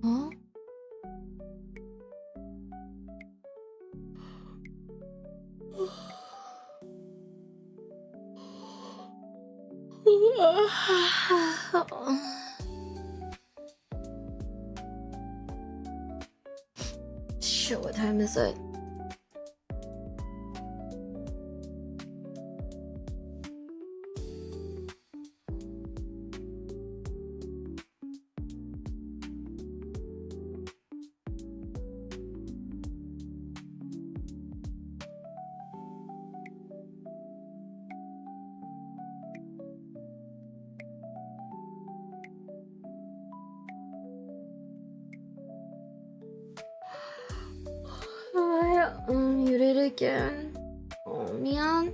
Huh? Shit, what time is it? You did it again. Oh man.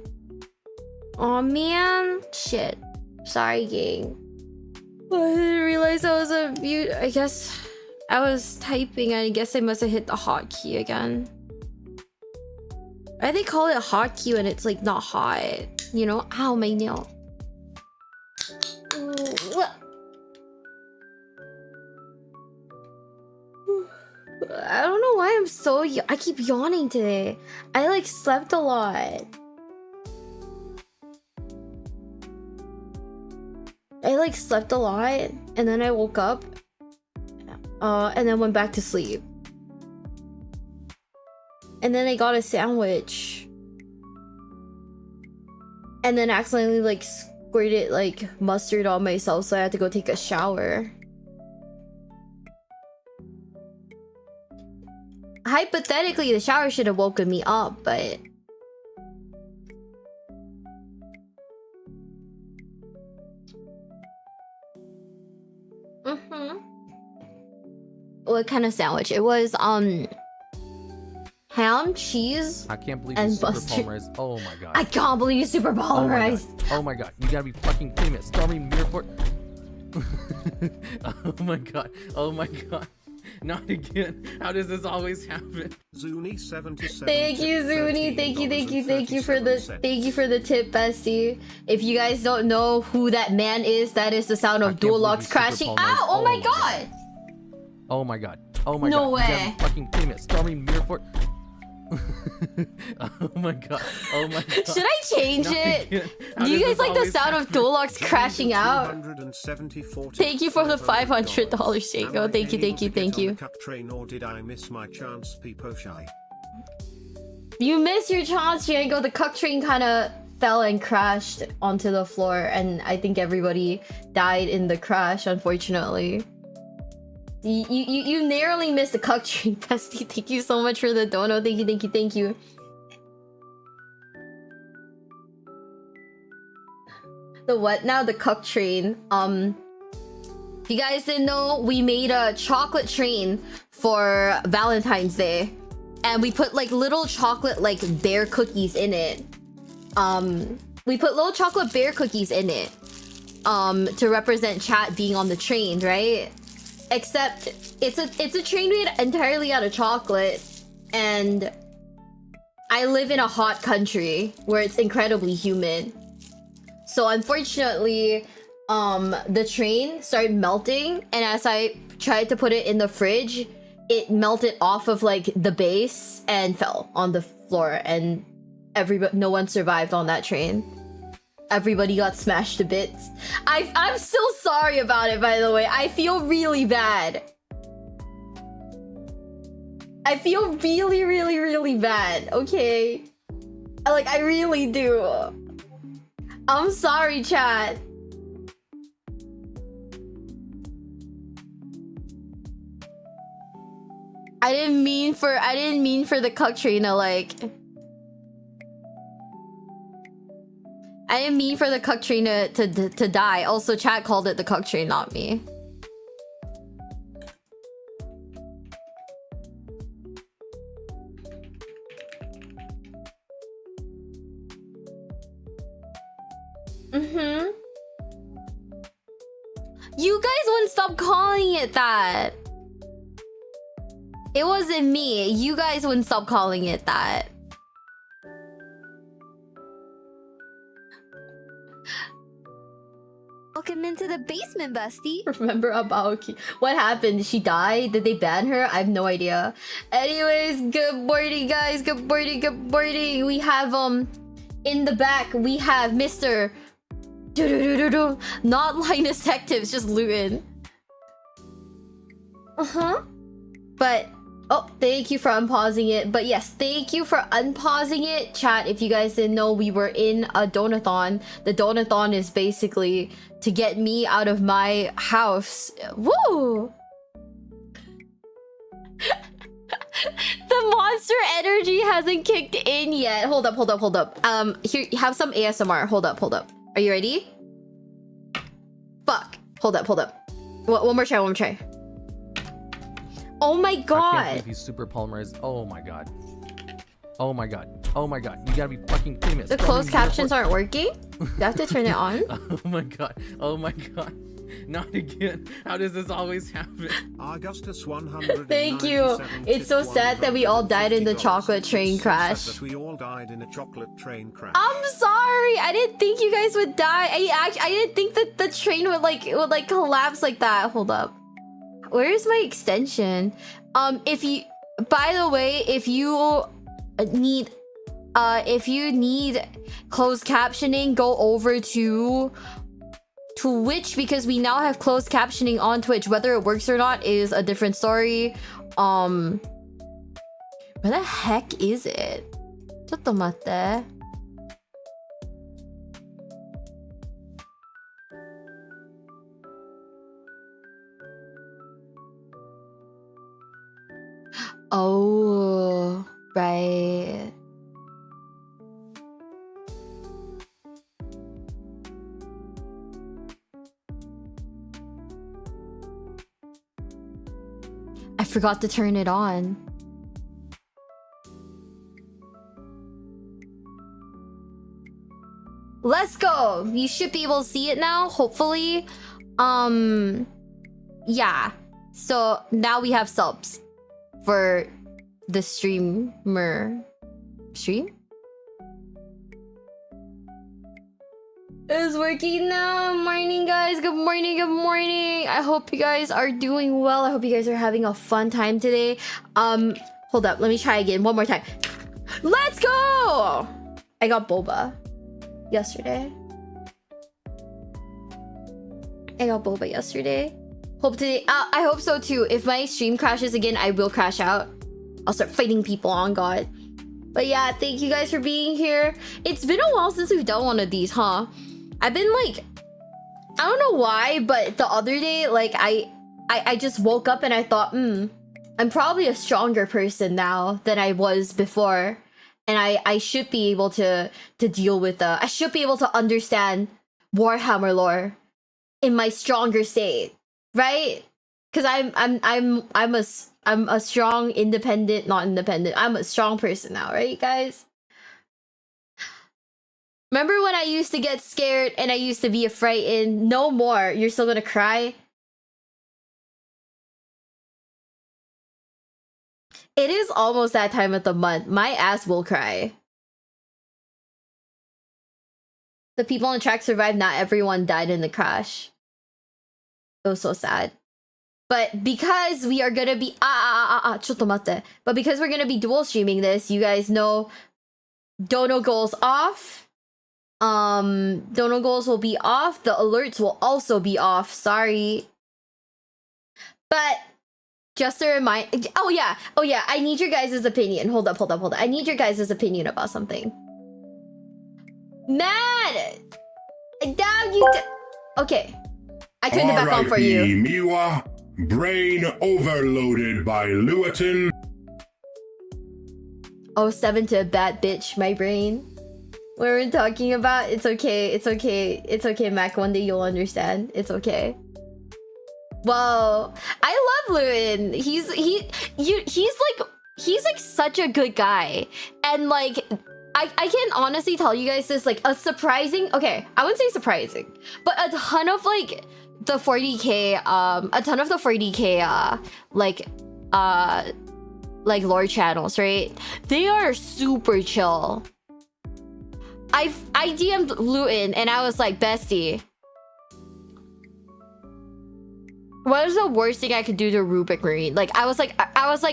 Oh man. Shit. Sorry, gang. I didn't realize I was on mute. I guess I was typing and I guess I must have hit the hotkey again. I think call it hotkey when it's like not hot. You know? Ow, my nail. I don't know why I'm so I keep yawning today. I like slept a lot. I like slept a lot and then I woke up and then went back to sleep. And then I got a sandwich. And then accidentally like squirted like mustard on myself, so I had to go take a shower. Hypothetically, the shower should have woken me up, but... What kind of sandwich? It was ham, cheese, I can't believe and you super mustard. polymerized. Oh my god. I can't believe you super polarized. Oh my god. You gotta be fucking kidding me. Stormy Mirror. Oh my god. Oh my god. Not again. How does this always happen? Zuni77. Thank you, Zuni. Thank you for the tip, bestie. If you guys don't know who that man is, that is the sound of dual locks crashing. Ow! Oh my god! Oh my god. Oh my god. No way. You gotta be fucking kidding me. Stormy Mirror. Oh my god. Oh my god. Should I change it? Do you guys like the sound of dual locks crashing out? Thank you for the $500, Shaco. Thank you. Or did I miss my chance, Peepo Shy? You missed your chance, Shaco. The cuck train kind of fell and crashed onto the floor, and I think everybody died in the crash, unfortunately. You narrowly missed the cuck train, bestie. Thank you so much for the dono. Thank you. The what now? The cuck train. If you guys didn't know, we made a chocolate train for Valentine's Day, and we put like little chocolate like bear cookies in it. We put little chocolate bear cookies in it to represent chat being on the train, right? Except it's a train made entirely out of chocolate, and I live in a hot country where it's incredibly humid. So unfortunately, the train started melting, and as I tried to put it in the fridge, it melted off of like the base and fell on the floor, and no one survived on that train. Everybody got smashed to bits. I'm still sorry about it, by the way. I feel really bad. I feel really bad, okay? Like, I really do. I'm sorry, chat. I didn't mean for the cuck train to like... I didn't mean for the cuck train to die. Also, chat called it the cuck train, not me. You guys wouldn't stop calling it that. It wasn't me. You guys wouldn't stop calling it that. Welcome into the basement, bestie. Remember Abaoki? What happened? Did she die? Did they ban her? I have no idea. Anyways, good morning, guys. Good morning. We have in the back we have Mr. Not Linus Detectives, just looting. But oh, thank you for unpausing it. But yes, thank you for unpausing it, chat. If you guys didn't know, we were in a donathon. The donathon is basically to get me out of my house. Woo! The monster energy hasn't kicked in yet. Hold up. Here, have some ASMR. Hold up. Are you ready? Fuck. Hold up. One more try. Oh my god. I can't believe he's super polymerized. Oh my god. Oh my god. You gotta be fucking kidding me. The closed captions aren't working? You have to turn it on? Oh my god. Not again. How does this always happen? Augustus 100. Thank you. It's so sad that we all died in the chocolate train crash. That we all died in a chocolate train crash. I'm sorry. I didn't think you guys would die. I didn't think that the train would like collapse like that. Hold up. Where's my extension? If you, by the way, if you need closed captioning, go over to Twitch because we now have closed captioning on Twitch. Whether it works or not is a different story. Where the heck is it? ちょっと待って。Oh, right. I forgot to turn it on. Let's go. You should be able to see it now, hopefully. Yeah. So now we have subs for the streamer. Stream? It's working now. Morning, guys. Good morning. Good morning. I hope you guys are doing well. I hope you guys are having a fun time today. Hold up. Let me try again. One more time. Let's go. I got boba yesterday. Hope today. I hope so too. If my stream crashes again, I will crash out. I'll start fighting people on God. But yeah, thank you guys for being here. It's been a while since we've done one of these, huh? I've been like, I don't know why, but the other day, like I just woke up and I thought, I'm probably a stronger person now than I was before. And I should be able to deal with I should be able to understand Warhammer lore in my stronger state, right? Because I'm a strong, independent, not independent. I'm a strong person now, right, guys? Remember when I used to get scared and I used to be frightened? No more. You're still gonna cry? It is almost that time of the month. My ass will cry. The people on the track survived. Not everyone died in the crash. It was so sad. But because we are gonna be But because we're gonna be dual streaming this, you guys know dono goals off. Dono goals will be off. The alerts will also be off. Sorry. But just a remind. Oh yeah. I need your guys' opinion. Hold up. I need your guys' opinion about something. Mad. Damn you. Okay. I turned it back on for you. Miwa, brain overloaded by Lewitton. 07 to a bad bitch, my brain. What we're talking about, it's okay, Mac. One day you'll understand. It's okay. Whoa, I love Lewin. He's like such a good guy, and like I can honestly tell you guys this, like a surprising. Okay, I wouldn't say surprising, but a ton of like the 40k, like lore channels, right? They are super chill. I DM'd Luton and I was like, bestie, what is the worst thing I could do to Rubik Marine? Like I was like,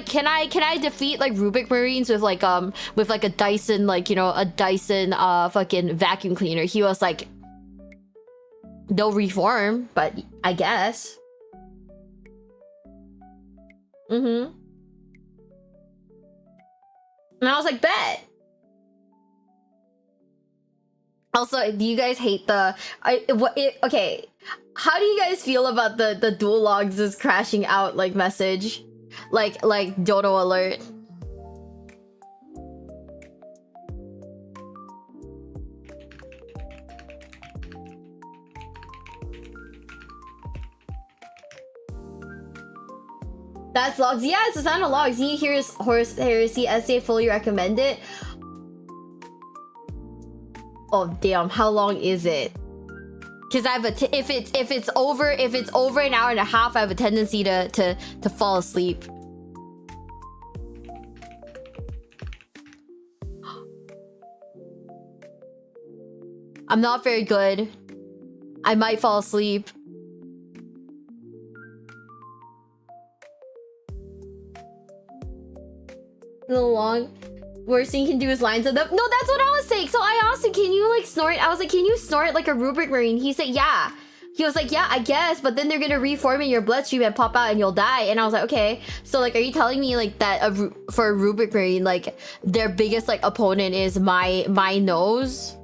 can I defeat like Rubik Marines with like a Dyson, like, you know, a Dyson fucking vacuum cleaner? He was like, no reform, but I guess. And I was like, bet. Also, do you guys hate okay, how do you guys feel about the dual logs is crashing out like message? Like dodo alert. That's logs. Yeah, it's a sound of logs. You hear Horse Heresy essay, fully recommend it. Oh damn, how long is it? Because I have if it's over an hour and a half, I have a tendency to fall asleep. I'm not very good. I might fall asleep. A little long. Worst thing you can do is lines of them. No, that's what I was saying. So I asked him, can you like snort? I was like, can you snort like a Rubik Marine? He said, yeah. he was like, yeah, I guess, but then they're gonna reform in your bloodstream and pop out and you'll die. And I was like, okay, so like, are you telling me like that for a Rubric Marine, like their biggest like opponent is my nose?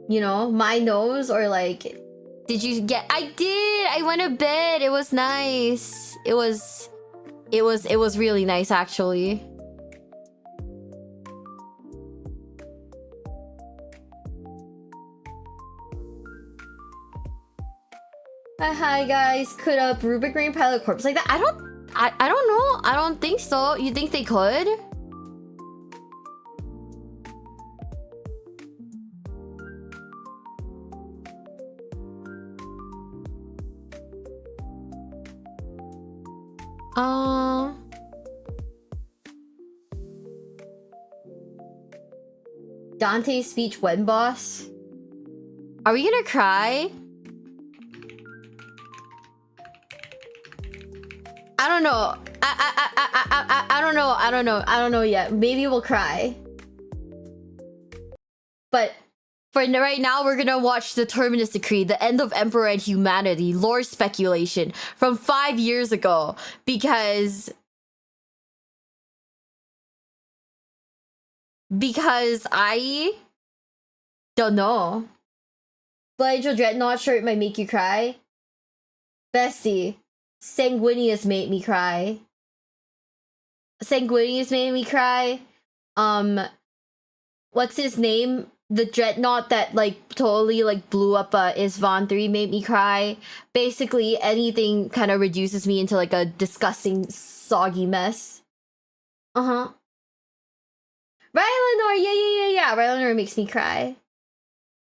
You know, my nose, or like, did you get? I did. I went to bed. It was nice. It was really nice, actually. Hi guys, could a Rubric Marine pilot corpse like that? I don't know. I don't think so. You think they could? Dante's speech when boss? Are we gonna cry? I don't know. I don't know. I don't know yet. Maybe we'll cry. But for right now, we're gonna watch the Terminus Decree, the end of Emperor and humanity, lore speculation from 5 years ago, because I don't know. Blood Angel Dreadnought shirt might make you cry. Bestie, Sanguinius made me cry. Sanguinius made me cry. What's his name? The Dreadnought that like totally like blew up Isvan 3 made me cry. Basically anything kind of reduces me into like a disgusting soggy mess. Uh-huh. Right, Eleanor, yeah. Right, Eleanor makes me cry.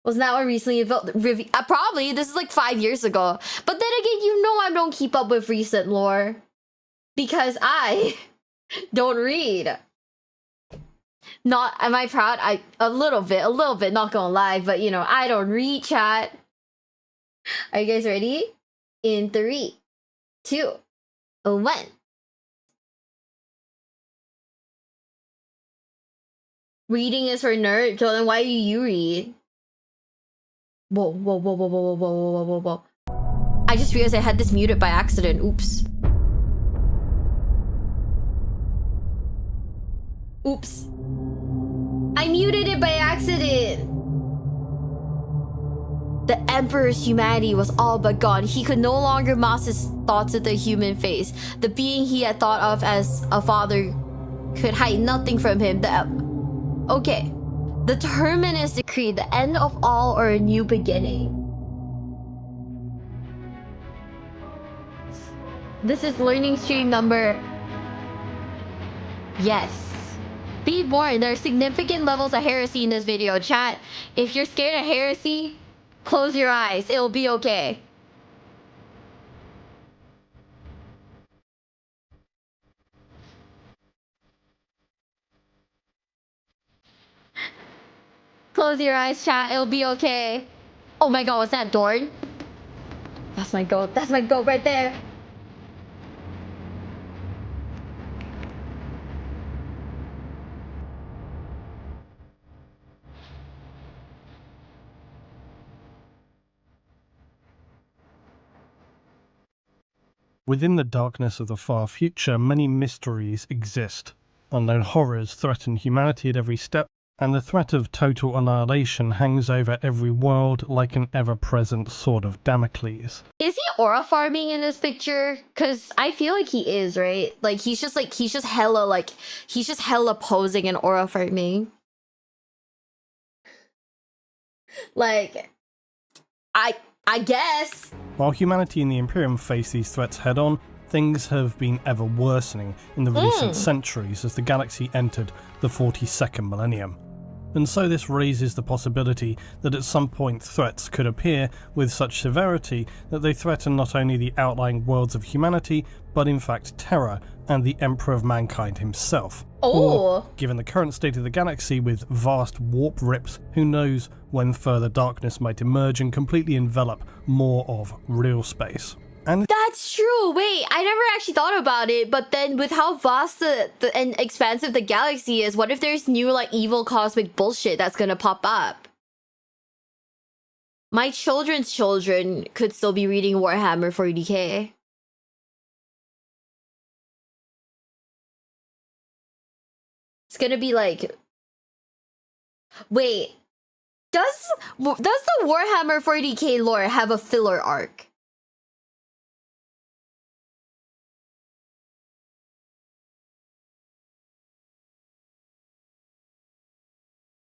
Wasn't that one recently? Probably. This is like 5 years ago. But then again, you know I don't keep up with recent lore. Because I don't read. Not, am I proud? A little bit, not gonna lie. But, you know, I don't read, chat. Are you guys ready? In 3, 2, 1. Reading is for nerd. Jordan, why do you read? Whoa. I just realized I had this muted by accident. Oops. I muted it by accident. The Emperor's humanity was all but gone. He could no longer mask his thoughts with a human face. The being he had thought of as a father could hide nothing from him. Okay. The Terminus Decree, the end of all or a new beginning. This is learning stream number... Yes. Be warned, there are significant levels of heresy in this video. Chat, if you're scared of heresy, close your eyes. It'll be okay. Close your eyes, chat. It'll be okay. Oh my god, was that Dorn? That's my goat. That's my goat right there. Within the darkness of the far future, many mysteries exist. Unknown horrors threaten humanity at every step, and the threat of total annihilation hangs over every world like an ever-present sword of Damocles. Is he aura farming in this picture? Cause I feel like he is, right? Like he's just hella posing and aura farming. Like, I guess. While humanity and the Imperium face these threats head-on, things have been ever worsening in the recent centuries as the galaxy entered the 42nd millennium. And so this raises the possibility that at some point threats could appear with such severity that they threaten not only the outlying worlds of humanity, but in fact Terra and the Emperor of Mankind himself. Or, given the current state of the galaxy with vast warp rips, who knows when further darkness might emerge and completely envelop more of real space. And that's true. Oh wait, I never actually thought about it. But then, with how vast and expansive the galaxy is, what if there's new like evil cosmic bullshit that's gonna pop up? My children's children could still be reading Warhammer 40k. It's gonna be like, wait, does the Warhammer 40k lore have a filler arc?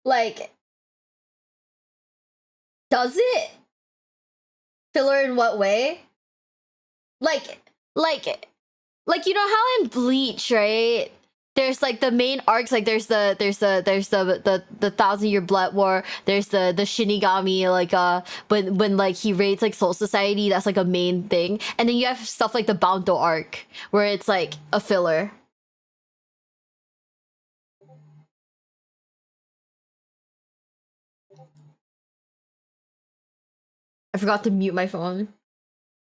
Like, does it? Filler in what way? Like, you know how in Bleach, right? There's like the main arcs, like there's the 1,000-year blood war. There's the Shinigami, like when like he raids like Soul Society, that's like a main thing. And then you have stuff like the Bounto arc, where it's like a filler. I forgot to mute my phone.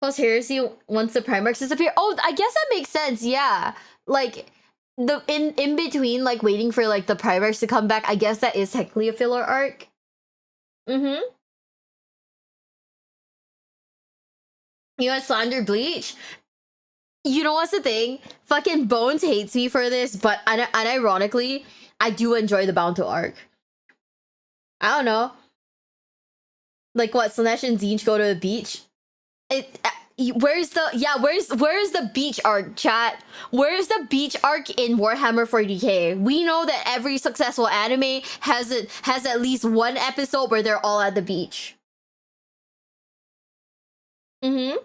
Plus heresy once the Primarchs disappear. Oh, I guess that makes sense. Yeah, like the in between, like waiting for like the Primarchs to come back. I guess that is technically a filler arc. Mm-hmm. You know, slander Bleach. You know what's the thing? Fucking Bones hates me for this, but unironically, I do enjoy the Bounto arc. I don't know. Like what? Slanesh and Zinch go to the beach. Where's the beach arc, chat? Where's the beach arc in Warhammer 40k? We know that every successful anime has at least one episode where they're all at the beach. Mm-hmm.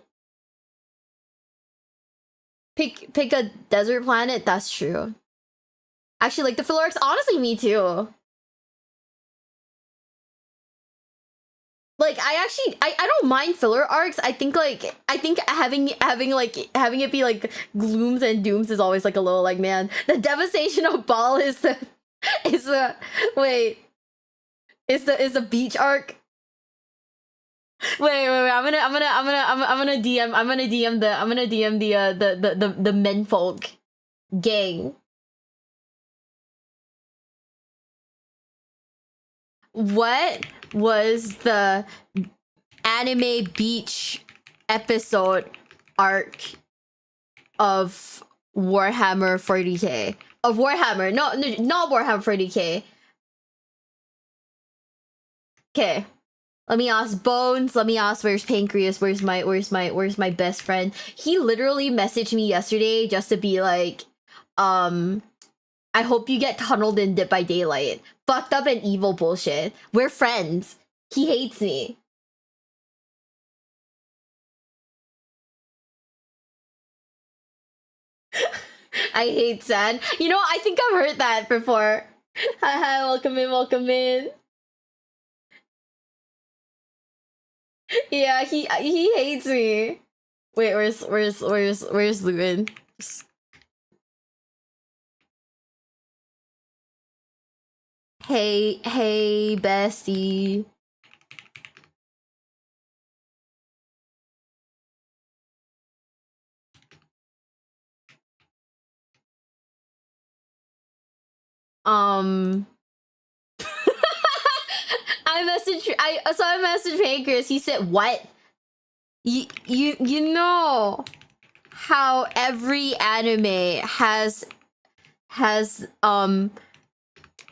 Pick a desert planet. That's true. Actually, like the filler arcs, honestly, me too. Like I don't mind filler arcs. I think having it be like glooms and dooms is always like a little like, man, the devastation of Ball is the beach arc. Wait, I'm gonna DM the menfolk gang. What was the anime beach episode arc of Warhammer 40k? Of Warhammer, no, not Warhammer 40k. Okay, let me ask Bones. Let me ask, where's Pancreas? Where's my best friend? He literally messaged me yesterday just to be like, I hope you get tunneled in Dead by Daylight. Fucked up and evil bullshit. We're friends. He hates me. I hate San. You know, I think I've heard that before. Haha, welcome in, welcome in. Yeah, he hates me. Wait, where's Lewin? Hey, bestie. I messaged Pancreas. He said, "What? You know how every anime has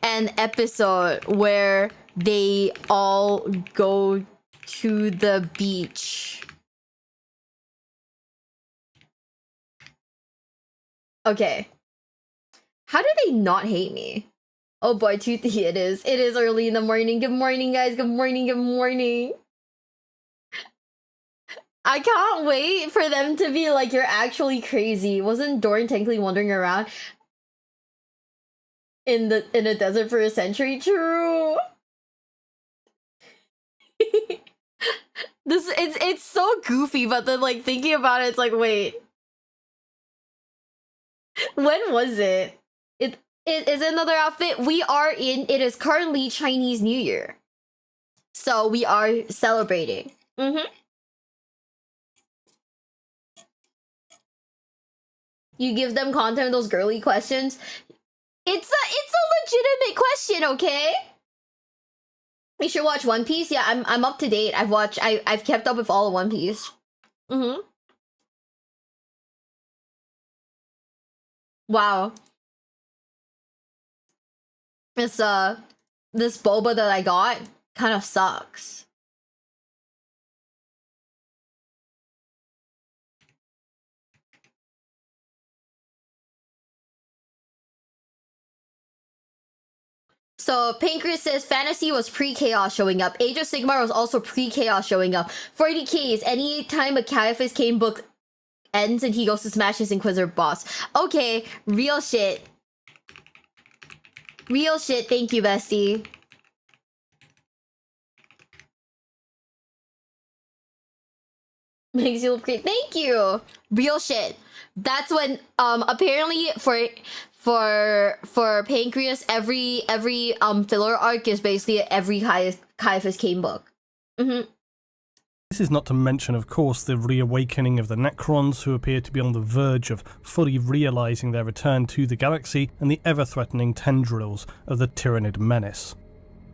an episode where they all go to the beach." Okay. How do they not hate me? Oh boy, Toothy, it is. It is early in the morning. Good morning, guys. Good morning, good morning. I can't wait for them to be like, you're actually crazy. Wasn't Dorn technically wandering around in a desert for a century? True. It's so goofy, but then like thinking about it, it's like, wait. When was it? It is another outfit. It is currently Chinese New Year. So we are celebrating. Mm-hmm. You give them content with those girly questions. It's a legitimate question, okay? You should watch One Piece. Yeah, I'm up to date. I've kept up with all of One Piece. Wow. This boba that I got kind of sucks. So Pancreas says Fantasy was pre-chaos showing up. Age of Sigmar was also pre-chaos showing up. 40k is any time a Caiaphas Cain book ends and he goes to smash his Inquisitor boss. Okay, real shit. Real shit, thank you, bestie. Makes you look great. Thank you. Real shit. That's when apparently for Pancreas every filler arc is basically every Caiaphas Cain book. This is not to mention, of course, the reawakening of the Necrons, who appear to be on the verge of fully realizing their return to the galaxy, and the ever-threatening tendrils of the Tyranid menace.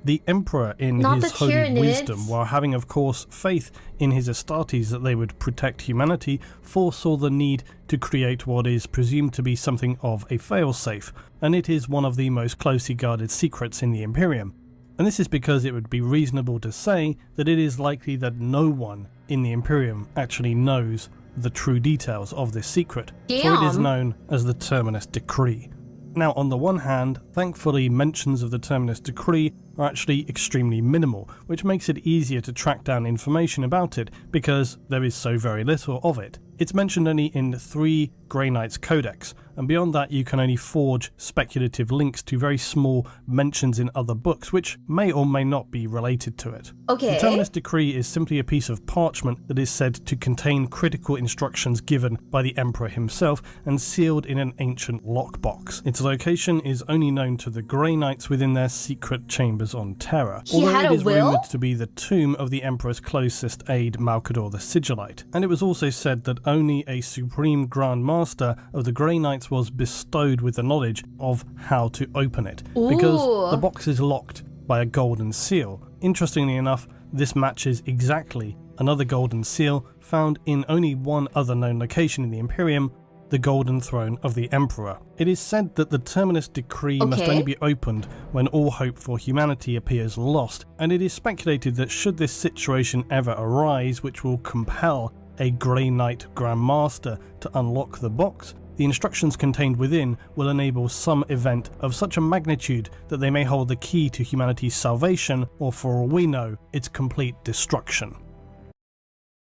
The Emperor, in his holy wisdom, while having, of course, faith in his Astartes that they would protect humanity, foresaw the need to create what is presumed to be something of a failsafe, and it is one of the most closely guarded secrets in the Imperium. And this is because it would be reasonable to say that it is likely that no one in the Imperium actually knows the true details of this secret, for it is known as the Terminus Decree. Now, on the one hand, thankfully mentions of the Terminus Decree are actually extremely minimal, which makes it easier to track down information about it because there is so very little of it. It's mentioned only in 3 Grey Knights Codex, and beyond that you can only forge speculative links to very small mentions in other books, which may or may not be related to it. Okay. The Terminus Decree is simply a piece of parchment that is said to contain critical instructions given by the Emperor himself and sealed in an ancient lockbox. Its location is only known to the Grey Knights within their secret chambers on Terra, although it is rumoured to be the tomb of the Emperor's closest aide, Malcador the Sigillite. And it was also said that only a Supreme Grand Master of the Grey Knights was bestowed with the knowledge of how to open it, because the box is locked by a golden seal. Interestingly enough, this matches exactly another golden seal found in only one other known location in the Imperium, the Golden Throne of the Emperor. It is said that the Terminus Decree must only be opened when all hope for humanity appears lost, and it is speculated that should this situation ever arise, which will compel a Grey Knight Grand Master to unlock the box, the instructions contained within will enable some event of such a magnitude that they may hold the key to humanity's salvation, or for all we know, its complete destruction.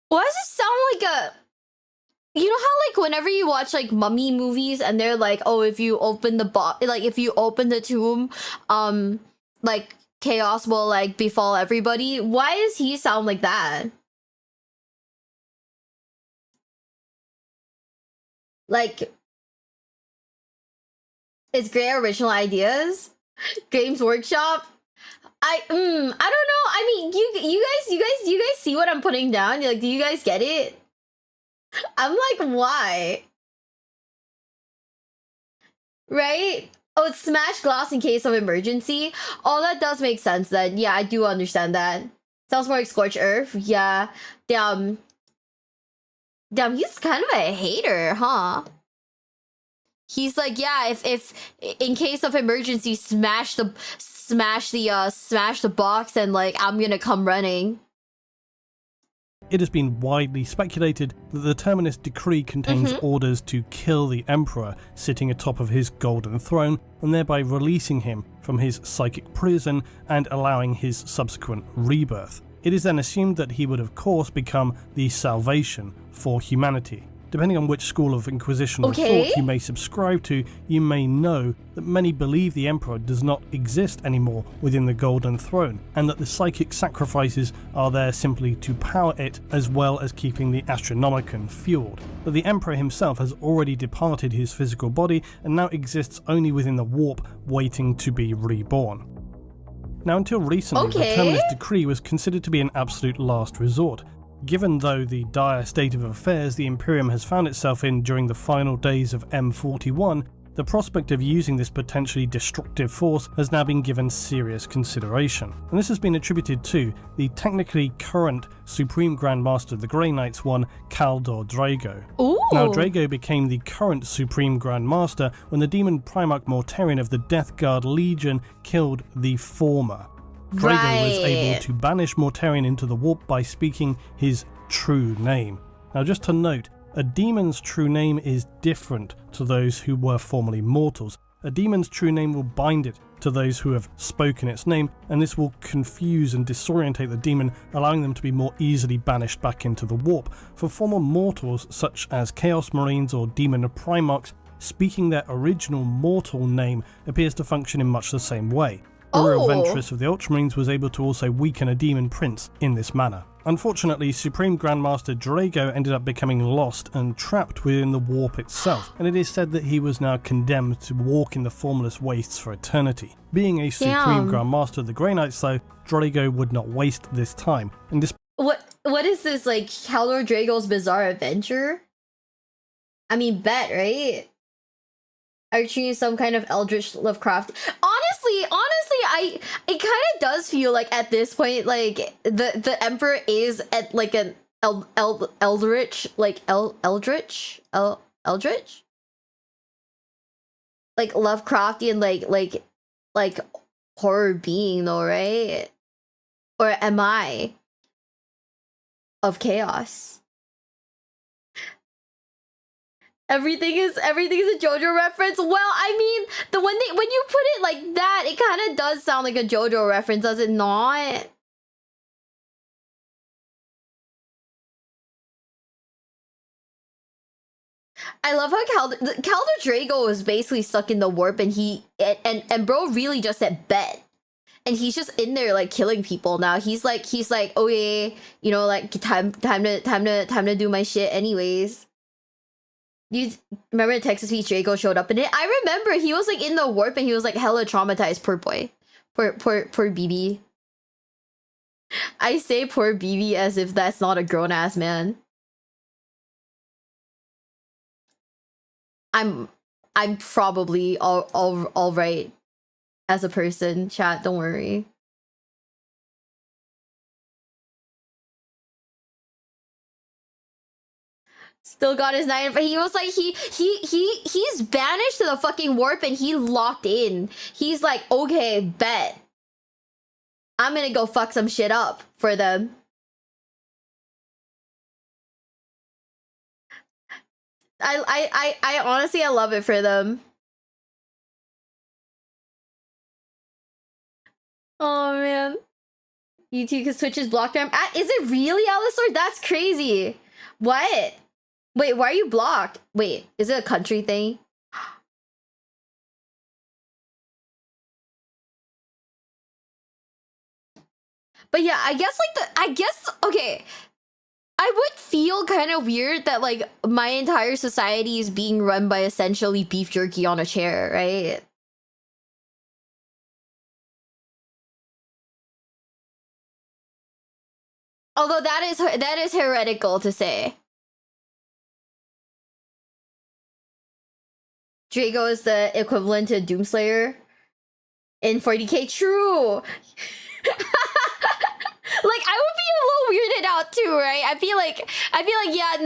Why does it sound like a... You know how, like, whenever you watch, like, mummy movies and they're like, oh, if you open the if you open the tomb, like, chaos will, like, befall everybody? Why does he sound like that? Like, is Grey original ideas? Games Workshop? I don't know. I mean, you guys see what I'm putting down? Like, do you guys get it? I'm like, why? Right? Oh, it's smash glass in case of emergency. Oh, that does make sense then. Yeah, I do understand that. Sounds more like Scorched Earth. Yeah. Damn, he's kind of a hater, huh? He's like, yeah, if in case of emergency, smash the box and, like, I'm gonna come running. It has been widely speculated that the Terminus Decree contains orders to kill the Emperor sitting atop of his golden throne, and thereby releasing him from his psychic prison and allowing his subsequent rebirth. It is then assumed that he would of course become the salvation for humanity. Depending on which school of Inquisitional thought you may subscribe to, you may know that many believe the Emperor does not exist anymore within the Golden Throne, and that the psychic sacrifices are there simply to power it, as well as keeping the Astronomicon fueled. That the Emperor himself has already departed his physical body and now exists only within the warp, waiting to be reborn. Now, until recently, the Terminus Decree was considered to be an absolute last resort. Given, though, the dire state of affairs the Imperium has found itself in during the final days of M41, the prospect of using this potentially destructive force has now been given serious consideration. And this has been attributed to the technically current Supreme Grand Master of the Grey Knights one, Kaldor Drago. Ooh. Now, Drago became the current Supreme Grand Master when the demon Primarch Mortarion of the Death Guard Legion killed the former. Drago was able to banish Mortarion into the warp by speaking his true name. Now, just to note, a demon's true name is different to those who were formerly mortals. A demon's true name will bind it to those who have spoken its name, and this will confuse and disorientate the demon, allowing them to be more easily banished back into the warp. For former mortals, such as Chaos Marines or Demon Primarchs, speaking their original mortal name appears to function in much the same way. Ura Ventress of the Ultramarines was able to also weaken a demon prince in this manner. Unfortunately, Supreme Grandmaster Drago ended up becoming lost and trapped within the warp itself, and it is said that he was now condemned to walk in the formless wastes for eternity. Being a Supreme Grandmaster of the Grey Knights, though, Drago would not waste this time, and What is this, like, Kaldor Drago's bizarre adventure? I mean, bet, right? Archie is some kind of Eldritch Lovecraft. Honestly, it kind of does feel like at this point, like the Emperor is at like an Eldritch, like Eldritch, like Lovecraftian, like horror being, though, right? Or am I of chaos? Everything is a JoJo reference. Well, I mean, when you put it like that, it kind of does sound like a JoJo reference, does it not? I love how Kaldor Drago was basically stuck in the warp, and and bro really just said bet. And he's just in there like killing people now. He's like, oh yeah, you know, like time to do my shit anyways. You remember the Texas Beach Drago showed up in it? I remember he was like in the warp and he was like hella traumatized. Poor boy. Poor BB. I say poor BB as if that's not a grown ass man. I'm probably all right as a person, chat, don't worry. Still got his 9, but he was like, he's banished to the fucking warp and he locked in. He's like, okay, bet. I'm gonna go fuck some shit up for them. I honestly, I love it for them. Oh man. YouTube because Twitch is blocked. Is it really, Alisor? That's crazy. What? Wait, why are you blocked? Wait, is it a country thing? But yeah, I guess okay. I would feel kind of weird that like my entire society is being run by essentially beef jerky on a chair, right? Although that is heretical to say. Drago is the equivalent to Doomslayer in 40k. True. Like I would be a little weirded out too, right? I feel like yeah,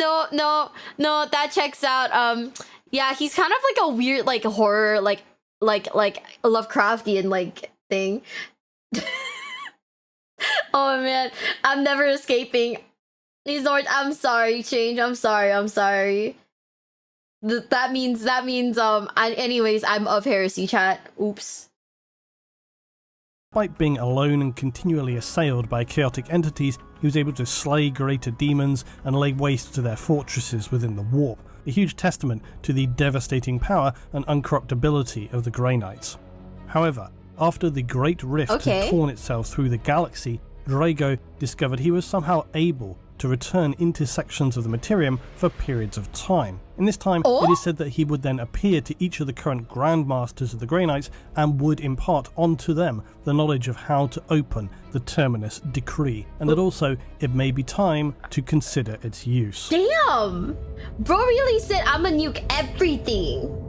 no, that checks out. Yeah, he's kind of like a weird like horror like Lovecraftian like thing. Oh man, I'm never escaping. I'm sorry, Change. I'm sorry. That means anyways, I'm of heresy, chat. Oops. Despite being alone and continually assailed by chaotic entities, he was able to slay greater demons and lay waste to their fortresses within the warp, a huge testament to the devastating power and uncorruptibility of the Grey Knights. However, after the Great Rift had torn itself through the galaxy, Drago discovered he was somehow able to return into sections of the materium for periods of time. In this time, it is said that he would then appear to each of the current Grandmasters of the Grey Knights and would impart onto them the knowledge of how to open the Terminus Decree, and that also it may be time to consider its use. Damn! Bro really said I'm gonna nuke everything.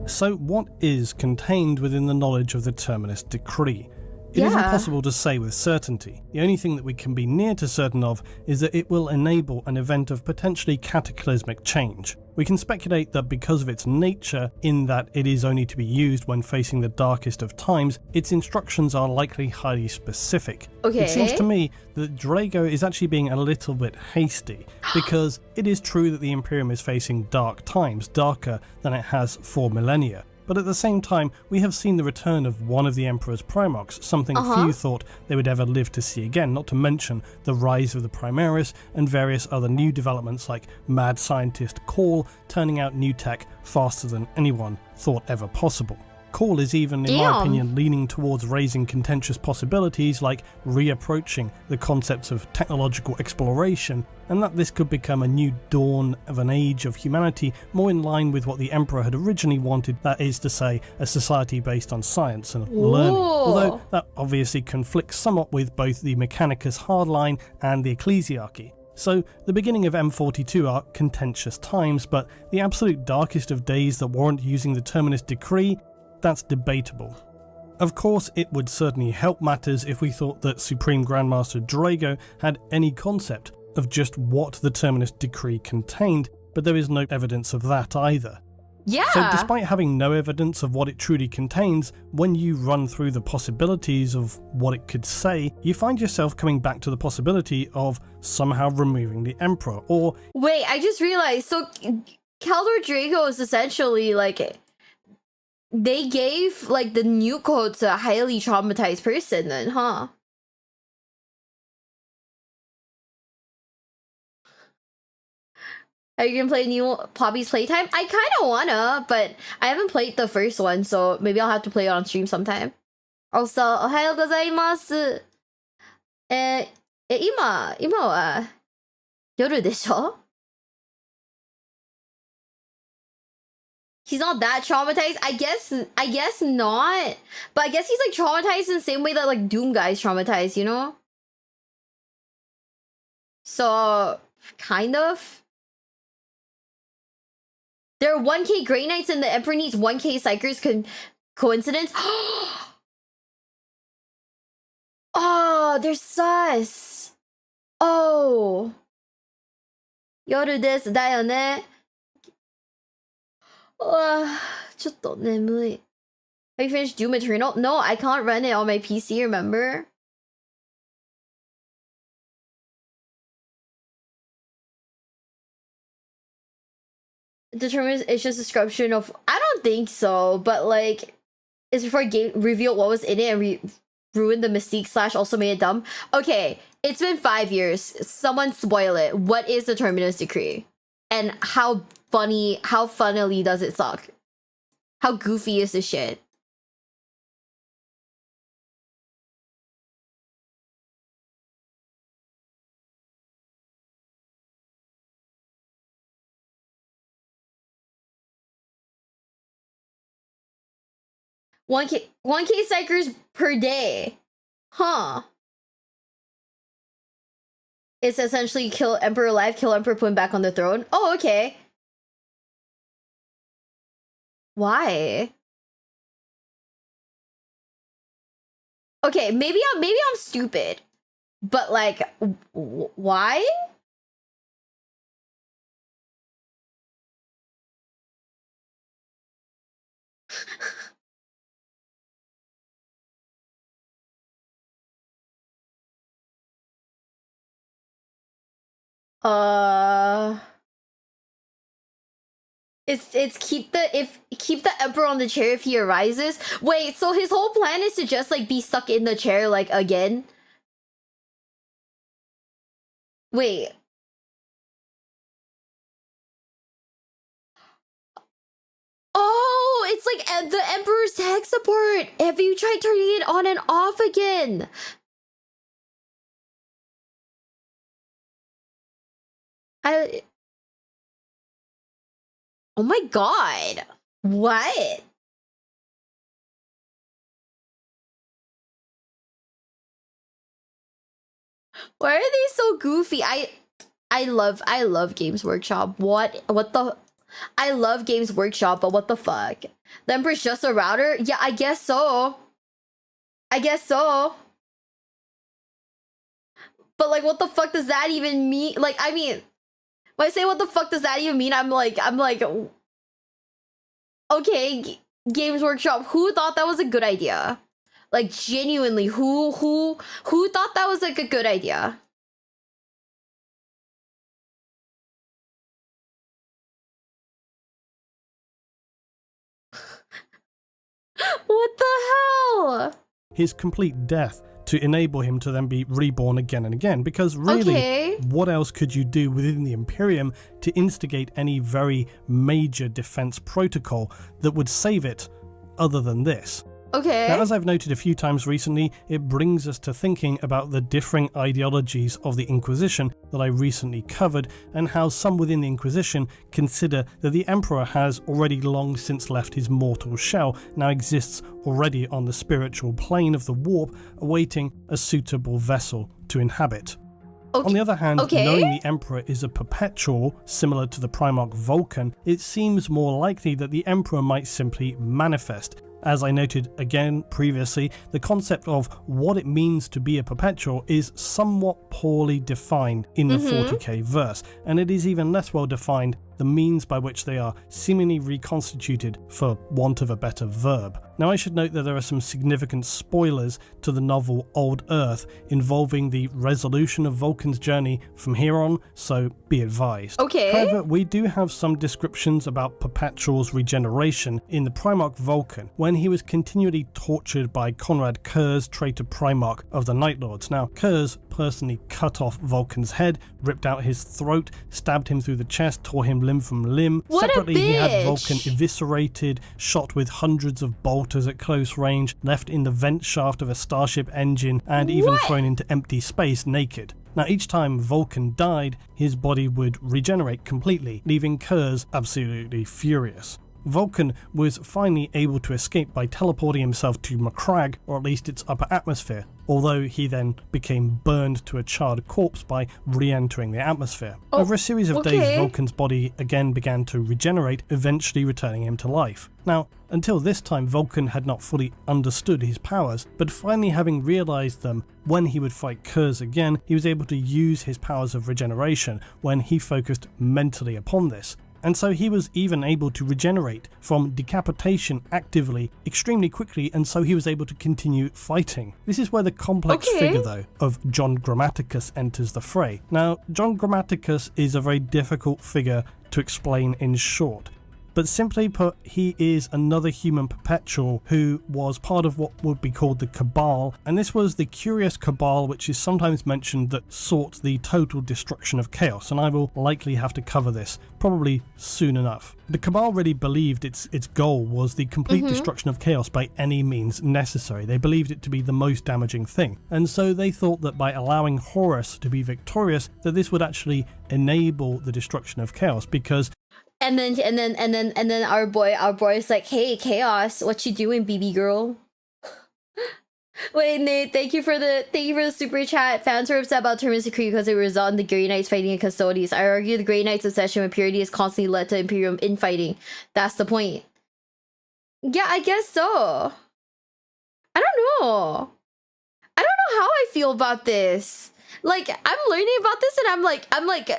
So what is contained within the knowledge of the Terminus Decree? It is impossible to say with certainty. The only thing that we can be near to certain of is that it will enable an event of potentially cataclysmic change. We can speculate that because of its nature, in that it is only to be used when facing the darkest of times, its instructions are likely highly specific. Okay. It seems to me that Drago is actually being a little bit hasty, because it is true that the Imperium is facing dark times, darker than it has for millennia. But at the same time, we have seen the return of one of the Emperor's Primarchs, something few thought they would ever live to see again, not to mention the rise of the Primaris and various other new developments like mad scientist Call turning out new tech faster than anyone thought ever possible. Call is even, in my opinion, leaning towards raising contentious possibilities like reapproaching the concepts of technological exploration, and that this could become a new dawn of an age of humanity more in line with what the Emperor had originally wanted, that is to say, a society based on science and learning. Although that obviously conflicts somewhat with both the Mechanicus hardline and the Ecclesiarchy. So the beginning of M42 are contentious times, but the absolute darkest of days that warrant using the Terminus Decree, that's debatable. Of course, it would certainly help matters if we thought that Supreme Grandmaster Drago had any concept of just what the Terminus Decree contained, but there is no evidence of that either. Yeah. So despite having no evidence of what it truly contains, when you run through the possibilities of what it could say, you find yourself coming back to the possibility of somehow removing the Emperor, or... Wait, I just realized, so Caldor Drago is essentially like... They gave like the new code to a highly traumatized person then, huh? Are you gonna play new Poppy's Playtime? I kinda wanna, but I haven't played the first one, so maybe I'll have to play it on stream sometime. Also, おはようございます。今は夜でしょ? He's not that traumatized. I guess not. But I guess he's like traumatized in the same way that like Doom guys traumatized, you know? So kind of. There are 1k Grey Knights and the Emperor needs 1k Psychers. Coincidence? Oh, they're sus. Oh. 夜ですだよね。ちょっと眠い。Have you finished Doom Eternal? No, I can't run it on my PC, remember? Determines it's just a description of... I don't think so, but like... It's before game revealed what was in it and ruined the mystique / also made it dumb. Okay, it's been 5 years. Someone spoil it. What is the Terminus Decree? And how funnily does it suck? How goofy is this shit? One K psychers per day. Huh. It's essentially kill Emperor alive, kill Emperor, put him back on the throne. Oh, okay. Why? Okay, maybe I'm stupid. But like why? It's keep the Emperor on the chair if he arises. Wait, so his whole plan is to just like be stuck in the chair like again? Wait. Oh, it's like the Emperor's tech support. Have you tried turning it on and off again? I. Oh my god. What? Why are they so goofy? I love Games Workshop. What the I love Games Workshop, but what the fuck? The Emperor's just a router? Yeah, I guess so. I guess so. But like what the fuck does that even mean? Like, I mean, when I say what the fuck does that even mean, I'm like okay, Games Workshop, who thought that was a good idea? Like genuinely, who thought that was like a good idea? What the hell? His complete death to enable him to then be reborn again and again, because really, Okay. what else could you do within the Imperium to instigate any very major defense protocol that would save it other than this? Okay. Now, as I've noted a few times recently, it brings us to thinking about the differing ideologies of the Inquisition that I recently covered, and how some within the Inquisition consider that the Emperor has already long since left his mortal shell, now exists already on the spiritual plane of the warp, awaiting a suitable vessel to inhabit. Okay. On the other hand, Okay. knowing the Emperor is a perpetual, similar to the Primarch Vulcan, it seems more likely that the Emperor might simply manifest. As I noted again previously, the concept of what it means to be a perpetual is somewhat poorly defined in the 40k verse, and it is even less well defined the means by which they are seemingly reconstituted, for want of a better verb. Now, I should note that there are some significant spoilers to the novel Old Earth involving the resolution of Vulcan's journey from here on, so be advised. Okay. However, we do have some descriptions about Perpetual's regeneration in the Primarch Vulcan, when he was continually tortured by Conrad Kurz, traitor Primarch of the Night Lords. Now, Kurz personally cut off Vulcan's head, ripped out his throat, stabbed him through the chest, tore him limb from limb. What a Separately, he had bitch. Vulcan eviscerated, shot with hundreds of bolters at close range, left in the vent shaft of a starship engine, and even What? thrown into empty space naked. Now, each time Vulcan died, his body would regenerate completely, leaving Kurz absolutely furious. Vulcan was finally able to escape by teleporting himself to Macragge, or at least its upper atmosphere, although he then became burned to a charred corpse by re-entering the atmosphere. Over a series of days, okay. Vulcan's body again began to regenerate, eventually returning him to life. Now, until this time, Vulcan had not fully understood his powers, but finally having realised them when he would fight Kurz again, he was able to use his powers of regeneration when he focused mentally upon this. And so he was even able to regenerate from decapitation actively, extremely quickly, and so he was able to continue fighting. This is where the complex figure, though, of John Grammaticus enters the fray. Now, John Grammaticus is a very difficult figure to explain in short. But simply put, he is another human perpetual who was part of what would be called the Cabal, and this was the curious Cabal which is sometimes mentioned that sought the total destruction of chaos, and I will likely have to cover this, probably soon enough. The Cabal really believed its goal was the complete destruction of chaos by any means necessary. They believed it to be the most damaging thing, and so they thought that by allowing Horus to be victorious, that this would actually enable the destruction of chaos, because And then our boy's like, hey, Chaos, what you doing, BB girl? Wait, Nate, thank you for the super chat. Fans are upset about Terminus Decree because it result in the Grey Knights fighting in Custodes. I argue the Grey Knights' obsession with purity has constantly led to Imperium infighting. That's the point. Yeah, I guess so. I don't know. I don't know how I feel about this. Like, I'm learning about this and I'm like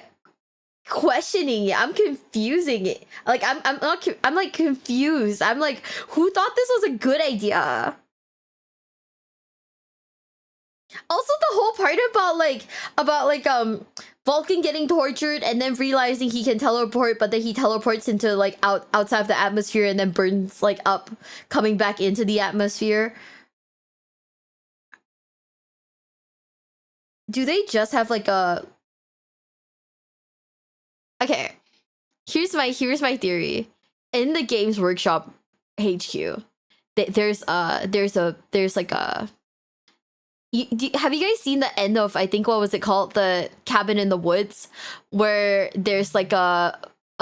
questioning it. I'm confusing it. Like I'm like confused. I'm like, who thought this was a good idea? Also, the whole part about Vulcan getting tortured and then realizing he can teleport, but then he teleports into like outside of the atmosphere and then burns like up, coming back into the atmosphere. Do they just have like a Okay, here's my theory. In the Games Workshop HQ, there's like a Have you guys seen the end of, I think, what was it called, the Cabin in the Woods, where there's like a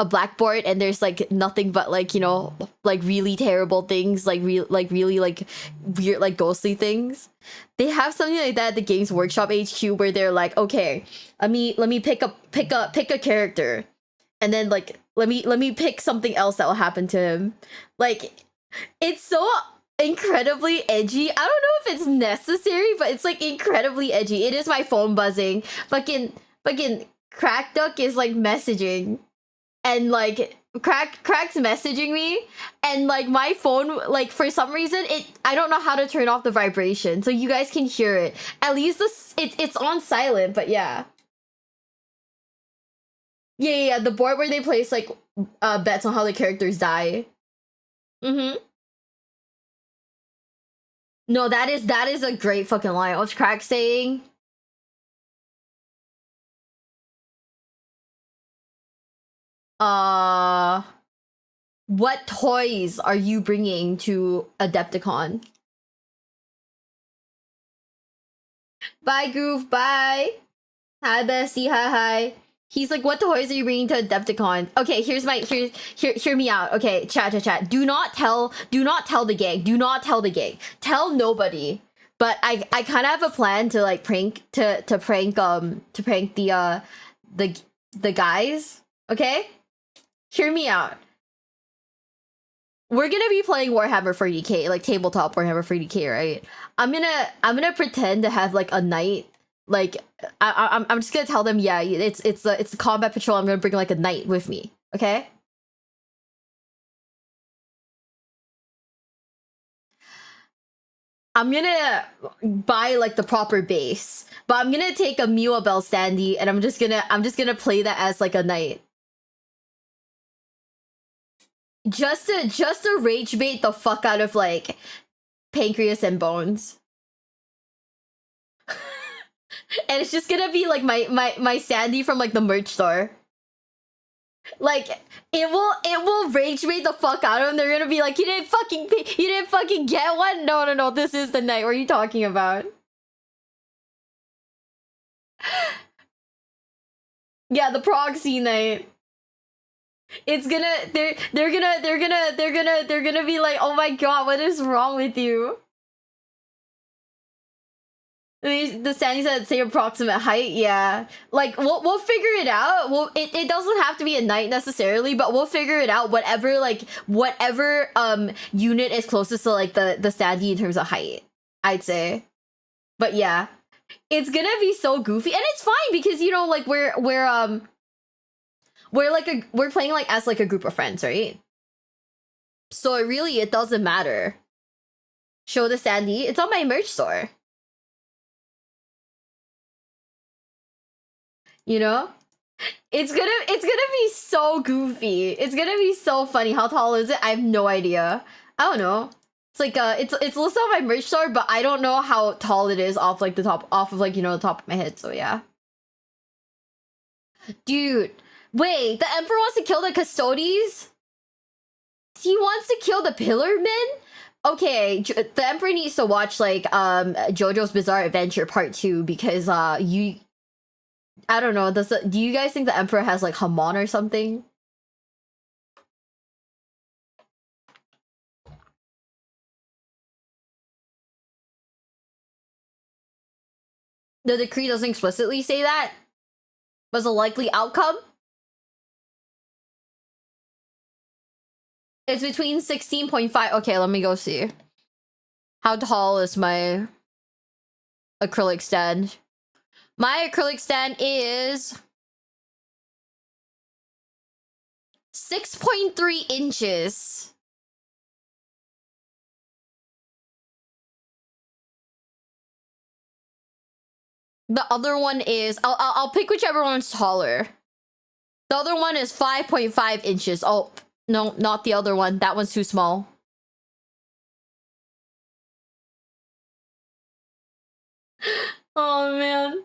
blackboard and there's like nothing but like, you know, like really terrible things, like really like weird, like ghostly things. They have something like that at the Games Workshop HQ where they're like, okay, let me pick a character, and then like let me pick something else that will happen to him. Like, it's so incredibly edgy. I don't know if it's necessary, but it's like incredibly edgy. It is my phone buzzing. Fucking Crack Duck is like messaging, and like Crack's messaging me, and like my phone, like for some reason I don't know how to turn off the vibration so you guys can hear it. At least it's on silent, but yeah. Yeah, the board where they place like bets on how the characters die. No, that is a great fucking line. What's Crack saying? What toys are you bringing to Adepticon? Bye, Groove. Bye. Hi, Bessie. Hi. He's like, what toys are you bringing to Adepticon? Okay, hear me out. Okay, chat. Do not tell the gang. Do not tell the gang. Tell nobody. But I kind of have a plan to like prank the guys. Okay? Hear me out. We're gonna be playing Warhammer 40k, like tabletop Warhammer 40k, right? I'm gonna pretend to have like a knight. Like I'm just gonna tell them, yeah, it's a combat patrol. I'm gonna bring like a knight with me, okay? I'm gonna buy like the proper base, but I'm gonna take a Miwa Bell standee, and I'm just gonna play that as like a knight. Just to rage bait the fuck out of like Pancreas and Bones. And it's just gonna be like my Sandy from like the merch store. Like it will rage bait the fuck out of them. They're gonna be like, you didn't fucking get one? No, this is the night. What are you talking about? Yeah, the proxy night. It's gonna they're gonna be like, oh my god, what is wrong with you? The standings at the same approximate height, yeah. Like we'll figure it out. It doesn't have to be a knight necessarily, but we'll figure it out. Whatever unit is closest to like the standee in terms of height, I'd say. But yeah, it's gonna be so goofy, and it's fine because, you know, like we're playing like as like a group of friends, right? So it doesn't matter. Show the standee. It's on my merch store. You know? It's gonna be so goofy. It's gonna be so funny. How tall is it? I have no idea. I don't know. It's like it's listed on my merch store, but I don't know how tall it is off like the top of like, you know, the top of my head, so yeah. Dude, wait, the Emperor wants to kill the Custodes? He wants to kill the Pillarmen? Okay, the Emperor needs to watch like JoJo's Bizarre Adventure Part 2 because I don't know, do you guys think the Emperor has like Hamon or something? The decree doesn't explicitly say that? Was a likely outcome? It's between 16.5. Okay, let me go see. How tall is my acrylic stand? My acrylic stand is 6.3 inches. The other one is, I'll pick whichever one's taller. The other one is 5.5 inches. Oh, no, not the other one. That one's too small. Oh man,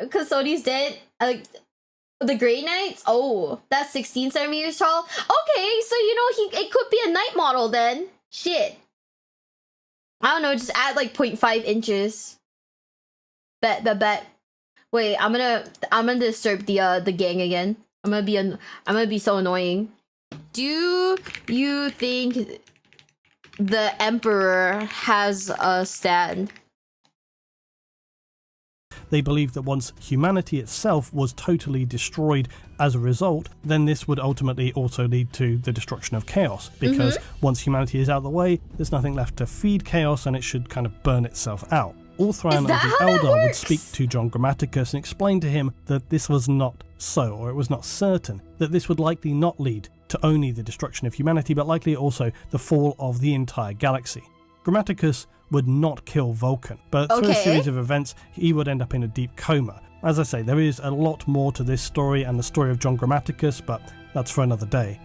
Custodes dead. The Grey Knights. Oh, that's 16 centimeters tall. Okay, so you know it could be a knight model then. Shit. I don't know. Just add like 0.5 inches. Bet. Wait, I'm gonna disturb the gang again. I'm gonna be so annoying. Do you think the Emperor has a stand? They believed that once humanity itself was totally destroyed as a result, then this would ultimately also lead to the destruction of chaos, because once humanity is out of the way, there's nothing left to feed chaos and it should kind of burn itself out. Ulthran that the how that Eldar would works? speak to John Grammaticus and explain to him that this was not so, or it was not certain, that this would likely not lead to only the destruction of humanity, but likely also the fall of the entire galaxy. Grammaticus would not kill Vulcan, but through a series of events, he would end up in a deep coma. As I say, there is a lot more to this story and the story of John Grammaticus, but that's for another day.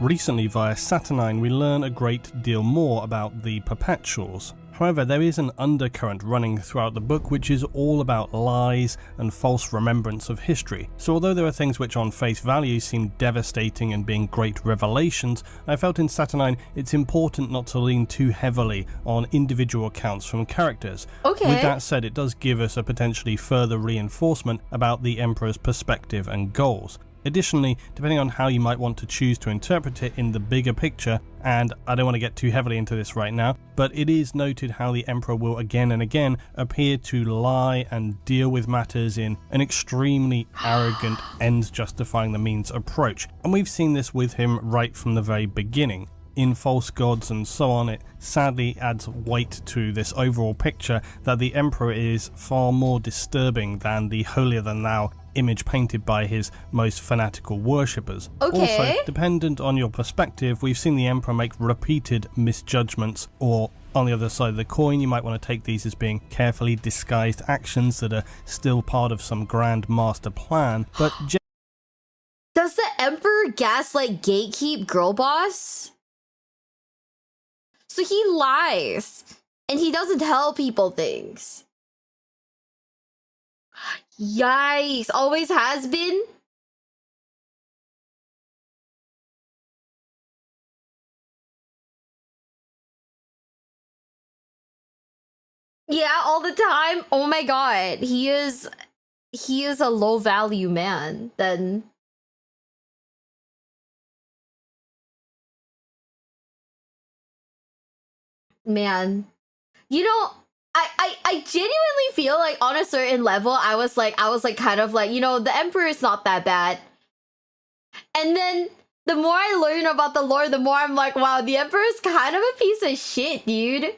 Recently, via Saturnine, we learn a great deal more about the Perpetuals. However, there is an undercurrent running throughout the book which is all about lies and false remembrance of history. So although there are things which on face value seem devastating and being great revelations, I felt in Saturnine it's important not to lean too heavily on individual accounts from characters. With that said, it does give us a potentially further reinforcement about the Emperor's perspective and goals. Additionally, depending on how you might want to choose to interpret it in the bigger picture, and I don't want to get too heavily into this right now, but it is noted how the Emperor will again and again appear to lie and deal with matters in an extremely arrogant ends justifying the means approach. And we've seen this with him right from the very beginning. In False Gods and so on, it sadly adds weight to this overall picture that the Emperor is far more disturbing than the holier-than-thou image painted by his most fanatical worshippers. Also, dependent on your perspective, we've seen the Emperor make repeated misjudgments, or on the other side of the coin, you might want to take these as being carefully disguised actions that are still part of some grand master plan, but does the Emperor gaslight gatekeep girl boss? So he lies, and he doesn't tell people things. Yikes, always has been? Yeah, all the time. Oh my god, he is a low value man then. Man. You know, I genuinely feel like on a certain level, I was like kind of like, you know, the Emperor is not that bad. And then the more I learn about the lore, the more I'm like, wow, the Emperor is kind of a piece of shit, dude.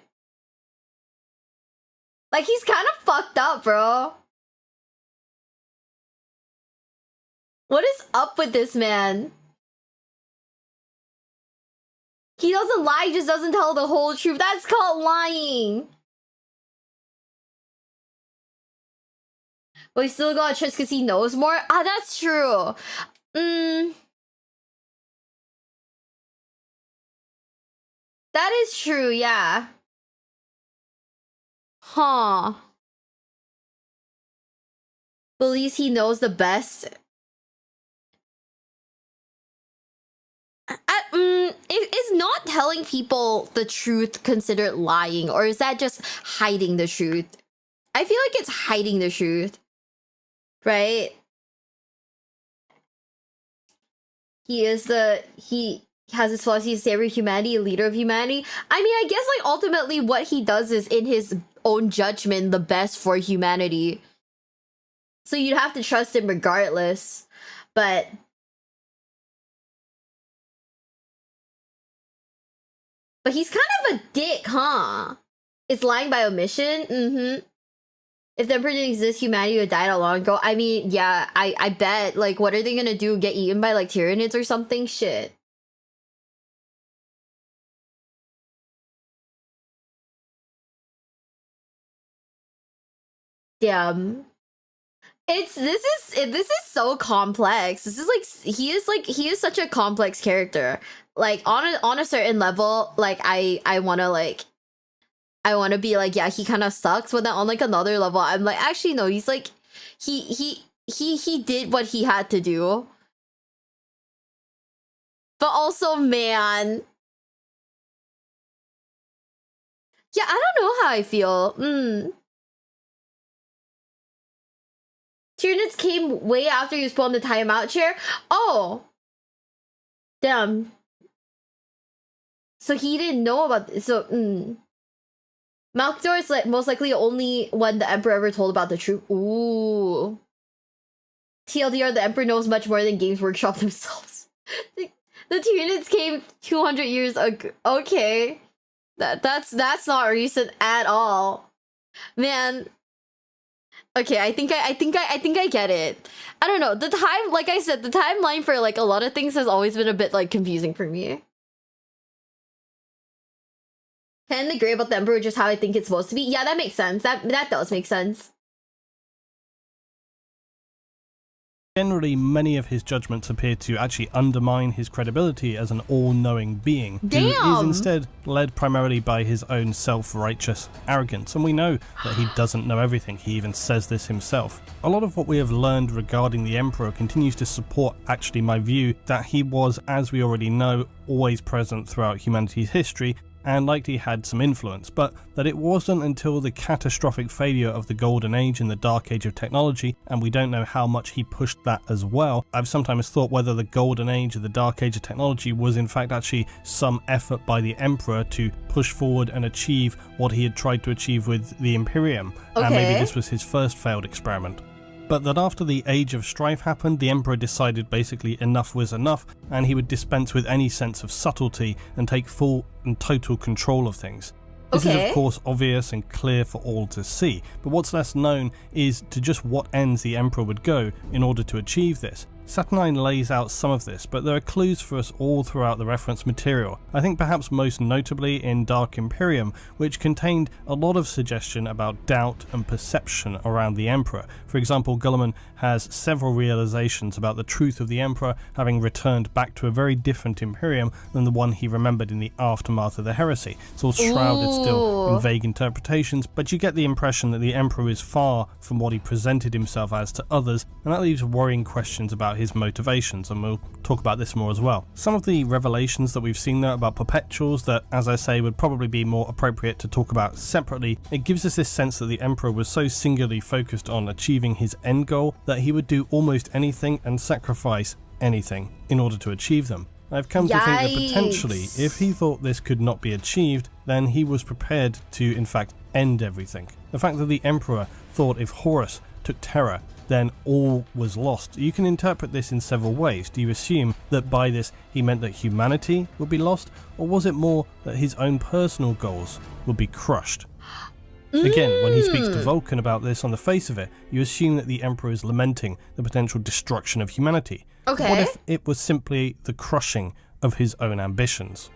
Like, he's kind of fucked up, bro. What is up with this man? He doesn't lie, he just doesn't tell the whole truth. That's called lying. But he still got trust because he knows more? Ah, that's true. That is true, yeah. Huh. Believes he knows the best. Is not telling people the truth considered lying, or is that just hiding the truth? I feel like it's hiding the truth, right? He has his flaws. He's a savior of humanity, a leader of humanity. I mean, I guess like ultimately what he does is in his own judgment the best for humanity. So you'd have to trust him regardless, but. But he's kind of a dick, huh? Is lying by omission? If the Emperor didn't exist, humanity would have died long ago. I mean, yeah, I bet. Like, what are they gonna do? Get eaten by, like, Tyranids or something? Shit. Damn. This is so complex. This is like he is such a complex character. Like on a certain level, like I wanna be like, yeah, he kind of sucks. But then on like another level, I'm like, actually no, he's like he did what he had to do. But also, man, yeah, I don't know how I feel. Tyranids came way after he was put on the timeout chair? Oh. Damn. So he didn't know about this. So, Malkador is like most likely only one the Emperor ever told about the truth. Ooh. TLDR, the Emperor knows much more than Games Workshop themselves. The Tyranids came 200 years ago. Okay. That's not recent at all. Man. Okay, I think I get it. I don't know. Like I said, the timeline for like a lot of things has always been a bit like confusing for me. Can I agree about the Emperor just how I think it's supposed to be? Yeah, that makes sense. That does make sense. Generally, many of his judgments appear to actually undermine his credibility as an all-knowing being, who is instead led primarily by his own self-righteous arrogance. And we know that he doesn't know everything. He even says this himself. A lot of what we have learned regarding the Emperor continues to support actually my view that he was, as we already know, always present throughout humanity's history, and likely had some influence, but that it wasn't until the catastrophic failure of the Golden Age and the Dark Age of technology, and we don't know how much he pushed that as well. I've sometimes thought whether the Golden Age or the Dark Age of technology was in fact actually some effort by the Emperor to push forward and achieve what he had tried to achieve with the Imperium, and maybe this was his first failed experiment. But that after the Age of Strife happened, the Emperor decided basically enough was enough, and he would dispense with any sense of subtlety and take full and total control of things. This is of course obvious and clear for all to see, but what's less known is to just what ends the Emperor would go in order to achieve this. Saturnine lays out some of this, but there are clues for us all throughout the reference material. I think perhaps most notably in Dark Imperium, which contained a lot of suggestion about doubt and perception around the Emperor. For example, Gulliman has several realizations about the truth of the Emperor having returned back to a very different Imperium than the one he remembered in the aftermath of the heresy. It's all shrouded still in vague interpretations, but you get the impression that the Emperor is far from what he presented himself as to others, and that leaves worrying questions about his motivations, and we'll talk about this more as well. Some of the revelations that we've seen there about perpetuals that, as I say, would probably be more appropriate to talk about separately, it gives us this sense that the Emperor was so singularly focused on achieving his end goal that he would do almost anything and sacrifice anything in order to achieve them. I've come to think that potentially, if he thought this could not be achieved, then he was prepared to in fact end everything. The fact that the Emperor thought if Horus took Terra, then all was lost. You can interpret this in several ways. Do you assume that by this he meant that humanity would be lost, or was it more that his own personal goals would be crushed? Again, when he speaks to Vulcan about this, on the face of it, you assume that the Emperor is lamenting the potential destruction of humanity. What if it was simply the crushing of his own ambitions?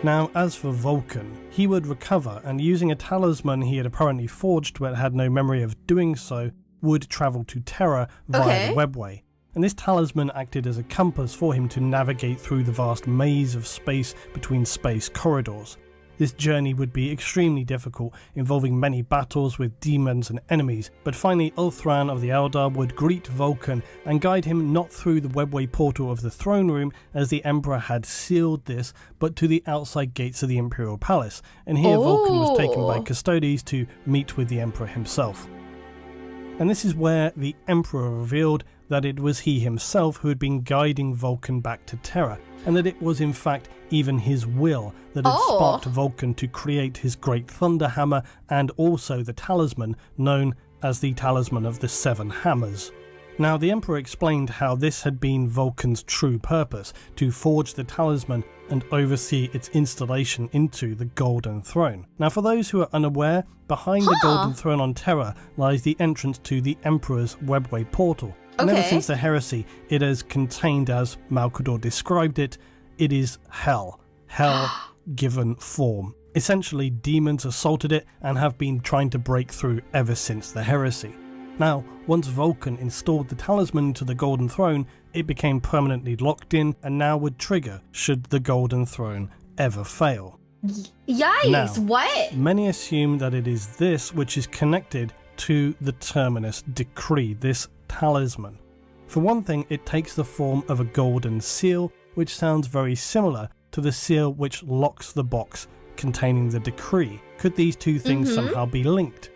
Now, as for Vulcan, he would recover, and using a talisman he had apparently forged but had no memory of doing so, would travel to Terra via the webway. And this talisman acted as a compass for him to navigate through the vast maze of space between space corridors. This journey would be extremely difficult, involving many battles with demons and enemies, but finally Ulthran of the Eldar would greet Vulcan and guide him not through the webway portal of the throne room, as the Emperor had sealed this, but to the outside gates of the Imperial Palace, and here Vulcan was taken by Custodes to meet with the Emperor himself. And this is where the Emperor revealed that it was he himself who had been guiding Vulcan back to Terra, and that it was in fact even his will that had sparked Vulcan to create his great Thunder Hammer and also the talisman known as the Talisman of the Seven Hammers. Now, the Emperor explained how this had been Vulcan's true purpose, to forge the talisman and oversee its installation into the Golden Throne. Now, for those who are unaware, behind the Golden Throne on Terra lies the entrance to the Emperor's webway portal. And ever since the heresy, it has contained, as Malkador described it, it is hell. Hell given form. Essentially, demons assaulted it and have been trying to break through ever since the heresy. Now, once Vulcan installed the talisman to the Golden Throne, it became permanently locked in and now would trigger should the Golden Throne ever fail. Yikes, now, what? Many assume that it is this which is connected to the Terminus Decree, this talisman. For one thing, it takes the form of a golden seal, which sounds very similar to the seal which locks the box containing the decree. Could these two things somehow be linked?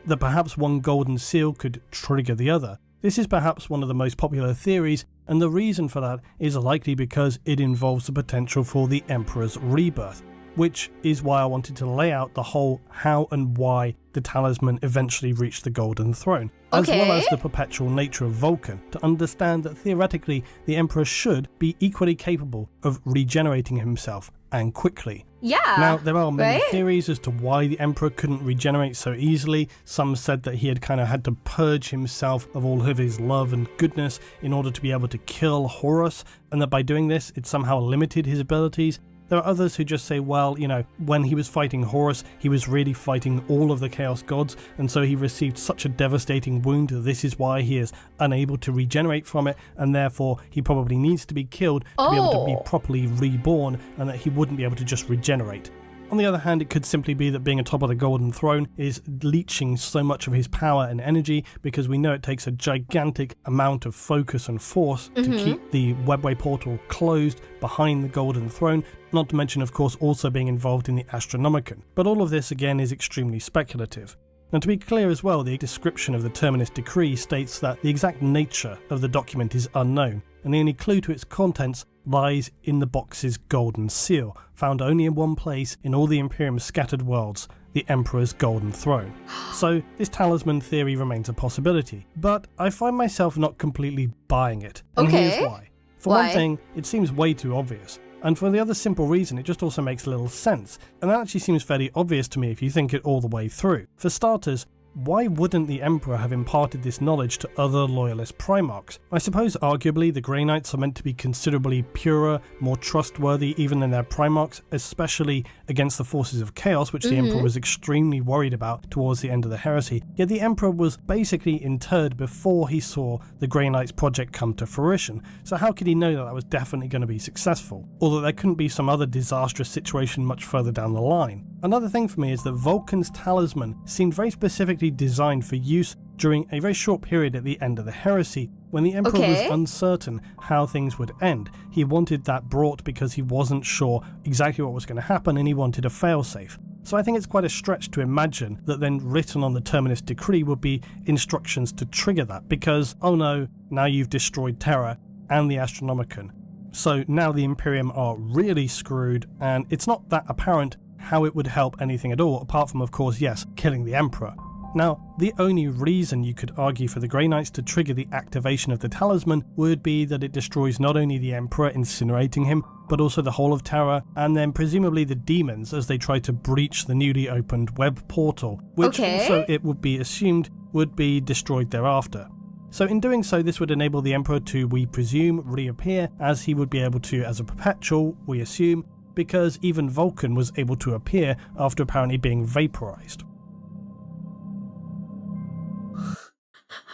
that perhaps one golden seal could trigger the other. This is perhaps one of the most popular theories, and the reason for that is likely because it involves the potential for the Emperor's rebirth, which is why I wanted to lay out the whole how and why the talisman eventually reached the Golden Throne, as well as the perpetual nature of Vulcan, to understand that theoretically the Emperor should be equally capable of regenerating himself, and quickly. Yeah. Now, there are many theories as to why the Emperor couldn't regenerate so easily. Some said that he had kind of had to purge himself of all of his love and goodness in order to be able to kill Horus, and that by doing this it somehow limited his abilities. There are others who just say, well, you know, when he was fighting Horus, he was really fighting all of the Chaos Gods, and so he received such a devastating wound that this is why he is unable to regenerate from it, and therefore he probably needs to be killed to be able to be properly reborn, and that he wouldn't be able to just regenerate. On the other hand, it could simply be that being atop of the Golden Throne is leeching so much of his power and energy, because we know it takes a gigantic amount of focus and force to keep the webway portal closed behind the Golden Throne, not to mention, of course, also being involved in the Astronomicon. But all of this, again, is extremely speculative. Now, to be clear as well, the description of the Terminus Decree states that the exact nature of the document is unknown, and the only clue to its contents lies in the box's golden seal, found only in one place in all the Imperium's scattered worlds, the Emperor's Golden Throne. So this talisman theory remains a possibility, but I find myself not completely buying it, and here's why. For one thing, it seems way too obvious. And for the other simple reason, it just also makes little sense. And that actually seems fairly obvious to me if you think it all the way through. For starters, why wouldn't the Emperor have imparted this knowledge to other loyalist Primarchs? I suppose arguably the Grey Knights are meant to be considerably purer, more trustworthy even than their Primarchs, especially against the forces of chaos, which the Emperor was extremely worried about towards the end of the heresy. Yet the Emperor was basically interred before he saw the Grey Knights project come to fruition, so how could he know that that was definitely going to be successful? Or that there couldn't be some other disastrous situation much further down the line? Another thing for me is that Vulcan's talisman seemed very specifically designed for use during a very short period at the end of the heresy, when the Emperor was uncertain how things would end. He wanted that brought because he wasn't sure exactly what was going to happen, and he wanted a failsafe. So I think it's quite a stretch to imagine that then written on the Terminus Decree would be instructions to trigger that, because, oh no, now you've destroyed Terra and the Astronomicon. So now the Imperium are really screwed, and it's not that apparent how it would help anything at all, apart from, of course, yes, killing the Emperor. Now, the only reason you could argue for the Grey Knights to trigger the activation of the talisman would be that it destroys not only the Emperor, incinerating him, but also the whole of Terra, and then presumably the demons as they try to breach the newly opened web portal, which also, it would be assumed, would be destroyed thereafter. So in doing so, this would enable the Emperor to, we presume, reappear, as he would be able to as a perpetual, we assume, because even Vulcan was able to appear after apparently being vaporized.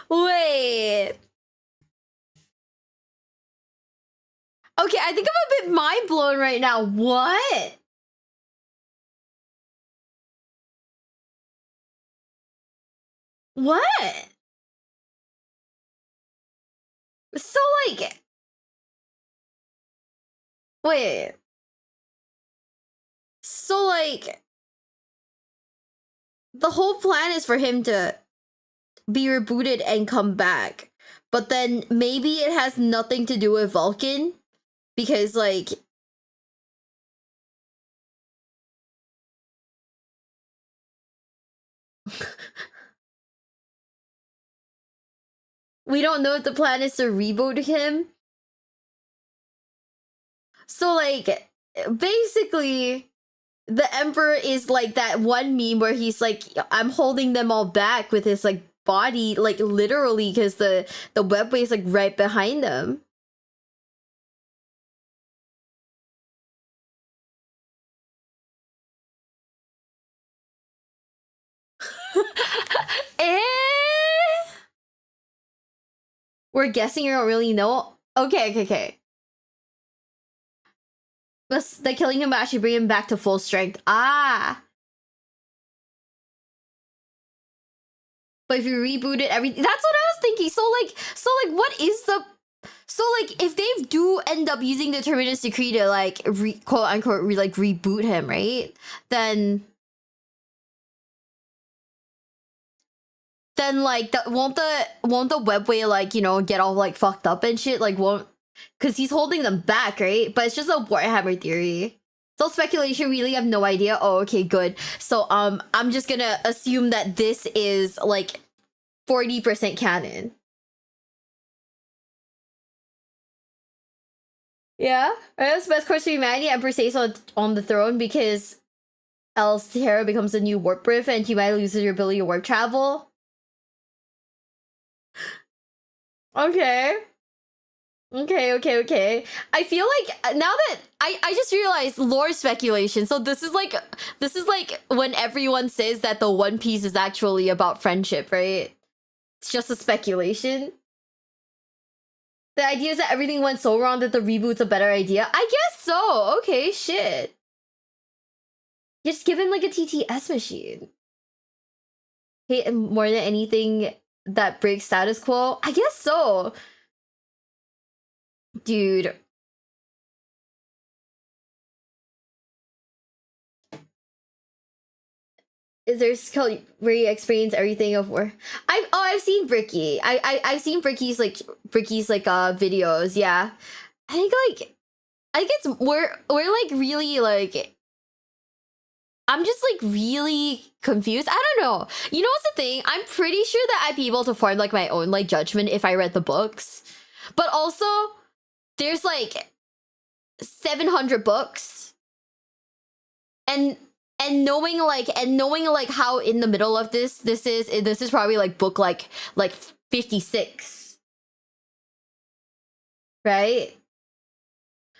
Wait. Okay, I think I'm a bit mind blown right now. What? What? So like, wait. So like, the whole plan is for him to be rebooted and come back, but then maybe it has nothing to do with Vulcan, because like we don't know if the plan is to reboot him. So like basically the Emperor is like that one meme where he's like, I'm holding them all back with his like body, like literally, because the webway is like right behind them. Eh? We're guessing, you don't really know. Okay. They're killing him, but actually bring him back to full strength. Ah. But if you rebooted everything, that's what I was thinking. So like, what is the? So like, if they do end up using the Terminus Decree to like quote unquote reboot him, right? Then then like won't the webway like, you know, get all like fucked up and shit? Like won't, because he's holding them back, right? But it's just a Warhammer theory. So speculation, really have no idea. Oh, okay, good. So I'm just gonna assume that this is like 40% canon. Yeah, that's the best course for humanity. Emperor stays on the throne because else Terra becomes a new warp riff and humanity loses your ability to warp travel. Okay. Okay. I feel like now that I just realized lore speculation. So this is like when everyone says that the One Piece is actually about friendship, right? It's just a speculation. The idea is that everything went so wrong that the reboot's a better idea. I guess so. Okay, shit. Just give him like a TTS machine. Hate him more than anything that breaks status quo. I guess so. Dude. Is there skill where he explains everything of war? I've seen Bricky. I've seen Bricky's videos, yeah. I think it's we're like really like, I'm just like really confused. I don't know. You know what's the thing? I'm pretty sure that I'd be able to form like my own like judgment if I read the books. But also there's like 700 books. And knowing like how in the middle of this is probably like book like 56. Right?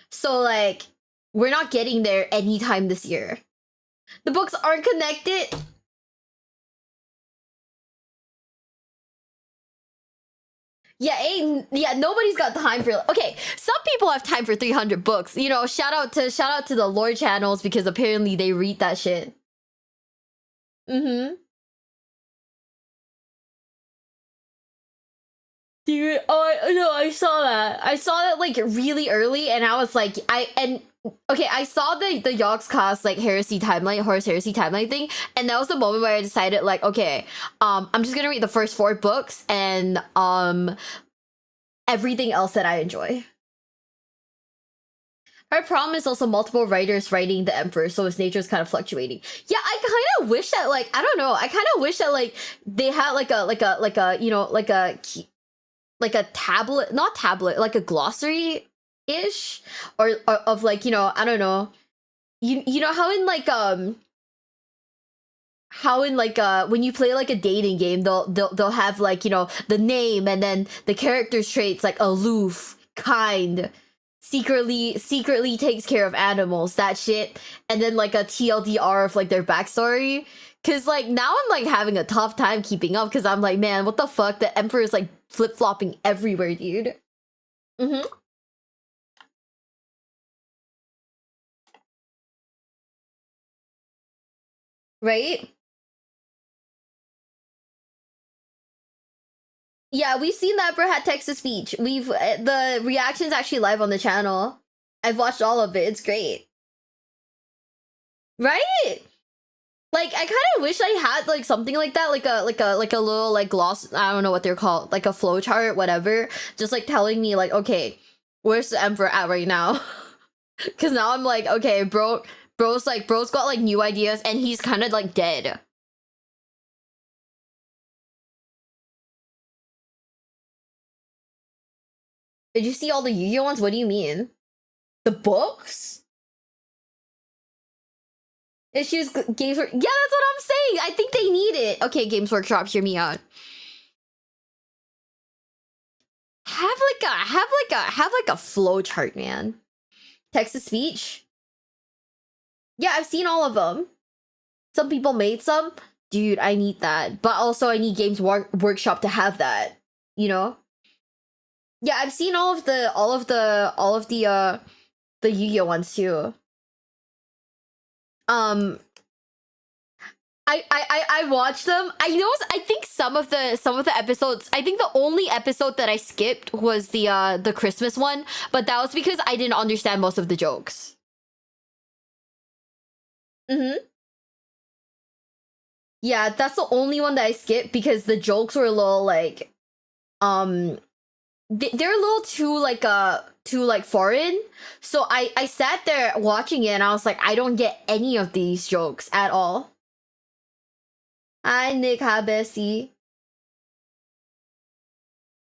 So like we're not getting there anytime this year. The books aren't connected. Yeah, nobody's got time for. Okay, some people have time for 300 books. You know, shout out to the lore channels because apparently they read that shit. Mm-hmm. Dude, I saw that. I saw that like really early, and I was like, I saw the Yox cast like Horus Heresy timeline thing, and that was the moment where I decided like, okay, I'm just gonna read the first 4 books and everything else that I enjoy. Our problem is also multiple writers writing the Emperor, so his nature is kind of fluctuating. Yeah, I kind of wish that like, I don't know, I kind of wish that like they had like a you know like a tablet, not tablet, like a glossary ish, or of like, you know, I don't know, you know how in like when you play like a dating game, they'll have like, you know, the name and then the character's traits like aloof, kind, secretly takes care of animals, that shit, and then like a TLDR of like their backstory. Cause like now I'm like having a tough time keeping up because I'm like, man, what the fuck? The Emperor is like flip-flopping everywhere, dude. Mm-hmm. Right? Yeah, we've seen that Emperor had text-to-speech. The reaction's actually live on the channel. I've watched all of it. It's great. Right? Like, I kind of wish I had like something like that, like a little like gloss. I don't know what they're called, like a flowchart, whatever. Just like telling me like, okay, where's the Emperor at right now? Because now I'm like, okay, bro's got like new ideas, and he's kind of like dead. Did you see all the Yu-Gi-Oh ones? What do you mean? The books? Issues, games. Yeah, that's what I'm saying. I think they need it. Okay, Games Workshop, hear me out. Have like a flow chart, man. Text to speech. Yeah, I've seen all of them. Some people made some. Dude, I need that. But also I need Games Workshop to have that. You know? Yeah, I've seen all of the Yu-Gi-Oh ones too. I watched them. I think some of the episodes, I think the only episode that I skipped was the Christmas one, but that was because I didn't understand most of the jokes. Mm-hmm. Yeah, that's the only one that I skipped because the jokes were a little like, they're a little too like foreign. So I sat there watching it and I was like, I don't get any of these jokes at all. Hi Nick, hi Bessie.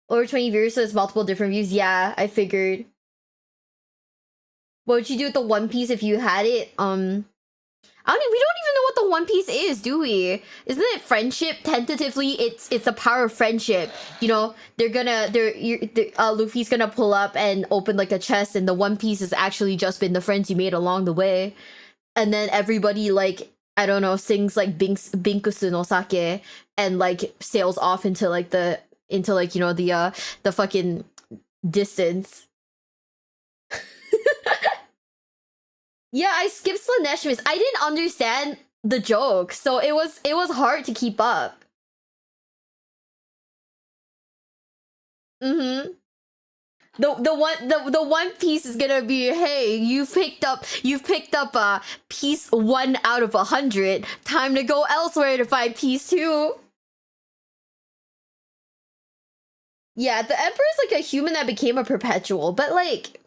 Over 20 viewers, so it's multiple different views. Yeah, I figured. What would you do with the One Piece if you had it? We don't even know what the One Piece is, do we? Isn't it friendship? Tentatively, it's the power of friendship. You know, Luffy's gonna pull up and open like a chest, and the One Piece has actually just been the friends you made along the way. And then everybody like, I don't know, sings like Binkusu no Sake and like sails off into like the fucking distance. Yeah, I skipped Slaneshmas. I didn't understand the joke, so it was hard to keep up. Mm-hmm. The One Piece is gonna be, hey, you've picked up piece 1 out of 100. Time to go elsewhere to find piece 2. Yeah, the Emperor's like a human that became a perpetual, but like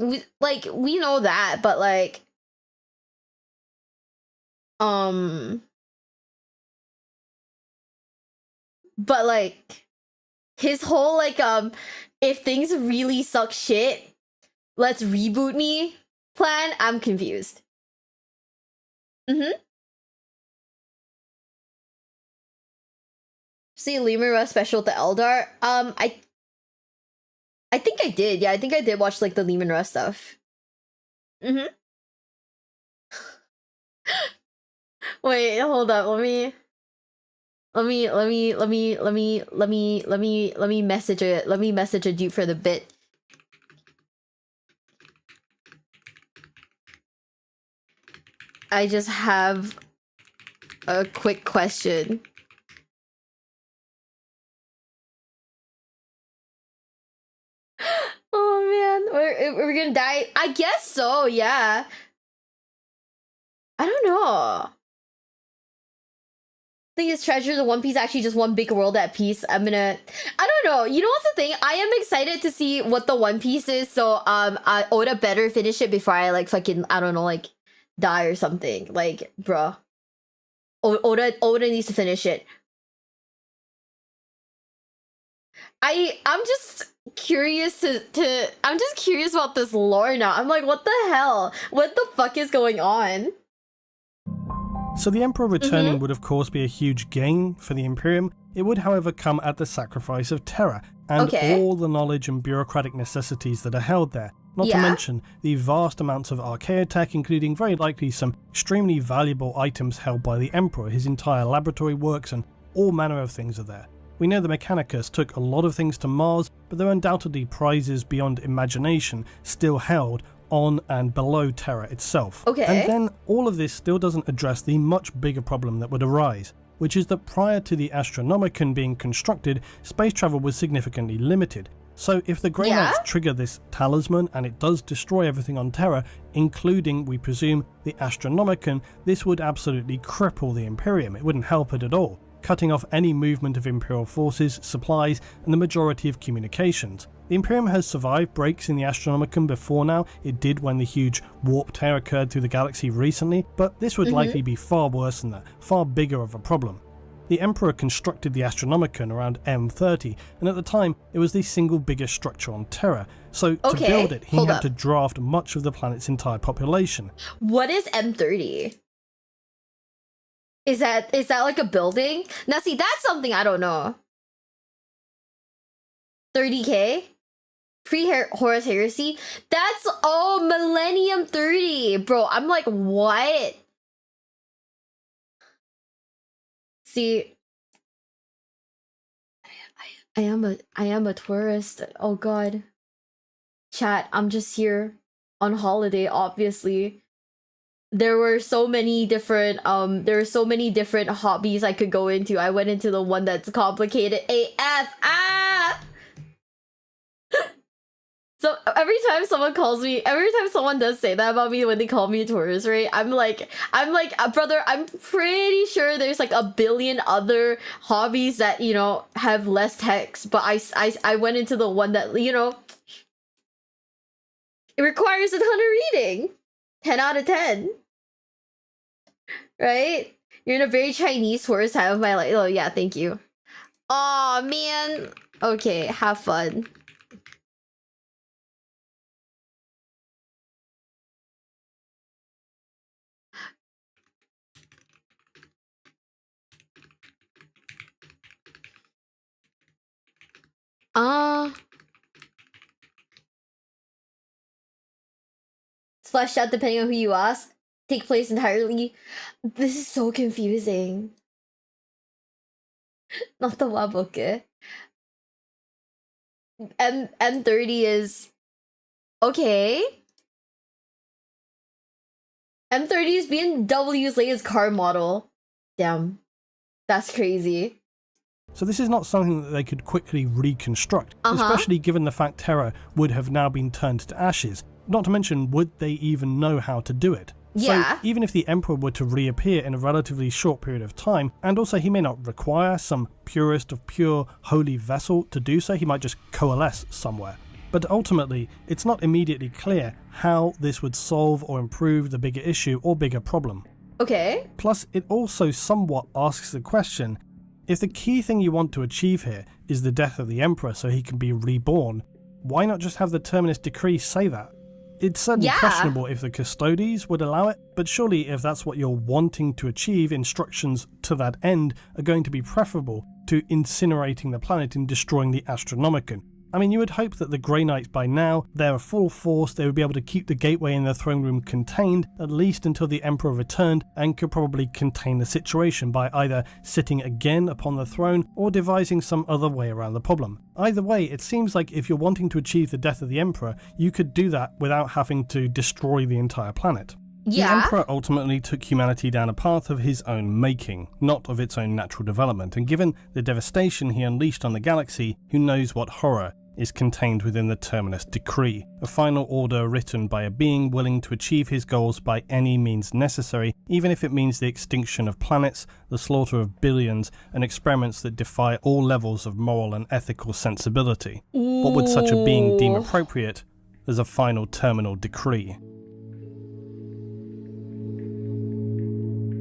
we know that, but like but like his whole like if things really suck shit, let's reboot me plan, I'm confused. Mm-hmm. See Lemur Rush special with the Eldar. I think I did. Yeah, I think I did watch like the Lehman Rush stuff. Mm-hmm. Wait, hold up. Let me message it. Let me message a dude for the bit. I just have a quick question. Oh man, we're gonna die. I guess so, yeah. I don't know. Thing is, treasure the One Piece actually just one big world at peace. I don't know. You know what's the thing? I am excited to see what the One Piece is. So Oda better finish it before I like fucking, I don't know, like die or something. Like, bruh. Oda needs to finish it. I'm just curious I'm just curious about this lore now. I'm like, what the hell? What the fuck is going on? So the Emperor returning would of course be a huge gain for the Imperium. It would however come at the sacrifice of Terra and all the knowledge and bureaucratic necessities that are held there. Not to mention the vast amounts of archaeotech, including very likely some extremely valuable items held by the Emperor. His entire laboratory works and all manner of things are there. We know the Mechanicus took a lot of things to Mars, but there are undoubtedly prizes beyond imagination still held on and below Terra itself. And then all of this still doesn't address the much bigger problem that would arise, which is that prior to the Astronomicon being constructed, space travel was significantly limited. So if the Grey Knights trigger this talisman and it does destroy everything on Terra, including, we presume, the Astronomicon, this would absolutely cripple the Imperium. It wouldn't help it at all, cutting off any movement of Imperial forces, supplies, and the majority of communications. The Imperium has survived breaks in the Astronomicon before now. It did when the huge warp tear occurred through the galaxy recently, but this would likely be far worse than that, far bigger of a problem. The Emperor constructed the Astronomicon around M30, and at the time it was the single biggest structure on Terra, so to build it he had to draft much of the planet's entire population. What is M30? Is that like a building? Now see, that's something I don't know. 30k? Pre-Horus Heresy? That's, Millennium 30! Bro, I'm like, what? See, I am a tourist. Oh god. Chat, I'm just here on holiday, obviously. There were so many different hobbies I could go into. I went into the one that's complicated AF. So every time someone does say that about me when they call me a tourist, right? I'm like, brother, I'm pretty sure there's like a billion other hobbies that, you know, have less text, but I went into the one that, you know, it requires a ton of reading. 10 out of 10. Right? You're in a very Chinese tourist time of my life. Oh yeah, thank you. Aw, man. Okay, have fun. Fleshed out depending on who you ask. Take place entirely. This is so confusing. Not the waboke. M30 is okay. M30 is BMW's latest car model. Damn. That's crazy. So this is not something that they could quickly reconstruct, especially given the fact Terra would have now been turned to ashes. Not to mention, would they even know how to do it? Yeah. So even if the Emperor were to reappear in a relatively short period of time, and also he may not require some purest of pure holy vessel to do so, he might just coalesce somewhere. But ultimately, it's not immediately clear how this would solve or improve the bigger issue or bigger problem. Okay. Plus, it also somewhat asks the question, if the key thing you want to achieve here is the death of the Emperor so he can be reborn, why not just have the Terminus Decree say that? It's certainly questionable if the Custodes would allow it, but surely if that's what you're wanting to achieve, instructions to that end are going to be preferable to incinerating the planet and destroying the Astronomicon. I mean, you would hope that the Grey Knights by now, they're a full force, they would be able to keep the gateway in their throne room contained, at least until the Emperor returned, and could probably contain the situation by either sitting again upon the throne or devising some other way around the problem. Either way, it seems like if you're wanting to achieve the death of the Emperor, you could do that without having to destroy the entire planet. Yeah. The Emperor ultimately took humanity down a path of his own making, not of its own natural development, and given the devastation he unleashed on the galaxy, who knows what horror is contained within the Terminus Decree, a final order written by a being willing to achieve his goals by any means necessary, even if it means the extinction of planets, the slaughter of billions, and experiments that defy all levels of moral and ethical sensibility. What would such a being deem appropriate as a final terminal decree?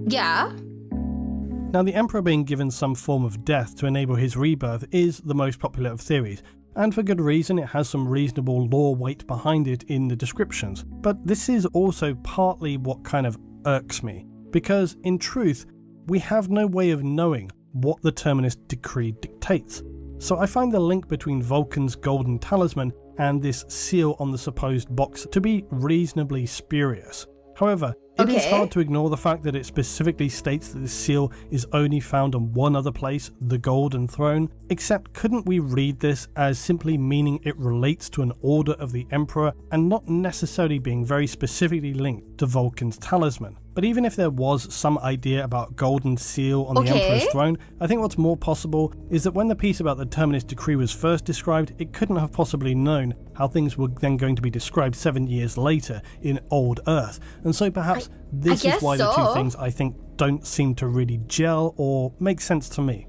Yeah. Now, the Emperor being given some form of death to enable his rebirth is the most popular of theories, and for good reason. It has some reasonable lore weight behind it in the descriptions. But this is also partly what kind of irks me, because in truth, we have no way of knowing what the Terminus Decree dictates. So I find the link between Vulcan's golden talisman and this seal on the supposed box to be reasonably spurious. However, it is hard to ignore the fact that it specifically states that this seal is only found on one other place, the Golden Throne. Except, couldn't we read this as simply meaning it relates to an order of the Emperor and not necessarily being very specifically linked to Vulcan's talisman? But even if there was some idea about Golden Seal on the Emperor's throne, I think what's more possible is that when the piece about the Terminus Decree was first described, it couldn't have possibly known how things were then going to be described 7 years later in Old Earth. And so perhaps this is why the two things, I think, don't seem to really gel or make sense to me.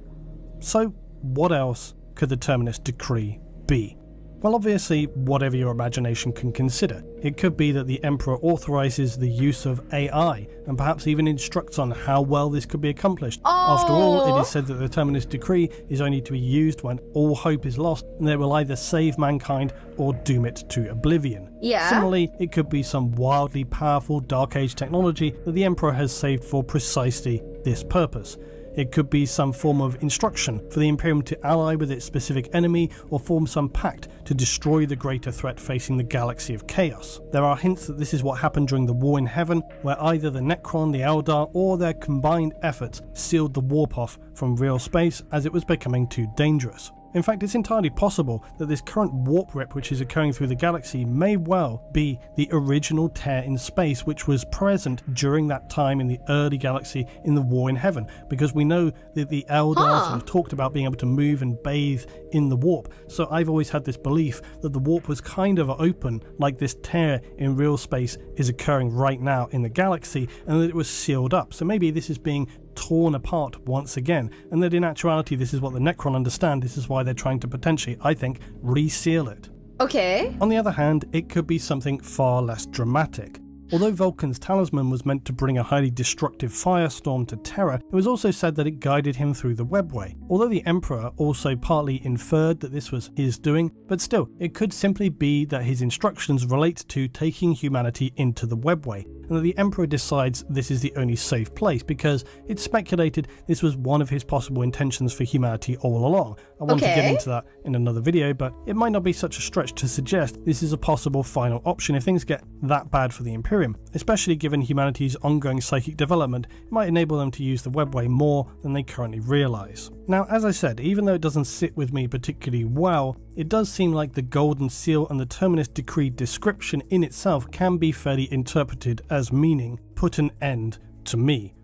So what else could the Terminus Decree be? Well, obviously, whatever your imagination can consider. It could be that the Emperor authorises the use of AI, and perhaps even instructs on how well this could be accomplished. After all, it is said that the Terminus Decree is only to be used when all hope is lost, and they will either save mankind or doom it to oblivion. Similarly, it could be some wildly powerful Dark Age technology that the Emperor has saved for precisely this purpose. It could be some form of instruction for the Imperium to ally with its specific enemy or form some pact to destroy the greater threat facing the galaxy of chaos. There are hints that this is what happened during the War in Heaven, where either the Necron, the Eldar, or their combined efforts sealed the warp off from real space as it was becoming too dangerous. In fact, it's entirely possible that this current warp rip which is occurring through the galaxy may well be the original tear in space which was present during that time in the early galaxy in the War in Heaven, because we know that the Eldar have talked about being able to move and bathe in the warp. So I've always had this belief that the warp was kind of open, like this tear in real space is occurring right now in the galaxy, and that it was sealed up. So maybe this is being torn apart once again, and that in actuality this is what the Necron understand. This is why they're trying to potentially, I think, reseal it. Okay. On the other hand, it could be something far less dramatic. Although Vulcan's talisman was meant to bring a highly destructive firestorm to Terra, it was also said that it guided him through the webway. Although the Emperor also partly inferred that this was his doing, but still, it could simply be that his instructions relate to taking humanity into the webway, and that the Emperor decides this is the only safe place because it's speculated this was one of his possible intentions for humanity all along. I want to get into that in another video, but it might not be such a stretch to suggest this is a possible final option if things get that bad for the Imperium, especially given humanity's ongoing psychic development. It might enable them to use the webway more than they currently realise. Now, as I said, even though it doesn't sit with me particularly well, it does seem like the Golden Seal and the Terminus Decree description in itself can be fairly interpreted as meaning put an end to me.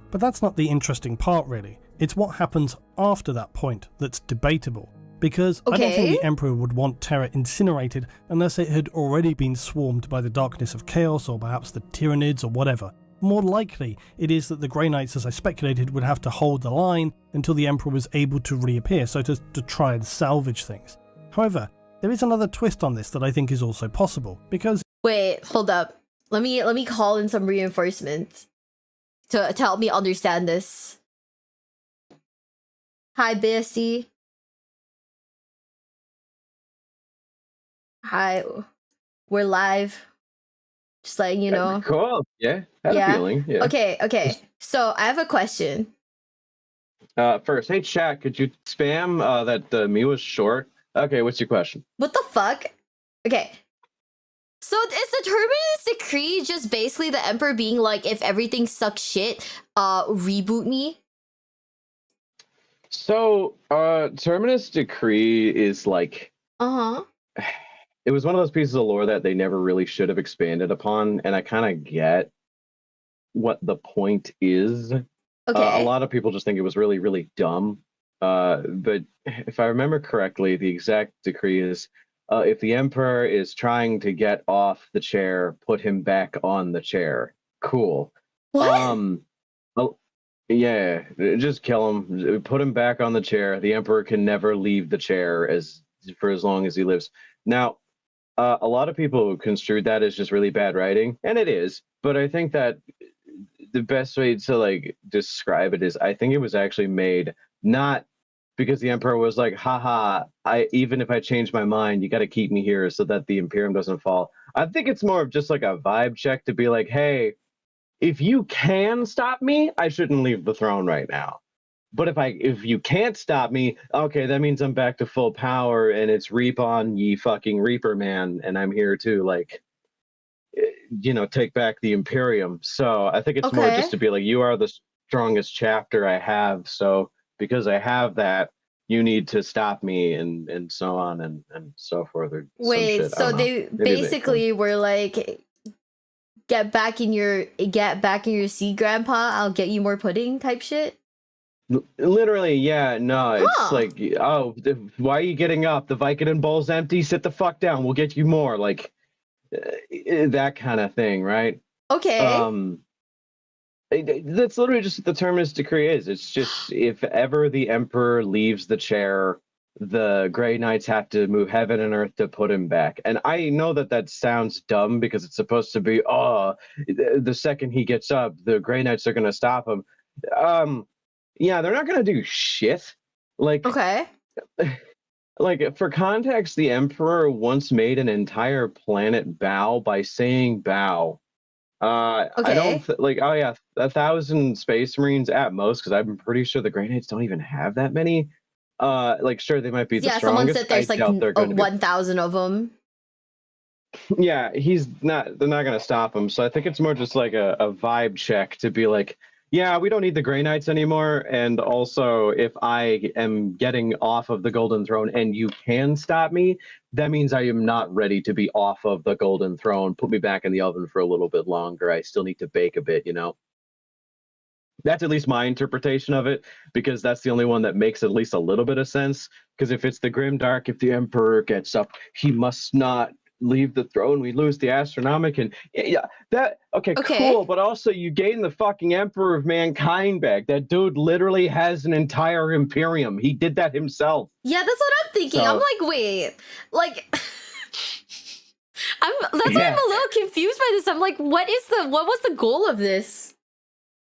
But that's not the interesting part really. It's what happens after that point that's debatable. Because I don't think the Emperor would want Terra incinerated unless it had already been swarmed by the Darkness of Chaos or perhaps the Tyranids or whatever. More likely, it is that the Grey Knights, as I speculated, would have to hold the line until the Emperor was able to reappear, so to try and salvage things. However, there is another twist on this that I think is also possible, because... Wait, hold up. Let me call in some reinforcements to help me understand this. Hi, BSC. Hi, we're live. Just letting you know. Cool. Yeah. Had a feeling. Yeah. Okay. So I have a question. First, hey chat, could you spam that the me was short? Okay, what's your question? What the fuck? Okay. So is the Terminus Decree just basically the Emperor being like, if everything sucks shit, reboot me? So, Terminus Decree is like... It was one of those pieces of lore that they never really should have expanded upon, and I kind of get what the point is. A lot of people just think it was really, really dumb. But if I remember correctly, the exact decree is, if the Emperor is trying to get off the chair, put him back on the chair. Cool. What? Yeah, just kill him. Put him back on the chair. The Emperor can never leave the chair for as long as he lives. Now, a lot of people construed that as just really bad writing, and it is. But I think that the best way to like describe it is, I think it was actually made not because the Emperor was like, haha, even if I change my mind, you got to keep me here so that the Imperium doesn't fall. I think it's more of just like a vibe check to be like, hey, if you can stop me, I shouldn't leave the throne right now. But if you can't stop me, okay, that means I'm back to full power, and it's reap on, ye fucking Reaper man, and I'm here to like, take back the Imperium. So I think it's more just to be like, you are the strongest chapter I have, so because I have that, you need to stop me, and so on and so forth. Or wait, so they basically were like, get back in your seat, Grandpa. I'll get you more pudding type shit. Literally, yeah, no, it's like, oh, why are you getting up? The Vicodin bowl's empty, sit the fuck down, we'll get you more, like, that kind of thing, right? Okay. That's literally just what the Terminus Decree is. It's just, if ever the Emperor leaves the chair, the Grey Knights have to move heaven and earth to put him back. And I know that sounds dumb, because it's supposed to be, the second he gets up, the Grey Knights are going to stop him. Yeah, they're not gonna do shit. Like, like for context, the Emperor once made an entire planet bow by saying bow. I don't 1,000 Space Marines at most, because I'm pretty sure the Grey Knights don't even have that many. Like, sure, they might be the strongest. Someone said there's like 1,000 of them. Yeah, they're not gonna stop him. So I think it's more just like a vibe check to be like, yeah, we don't need the Grey Knights anymore. And also, if I am getting off of the Golden Throne and you can stop me, that means I am not ready to be off of the Golden Throne. Put me back in the oven for a little bit longer. I still need to bake a bit, you know? That's at least my interpretation of it, because that's the only one that makes at least a little bit of sense. Because if it's the Grimdark, if the Emperor gets up, he must not leave the throne. We lose the astronomic, and yeah, that okay, cool. But also, you gain the fucking Emperor of Mankind back. That dude literally has an entire imperium. He did that himself. Yeah, that's what I'm thinking. So- I'm like, wait, like, that's why Yeah. I'm a little confused by this. I'm like, what was the goal of this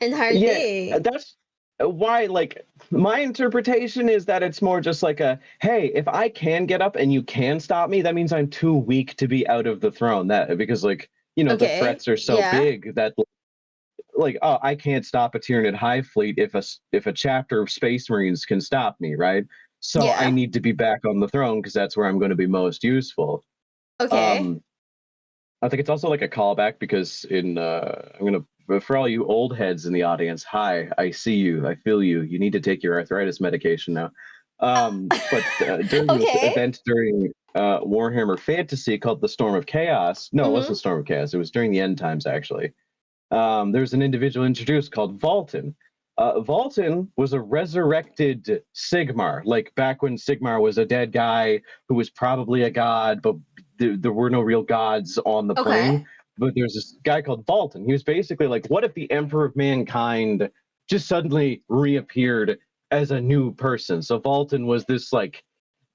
entire thing? That's why, like, my interpretation is that it's more just like a, hey, if I can get up and you can stop me, that means I'm too weak to be out of the throne. That because, like, you know, the threats are so big that, like, oh, I can't stop a Tyranid Hive fleet if a chapter of Space Marines can stop me, right? So I need to be back on the throne because that's where I'm going to be most useful. Okay. I think it's also like a callback because I'm gonna, for all you old heads in the audience, hi, I see you, I feel you. You need to take your arthritis medication now. But during this event during Warhammer Fantasy called the Storm of Chaos, no, it wasn't Storm of Chaos. It was during the End Times actually. There's an individual introduced called Vultan. Vultan was a resurrected Sigmar, like back when Sigmar was a dead guy who was probably a god, but there were no real gods on the plane. But there's this guy called Vultan. He was basically like, what if the Emperor of Mankind just suddenly reappeared as a new person? So Vultan was this like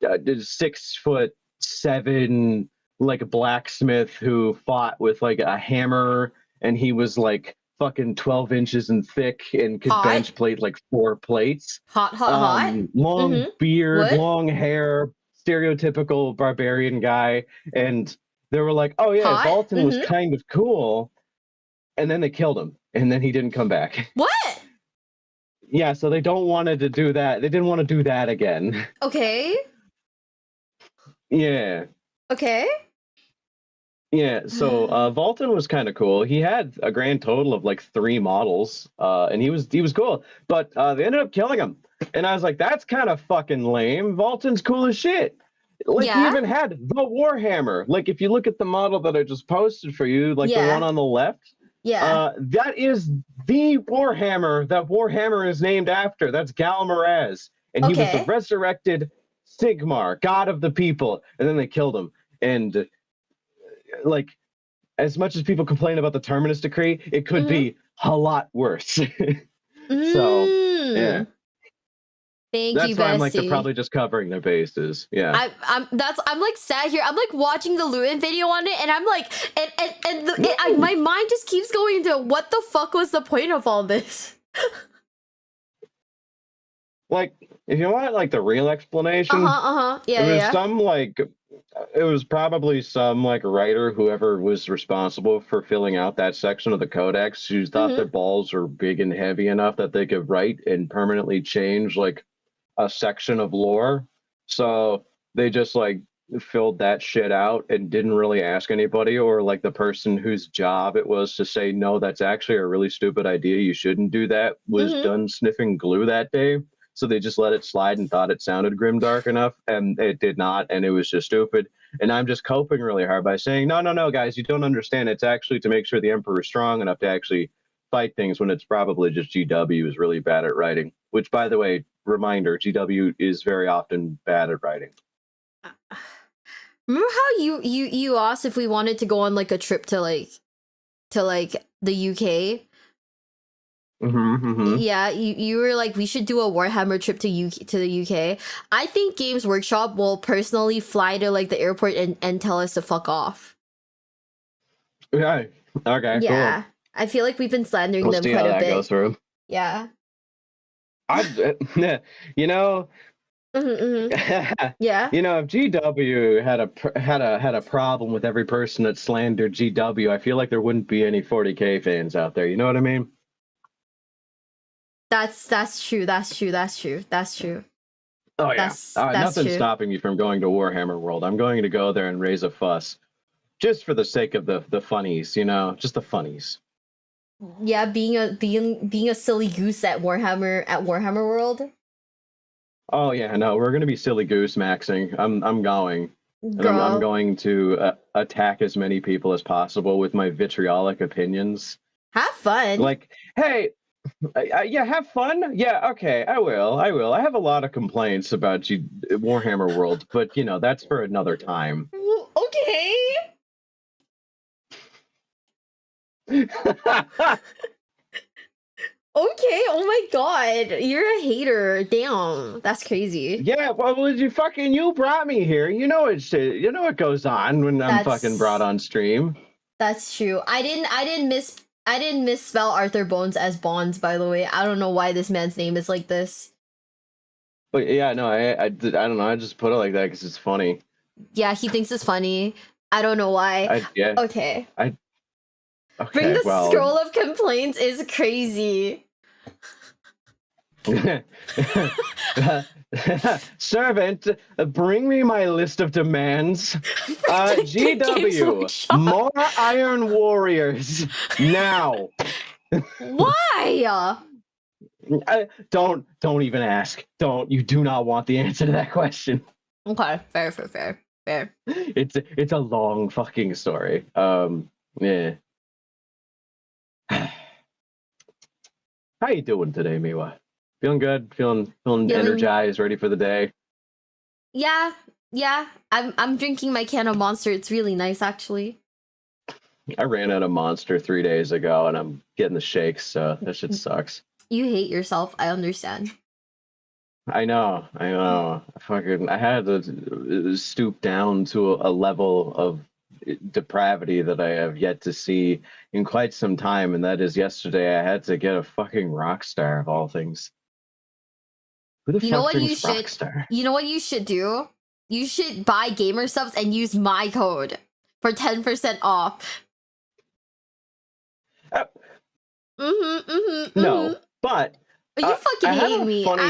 6'7" like blacksmith who fought with like a hammer, and he was like fucking 12 inches in thick and could bench plate like 4 plates. Hot. Long beard, long hair, stereotypical barbarian guy. And they were like, oh yeah, Vultan was kind of cool. And then they killed him. And then he didn't come back. What? Yeah, so they don't wanted to do that. They didn't want to do that again. Okay. Yeah. Okay. Yeah, so Vultan was kind of cool. He had a grand total of like 3 models, and he was cool. But they ended up killing him, and I was like, "That's kind of fucking lame." Vultan's cool as shit. Like he even had the Warhammer. Like if you look at the model that I just posted for you, like the one on the left, that is the Warhammer that Warhammer is named after. That's Gal Maraz, and he was the resurrected Sigmar, god of the people. And then they killed him, and like, as much as people complain about the Terminus Decree, it could be a lot worse. So, yeah. Thank That's you, why I'm like, Bessie. they're probably just covering their bases. Yeah. I'm like sat here. I'm like watching the Lewin video on it, and I'm like, my mind just keeps going into what the fuck was the point of all this? Like, if you want like the real explanation, it was probably some like writer, whoever was responsible for filling out that section of the codex, who thought their balls were big and heavy enough that they could write and permanently change like a section of lore. So they just like filled that shit out and didn't really ask anybody, or like the person whose job it was to say, no, that's actually a really stupid idea, you shouldn't do that, was done sniffing glue that day. So they just let it slide and thought it sounded grimdark enough, and it did not, and it was just stupid. And I'm just coping really hard by saying, no, guys, you don't understand. It's actually to make sure the Emperor is strong enough to actually fight things, when it's probably just GW is really bad at writing. Which, by the way, reminder, GW is very often bad at writing. Remember how you asked if we wanted to go on like a trip to the UK? Yeah, you were like, we should do a Warhammer trip to the UK. I think Games Workshop will personally fly to like the airport and tell us to fuck off. Okay. Yeah, cool. I feel like we've been slandering We'll them see quite how a that bit. goes through. Yeah. You know, yeah. You know, if GW had a problem with every person that slandered GW, I feel like there wouldn't be any 40K fans out there. You know what I mean? That's true. That's true. Oh yeah. That's Nothing's true. stopping me from going to Warhammer World. I'm going to go there and raise a fuss, just for the sake of the funnies. You know, just the funnies. Yeah, being a silly goose at Warhammer World. Oh yeah, no, we're gonna be silly goose maxing. I'm going, and I'm Girl, going to attack as many people as possible with my vitriolic opinions. have fun. Like, hey, yeah, have fun. Yeah, okay, I will. I have a lot of complaints about you, Warhammer World, but you know that's for another time. Okay. Okay, oh my god, you're a hater. Damn, that's crazy. Yeah, well, you brought me here. You know what goes on when I'm fucking brought on stream. That's true. I didn't misspell Arthur Bones as Bonds, by the way. I don't know why this man's name is like this. But yeah, no, I don't know. I just put it like that because it's funny. Yeah, he thinks it's funny. I don't know why. Yeah. Okay. Okay, Bring the well, scroll of complaints is crazy. Servant, bring me my list of demands. Games GW, Workshop. more Iron Warriors now. Why? Don't even ask. You do not want the answer to that question. Okay, fair. It's a long fucking story. Yeah. How you doing today, Miwa? Feeling good? Feeling energized, ready for the day? Yeah. I'm drinking my can of Monster. It's really nice, actually. I ran out of Monster 3 days ago, and I'm getting the shakes, so that shit sucks. You hate yourself. I understand. I know. I had to stoop down to a level of depravity that I have yet to see in quite some time, and that is yesterday I had to get a fucking Rockstar of all things. Who the fuck drinks Rockstar? You know what you should do? You should buy gamer subs and use my code for 10% off. No, but you fucking hate me. What?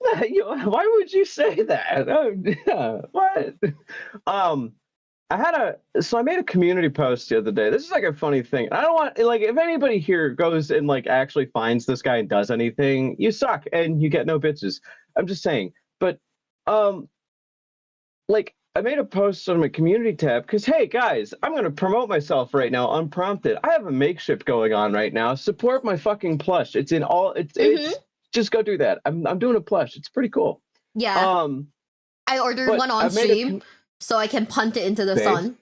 Why would you say that? What? I made a community post the other day. This is like a funny thing. I don't want, like, if anybody here goes and like actually finds this guy and does anything, you suck and you get no bitches. I'm just saying. But like, I made a post on my community tab because, hey guys, I'm gonna promote myself right now unprompted. I have a makeshift going on right now. Support my fucking plush. It's just go do that. I'm doing a plush. It's pretty cool. Yeah. I ordered one on stream so I can punt it into the sun.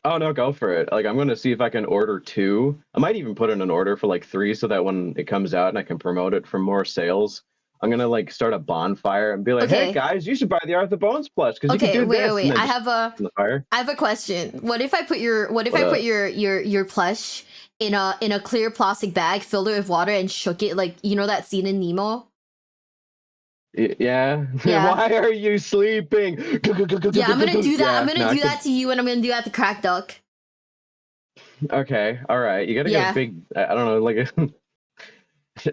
Oh no, go for it. Like, I'm gonna see if I can order 2. I might even put in an order for like 3 so that when it comes out and I can promote it for more sales. I'm gonna like start a bonfire and be like, "Hey guys, you should buy the Arthur Bones plush because you can do this." Wait. I have a question. What if I put your plush in a clear plastic bag, filled it with water, and shook it like, you know that scene in Nemo? Yeah. Why are you sleeping? Yeah, I'm gonna do that. I'm gonna do that to you, and I'm gonna do that to Crack Duck. Okay, all right. You gotta get a big. I don't know, like.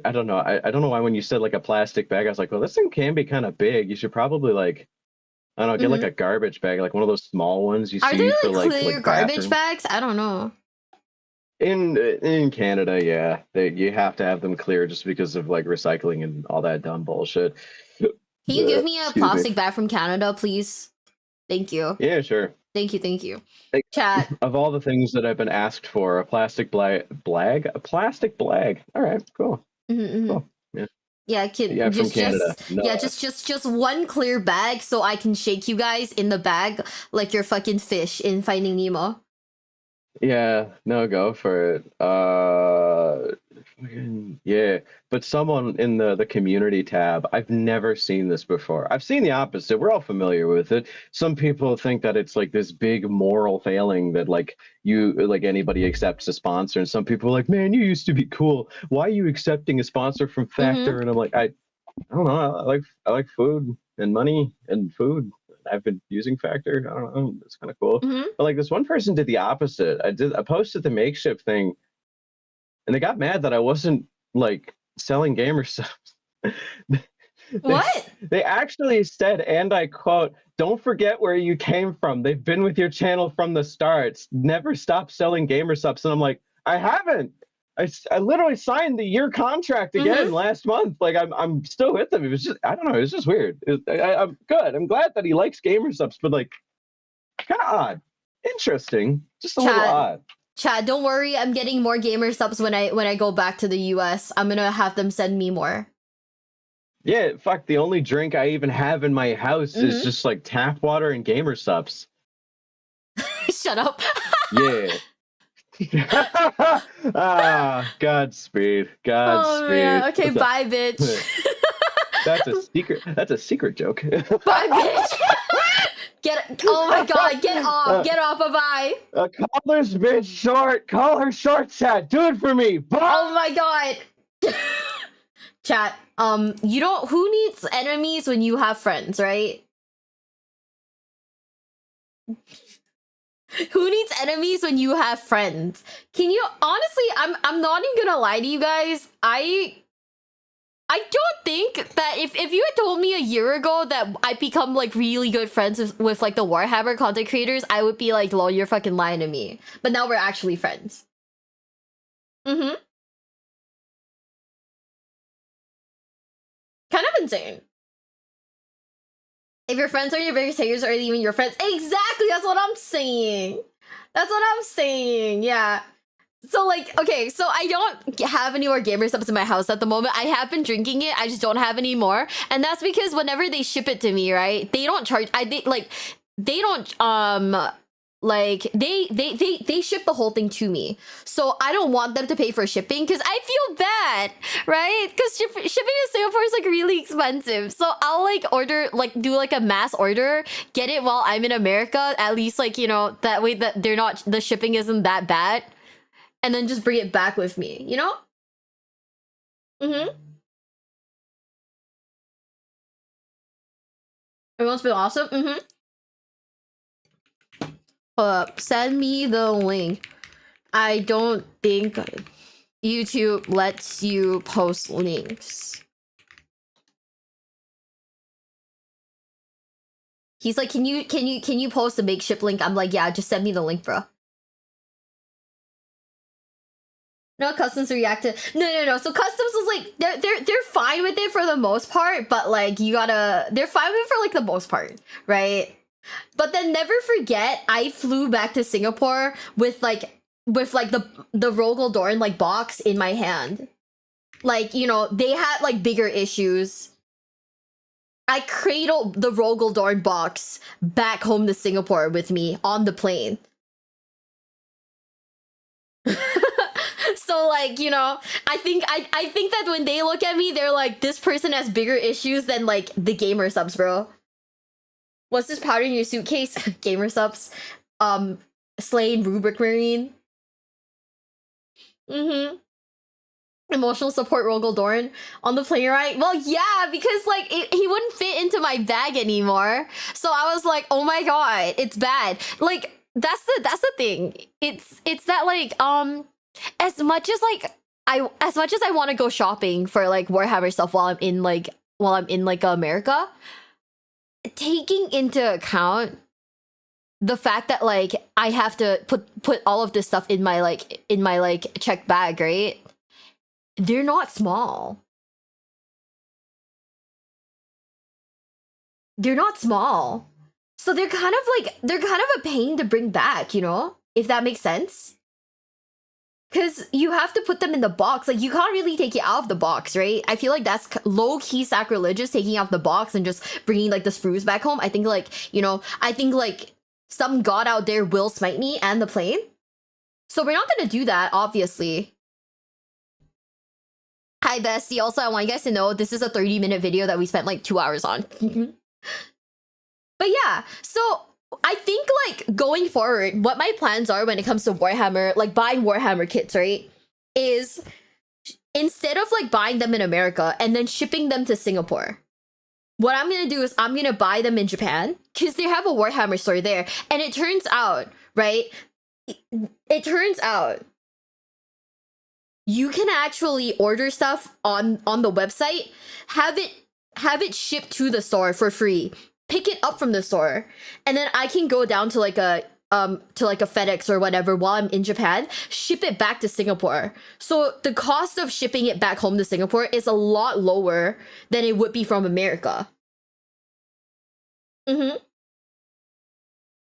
I don't know. I don't know why when you said like a plastic bag, I was like, well, this thing can be kind of big. You should probably like, I don't know, get like a garbage bag, like one of those small ones you see for like clear garbage bags? I don't know. In Canada, yeah, you have to have them clear just because of like recycling and all that dumb bullshit. Can you give me a plastic bag from Canada, please? Thank you. Yeah, sure. Thank you. Like, chat. Of all the things that I've been asked for, a plastic blag. A plastic blag. All right, cool. Cool. Yeah. From Canada. Just one clear bag so I can shake you guys in the bag like you're fucking fish in Finding Nemo. Yeah, no, go for it. Yeah, but someone in the community tab, I've never seen this before. I've seen the opposite. We're all familiar with it. Some people think that it's like this big moral failing that like anybody accepts a sponsor, and some people are like, man, you used to be cool. Why are you accepting a sponsor from Factor? And I'm like, I don't know. I like food and money and food. I've been using Factor. I don't know. It's kind of cool. But like this one person did the opposite. I posted the makeshift thing, and they got mad that I wasn't like selling gamer subs. What? They actually said, and I quote, "Don't forget where you came from. They've been with your channel from the start. Never stop selling gamer subs." And I'm like, I haven't. I literally signed the year contract again last month. Like I'm still with them. It was just, I don't know. It's just weird. I'm good. I'm glad that he likes gamer subs, but like, kind of odd. Interesting. Just a little odd. Chad, don't worry. I'm getting more gamer subs when I go back to the US. I'm gonna have them send me more. Yeah, fuck. The only drink I even have in my house is just like tap water and gamer subs. Shut up. Yeah. Godspeed. Oh man. Okay, bye, bitch. That's a secret joke. Bye, bitch. Oh my god, get off, bye-bye. Call this bitch short. Call her short, chat. Do it for me. Bye. Oh my god. Chat, you don't, who needs enemies when you have friends, right? Who needs enemies when you have friends? Can you, honestly, I'm not even gonna lie to you guys. I don't think that if you had told me a year ago that I'd become like really good friends with like the Warhammer content creators, I would be like, lol, you're fucking lying to me. But now we're actually friends. Kind of insane. If your friends are your biggest haters or even your friends, exactly, that's what I'm saying. That's what I'm saying, yeah. So like, okay, so I don't have any more gamer subs in my house at the moment. I have been drinking it, I just don't have any more. And that's because whenever they ship it to me, right, they don't charge, they ship the whole thing to me. So I don't want them to pay for shipping because I feel bad, right? Because shipping to Singapore is like really expensive. So I'll like order, like do like a mass order, get it while I'm in America, at least like, you know, that way that the shipping isn't that bad. And then just bring it back with me, you know? Everyone's been awesome? Hold up, send me the link. I don't think YouTube lets you post links. He's like, can you post a makeshift link? I'm like, yeah, just send me the link, bro. No, customs reacted. No. So customs was like, they're fine with it for the most part, but like they're fine with it for like the most part, right? But then never forget, I flew back to Singapore with the Rogel Dorn like box in my hand. Like, you know, they had like bigger issues. I cradled the Rogel Dorn box back home to Singapore with me on the plane. So like, you know, I think that when they look at me, they're like, this person has bigger issues than like the gamer subs, bro. What's this powder in your suitcase? Gamer subs. Slain Rubric Marine. Emotional support Rogel Dorn on the plane ride. Well, yeah, because like he wouldn't fit into my bag anymore. So I was like, oh my god, it's bad. Like that's the thing. It's that like as much as I want to go shopping for like Warhammer stuff while I'm in America, taking into account the fact that like I have to put all of this stuff in my checked bag, right? They're not small. They're not small. So they're kind of a pain to bring back, you know? If that makes sense. Because you have to put them in the box. Like, you can't really take it out of the box, right? I feel like that's low-key sacrilegious, taking out the box and just bringing, like, the sprues back home. I think, like, you know, some god out there will smite me and the plane. So we're not gonna do that, obviously. Hi, Bestie. Also, I want you guys to know this is a 30-minute video that we spent, like, 2 hours on. But yeah, so I think like going forward, what my plans are when it comes to Warhammer, like buying Warhammer kits, right, is instead of like buying them in America and then shipping them to Singapore, what I'm gonna do is I'm gonna buy them in Japan because they have a Warhammer store there. And it turns out, right, it turns out you can actually order stuff on the website, have it have it shipped to the store for free, pick it up from the store, and then I can go down to like a FedEx or whatever while I'm in Japan, ship it back to Singapore. So the cost of shipping it back home to Singapore is a lot lower than it would be from America.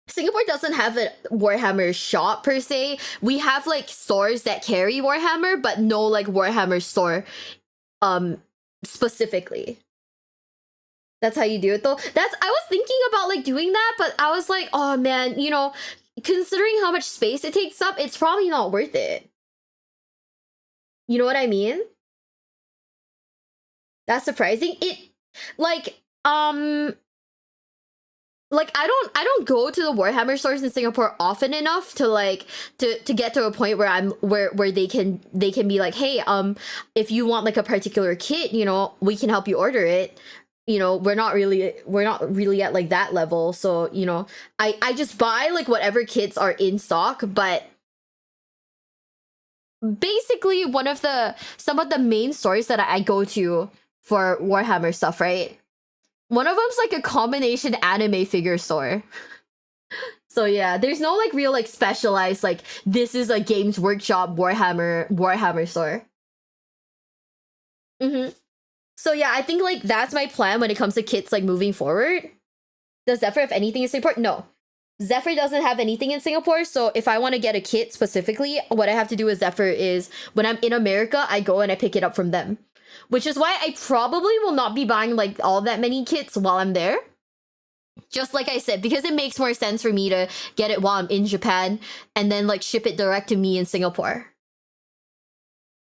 Singapore doesn't have a Warhammer shop per se. We have like stores that carry Warhammer, but no like Warhammer store specifically. That's how you do it though. I was thinking about like doing that, but I was like, oh man, you know, considering how much space it takes up, it's probably not worth it. You know what I mean? That's surprising. It like I don't go to the Warhammer stores in Singapore often enough to like to get to a point where where they can be like, hey, if you want like a particular kit, you know, we can help you order it. You know, we're not really at like that level. So, you know, I just buy like whatever kits are in stock, but basically some of the main stores that I go to for Warhammer stuff, right? One of them's like a combination anime figure store. So yeah, there's no like real like specialized like this is a Games Workshop Warhammer store. So yeah, I think like that's my plan when it comes to kits like moving forward. Does Zephyr have anything in Singapore? No. Zephyr doesn't have anything in Singapore, so if I want to get a kit specifically, what I have to do with Zephyr is when I'm in America, I go and I pick it up from them. Which is why I probably will not be buying like all that many kits while I'm there. Just like I said, because it makes more sense for me to get it while I'm in Japan and then like ship it direct to me in Singapore.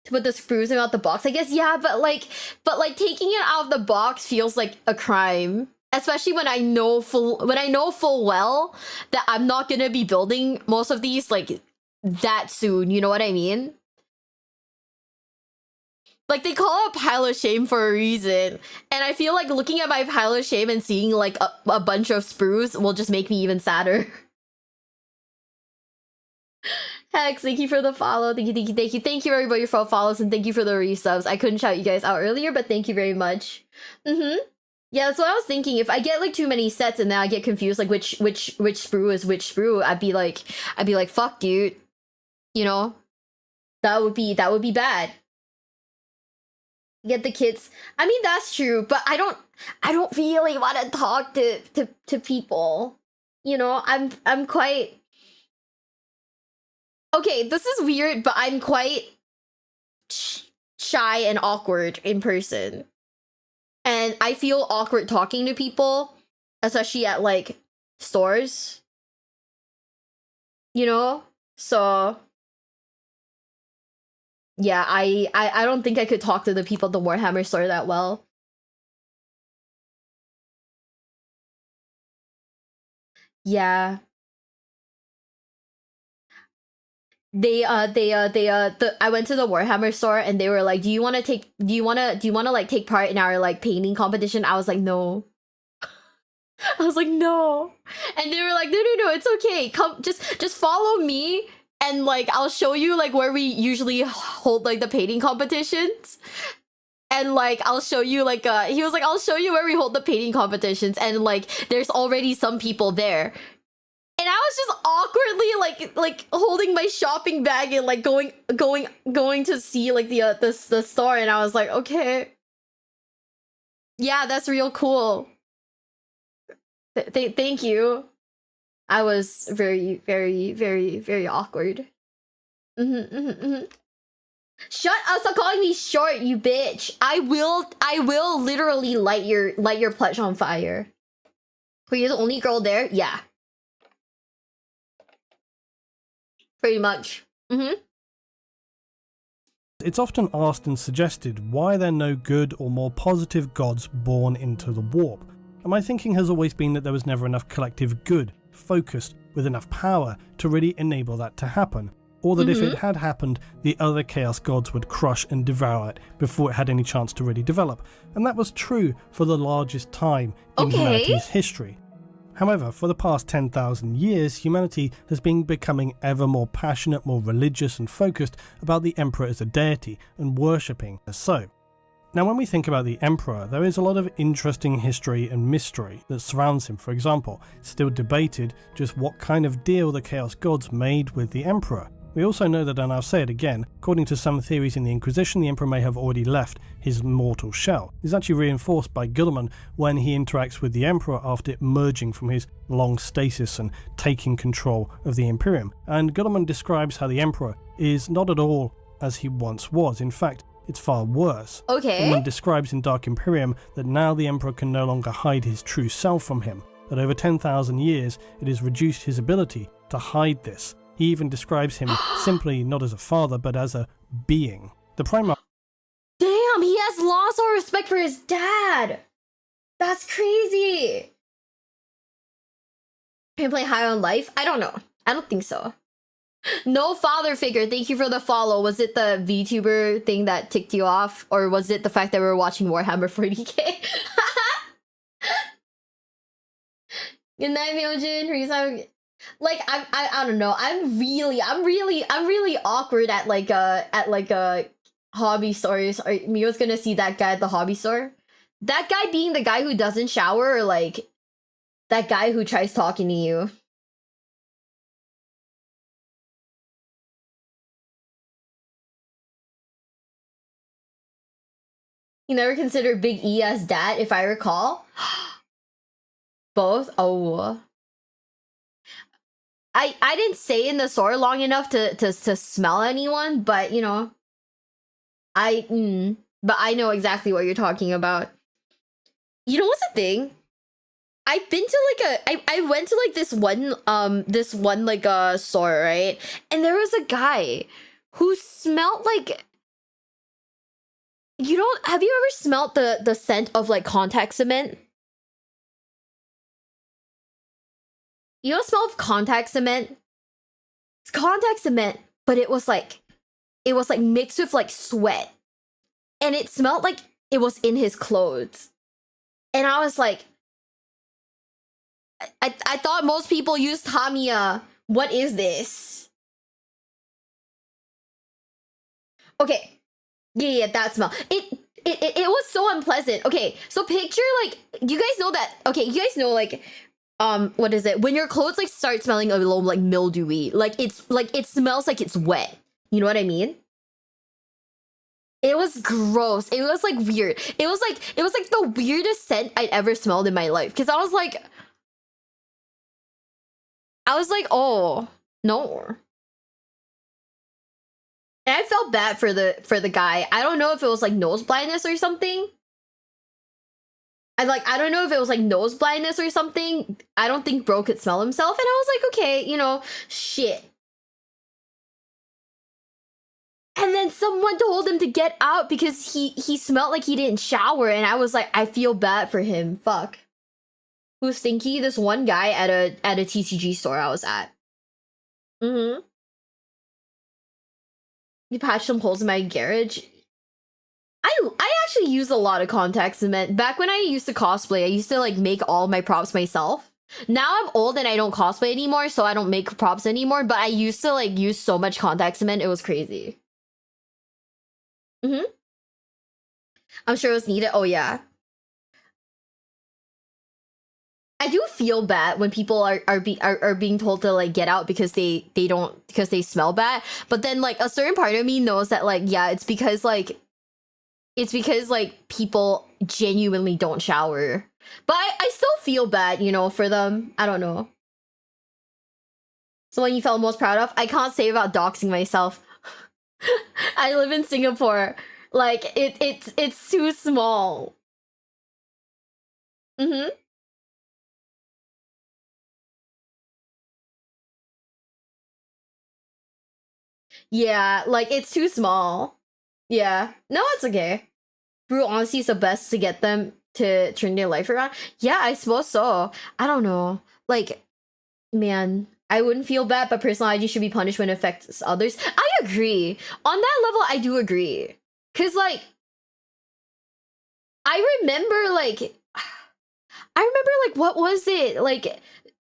To put the sprues out the box, I guess, yeah, but like taking it out of the box feels like a crime. Especially when I know full well that I'm not gonna be building most of these like that soon, you know what I mean? Like, they call it pile of shame for a reason. And I feel like looking at my pile of shame and seeing like a bunch of sprues will just make me even sadder. Hex, thank you for the follow. Thank you. Thank you everybody for follows and thank you for the resubs. I couldn't shout you guys out earlier, but thank you very much. Yeah, that's what I was thinking. If I get like too many sets and then I get confused like which sprue is which sprue, I'd be like fuck dude. You know? That would be bad. Get the kids. I mean that's true, but I don't really want to talk to people. You know, I'm quite okay, this is weird, but I'm quite shy and awkward in person. And I feel awkward talking to people, especially at like stores. You know? So yeah, I don't think I could talk to the people at the Warhammer store that well. Yeah. I went to the Warhammer store and they were like, do you want to like take part in our like painting competition? I was like, no. I was like, no. And they were like, no, it's okay. Come, just follow me and like I'll show you like where we usually hold like the painting competitions. And like I'll show you like he was like, I'll show you where we hold the painting competitions and like there's already some people there. And I was just awkwardly like holding my shopping bag and like going to see like the store, and I was like, okay, yeah, that's real cool. Thank you. I was very, very, very, very awkward. Shut up! Stop calling me short, you bitch. I will literally light your pledge on fire. Were you the only girl there? Yeah. Pretty much. It's often asked and suggested why there are no good or more positive gods born into the warp. And my thinking has always been that there was never enough collective good, focused, with enough power to really enable that to happen. Or that if it had happened, the other Chaos Gods would crush and devour it before it had any chance to really develop. And that was true for the largest time in humanity's history. However, for the past 10,000 years, humanity has been becoming ever more passionate, more religious and focused about the Emperor as a deity and worshipping as so. Now, when we think about the Emperor, there is a lot of interesting history and mystery that surrounds him. For example, it's still debated just what kind of deal the Chaos Gods made with the Emperor. We also know that, and I'll say it again, according to some theories in the Inquisition, the Emperor may have already left his mortal shell. It's actually reinforced by Guilliman when he interacts with the Emperor after emerging from his long stasis and taking control of the Imperium. And Guilliman describes how the Emperor is not at all as he once was. In fact, it's far worse. Okay. Guilliman describes in Dark Imperium that now the Emperor can no longer hide his true self from him, that over 10,000 years it has reduced his ability to hide this. He even describes him simply not as a father, but as a being. The Primarch. Damn, he has lost all respect for his dad. That's crazy. Can you play High on Life? I don't know. I don't think so. No father figure. Thank you for the follow. Was it the VTuber thing that ticked you off? Or was it the fact that we were watching Warhammer 40k? Good night, Myojin. Like I don't know. I'm really awkward at like hobby stores. Mio's gonna see that guy at the hobby store. That guy being the guy who doesn't shower, or like that guy who tries talking to you. You never considered Big E as dad, if I recall. Both? Oh. I didn't stay in the store long enough to smell anyone, but you know, but I know exactly what you're talking about. You know what's the thing? I've been to like I went to like this one like store, right? And there was a guy who smelled like, you know, have you ever smelled the scent of like contact cement? You know, smell of contact cement? It's contact cement, but it was like mixed with like sweat. And it smelled like it was in his clothes. And I was like, I thought most people used Tamiya. What is this? Okay. Yeah, that smell. It was so unpleasant. Okay, so picture like, you guys know that, okay, you guys know like, what is it? When your clothes like start smelling a little like mildewy, like it's like it smells like it's wet. You know what I mean? It was gross. It was like weird. It was like the weirdest scent I'd ever smelled in my life. Cause I was like, oh no. And I felt bad for the guy. I don't know if it was like nose blindness or something. I don't know if it was like nose blindness or something. I don't think bro could smell himself. And I was like, okay, you know, shit. And then someone told him to get out because he smelled like he didn't shower. And I was like, I feel bad for him. Fuck. Who's stinky? This one guy at a TCG store I was at. Mm-hmm. You patched some holes in my garage. I actually use a lot of contact cement. Back when I used to cosplay, I used to like make all my props myself. Now I'm old and I don't cosplay anymore, so I don't make props anymore, but I used to like use so much contact cement, it was crazy. Mm-hmm. I'm sure it was needed. Oh yeah. I do feel bad when people are being told to like get out because they smell bad. But then like a certain part of me knows that like, yeah, it's because like people genuinely don't shower. But I still feel bad, you know, for them. I don't know. So what you felt most proud of? I can't say about doxing myself. I live in Singapore. Like it's too small. Mm-hmm. Yeah, like it's too small. Yeah. No, it's okay. Brutal honesty is the best to get them to turn their life around. Yeah, I suppose so. I don't know. Like, man, I wouldn't feel bad, but personal hygiene should be punished when it affects others. I agree. On that level, I do agree. Cause like, I remember like, what was it? Like,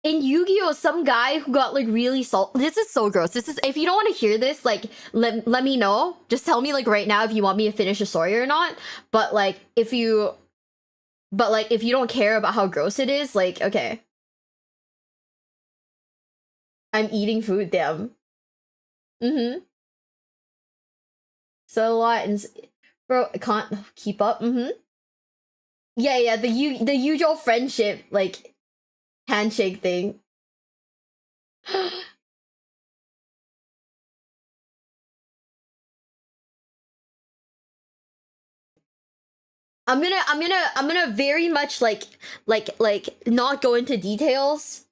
in Yu-Gi-Oh, some guy who got like really this is so gross. This is, if you don't want to hear this, like let me know. Just tell me like right now if you want me to finish the story or not. But like if you don't care about how gross it is, like okay. I'm eating food, damn. Mm-hmm. So a lot and bro, I can't keep up. Mm-hmm. Yeah, the usual friendship like handshake thing. I'm gonna very much like not go into details,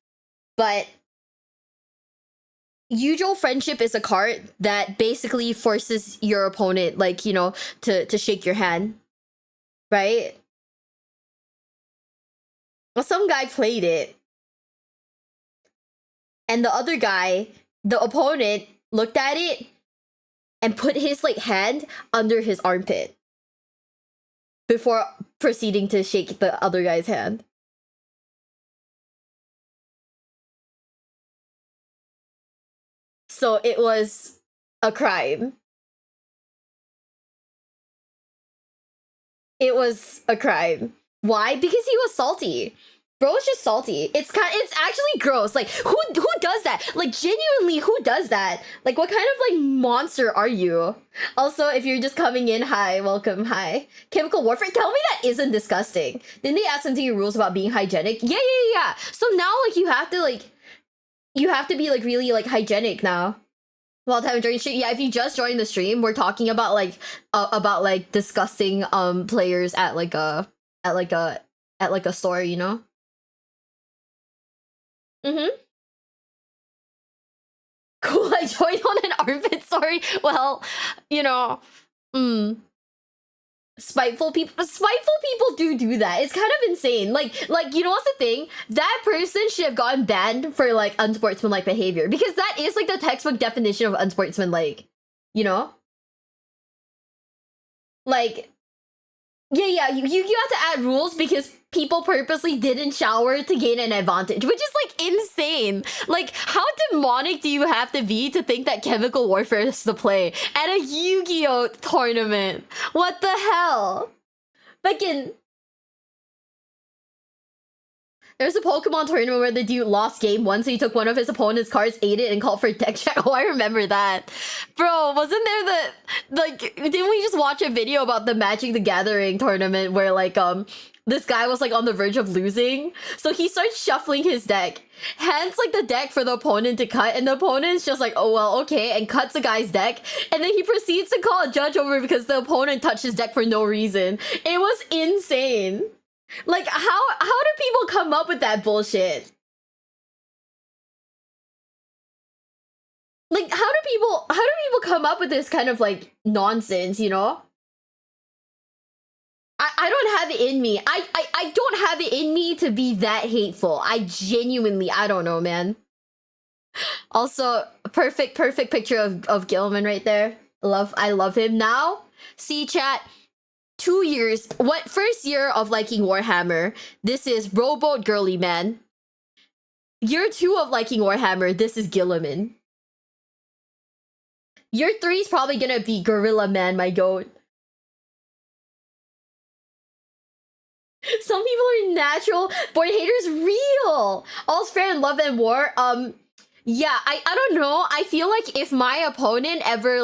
but usual friendship is a card that basically forces your opponent, like, you know, to shake your hand, right? Well, some guy played it, and the other guy, the opponent, looked at it and put his like hand under his armpit before proceeding to shake the other guy's hand. So it was a crime. It was a crime. Why? Because he was salty. Bro's just salty. It's actually gross. Like who does that? Like genuinely, who does that? Like what kind of like monster are you? Also, if you're just coming in, hi, welcome, hi. Chemical warfare. Tell me that isn't disgusting. Didn't they add something in your rules about being hygienic? Yeah. So now like you have to be like really like hygienic now. While time during stream, yeah. If you just joined the stream, we're talking about like disgusting players at like a store, you know. Mm-hmm. Cool. I joined on an armpit. Sorry. Well, you know, spiteful people do that. It's kind of insane. Like you know what's the thing? That person should have gotten banned for like unsportsmanlike behavior, because that is like the textbook definition of unsportsmanlike, you know? Like yeah, you have to add rules because people purposely didn't shower to gain an advantage, which is like insane. Like how demonic do you have to be to think that chemical warfare is the play at a Yu-Gi-Oh tournament? What the hell? Fucking there's a Pokemon tournament where the dude lost game one, so he took one of his opponent's cards, ate it, and called for a deck check. Oh, I remember that. Bro, wasn't there didn't we just watch a video about the Magic the Gathering tournament where like this guy was like on the verge of losing, so he starts shuffling his deck, hands like the deck for the opponent to cut, and the opponent's just like, oh well, okay, and cuts the guy's deck, and then he proceeds to call a judge over because the opponent touched his deck for no reason. It was insane. Like how do people come up with that bullshit? Like how do people come up with this kind of like nonsense, you know? I don't have it in me. I don't have it in me to be that hateful. I genuinely, I don't know, man. Also, perfect picture of Gilman right there. I love him now. See, chat. 2 years. What first year of liking Warhammer? This is Rowboat Girly Man. Year 2 of liking Warhammer. This is Gilliman. Year 3 is probably gonna be Gorilla Man, my goat. Some people are natural. Boy haters real. All's fair in love and war. Yeah, I don't know. I feel like if my opponent ever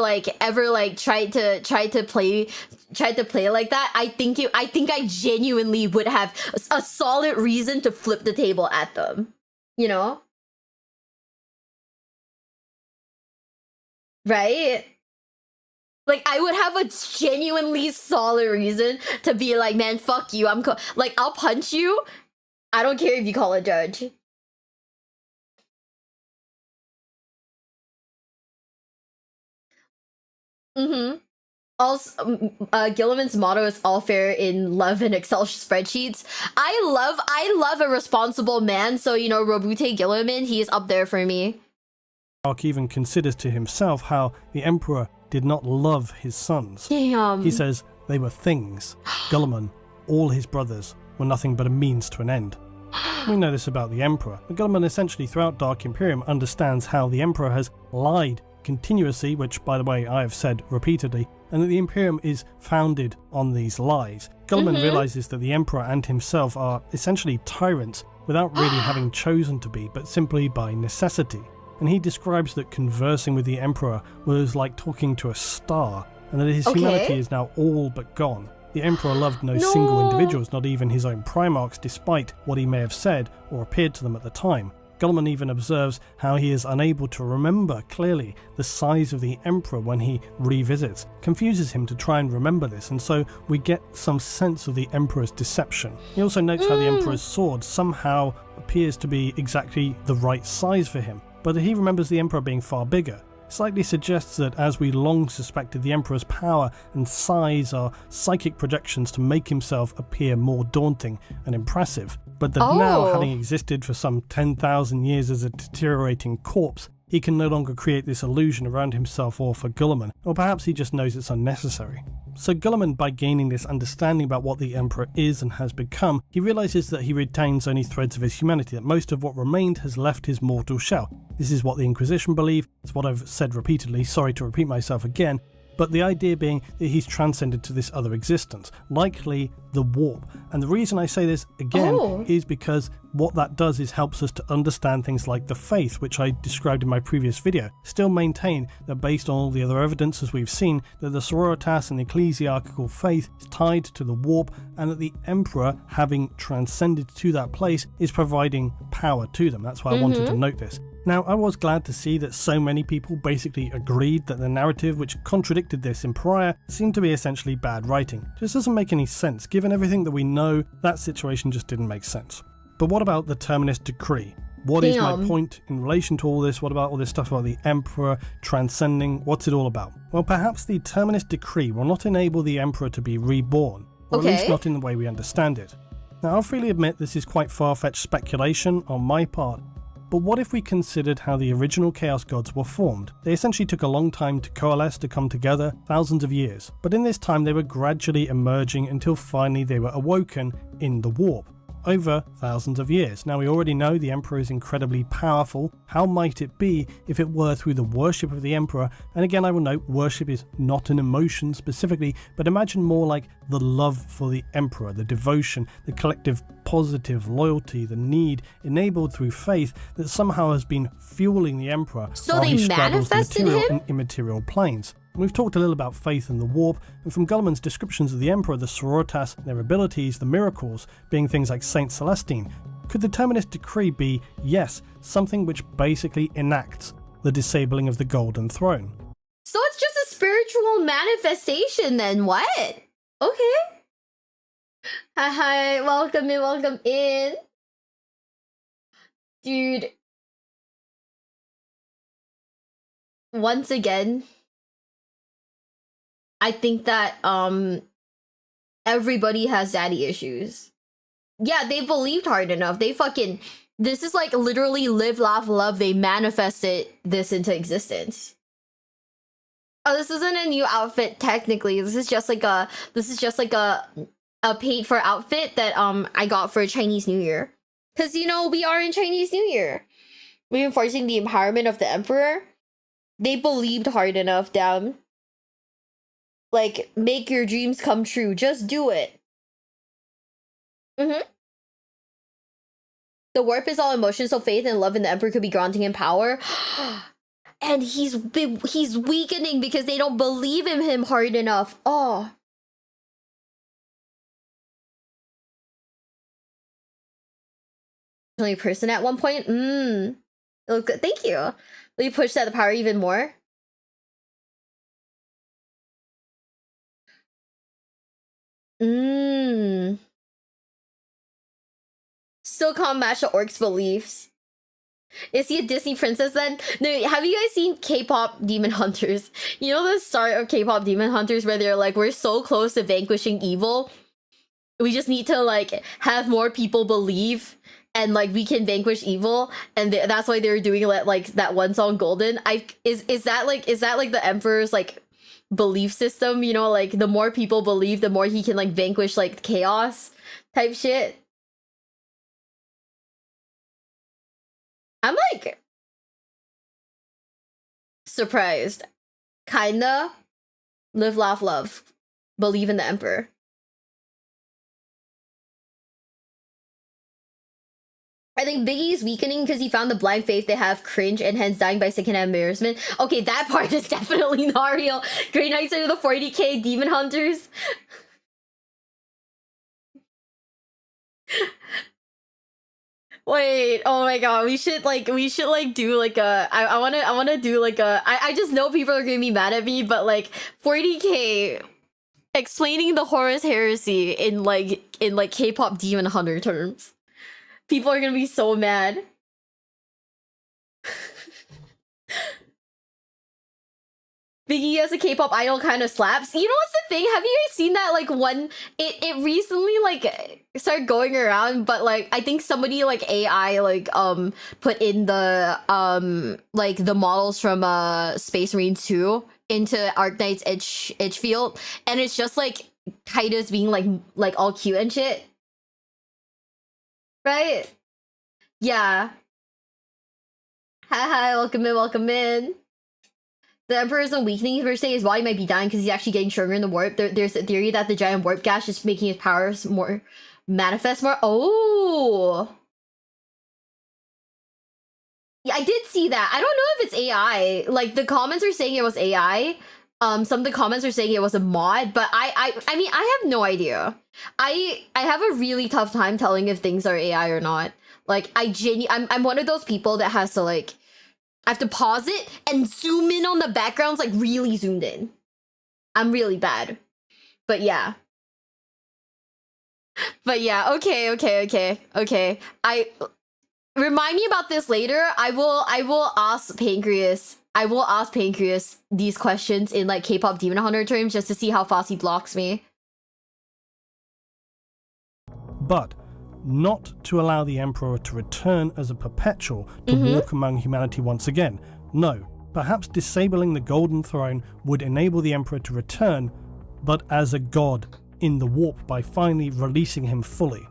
tried to play like that, I think I genuinely would have a solid reason to flip the table at them. You know? Right? Like I would have a genuinely solid reason to be like, man, fuck you. Like I'll punch you. I don't care if you call a judge. Mm-hmm. Also, Gilliman's motto is all fair in love and Excel spreadsheets. I love a responsible man, so you know, Robute Gilliman, he is up there for me. Ark even considers to himself how the Emperor did not love his sons. Damn. He says they were things. Gilliman, all his brothers, were nothing but a means to an end. We know this about the Emperor. The Guilliman essentially throughout Dark Imperium understands how the Emperor has lied continuously, which by the way I have said repeatedly, and that the Imperium is founded on these lies. Guilliman realizes that the Emperor and himself are essentially tyrants without really having chosen to be, but simply by necessity. And he describes that conversing with the Emperor was like talking to a star, and that his humanity is now all but gone. The Emperor loved no single individuals, not even his own Primarchs, despite what he may have said or appeared to them at the time. Guilliman even observes how he is unable to remember clearly the size of the Emperor when he revisits. Confuses him to try and remember this, and so we get some sense of the Emperor's deception. He also notes how the Emperor's sword somehow appears to be exactly the right size for him, but he remembers the Emperor being far bigger. Slightly suggests that, as we long suspected, the Emperor's power and size are psychic projections to make himself appear more daunting and impressive, but that now, having existed for some 10,000 years as a deteriorating corpse, he can no longer create this illusion around himself or for Guilliman, or perhaps he just knows it's unnecessary. So Guilliman, by gaining this understanding about what the Emperor is and has become, he realises that he retains only threads of his humanity, that most of what remained has left his mortal shell. This is what the Inquisition believe, it's what I've said repeatedly, sorry to repeat myself again, but the idea being that he's transcended to this other existence, likely the warp. And the reason I say this again is because what that does is helps us to understand things like the faith, which I described in my previous video. Still maintain that based on all the other evidence as we've seen, that the sororitas and the ecclesiastical faith is tied to the warp, and that the Emperor, having transcended to that place, is providing power to them. That's why I wanted to note this. Now, I was glad to see that so many people basically agreed that the narrative which contradicted this in Pariah seemed to be essentially bad writing. It just doesn't make any sense. Given everything that we know, that situation just didn't make sense. But what about the Terminus Decree? What is my point in relation to all this? What about all this stuff about the Emperor transcending? What's it all about? Well, perhaps the Terminus Decree will not enable the Emperor to be reborn, or at least not in the way we understand it. Now, I'll freely admit this is quite far-fetched speculation on my part, but what if we considered how the original Chaos Gods were formed? They essentially took a long time to coalesce, to come together, thousands of years. But in this time they were gradually emerging until finally they were awoken in the warp. Over thousands of years. Now we already know the Emperor is incredibly powerful. How might it be if it were through the worship of the Emperor? And again, I will note, worship is not an emotion specifically, but imagine more like the love for the Emperor, the devotion, the collective positive loyalty, the need enabled through faith that somehow has been fueling the Emperor while he straddles the material and immaterial planes. And we've talked a little about faith in the warp, and from Guilliman's descriptions of the Emperor, the sororitas, their abilities, the miracles, being things like Saint Celestine, could the Terminus Decree be, yes, something which basically enacts the disabling of the Golden Throne? So it's just a spiritual manifestation then, what? Okay. Hi, welcome in. Dude. Once again, I think that everybody has daddy issues. Yeah, they believed hard enough. They fucking, this is like literally live, laugh, love. They manifested this into existence. Oh, this isn't a new outfit technically. This is just like a paid for outfit that I got for Chinese New Year. Cause you know we are in Chinese New Year. Reinforcing the empowerment of the Emperor. They believed hard enough, damn. Like, make your dreams come true. Just do it. The warp is all emotion, so faith and love in the Emperor could be granting him power. And he's weakening because they don't believe in him hard enough. Oh. Only person at one point? Look good. Thank you. Will you push that power even more? Still can't match the orc's beliefs. Is he a Disney princess then? No, have you guys seen K-pop Demon Hunters? You know the start of K-pop Demon Hunters where they're like, we're so close to vanquishing evil. We just need to like have more people believe and like we can vanquish evil, and that's why they're doing like that one song Golden. Is that like the Emperor's like belief system, you know, like the more people believe, the more he can like vanquish like chaos type shit. I'm like surprised. Kinda. Live, laugh, love. Believe in the emperor. I think Biggie's weakening because he found the blind faith they have cringe and hence dying by secondhand embarrassment. Okay, that part is definitely not real. Grey Knights are the 40k demon hunters. Wait, oh my god, we should do like a I wanna do like a I just know people are gonna be mad at me, but like 40k explaining the Horus heresy in like K-pop demon hunter terms. People are gonna be so mad. Biggie as a K-pop idol kind of slaps. You know what's the thing? Have you guys seen that like one it recently like started going around, but like I think somebody like AI like put in the like the models from Space Marine 2 into Arknight's edge field, and it's just like Kaida's being like all cute and shit. Right? Yeah. Hi, welcome in, welcome in. The Emperor isn't weakening per se, his body might be dying because he's actually getting stronger in the warp. There's a theory that the giant warp gash is making his powers more manifest more. Oh! Yeah, I did see that. I don't know if it's AI. Like, the comments are saying it was AI. Some of the comments are saying it was a mod, but I mean, I have no idea. I have a really tough time telling if things are AI or not. Like, I'm one of those people that has to, like, I have to pause it and zoom in on the backgrounds, like really zoomed in. I'm really bad. But yeah. But yeah, okay. Remind me about this later. I will ask Pancreas. I will ask Pancreas these questions in like K-pop Demon Hunter terms just to see how fast he blocks me. But not to allow the Emperor to return as a perpetual to walk among humanity once again. No, perhaps disabling the Golden Throne would enable the Emperor to return, but as a god in the warp by finally releasing him fully.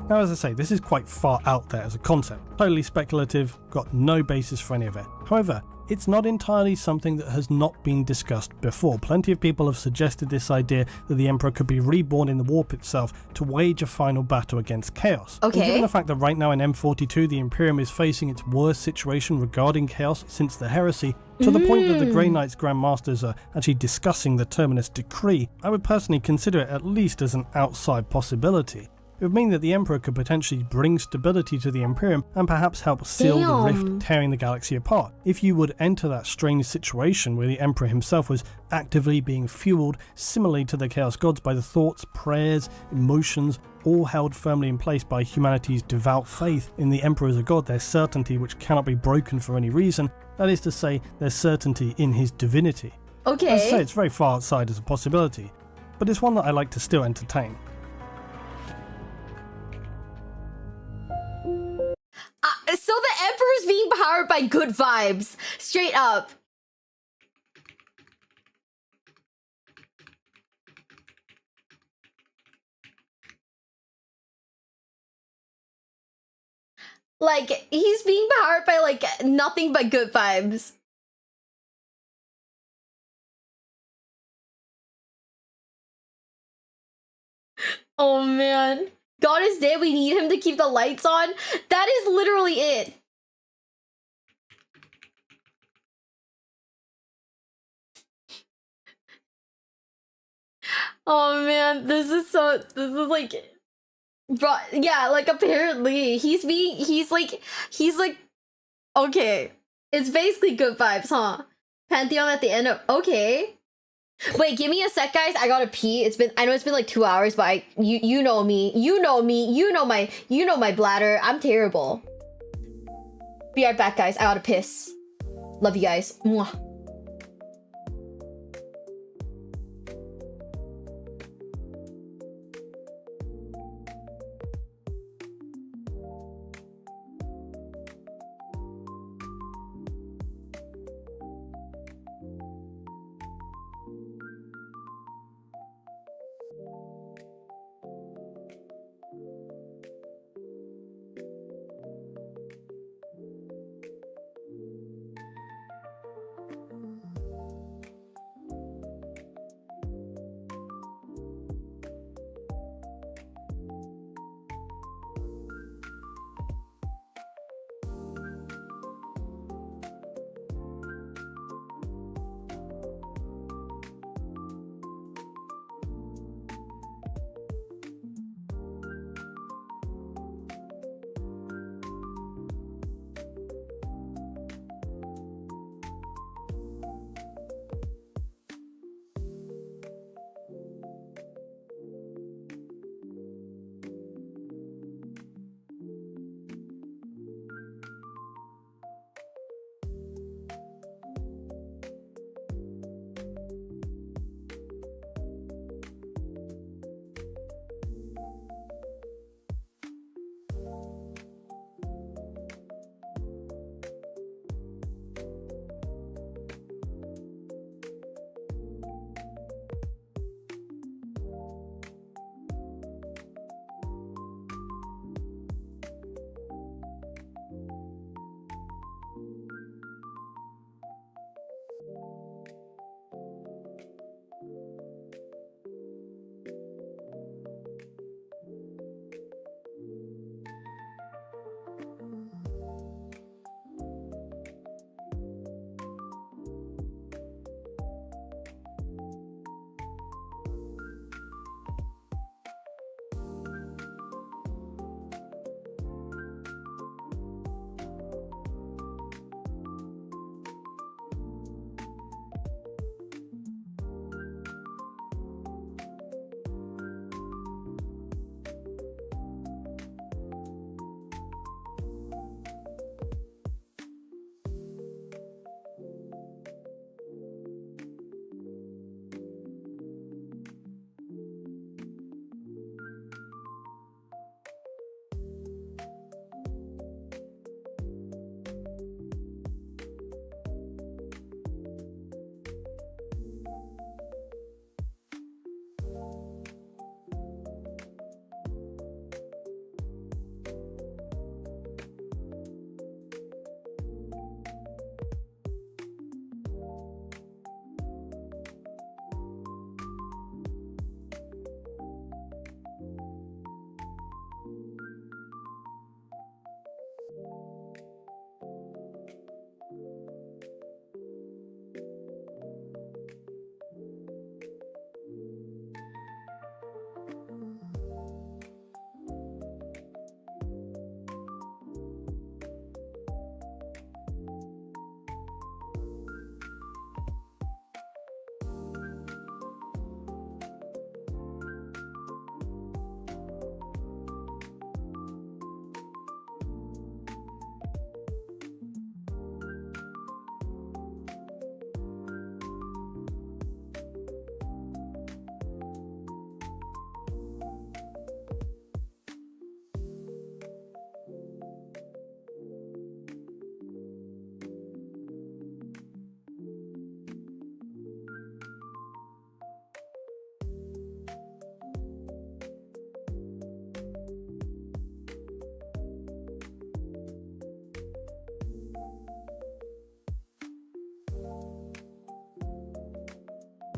Now, as I say, this is quite far out there as a concept, totally speculative, got no basis for any of it. However, it's not entirely something that has not been discussed before. Plenty of people have suggested this idea that the Emperor could be reborn in the warp itself to wage a final battle against Chaos. Okay. And given the fact that right now in M42 the Imperium is facing its worst situation regarding Chaos since the heresy, to the point that the Grey Knights Grandmasters are actually discussing the Terminus Decree, I would personally consider it at least as an outside possibility. It would mean that the Emperor could potentially bring stability to the Imperium and perhaps help seal the rift tearing the galaxy apart. If you would enter that strange situation where the Emperor himself was actively being fueled similarly to the Chaos Gods by the thoughts, prayers, emotions, all held firmly in place by humanity's devout faith in the Emperor as a god, their certainty which cannot be broken for any reason, that is to say, their certainty in his divinity. Okay. As I say, it's very far outside as a possibility, but it's one that I like to still entertain. So the Emperor's being powered by good vibes. Straight up. Like, he's being powered by, like, nothing but good vibes. Oh, man. God is dead, we need him to keep the lights on. That is literally it. Oh man, this is like, bro, yeah, like apparently he's like, okay. It's basically good vibes, huh? Pantheon at the end of, okay. Wait, give me a sec, guys. I gotta pee. I know it's been like 2 hours, but you know me. You know my bladder. I'm terrible. Be right back, guys. I gotta piss. Love you guys. Mwah.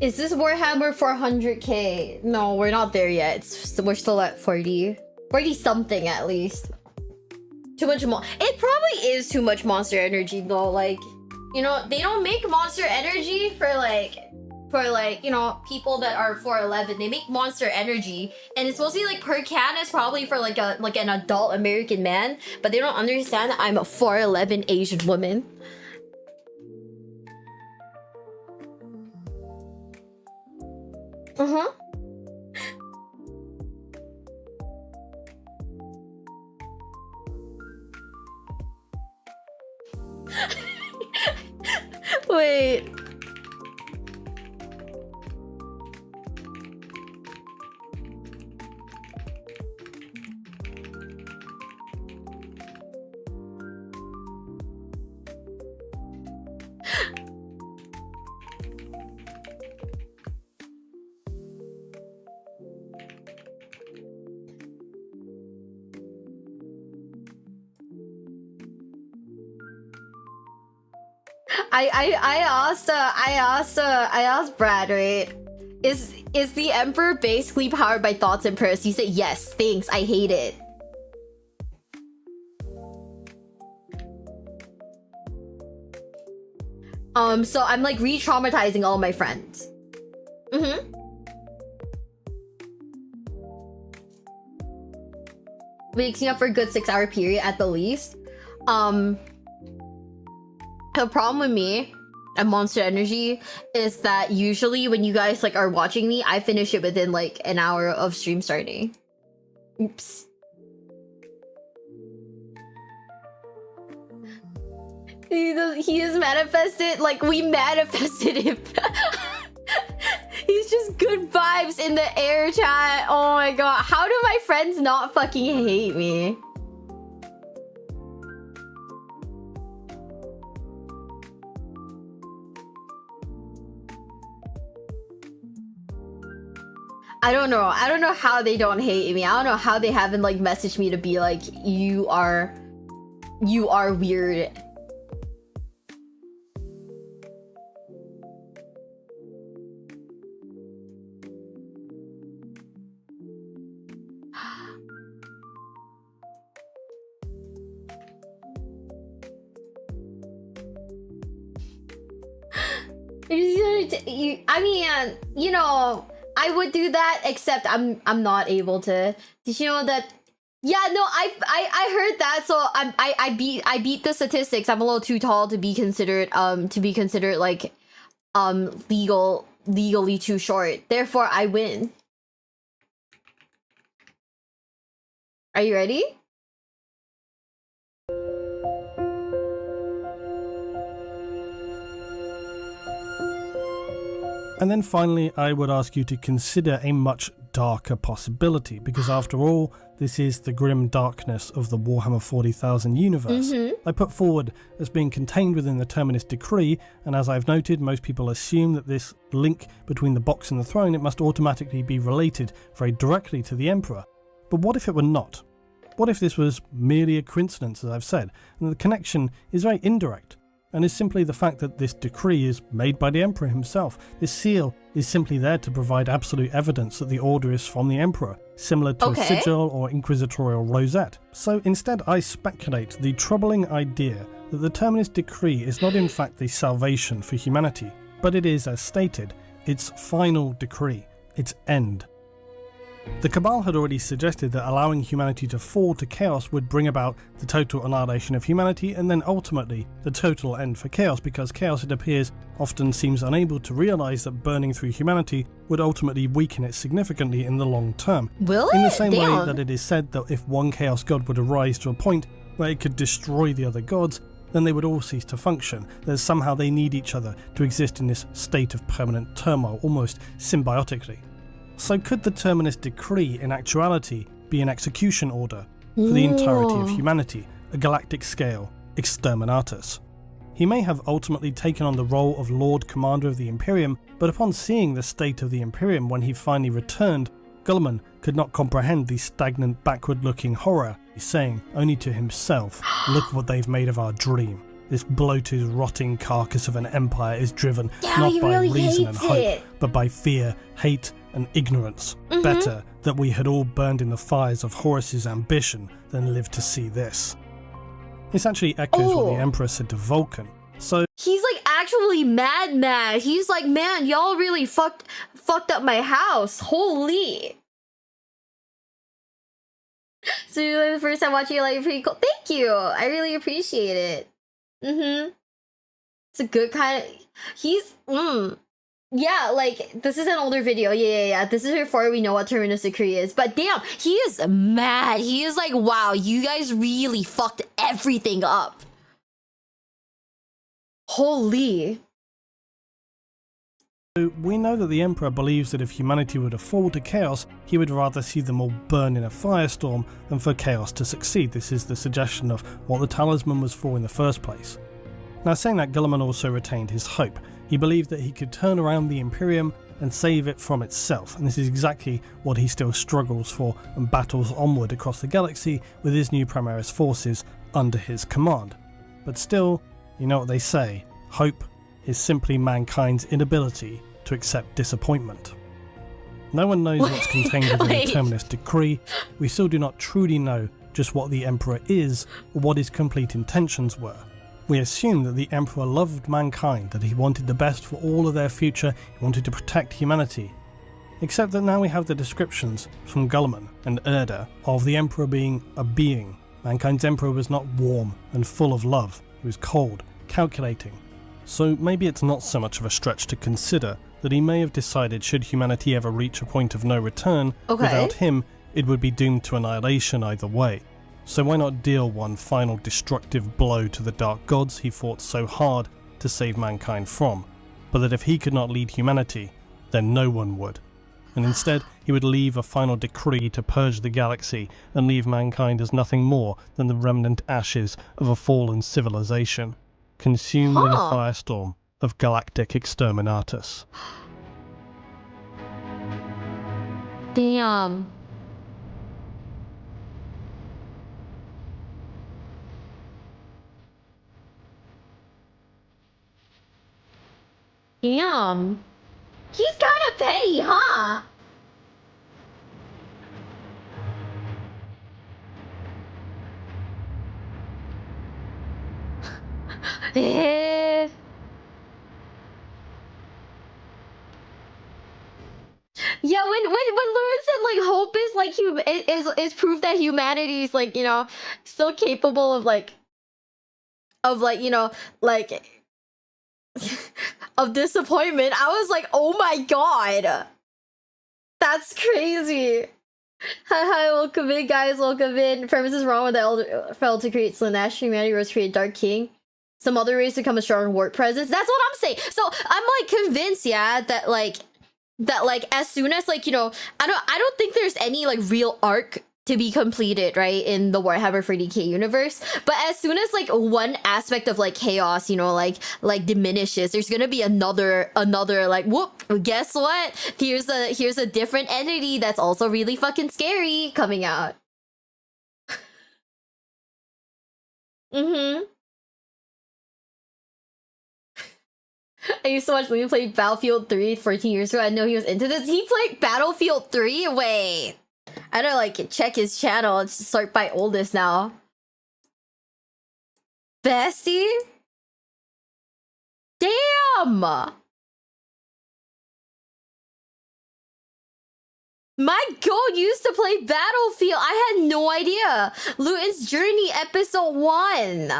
Is this Warhammer 400k? No, we're not there yet. We're still at 40 something at least. Too much it probably is too much monster energy though. Like, you know, they don't make monster energy for like, you know, people that are 4'11". They make monster energy, and it's supposed to be like per can is probably for like an adult American man, but they don't understand that I'm a 4'11" Asian woman. Wait. I asked Brad, right? Is the Emperor basically powered by thoughts and prayers? He said yes. Thanks. I hate it. So I'm like re-traumatizing all my friends. Wakes me up for a good 6-hour period at the least. The problem with me and Monster Energy is that usually when you guys like are watching me, I finish it within like an hour of stream starting. Oops. He is manifested, like we manifested him. He's just good vibes in the air chat. Oh my god. How do my friends not fucking hate me? I don't know. I don't know how they don't hate me. I don't know how they haven't like messaged me to be like, you are weird. I mean, you know, I would do that, except I'm not able to. Did you know that? Yeah, no, I heard that. So I beat the statistics. I'm a little too tall to be considered like legally too short. Therefore, I win. Are you ready? And then finally, I would ask you to consider a much darker possibility, because after all, this is the grim darkness of the Warhammer 40,000 universe. I put forward as being contained within the Terminus Decree, and as I've noted, most people assume that this link between the box and the throne, it must automatically be related very directly to the Emperor. But what if it were not? What if this was merely a coincidence, as I've said, and the connection is very indirect, and is simply the fact that this decree is made by the Emperor himself? This seal is simply there to provide absolute evidence that the order is from the Emperor, similar to a sigil or inquisitorial rosette. So instead I speculate the troubling idea that the Terminus Decree is not in fact the salvation for humanity, but it is, as stated, its final decree, its end. The Cabal had already suggested that allowing humanity to fall to chaos would bring about the total annihilation of humanity, and then ultimately the total end for chaos, because chaos, it appears, often seems unable to realise that burning through humanity would ultimately weaken it significantly in the long term. Will it? In the same way that it is said that if one chaos god would arise to a point where it could destroy the other gods, then they would all cease to function, that somehow they need each other to exist in this state of permanent turmoil, almost symbiotically. So could the Terminus Decree in actuality be an execution order for the entirety of humanity, a galactic scale exterminatus? He may have ultimately taken on the role of Lord Commander of the Imperium, but upon seeing the state of the Imperium when he finally returned, Guilliman could not comprehend the stagnant, backward-looking horror, saying only to himself, "Look what they've made of our dream." this bloated, rotting carcass of an empire is driven Yeah, not he by really reason and hates hope, it. but by fear, hate, and ignorance. Better that we had all burned in the fires of Horus's ambition than lived to see this. This actually echoes what the Emperor said to Vulcan. So He's like actually mad. He's like, man, y'all really fucked up my house. Holy. So you're like the first time watching it, like pretty cool. Thank you. I really appreciate it. It's a good kind of. He's yeah, like this is an older video. Yeah. This is before we know what Terminus Decree is. But damn, he is mad. He is like, wow, you guys really fucked everything up. Holy. we know that the Emperor believes that if humanity were to fall to chaos, he would rather see them all burn in a firestorm than for chaos to succeed. This is the suggestion of what the talisman was for in the first place. Now, saying that, Guilliman also retained his hope. He believed that he could turn around the Imperium and save it from itself, and this is exactly what he still struggles for and battles onward across the galaxy with his new Primaris forces under his command. But still, you know what they say, hope is simply mankind's inability to accept disappointment. No one knows what's contained within the Terminus Decree. We still do not truly know just what the Emperor is or what his complete intentions were. We assume that the Emperor loved mankind, that he wanted the best for all of their future, he wanted to protect humanity. Except that now we have the descriptions from Guilliman and Erda of the Emperor being a being. Mankind's Emperor was not warm and full of love, he was cold, calculating. So maybe it's not so much of a stretch to consider that he may have decided should humanity ever reach a point of no return, without him, it would be doomed to annihilation either way. So why not deal one final destructive blow to the dark gods he fought so hard to save mankind from, but that if he could not lead humanity, then no one would. And instead, he would leave a final decree to purge the galaxy and leave mankind as nothing more than the remnant ashes of a fallen civilization, consumed in a firestorm of galactic exterminatus. Damn. Damn. He's kinda petty, huh? Eh. Yeah, when Lawrence said like hope is like is proof that humanity is like, you know, still capable of like you know, like of disappointment, I was like, oh my god, that's crazy. Hi, welcome in, guys. Welcome in. Premise is wrong with the Elder failed to create Slanesh. Humanity was create Dark King. Some other race become a strong warp presence. That's what I'm saying. So I'm like convinced, yeah, that like as soon as like, you know, I don't think there's any like real arc to be completed, right, in the Warhammer 40k universe. But as soon as like one aspect of like chaos, you know, like diminishes, there's gonna be another like, whoop, guess what? Here's a different entity that's also really fucking scary coming out. I used to watch Liam play Battlefield 3 14 years ago. I know he was into this. He played Battlefield 3? Wait. I don't like check his channel and sort by oldest now. Bestie? Damn! My god used to play Battlefield. I had no idea. Luton's Journey episode 1.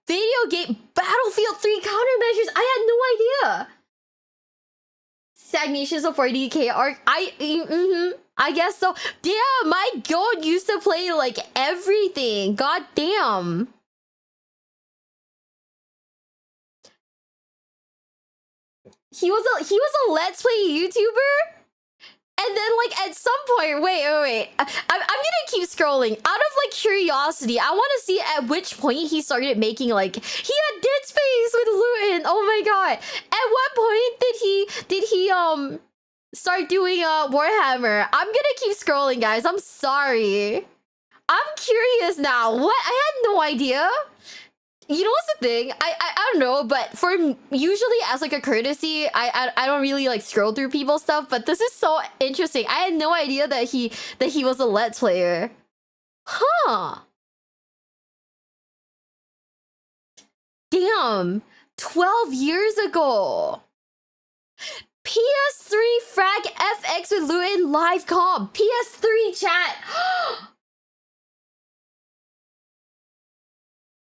Video game Battlefield 3 countermeasures. I had no idea. Stagnations of 40k arc. I guess so. Damn, my god used to play like everything. God damn. He was a Let's Play YouTuber? And then, like, at some point, wait. I'm gonna keep scrolling. Out of, like, curiosity, I want to see at which point he started making, like, he had Dead Space with Luton. Oh my god. At what point did he start doing Warhammer? I'm gonna keep scrolling, guys. I'm sorry. I'm curious now. What? I had no idea. You know what's the thing? I don't know, but for usually as like a courtesy, I don't really like scroll through people's stuff. But this is so interesting. I had no idea that he was a Let's Player. Huh. Damn. 12 years ago. PS3 Frag FX with Luin live comp. PS3 chat.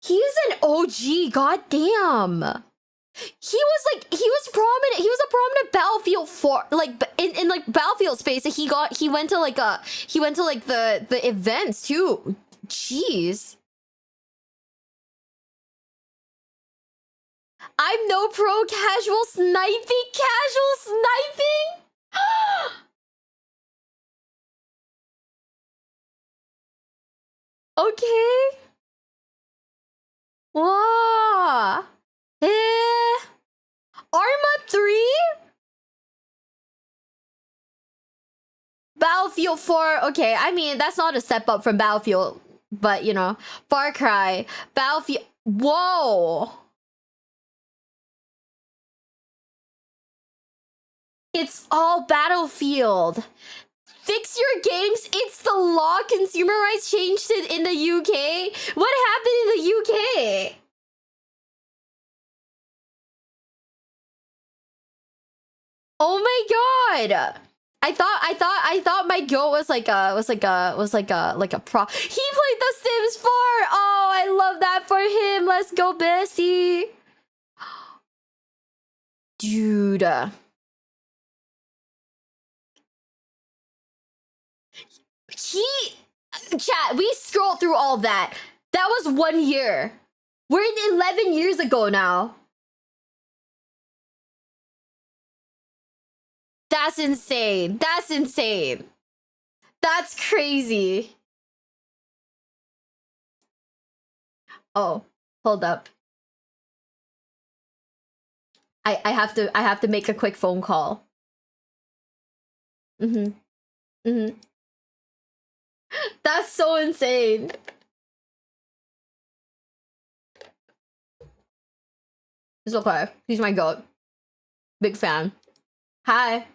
He's an OG, goddamn. He was prominent. He was a prominent Battlefield 4, like in like Battlefield space. And he went to like the events too. Jeez. I'm no pro casual sniping. Casual sniping? Okay. Wow. Arma 3? Battlefield 4. Okay, I mean, that's not a step up from Battlefield, but you know, Far Cry, Battlefield. Whoa. It's all Battlefield. Fix your games. It's the law. Consumer rights changed it in the UK. What happened in the UK? Oh my god. I thought my goat was like a pro. He played The Sims 4. Oh, I love that for him. Let's go, Bessie. Dude. Chat, we scrolled through all that. That was 1 year. We're in 11 years ago now. That's insane. That's insane. That's crazy. Oh, hold up. I have to make a quick phone call. That's so insane. It's okay. He's my goat. Big fan. Hi.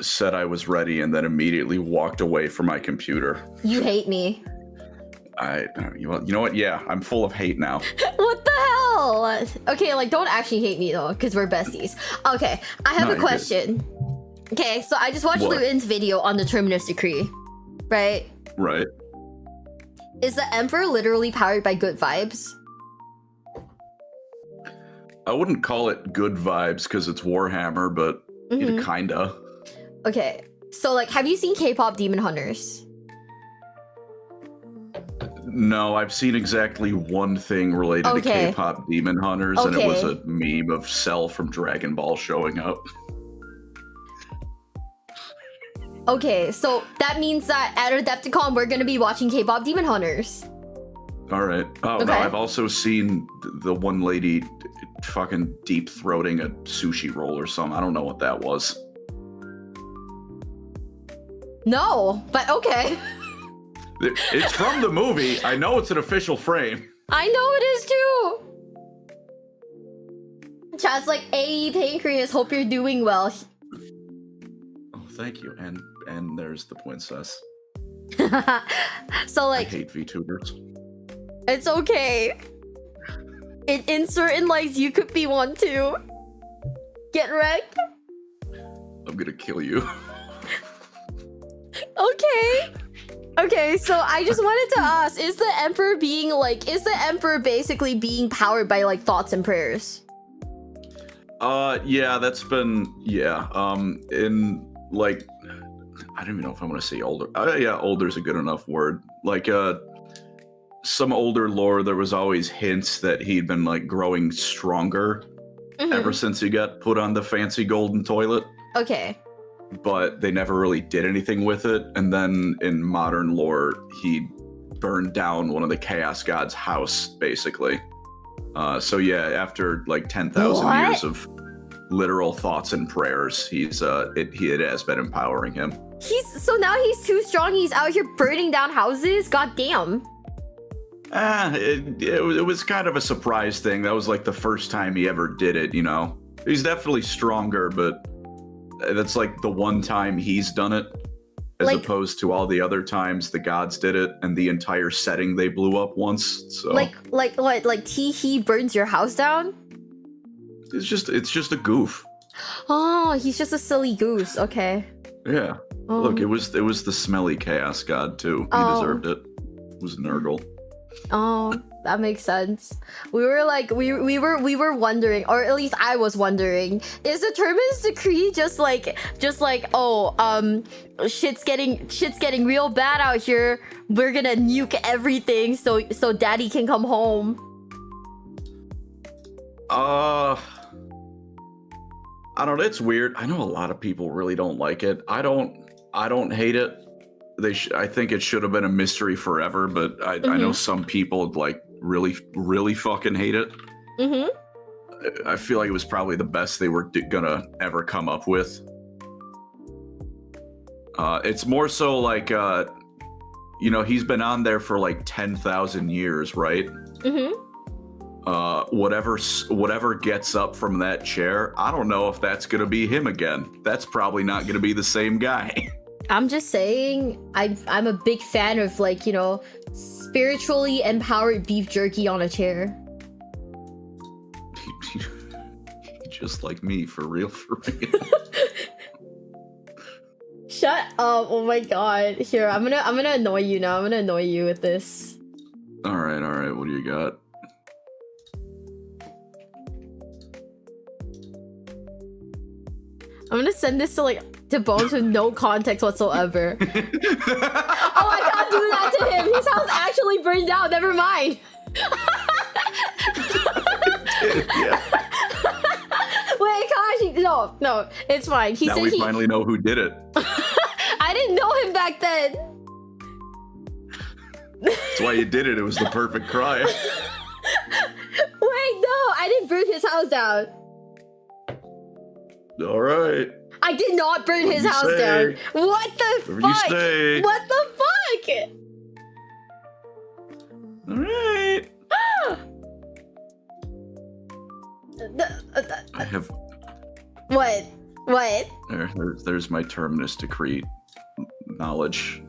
Said I was ready and then immediately walked away from my computer. You hate me. You know what? Yeah, I'm full of hate now. What the hell? Okay, like, don't actually hate me though, because we're besties. Okay, I have a question. Okay, so I just watched Luin's video on the Terminus Decree, right? Right. Is the Emperor literally powered by good vibes? I wouldn't call it good vibes because it's Warhammer, but kinda. Okay, so like, have you seen K-pop Demon Hunters? No, I've seen exactly one thing related to K-pop Demon Hunters, and it was a meme of Cell from Dragon Ball showing up. Okay, so that means that at Adepticon we're gonna be watching K-pop Demon Hunters. All right. Oh no, I've also seen the one lady fucking deep throating a sushi roll or something. I don't know what that was. No, but okay. It's from the movie. I know it's an official frame. I know it is too. Chat's like, "Hey, Pancreas, hope you're doing well." Oh, thank you. And there's the princess. So like, I hate VTubers. It's okay. In certain lives, you could be one too. Get wrecked. I'm gonna kill you. Okay. Okay, so I just wanted to ask, is the Emperor basically being powered by like thoughts and prayers? Yeah, that's been, in like, I don't even know if I want to say older. Yeah, older's a good enough word. Like, some older lore, there was always hints that he'd been like growing stronger ever since he got put on the fancy golden toilet. Okay. But they never really did anything with it. And then in modern lore, he burned down one of the Chaos God's house, basically. So yeah, after like 10,000 years of literal thoughts and prayers, it has been empowering him. Now he's too strong. He's out here burning down houses. God damn. It was kind of a surprise thing. That was like the first time he ever did it, you know? He's definitely stronger, but that's like the one time he's done it, as Like- opposed to all the other times the gods did it and the entire setting they blew up once. So Like what? Like he burns your house down? it's just a goof. Oh, he's just a silly goose. Okay. Yeah. Oh. Look, it was the smelly chaos god too. He Oh. deserved it. It was Nurgle. Oh, that makes sense. We were like, we were wondering, or at least I was wondering, is the Terminus Decree just like, shit's getting real bad out here. We're gonna nuke everything so Daddy can come home. I don't know. It's weird. I know a lot of people really don't like it. I don't hate it. I think it should have been a mystery forever, but I know some people like really fucking hate it. Mm-hmm. I feel like it was probably the best they were gonna ever come up with. It's more so like, he's been on there for like 10,000 years, right? Mm-hmm. Whatever gets up from that chair, I don't know if that's gonna be him again. That's probably not gonna be the same guy. I'm just saying, I'm a big fan of like, spiritually empowered beef jerky on a chair. Just like me, for real. Shut up! Oh my god! Here, I'm gonna annoy you now. I'm gonna annoy you with this. All right. What do you got? I'm gonna send this to Bones with no context whatsoever. Oh, I can't do that to him. His house actually burned down. Never mind. Yeah. Wait, Kashi, no, it's fine. He Now said we he. finally know who did it. I didn't know him back then. That's why you did it. It was the perfect cry. Wait, no, I didn't burn his house down. All right. I did not burn his you house say. down. What the Whatever you fuck? say. What the fuck? All right. I have. What? There's my Terminus Decree knowledge.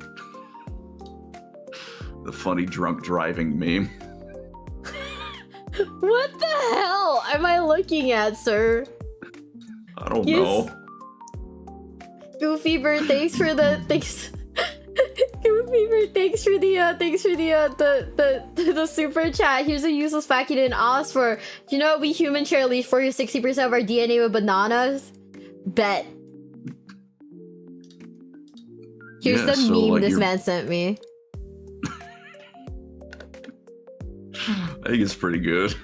The funny drunk driving meme. What the hell am I looking at, sir? I don't Yes. know. Goofy bird, thanks for the Goofy bird, thanks for the super chat. Here's a useless fact you didn't ask for. Do you know we human share at least 40 to 60% of our DNA with bananas? Bet. Here's Yeah, the so, meme like, this you're- man sent me. I think it's pretty good.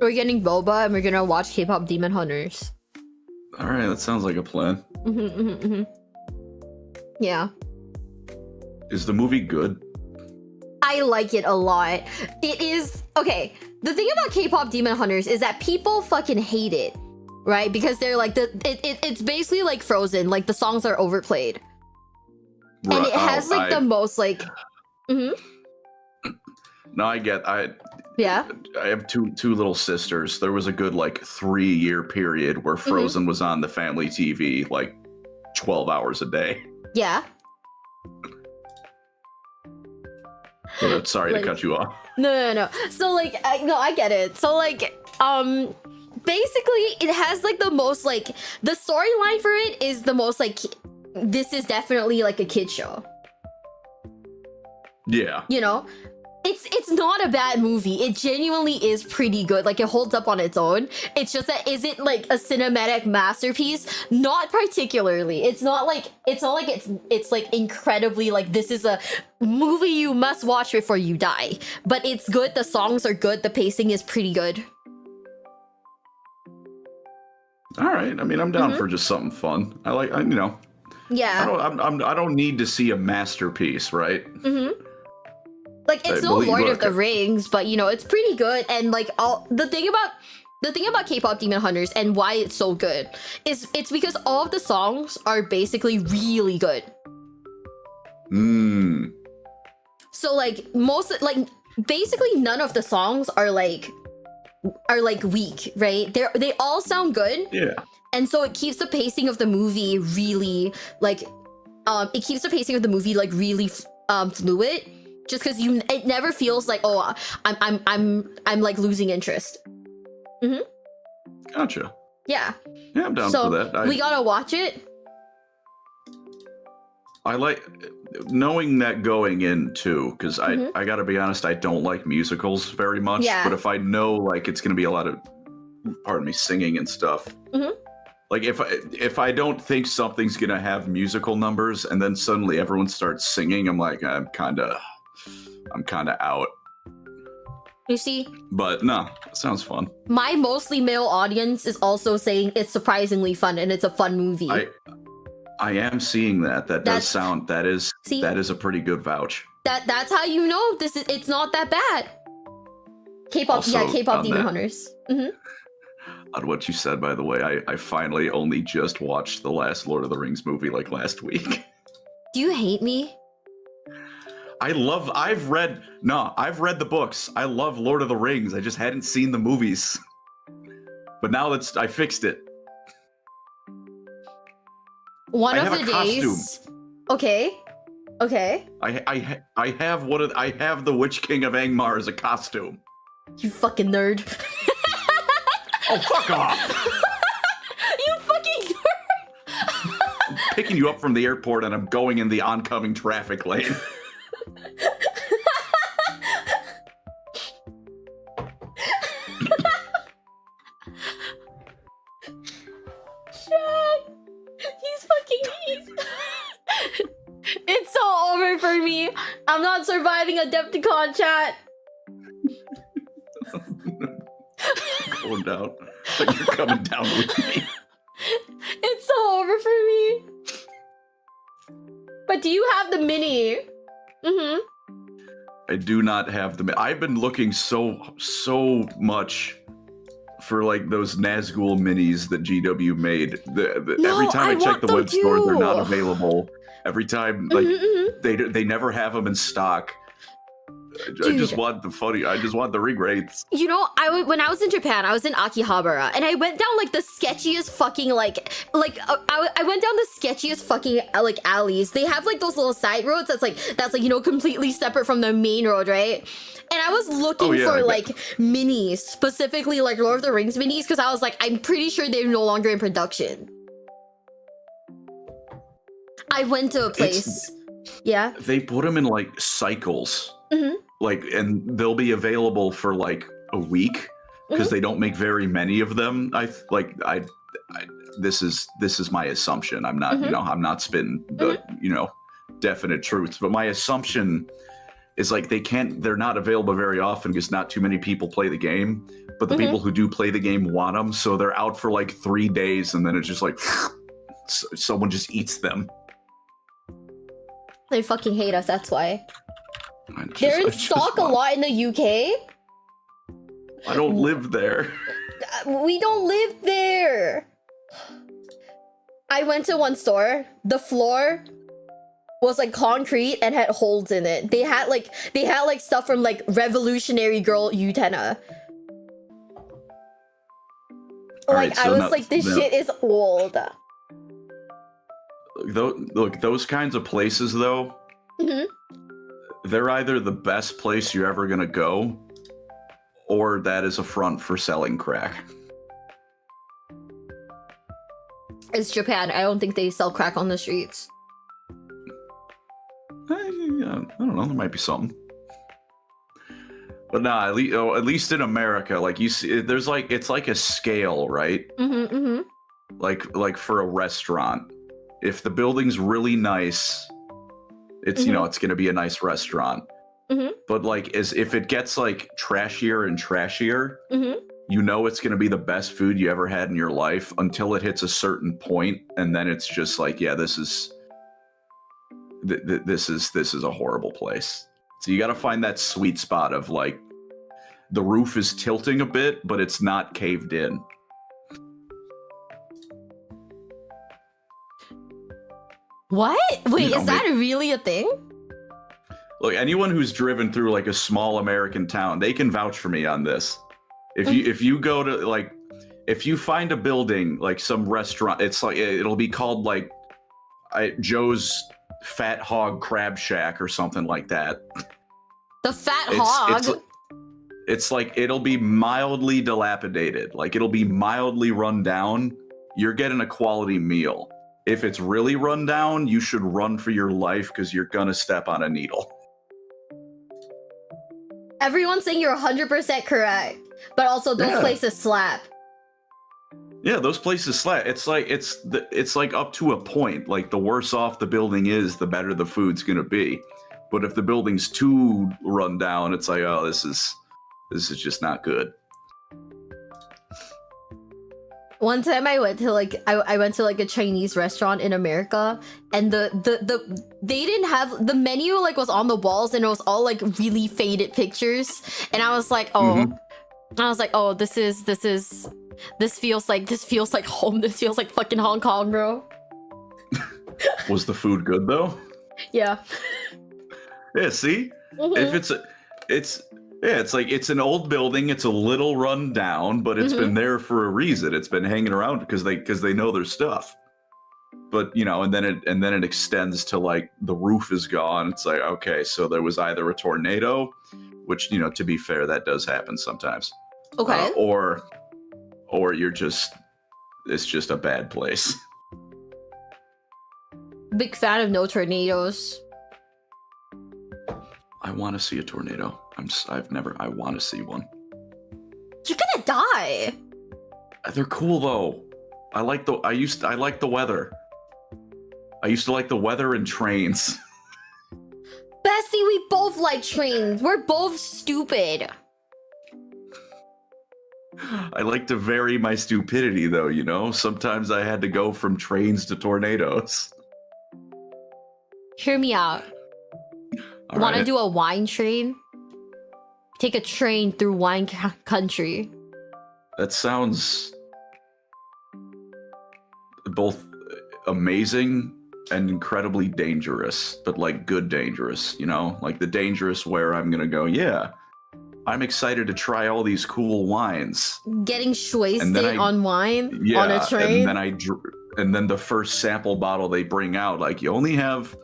We're getting boba and we're gonna watch K-pop Demon Hunters. All right, that sounds like a plan. Yeah. Is the movie good? I like it a lot. It is okay. The thing about K-pop Demon Hunters is that people fucking hate it, right? Because they're like it's basically like Frozen. Like the songs are overplayed, and it has like the most like. No, I Yeah. I have two little sisters. There was a good like 3-year period where Frozen was on the family TV like 12 hours a day. Yeah. Sorry Like- to cut you off. No. So like, I get it. So like, basically, it has like the most like the storyline for it is the most like this is definitely like a kid show. Yeah. You know, it's not a bad movie. It genuinely is pretty good. Like it holds up on its own. It's just that is it like a cinematic masterpiece? Not particularly. It's not like it's like incredibly like this is a movie you must watch before you die. But it's good. The songs are good. The pacing is pretty good. All right. I mean, I'm down for just something fun. Yeah. I don't need to see a masterpiece, right? Like it's no believe- Lord of look- the Rings, but you know, it's pretty good. And like all the thing about the thing about K-pop Demon Hunters and why it's so good is it's because all of the songs are basically really good. So like basically none of the songs are like weak, right? They all sound good. Yeah. And so it keeps the pacing of the movie really like really fluid, just because it never feels like, oh, I'm like losing interest. Gotcha. Yeah. Yeah, I'm down So for that. we gotta watch it. I like knowing that going in too, because I gotta be honest, I don't like musicals very much. Yeah. But if I know like it's gonna be a lot of, pardon me, singing and stuff. Like if I don't think something's gonna have musical numbers and then suddenly everyone starts singing, I'm like, I'm kinda out. You see, But no, it sounds fun. my mostly male audience is also saying it's surprisingly fun and it's a fun movie. I am seeing that. That does sound. That is a pretty good vouch. That's how you know it's not that bad. K-pop, Also, K-pop on Demon that- Hunters. On what you said, by the way, I finally only just watched the last Lord of the Rings movie like last week. Do you hate me? I've read the books. I love Lord of the Rings. I just hadn't seen the movies. But now I fixed it. One I of have the a costume. days. Okay. I have the Witch King of Angmar as a costume. You fucking nerd. Oh, fuck off! You fucking nerd. I'm picking you up from the airport and I'm going in the oncoming traffic lane. Shit. It's so over for me. I'm not surviving Adepticon, chat. Going down. Like you're coming down with me. It's so over for me. But do you have the mini? I do not have them. I've been looking so much for like those Nazgul minis that GW made. Every time I check the web store, they're not available. Every time, like they never have them in stock. I just want the ring rates. You know, when I was in Japan, I was in Akihabara, and I went down like the sketchiest fucking I went down the sketchiest fucking like alleys. They have like those little side roads that's like completely separate from the main road, right? And I was looking for like minis, specifically like Lord of the Rings minis, because I was like, I'm pretty sure they're no longer in production. I went to a place. Yeah. They put them in like cycles. Like, and they'll be available for like a week because they don't make very many of them. This is my assumption. I'm not, I'm not spitting the, definite truths, but my assumption is like they're not available very often because not too many people play the game, but the people who do play the game want them. So they're out for like 3 days and then it's just like, someone just eats them. They fucking hate us, that's why. They're in stock a lot in the UK. I don't live there. We don't live there. I went to one store. The floor was like concrete and had holes in it. They had like stuff from like Revolutionary Girl Utena. Like, I was like, this shit is old. Look, those kinds of places though, they're either the best place you're ever gonna go, or that is a front for selling crack. It's Japan. I don't think they sell crack on the streets. I don't know. There might be something, but nah. At least in America, like you see, there's like it's like a scale, right? Like for a restaurant, if the building's really nice, it's it's gonna be a nice restaurant. But like if it gets like trashier and trashier, it's gonna be the best food you ever had in your life until it hits a certain point, and then it's just like, yeah, this is a horrible place. So you got to find that sweet spot of like the roof is tilting a bit, but it's not caved in. What? Wait, You know, is that really a thing? Look, anyone who's driven through like a small American town, they can vouch for me on this. If you go to like, if you find a building like some restaurant, it's like it'll be called like Joe's Fat Hog Crab Shack or something like that. The Fat Hog? It's like it'll be mildly dilapidated, like it'll be mildly run down. You're getting a quality meal. If it's really run down, you should run for your life because you're gonna step on a needle. Everyone's saying you're 100% correct, but also those places slap. Yeah, those places slap. It's like up to a point. Like the worse off the building is, the better the food's gonna be. But if the building's too run down, it's like, oh, this is just not good. One time I went to like a Chinese restaurant in America, and they didn't have the menu, like was on the walls, and it was all like really faded pictures, and I was like, oh, this feels like home. This feels like fucking Hong Kong, bro. Was the food good though? Yeah. Yeah. See, if it's like it's an old building. It's a little run down, but it's been there for a reason. It's been hanging around because they know their stuff. But you know, and then it extends to like the roof is gone. It's like, okay, so there was either a tornado, which, you know, to be fair, that does happen sometimes. Okay. Or it's just a bad place. Big fan of no tornadoes. I want to see a tornado. I want to see one. You're gonna die. They're cool though. I like the weather. I used to like the weather and trains. Bestie, we both like trains. We're both stupid. I like to vary my stupidity though, you know? Sometimes I had to go from trains to tornadoes. Hear me out. Want to do a wine train? Take a train through wine country. That sounds both amazing and incredibly dangerous, but like good dangerous, you know? Like the dangerous where I'm gonna go, yeah, I'm excited to try all these cool wines. Getting wasted on wine on a train? And then the first sample bottle they bring out, like, you only have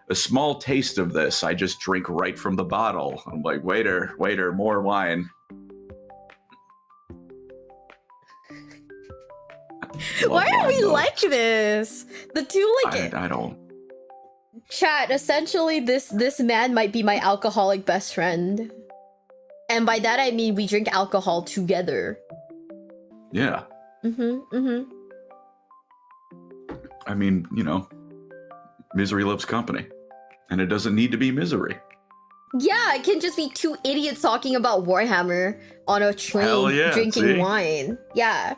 a small taste of this. I just drink right from the bottle. I'm like, waiter, more wine. Why are we like this? The two like I don't. Chat, essentially this man might be my alcoholic best friend. And by that I mean we drink alcohol together. Yeah. I mean, you know, misery loves company. And it doesn't need to be misery. Yeah, it can just be two idiots talking about Warhammer on a train drinking wine. Yeah.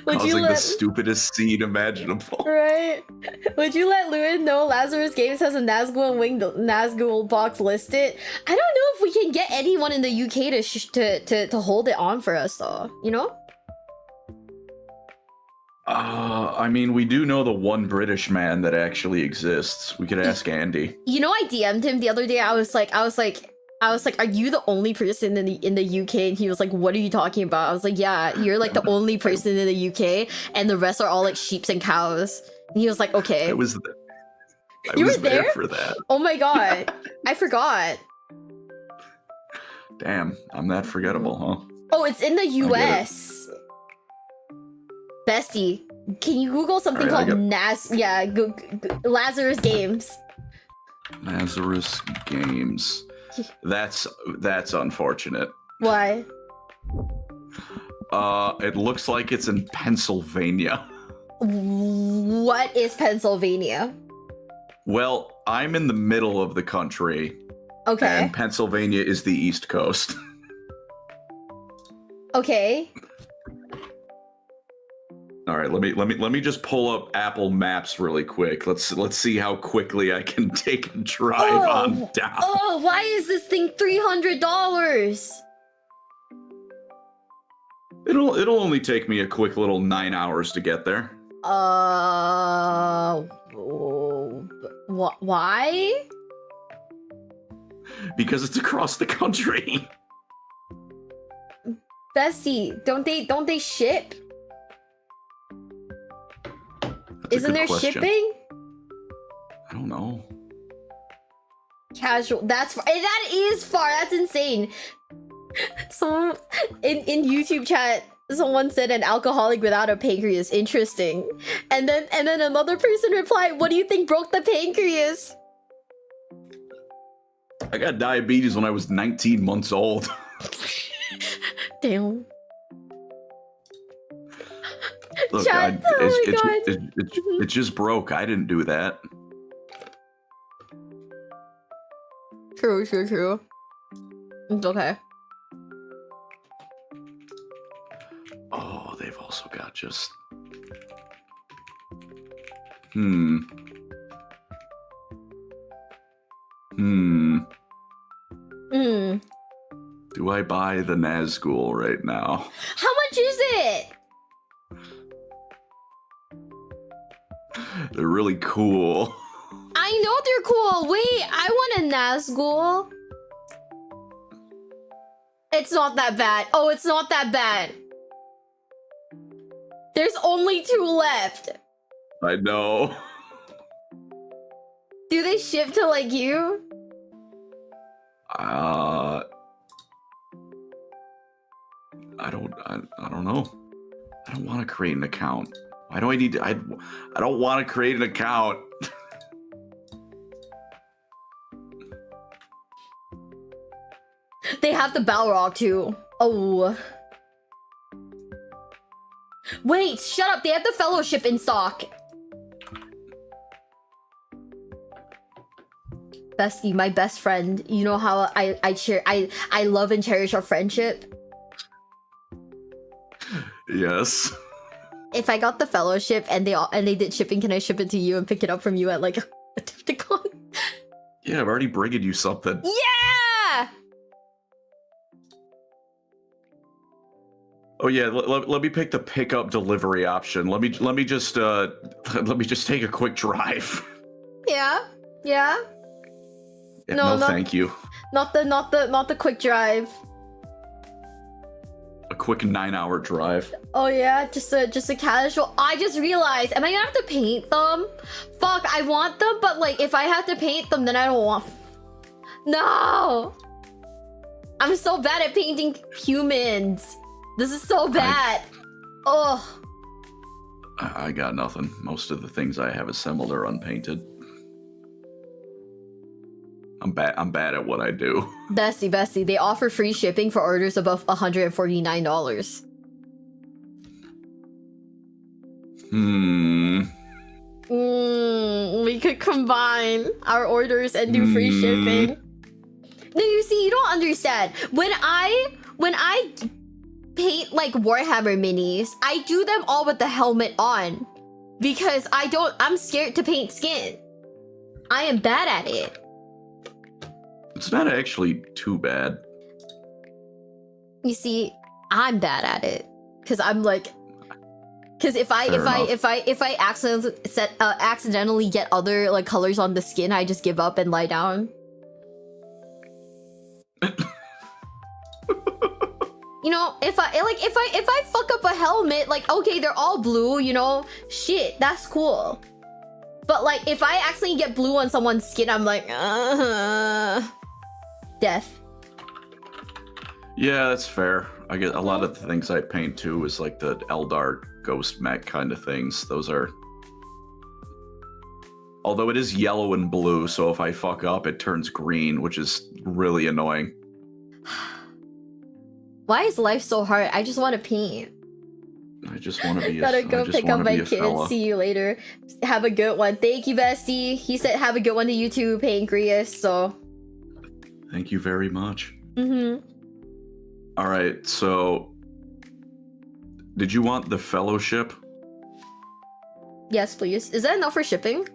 Causing the stupidest scene imaginable. Right? Would you let Lewin know Lazarus Games has a Nazgul and Winged Nazgul box listed? I don't know if we can get anyone in the UK to hold it on for us though, you know? I mean, we do know the one British man that actually exists. We could ask Andy. You know, I DM'd him the other day. I was like, are you the only person in the UK? And he was like, what are you talking about? I was like, yeah, you're like the only person in the UK, and the rest are all like sheeps and cows. And he was like, okay. I was there for that. Oh my god, I forgot. Damn, I'm that forgettable, huh? Oh, it's in the US. Bestie, can you Google something called Lazarus Games? Lazarus Games. That's unfortunate. Why? It looks like it's in Pennsylvania. What is Pennsylvania? Well, I'm in the middle of the country. Okay. And Pennsylvania is the East Coast. Okay. All right, let me just pull up Apple Maps really quick. Let's see how quickly I can take a drive on down. Oh, why is this thing $300? It'll only take me a quick little 9 hours to get there. Why? Because it's across the country. Bessie, don't they ship? That's a Isn't good there question. shipping? I don't know. Casual. That's far. That is far. That's insane. Someone in YouTube chat, someone said an alcoholic without a pancreas. Interesting. And then another person replied, "What do you think broke the pancreas?" I got diabetes when I was 19 months old. Damn. Look, Chat, it just broke. I didn't do that. True. It's okay. Oh, they've also got just... Hmm. Do I buy the Nazgul right now? How much is it? They're really cool. I know they're cool. Wait, I want a Nazgul. It's not that bad. Oh, it's not that bad. There's only 2 left. I know. Do they ship to like you? I don't know. I don't want to create an account. Why do I need to? I don't want to create an account. They have the Balrog too. Oh. Wait, shut up. They have the Fellowship in stock. Bestie, my best friend. You know how I love and cherish our friendship. Yes. If I got the Fellowship and they did shipping, can I ship it to you and pick it up from you at like a Defticon? Yeah, I've already bringing you something. Yeah. Oh yeah, let me pick the pickup delivery option. Let me just take a quick drive. Yeah. Yeah, no, not, thank you. Not the quick drive. A quick 9-hour drive. Oh yeah, just a casual. I just realized, am I gonna have to paint them? Fuck, I want them, but like if I have to paint them, then I don't want. No, I'm so bad at painting humans. This is so bad. Oh. I got nothing. Most of the things I have assembled are unpainted. I'm bad at what I do. Bestie, they offer free shipping for orders above $149. We could combine our orders and do free shipping. No, you see, you don't understand. When I paint like Warhammer minis, I do them all with the helmet on because I'm scared to paint skin. I am bad at it. It's not actually too bad. You see, I'm bad at it because I'm like, because if I accidentally get other like colors on the skin, I just give up and lie down. You know, if I fuck up a helmet, like okay, they're all blue, you know, shit, that's cool. But like if I accidentally get blue on someone's skin, I'm like, death. Yeah, that's fair. I get a lot of the things I paint too is like the Eldar ghost mech kind of things. Those are, although it is yellow and blue, so if I fuck up, it turns green, which is really annoying. Why is life so hard? I just want to paint. I just want to be. Gotta go pick up my kids. See you later. Have a good one. Thank you, bestie. He said have a good one to you too, Pancreas. So. Thank you very much. Mm-hmm. All right. So, did you want the Fellowship? Yes, please. Is that enough for shipping?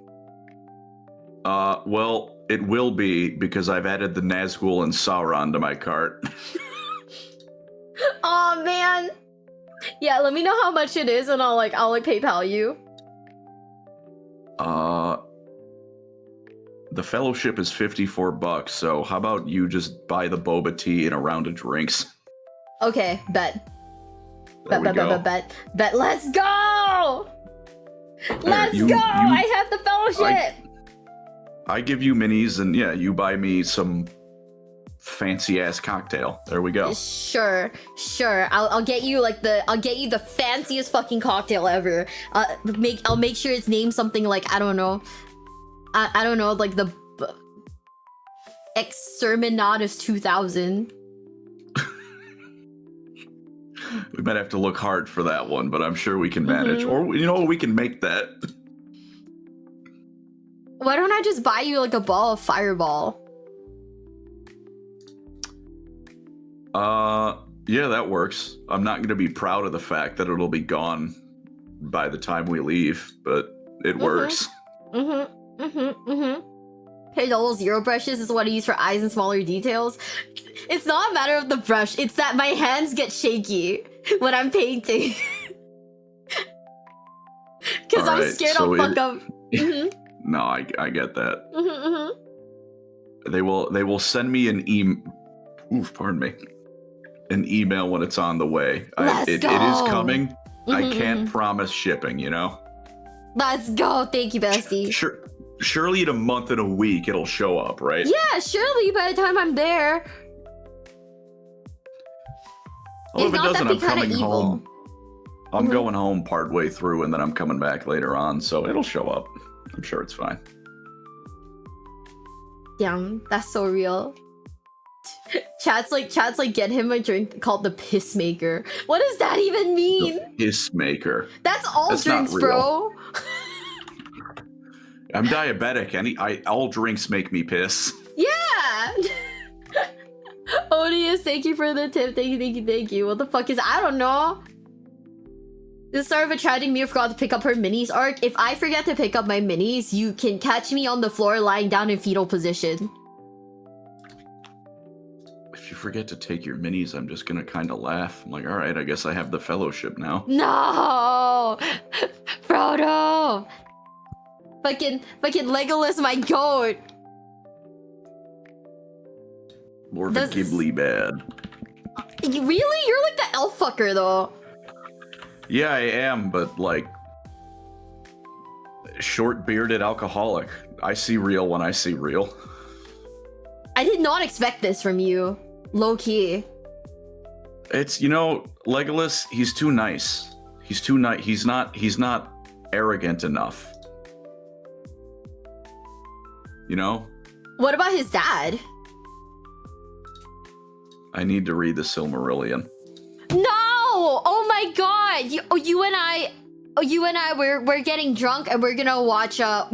Well, it will be because I've added the Nazgul and Sauron to my cart. Oh man. Yeah, let me know how much it is, and I'll PayPal you. The fellowship is $54, so how about you just buy the boba tea and a round of drinks? Okay, bet. There we go. Bet. Let's go! Let's you- go! you- I have the fellowship! I give you minis, and yeah, you buy me some fancy ass cocktail. There we go. Sure. I'll get you the fanciest fucking cocktail ever. I'll make sure it's named something like, I don't know, like the Exterminatus 2000. We might have to look hard for that one, but I'm sure we can manage. Or we can make that. Why don't I just buy you like a ball of Fireball? Yeah, that works. I'm not going to be proud of the fact that it'll be gone by the time we leave, but it works. Hey, double zero brushes is what I use for eyes and smaller details. It's not a matter of the brush, it's that my hands get shaky when I'm painting. Because I'm Alright, scared so I'll fuck up. No, I get that. They will send me an email when it's on the way. It is coming. I can't promise shipping, Let's go. Thank you, bestie. Surely in a month and a week it'll show up, right? Yeah, surely by the time I'm there. Well, if it not, doesn't, that'd be I'm kinda coming evil. home. I'm going home partway through, and then I'm coming back later on, so it'll show up. I'm sure it's fine. Damn, that's so real. Chat's like, get him a drink called the Piss Maker. What does that even mean? The Piss Maker. That's all That's not drinks, real. bro. I'm diabetic. All drinks make me piss. Yeah. Odious, thank you for the tip. Thank you. What the fuck is? I don't know. The start of a tragic Mia forgot to pick up her minis arc. If I forget to pick up my minis, you can catch me on the floor lying down in fetal position. If you forget to take your minis, I'm just gonna kind of laugh. I'm like, all right, I guess I have the fellowship now. No, Frodo. Fucking Legolas, my goat. More of a Ghibli bad. Really? You're like the elf fucker, though. Yeah, I am, but like short-bearded alcoholic. I see real when I see real. I did not expect this from you. Low key. It's Legolas. He's too nice. He's too nice. He's not arrogant enough. What about his dad? I need to read the Silmarillion. No! Oh my god! You and I, we're getting drunk and we're gonna watch the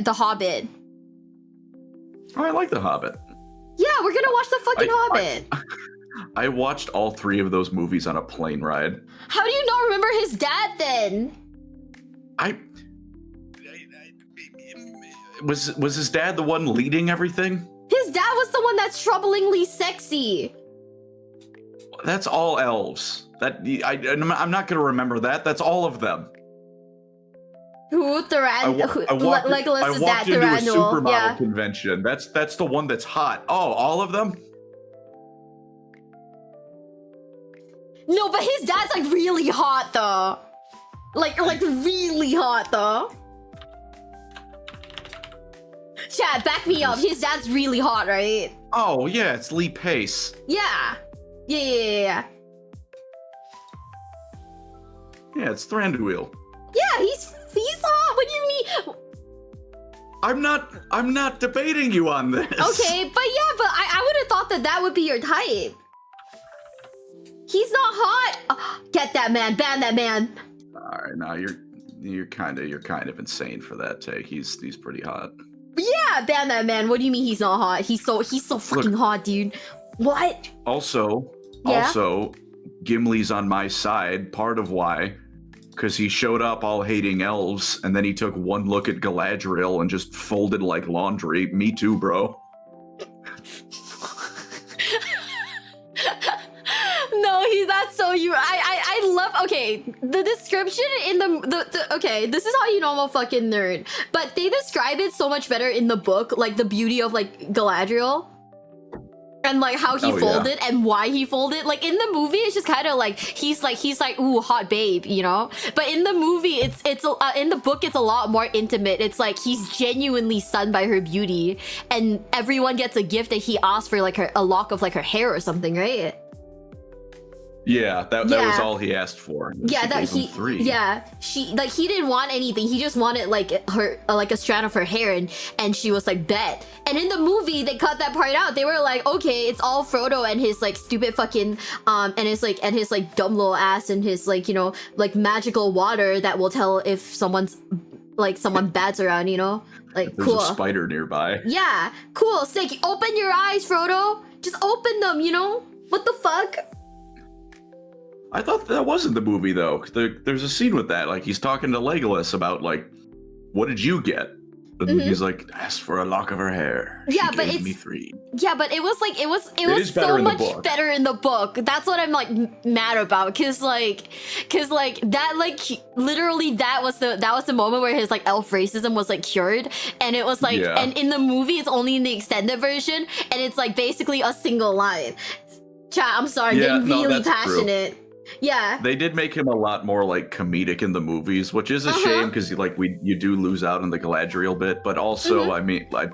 Hobbit. Oh, I like the Hobbit. Yeah, we're gonna watch the fucking Hobbit. I watched all 3 of those movies on a plane ride. How do you not remember his dad then? Was his dad the one leading everything? His dad was the one that's troublingly sexy. That's all elves. I'm not gonna remember that. That's all of them. Who? Legolas is that into a Thranduil. supermodel Yeah. convention. That's the one that's hot. Oh, all of them? No, but his dad's like really hot though. Like really hot though. Chat, back me up. His dad's really hot, right? Oh yeah, it's Lee Pace. Yeah. Yeah. Yeah, it's Thranduil. Yeah, he's hot. What do you mean? I'm not debating you on this. Okay, but I would have thought that would be your type. He's not hot. Get that man. Ban that man. All right, now you're kind of insane for that take. He's pretty hot. Yeah, ban that man. What do you mean he's not hot? He's so fucking hot, dude. What? Also, Gimli's on my side. Part of why because he showed up all hating elves, and then he took one look at Galadriel and just folded like laundry. Me too, bro. No, that's so you. I love. Okay, the description in the okay, this is how you know I'm a fucking nerd. But they describe it so much better in the book, like the beauty of like Galadriel. And like how he folded and why he folded. Like in the movie, it's just kind of like he's like ooh, hot babe, you know. But in the movie, it's in the book, it's a lot more intimate. It's like he's genuinely stunned by her beauty, and everyone gets a gift that he asked for, like a lock of like her hair or something, right? Yeah, that was all he asked for. Yeah, she that gave he. him 3. Yeah, he didn't want anything. He just wanted like her, like a strand of her hair, and she was like, bet. And in the movie, they cut that part out. They were like, okay, it's all Frodo and his like stupid fucking and his like dumb little ass and his like, you know, like magical water that will tell if someone bad's around, you know, like There's cool. a spider nearby. Yeah, cool, sick. Open your eyes, Frodo. Just open them, you know. What the fuck? I thought that wasn't the movie though. There's a scene with that. Like he's talking to Legolas about like, what did you get? And he's like, asked for a lock of her hair. Yeah, she but gave it's me 3. Yeah, but it was like it was is better so in the much book. better in the book. That's what I'm like mad about, cause like that like literally that was the moment where his like elf racism was like cured, and it was like and in the movie it's only in the extended version, and it's like basically a single line. Chat, I'm sorry, Yeah, getting no, really that's passionate. True. Yeah. They did make him a lot more like comedic in the movies, which is a shame because you do lose out on the Galadriel bit, but also I mean like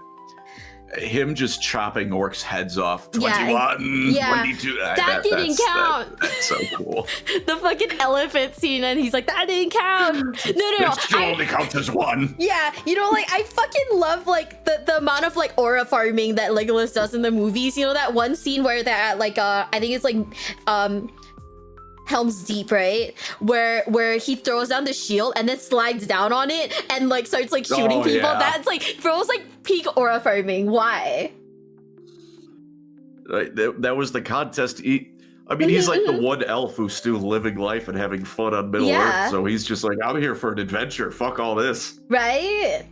him just chopping orcs' heads off 21, 22. That didn't count. That's so cool. The fucking elephant scene, and he's like, that didn't count. No. It still only counts as 1. Yeah, you know, like I fucking love like the amount of like aura farming that Legolas does in the movies. You know that one scene where they're at like I think it's like Helm's Deep, right? Where he throws down the shield and then slides down on it and like starts like shooting people. Yeah. That's like bro's like peak aura farming. Why? That was the contest. He's like the one elf who's still living life and having fun on Middle Earth. So he's just like, I'm here for an adventure. Fuck all this. Right?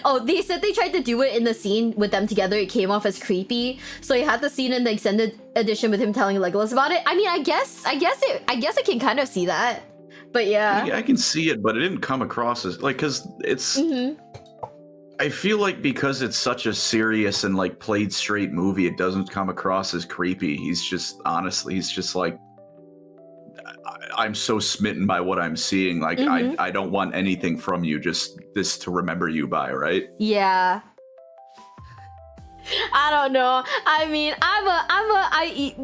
Oh, they said they tried to do it in the scene with them together. It came off as creepy. So you had the scene in the extended edition with him telling Legolas about it. I mean, I guess I can kind of see that. But yeah. I can see it, but it didn't come across as like, because it's I feel like because it's such a serious and like played straight movie, it doesn't come across as creepy. He's just like, I'm so smitten by what I'm seeing. Like I don't want anything from you, just this to remember you by, right? Yeah. I don't know. I mean,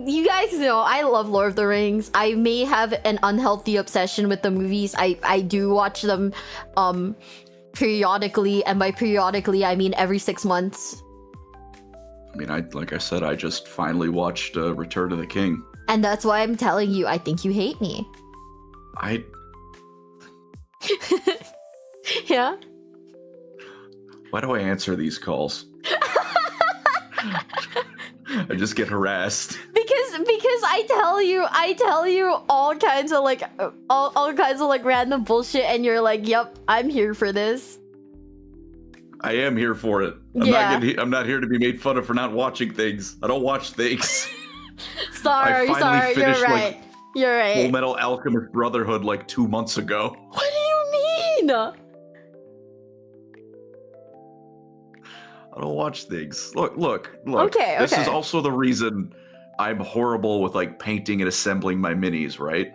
you guys know I love Lord of the Rings. I may have an unhealthy obsession with the movies. I do watch them periodically, and by periodically I mean every 6 months. I mean, like I said, I just finally watched Return of the King. And that's why I'm telling you, I think you hate me. Yeah? Why do I answer these calls? I just get harassed. Because I tell you all kinds of like all kinds of like random bullshit, and you're like, yep, I'm here for this. I am here for it. I'm not here to be made fun of for not watching things. I don't watch things. Sorry, you're right. You're right. Full Metal Alchemist Brotherhood like 2 months ago. What do you mean? I don't watch things. Look. Okay. This is also the reason I'm horrible with like painting and assembling my minis, right?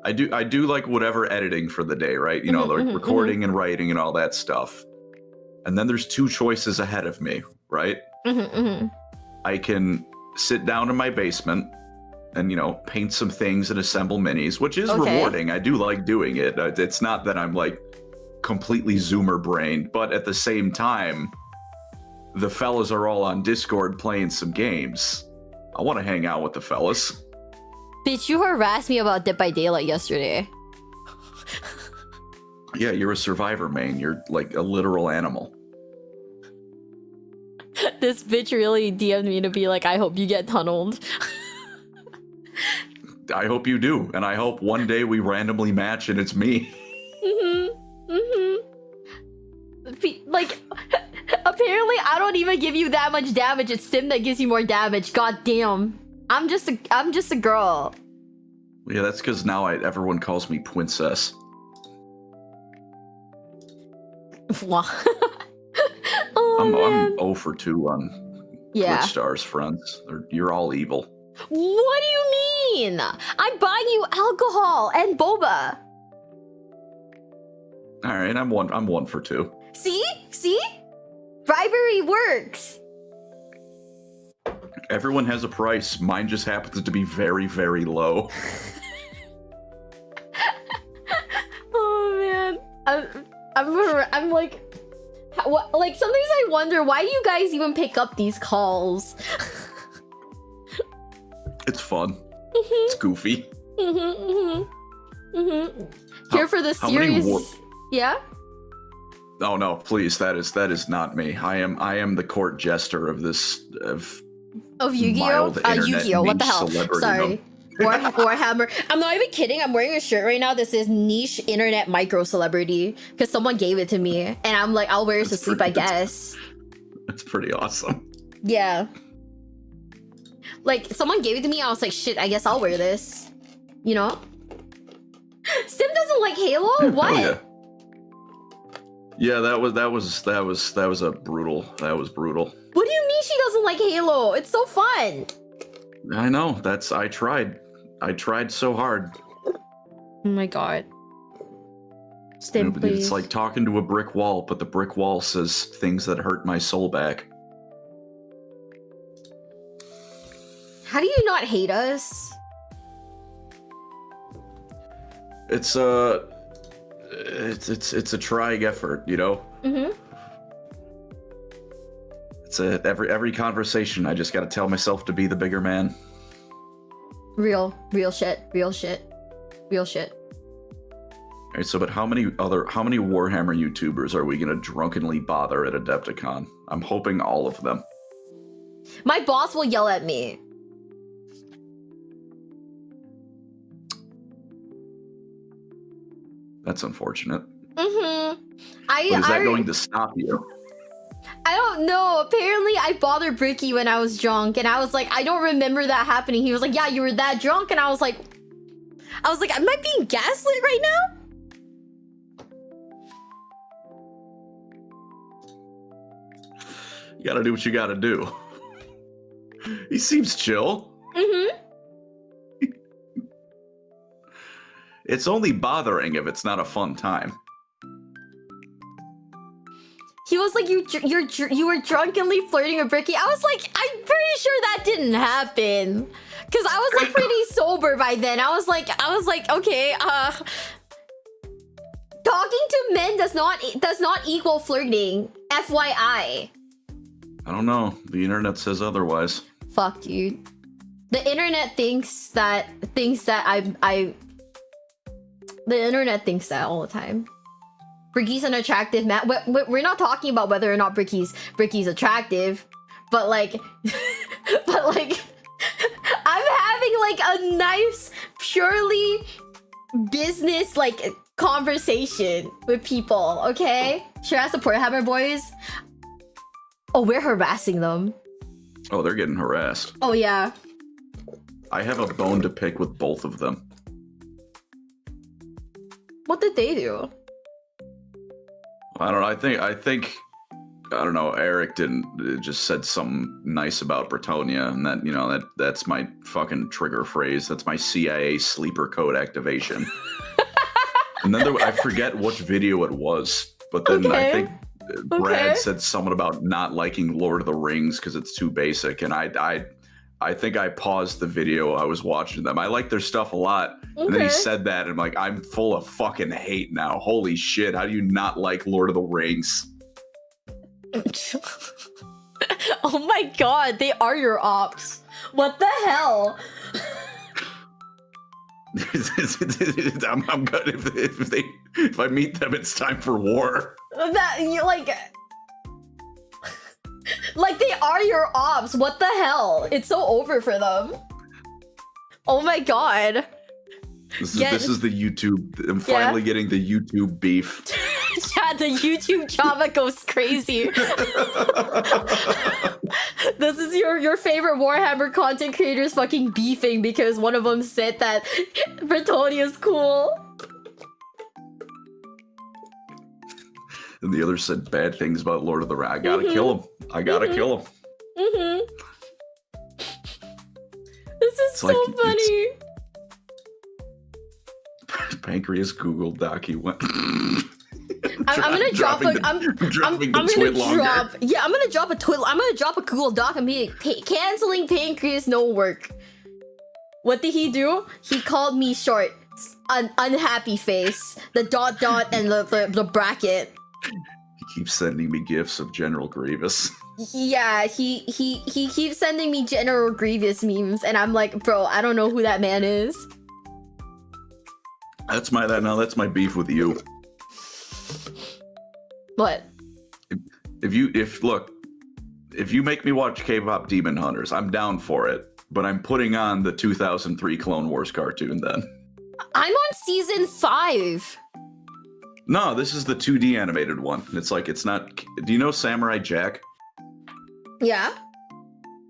I do like whatever editing for the day, right? You know, like recording and writing and all that stuff. And then there's 2 choices ahead of me, right? I can sit down in my basement and, you know, paint some things and assemble minis, which is rewarding. I do like doing it. It's not that I'm like completely Zoomer brained, but at the same time, the fellas are all on Discord playing some games. I want to hang out with the fellas. Bitch, you harassed me about Dead by Daylight yesterday. Yeah, you're a survivor, main. You're like a literal animal. This bitch really DM'd me to be like, I hope you get tunneled. I hope you do, and I hope one day we randomly match and it's me. Like, apparently I don't even give you that much damage. It's Sim that gives you more damage. God damn. I'm just a girl. Yeah, that's because now everyone calls me Princess. Wow. Oh, I'm 0 for 2 on yeah. Twitch stars, friends. You're all evil. What do you mean? I'm buying you alcohol and boba. All right, I'm 1 for 2. See? Bribery works. Everyone has a price. Mine just happens to be very, very low. Oh man, I'm like, what? Like sometimes I wonder, why do you guys even pick up these calls? It's fun. It's goofy. Here for the serious. Yeah. Oh no, please! That is not me. I am the court jester of this of Yu-Gi-Oh. Yu-Gi-Oh. What the hell? Sorry. Warhammer. I'm not even kidding. I'm wearing a shirt right now that says niche internet micro celebrity because someone gave it to me, and I'm like, I'll wear it to sleep, I guess. That's pretty awesome. Yeah. Like someone gave it to me. I was like, shit. I guess I'll wear this. You know. Sim doesn't like Halo. What? Oh, yeah. Yeah, that was a brutal. That was brutal. What do you mean she doesn't like Halo? It's so fun. I know. I tried so hard. Oh my god. Stim, please. It's like talking to a brick wall, but the brick wall says things that hurt my soul back. How do you not hate us? It's a trying effort, you know? Mm-hmm. It's every conversation, I just gotta tell myself to be the bigger man. Real shit. Alright, so but how many Warhammer YouTubers are we gonna drunkenly bother at Adepticon? I'm hoping all of them. My boss will yell at me. That's unfortunate. Mm-hmm. But is that going to stop you? I don't know. Apparently, I bothered Bricky when I was drunk, and I was like, I don't remember that happening. He was like, yeah, you were that drunk, and I was like, am I being gaslit right now? You gotta do what you gotta do. He seems chill. Mm-hmm. It's only bothering if it's not a fun time. He was like, you were drunkenly flirting with Bricky. I was like, I'm pretty sure that didn't happen, because I was like pretty sober by then. I was like, okay, talking to men does not equal flirting. FYI. I don't know. The internet says otherwise. Fuck, dude. The internet thinks that the internet thinks that all the time. Bricky's an attractive man. We're not talking about whether or not Bricky's attractive, but like, I'm having like a nice, purely business like conversation with people. Okay, sure as the Warhammer boys. Oh, we're harassing them. Oh, they're getting harassed. Oh yeah. I have a bone to pick with both of them. What did they do? I don't know. I think I don't know. Eric just said something nice about Bretonia, and that that's my fucking trigger phrase. That's my CIA sleeper code activation. And then I forget which video it was, but then I think Brad said something about not liking Lord of the Rings because it's too basic, and I think I paused the video. I was watching them. I like their stuff a lot. Okay. And then he said that, and I'm like, I'm full of fucking hate now. Holy shit, how do you not like Lord of the Rings? Oh my god, they are your ops. What the hell? I'm good if I meet them, it's time for war. That you like they are your ops. What the hell? It's so over for them. Oh my god. This is the YouTube. I'm finally getting the YouTube beef. Yeah, the YouTube drama goes crazy. This is your favorite Warhammer content creators fucking beefing because one of them said that Bretonia's cool. And the other said bad things about Lord of the Rings. I gotta kill him. I gotta kill him. This is so like, funny. Pancreas Google Doc. He went. I'm gonna drop a. I'm gonna drop. Yeah, I'm gonna drop a Twitter. I'm gonna drop a Google Doc and be like, canceling Pancreas no work. What did he do? He called me short, unhappy face, the dot and the bracket. He keeps sending me gifs of General Grievous. Yeah, he keeps sending me General Grievous memes, and I'm like, bro, I don't know who that man is. That's my beef with you. What? If you make me watch K-pop Demon Hunters, I'm down for it. But I'm putting on the 2003 Clone Wars cartoon then. I'm on season 5. No, this is the 2D animated one. It's not. Do you know Samurai Jack? Yeah.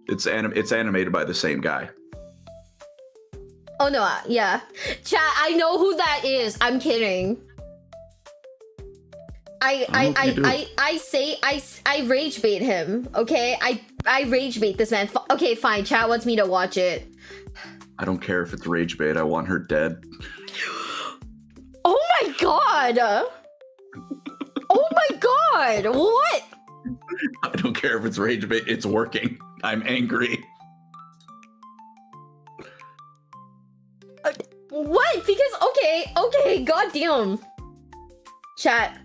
It's animated by the same guy. Oh no, yeah. Chat, I know who that is. I'm kidding. I rage bait him. Okay, I rage bait this man. Okay, fine. Chat wants me to watch it. I don't care if it's rage bait. I want her dead. Oh my god! Oh my god! What? I don't care if it's rage bait. It's working. I'm angry. What? Because okay, goddamn. Chat.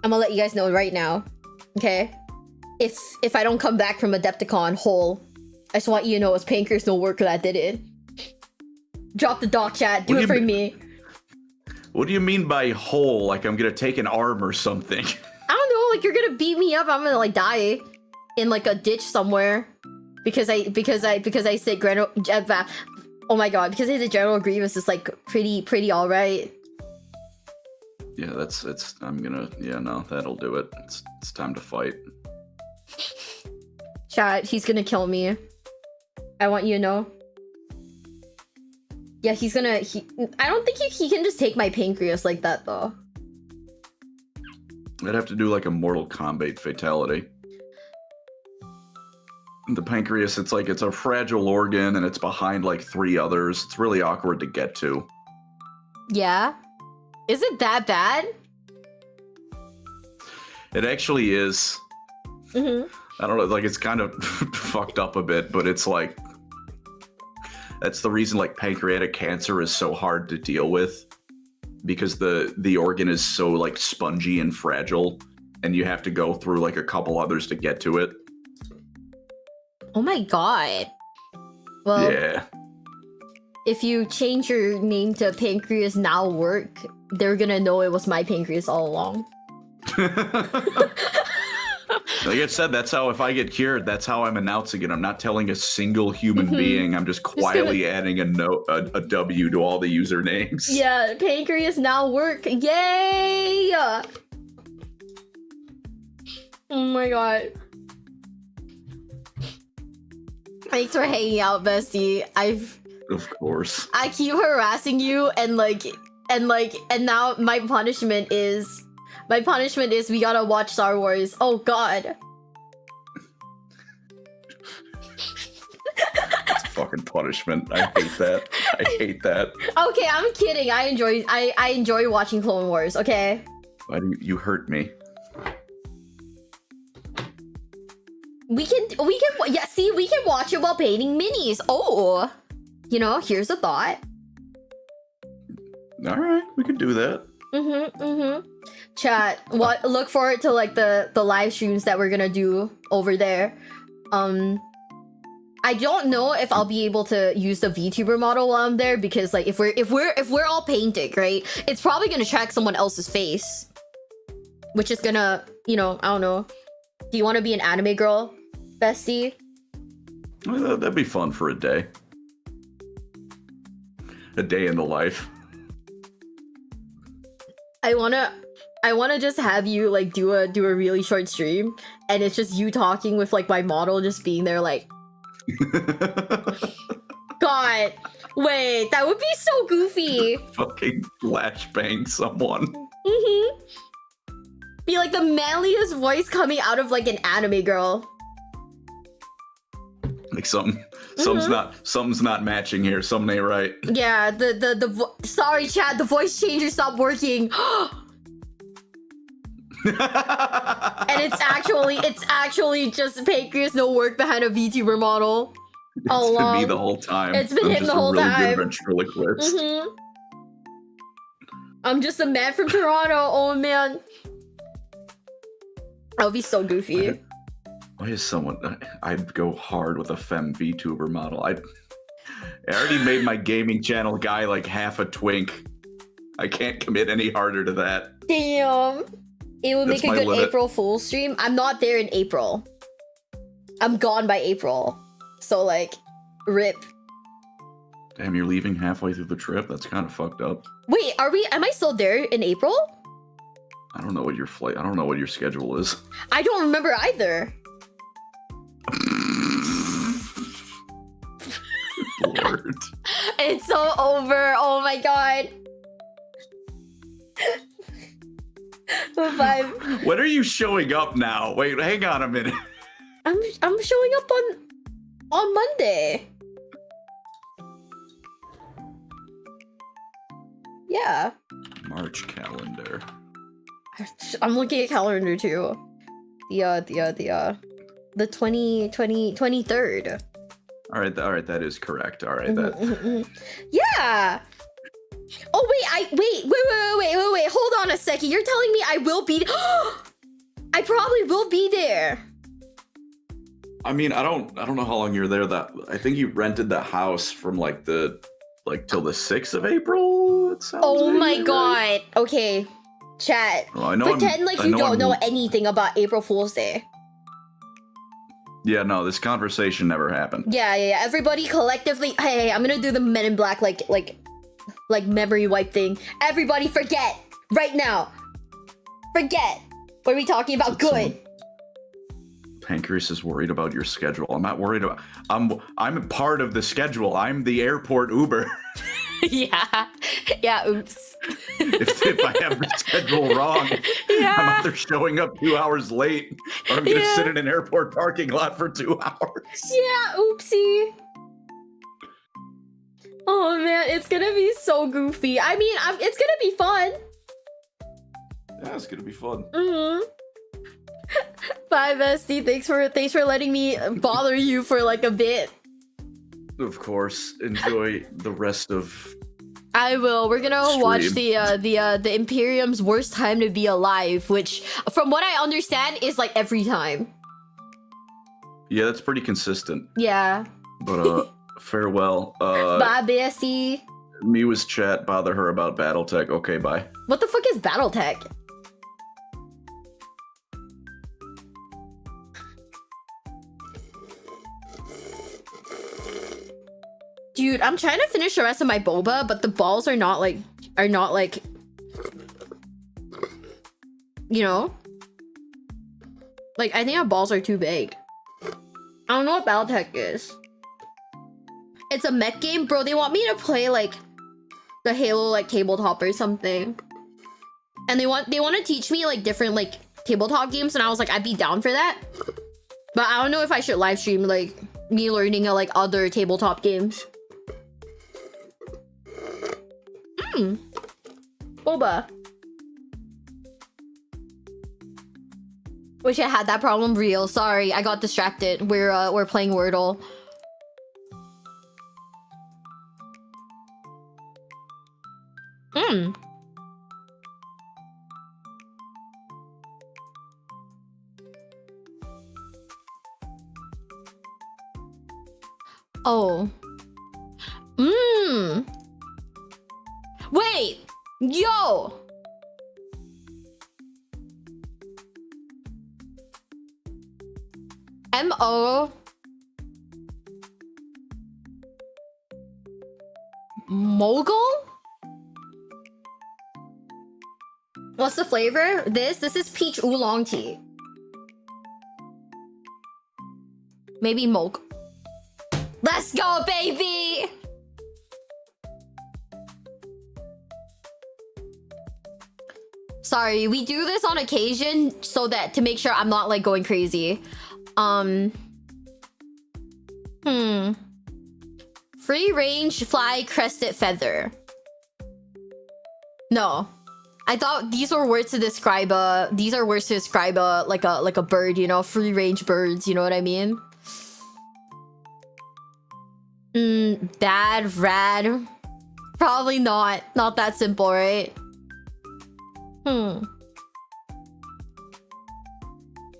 I'm gonna let you guys know right now, okay? If I don't come back from Adepticon whole, I just want you to know it's Pancreas no work that did it. Drop the doc, chat. Do it for me. What do you mean by whole? Like I'm gonna take an arm or something? I don't know. Like you're gonna beat me up. I'm gonna like die in like a ditch somewhere because I said General. Oh my god! Because I said General Grievous is like pretty all right. Yeah, that'll do it. It's time to fight. Chat, he's gonna kill me. I want you to know. Yeah, he's gonna. I don't think he can just take my Pancreas like that though. I'd have to do like a Mortal Kombat fatality. The Pancreas, it's a fragile organ and it's behind like 3 others. It's really awkward to get to. Yeah? Is it that bad? It actually is. Mm-hmm. I don't know, like it's kind of fucked up a bit, but it's like that's the reason like pancreatic cancer is so hard to deal with, because the organ is so like spongy and fragile, and you have to go through like a couple others to get to it. Oh my god. Well, yeah. If you change your name to Pancreas Now Work, they're gonna know it was my pancreas all along. Like I said, that's how, if I get cured, that's how I'm announcing it. I'm not telling a single human being. I'm just quietly adding a W to all the usernames. Yeah, Pancreas Now Work. Yay! Oh my god. Thanks for hanging out, bestie. Of course. I keep harassing you and now my punishment is we gotta watch Star Wars. Oh god. That's a fucking punishment. I hate that. I hate that. Okay, I'm kidding. I enjoy watching Clone Wars, okay? Why do you hurt me? We can watch it while painting minis. Oh. You know, here's a thought. All right, we could do that. Chat, look forward to like the live streams that we're gonna do over there. I don't know if I'll be able to use the VTuber model while I'm there, because like if we're all painting, right, it's probably gonna track someone else's face, which is gonna, you know, I don't know. Do you want to be an anime girl, bestie? Well, that'd be fun for a day. A day in the life. I wanna just have you like do a really short stream, and it's just you talking with like my model just being there like, God, wait, that would be so goofy. Fucking flashbang someone. Mm-hmm. Be like the manliest voice coming out of like an anime girl. Like something's not matching here. Something ain't right. Yeah, sorry chat, the voice changer stopped working. And it's actually just Pancreas, no work behind a VTuber model. It's been me the whole time. It's been him just the whole a really time. Good ventriloquist. Mm-hmm. I'm just a man from Toronto. Oh man, that would be so goofy. Why is someone? I'd go hard with a femme VTuber model. I already made my gaming channel guy like half a twink. I can't commit any harder to that. Damn. It would That's make a my good limit. April Fool's stream. I'm not there in April. I'm gone by April. So like, rip. Damn, you're leaving halfway through the trip? That's kind of fucked up. Wait, am I still there in April? I don't know what your flight. I don't know what your schedule is. I don't remember either. Lord. It's so over. Oh my god. Bye. When are you showing up now? Wait, hang on a minute. I'm showing up on Monday. Yeah. March calendar. I'm looking at calendar too. The 23rd. All right, that is correct. All right, that. Yeah. Oh wait, hold on a second. You're telling me I will be I probably will be there. I mean, I don't know how long you're there. That I think you rented the house from till the 6th of April. It sounds Oh my vaguely god. right. Okay. Chat. Well, I know Pretend like you don't know anything about April Fool's Day. Yeah, no, this conversation never happened. Yeah. Everybody collectively. Hey, I'm gonna do the Men in Black like memory wipe thing. Everybody forget right now. Forget. What are we talking about? Good. Pancreas is worried about your schedule. I'm not worried about. I'm a part of the schedule. I'm the airport Uber. Yeah. Oops. if I have the schedule wrong, Yeah. I'm either showing up 2 hours late or I'm gonna sit in an airport parking lot for 2 hours. Yeah. Oopsie. Oh man, it's gonna be so goofy. I mean, it's gonna be fun. Yeah, it's gonna be fun. Bye, bestie. Thanks for letting me bother you for like a bit. Of course. Enjoy the rest of. I will. We're gonna Stream. watch the Imperium's worst time to be alive, which, from what I understand, is like every time. Yeah, that's pretty consistent. Yeah. But farewell. Bye, bestie. Me was chat. Bother her about BattleTech. Okay, bye. What the fuck is BattleTech? Dude, I'm trying to finish the rest of my boba, but the balls are not like, you know? Like, I think our balls are too big. I don't know what BattleTech is. It's a mech game? Bro, they want me to play, like, the Halo, like, tabletop or something. And they want to teach me, like, different, like, tabletop games, and I was like, I'd be down for that. But I don't know if I should live stream, like, me learning, like, other tabletop games. Boba. Wish I had that problem real. Sorry, I got distracted. We're playing Wordle. Oh. Wait! Yo! M-O... Mogul? What's the flavor? This is peach oolong tea. Maybe Mogul. Let's go, baby! Sorry, we do this on occasion so that to make sure I'm not like going crazy. Free range fly crested feather. No. I thought these were words to describe these are words to describe like a bird, you know, free range birds, you know what I mean? Bad, rad. Probably not. Not that simple, right?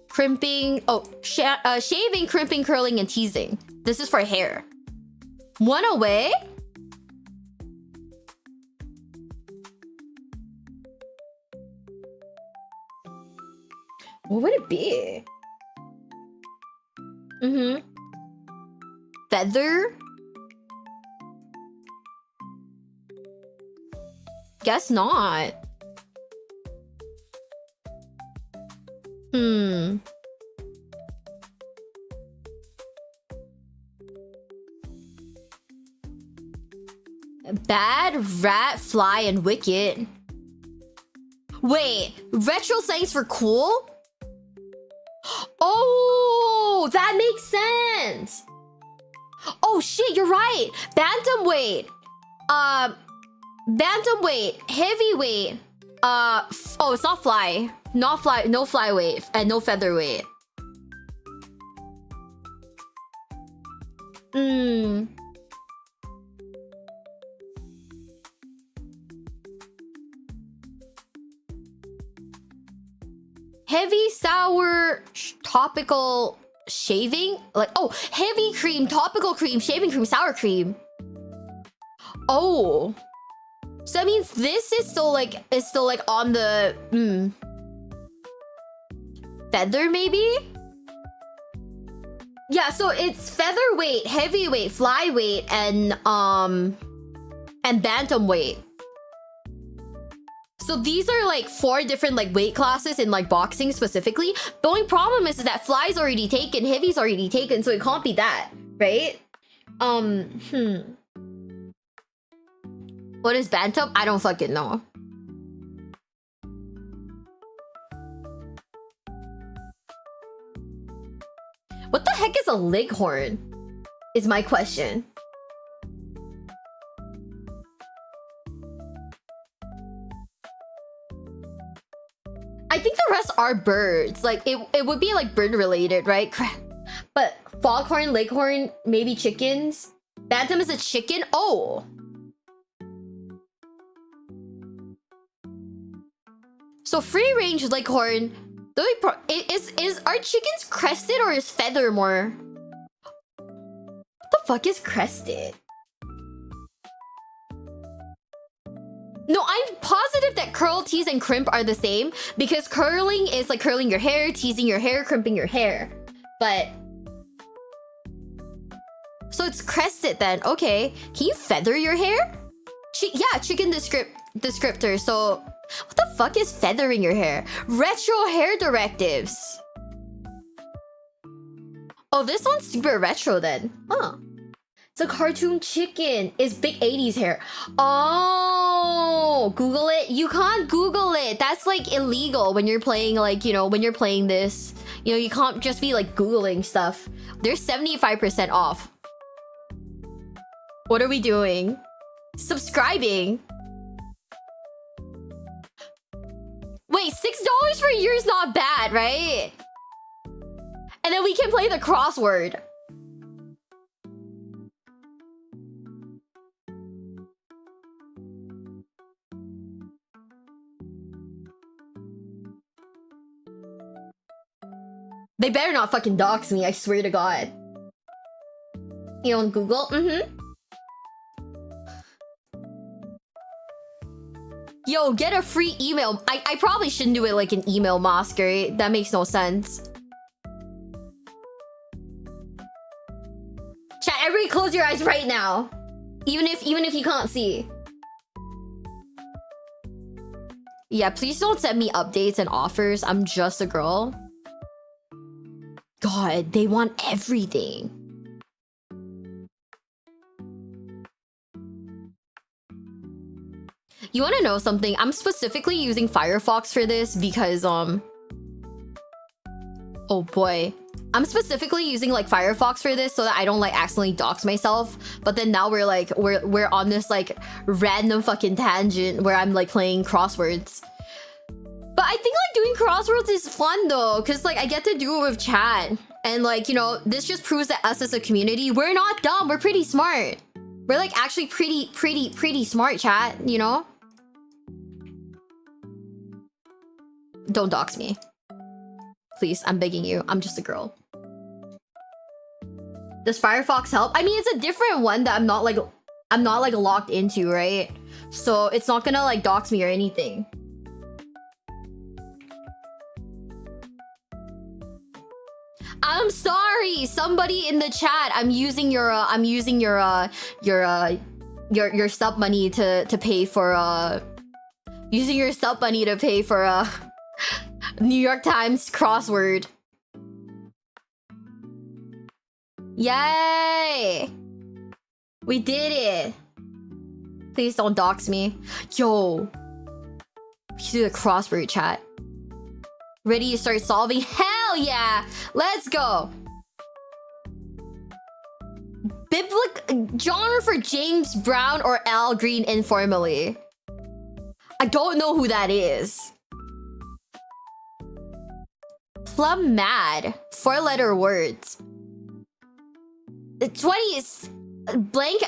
Crimping. Oh, shaving, crimping, curling, and teasing. This is for hair. One away? What would it be? Feather? Guess not. Bad, rat, fly, and wicked. Wait, retro slangs for cool? Oh, that makes sense. Oh shit, you're right. Bantamweight. Bantamweight, heavyweight. Oh, it's not fly. Not fly, no flyweight and no featherweight. Heavy, sour, topical, shaving? Like, oh, heavy cream, topical cream, shaving cream, sour cream. Oh. So that means this is still like on the feather maybe? Yeah, so it's featherweight, heavyweight, flyweight, and bantamweight. So these are like 4 different like weight classes in like boxing specifically. The only problem is that fly's already taken, heavy's already taken, so it can't be that, right? What is bantam? I don't fucking know. What the heck is a leghorn? Is my question. I think the rest are birds. Like, it would be like bird related, right? But foghorn, leghorn, maybe chickens. Bantam is a chicken? Oh. So free range leghorn. Is are chickens crested or is feather more? What the fuck is crested? No, I'm positive that curl, tease, and crimp are the same because curling is like curling your hair, teasing your hair, crimping your hair. But so it's crested then. Okay, can you feather your hair? Yeah, chicken descriptor. So what the fuck is feathering your hair? Retro hair directives. Oh, this one's super retro then. Huh. It's a cartoon chicken. It's big 80s hair. Oh, Google it. You can't Google it. That's like illegal when you're playing like, you know, when you're playing this. You know, you can't just be like Googling stuff. They're 75% off. What are we doing? Subscribing. Wait, $6 for a year is not bad, right? And then we can play the crossword. They better not fucking dox me, I swear to God. You on Google? Yo, get a free email. I probably shouldn't do it like an email mask, right? That makes no sense. Chat, everybody close your eyes right now. Even if you can't see. Yeah, please don't send me updates and offers. I'm just a girl. God, they want everything. You want to know something? I'm specifically using Firefox for this because oh boy, I'm specifically using like Firefox for this so that I don't like accidentally dox myself. But then now we're on this like random fucking tangent where I'm like playing crosswords. But I think like doing crosswords is fun though, because like I get to do it with chat. And like, you know, this just proves that us as a community, we're not dumb, we're pretty smart. We're like actually pretty smart, chat, you know? Don't dox me. Please, I'm begging you. I'm just a girl. Does Firefox help? I mean, it's a different one that I'm not like locked into, right? So it's not gonna like dox me or anything. I'm sorry, somebody in the chat. I'm using your sub money to pay for using your sub money to pay for New York Times crossword. Yay! We did it. Please don't dox me. Yo, we should do the crossword chat. Ready to start solving? Hell yeah! Let's go! Biblical genre for James Brown or Al Green informally. I don't know who that is. Plum mad. 4-letter words. 20 is blank.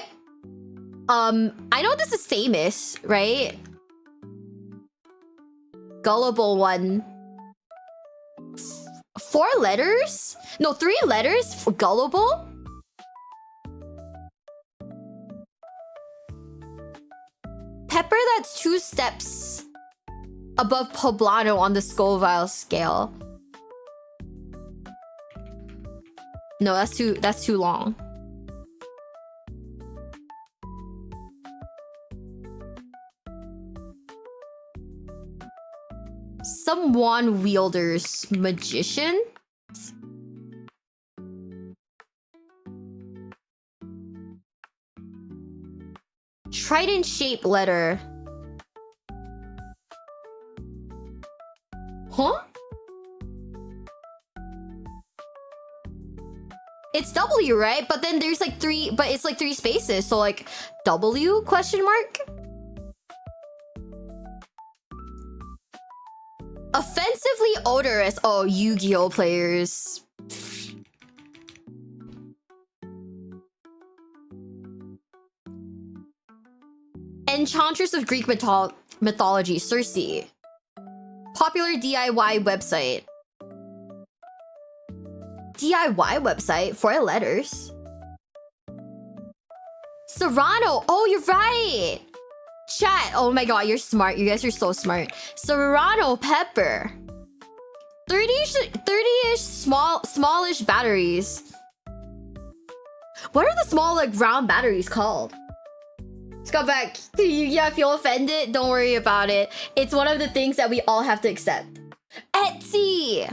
I know this is famous, right? Gullible one. 4 letters? No, 3 letters for gullible? Pepper that's 2 steps above poblano on the Scoville scale. No, that's too long. Some wand wielders, magician? Trident shaped letter. Huh? It's W, right? But then there's like 3, but it's like 3 spaces. So like W question mark? Offensively odorous. Oh, Yu-Gi-Oh players. Enchantress of Greek mythology, Circe. Popular DIY website. DIY website, 4 letters. Serrano. Oh, you're right. Chat. Oh my god, you're smart. You guys are so smart. Serrano pepper. 30-ish smallish batteries. What are the small like round batteries called? Scott back. Yeah, feel offended? Don't worry about it. It's one of the things that we all have to accept. Etsy.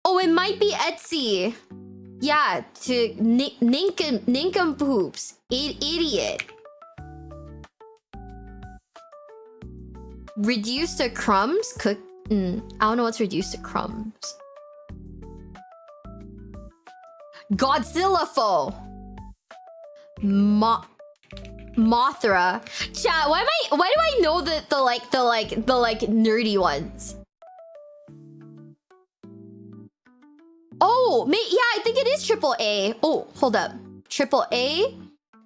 Oh, it might be Etsy. Yeah, to nincompoops. Idiot. Reduced to crumbs? Cook. I don't know what's reduced to crumbs. Godzilla foe. Mothra. Chat, why do I know the nerdy ones? Oh, yeah, I think it is AAA. Oh, hold up. AAA?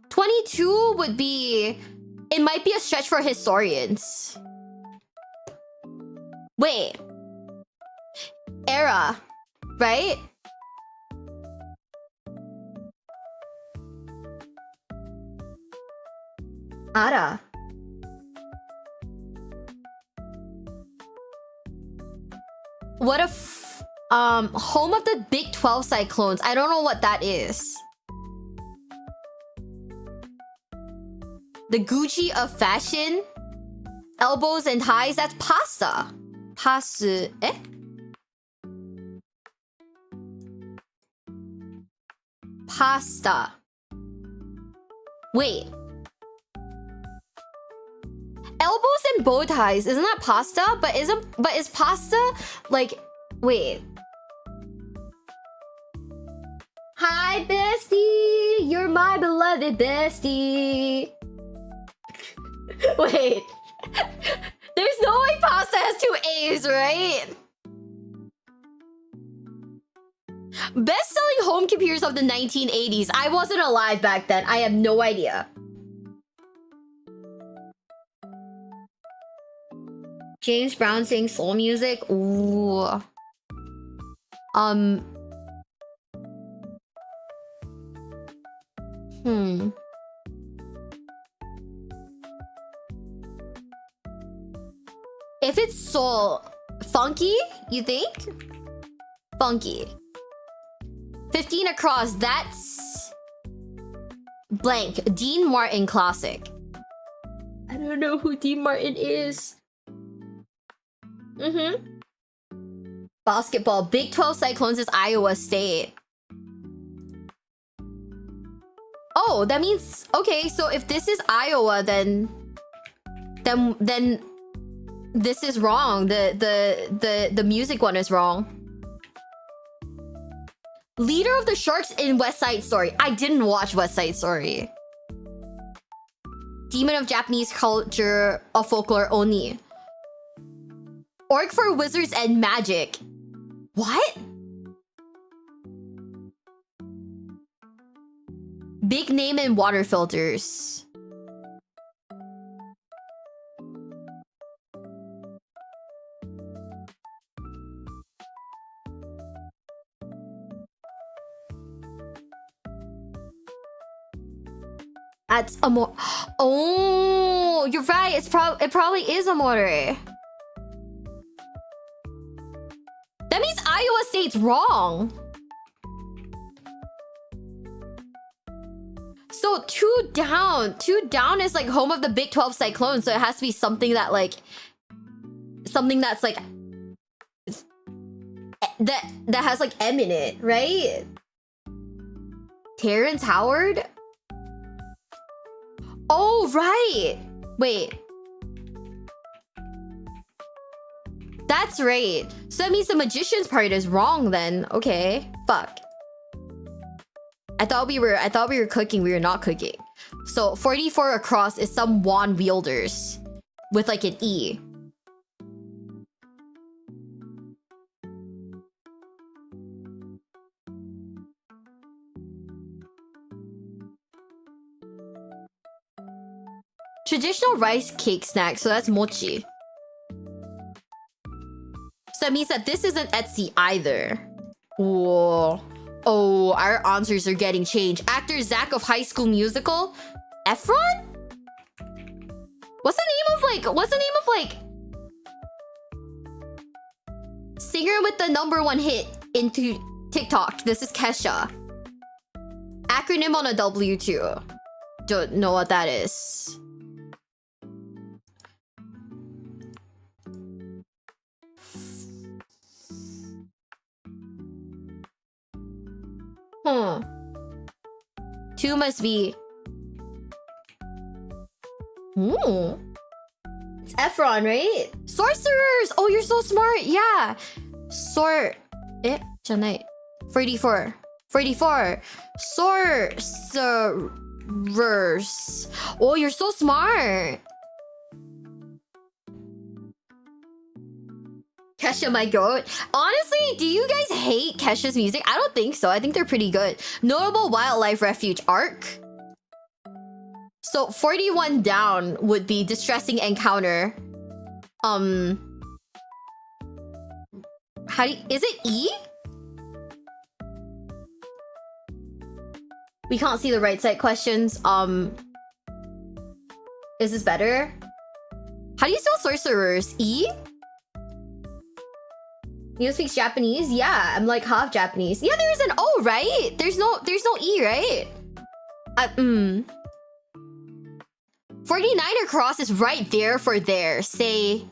22 would be... It might be a stretch for historians. Wait. Era. Right? Ara. What if... home of the Big 12 cyclones. I don't know what that is. The Gucci of fashion. Elbows and ties, that's pasta. Pasta, eh? Pasta. Wait. Elbows and bow ties, isn't that pasta? But is pasta like, wait. Hi bestie, you're my beloved bestie. Wait. There's no way pasta has 2 A's, right? Best-selling home computers of the 1980s. I wasn't alive back then. I have no idea. James Brown sings soul music. Ooh. If it's soul, funky, you think? Funky. 15 across, that's blank. Dean Martin classic. I don't know who Dean Martin is. Basketball. Big 12 Cyclones is Iowa State. Oh, that means, okay, so if this is Iowa, then this is wrong. The music one is wrong. Leader of the Sharks in West Side Story. I didn't watch West Side Story. Demon of Japanese culture of folklore Oni. Orc for wizards and magic. What? Big name in water filters. That's amore. Oh, you're right. It probably is amore. That means Iowa State's wrong. So 2 down. 2 down is like home of the Big 12 Cyclones, so it has to be something that like something that's like that has like M in it, right? Terrence Howard? Oh, right. Wait. That's right. So that means the magician's part is wrong then. Okay. Fuck. I thought we were cooking. We were not cooking. So 44 across is some wand wielders with like an E. Traditional rice cake snack, so that's mochi. So that means that this isn't Etsy either. Whoa. Oh, our answers are getting changed. Actor Zach of High School Musical? Efron? What's the name of like singer with the #1 hit into TikTok? This is Kesha. Acronym on a W too. Don't know what that is. Huh. 2 must be. It's Efron, right? Sorcerers! Oh, you're so smart. Yeah. 44. 44. Sorcerers. Oh, you're so smart. Kesha, my goat. Honestly, do you guys hate Kesha's music? I don't think so. I think they're pretty good. Notable Wildlife Refuge Arc. So 41 down would be Distressing Encounter. How do you, is it E? We can't see the right side questions. Is this better? How do you spell sorcerers? E? You speak Japanese? Yeah, I'm like half Japanese. Yeah, there's an O, right? There's no E, right? 49 across is right there for there. Say...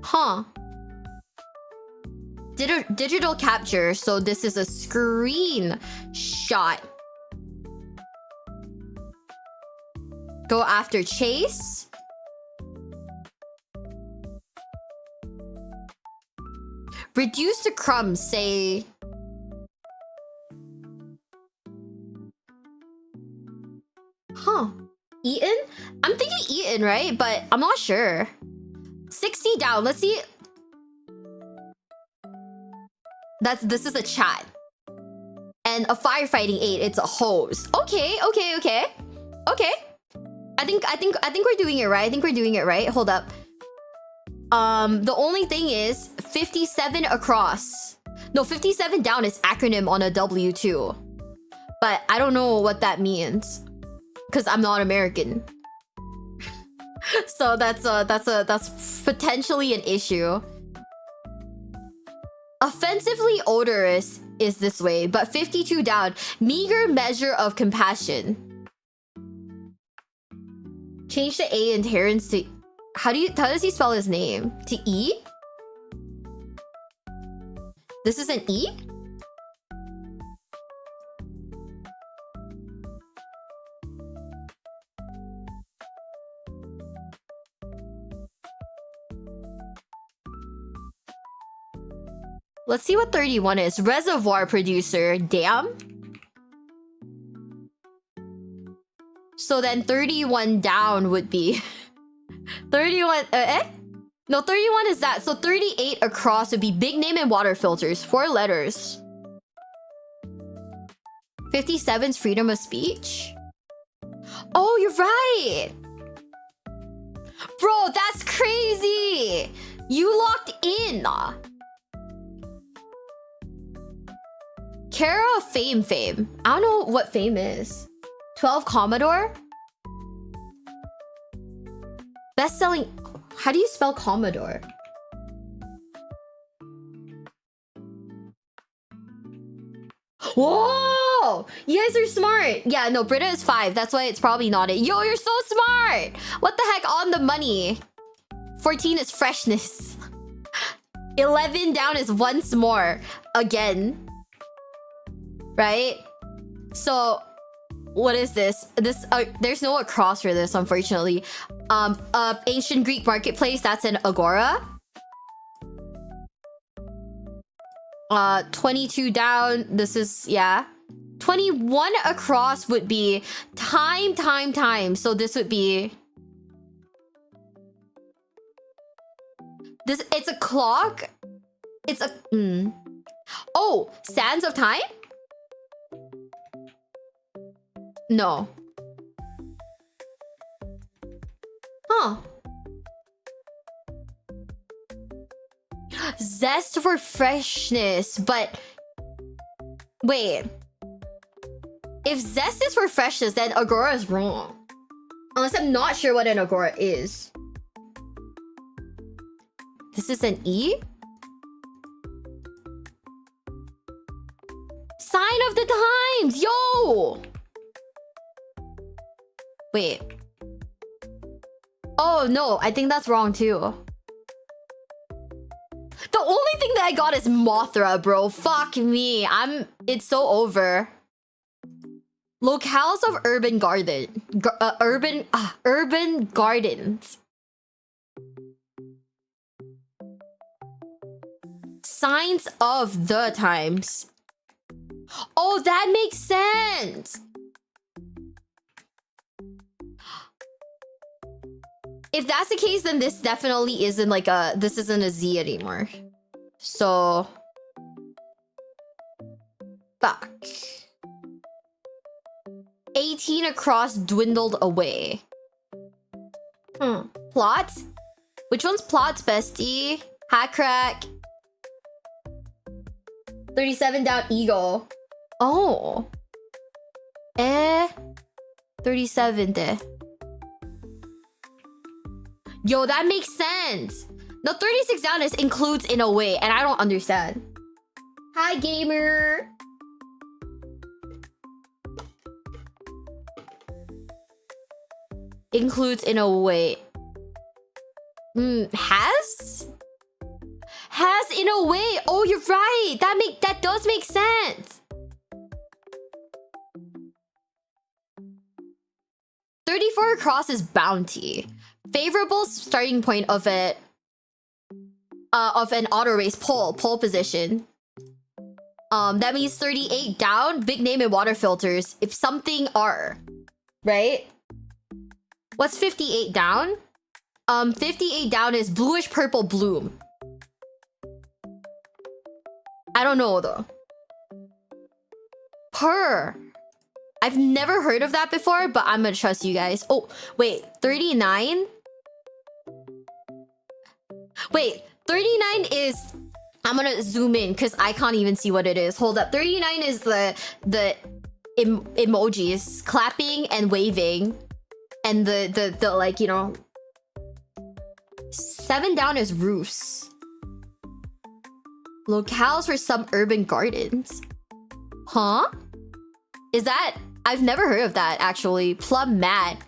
Huh. Digital capture, so this is a screen shot. Go after chase. Reduce the crumbs, say... Huh. Eaten? I'm thinking eaten, right? But I'm not sure. 60 down. Let's see. This is a chat. And a firefighting 8. It's a hose. Okay. Okay. I think we're doing it right. I think we're doing it right. Hold up. The only thing is 57 across. No, 57 down is acronym on a W2. But I don't know what that means. Because I'm not American. So that's potentially an issue. Offensively odorous is this way, but 52 down. Meager measure of compassion. Change the A in Terrence to... How does he spell his name? To E? This is an E? Let's see what 31 is. Reservoir producer. Damn. So then 31 down would be... 31... No, 31 is that. So 38 across would be big name and water filters. 4 letters. 57's freedom of speech. Oh, you're right. Bro, that's crazy. You locked in. Kara Fame. I don't know what Fame is. 12 Commodore? Best-selling... How do you spell Commodore? Whoa! You guys are smart. Yeah, no, Brita is 5. That's why it's probably not it. Yo, you're so smart! What the heck? On the money. 14 is freshness. 11 down is once more. Again. Right? So, what is this? There's no across for this, unfortunately. Ancient Greek marketplace, that's an agora. 22 down, this is, yeah. 21 across would be time. So this would be... It's a clock? It's a... Oh, Sands of Time? No. Huh. Zest for freshness, but... Wait. If zest is for freshness, then agora is wrong. Unless I'm not sure what an agora is. This is an E? Sign of the times! Yo! Wait. Oh, no. I think that's wrong, too. The only thing that I got is Mothra, bro. Fuck me. It's so over. Locales of urban garden. Urban gardens. Signs of the times. Oh, that makes sense. If that's the case, then this definitely isn't like this isn't a Z anymore. So... Back. 18 across dwindled away. Plot? Which one's plots, bestie? Hat crack. 37 down, eagle. Oh. 37 there. Yo, that makes sense. No, 36 down is includes in a way, and I don't understand. Hi, gamer. includes in a way. Has in a way. Oh, you're right. That does make sense. 34 across is bounty. Favorable starting point of it. Of an auto race pole position. That means 38 down, big name and water filters. If something are, right? What's 58 down? 58 down is bluish purple bloom. I don't know though. I've never heard of that before, but I'm gonna trust you guys. Oh, wait, 39? Wait, 39 is... I'm gonna zoom in because I can't even see what it is. Hold up. 39 is the emojis clapping and waving. And the like, you know... 7 down is roofs. Locales for some urban gardens. Huh? Is that... I've never heard of that, actually. Plum mat.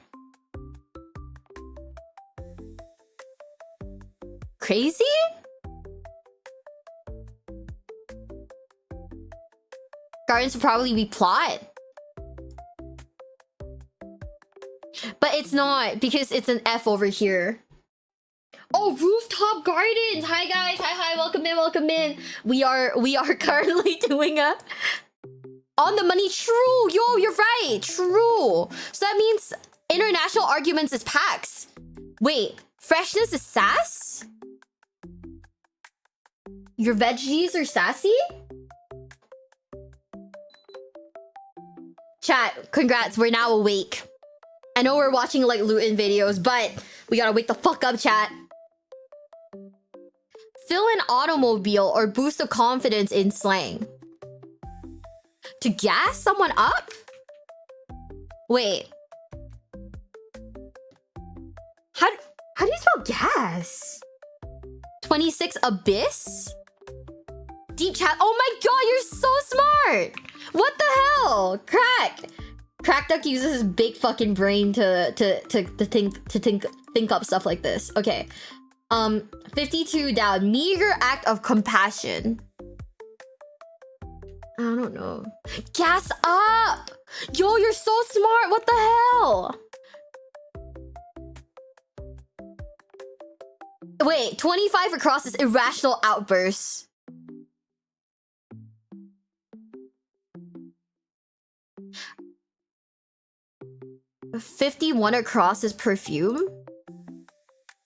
Crazy? Gardens would probably be plot. But it's not, because it's an F over here. Oh, rooftop gardens! Hi guys, hi, welcome in. We are currently doing a... On the money, true! Yo, you're right, true! So that means international arguments is PAX. Wait, freshness is sass? Your veggies are sassy? Chat, congrats, we're now awake. I know we're watching like Luton videos, but we gotta wake the fuck up, chat. Fill an automobile or boost of confidence in slang. To gas someone up? Wait. How do you spell gas? 26 abyss? Deep chat. Oh my god, you're so smart! What the hell? Crackduck uses his big fucking brain to think up stuff like this. Okay. 52 down. Meager act of compassion. I don't know. Gas up! Yo, you're so smart! What the hell? Wait, 25 across is irrational outbursts. $51 across is perfume?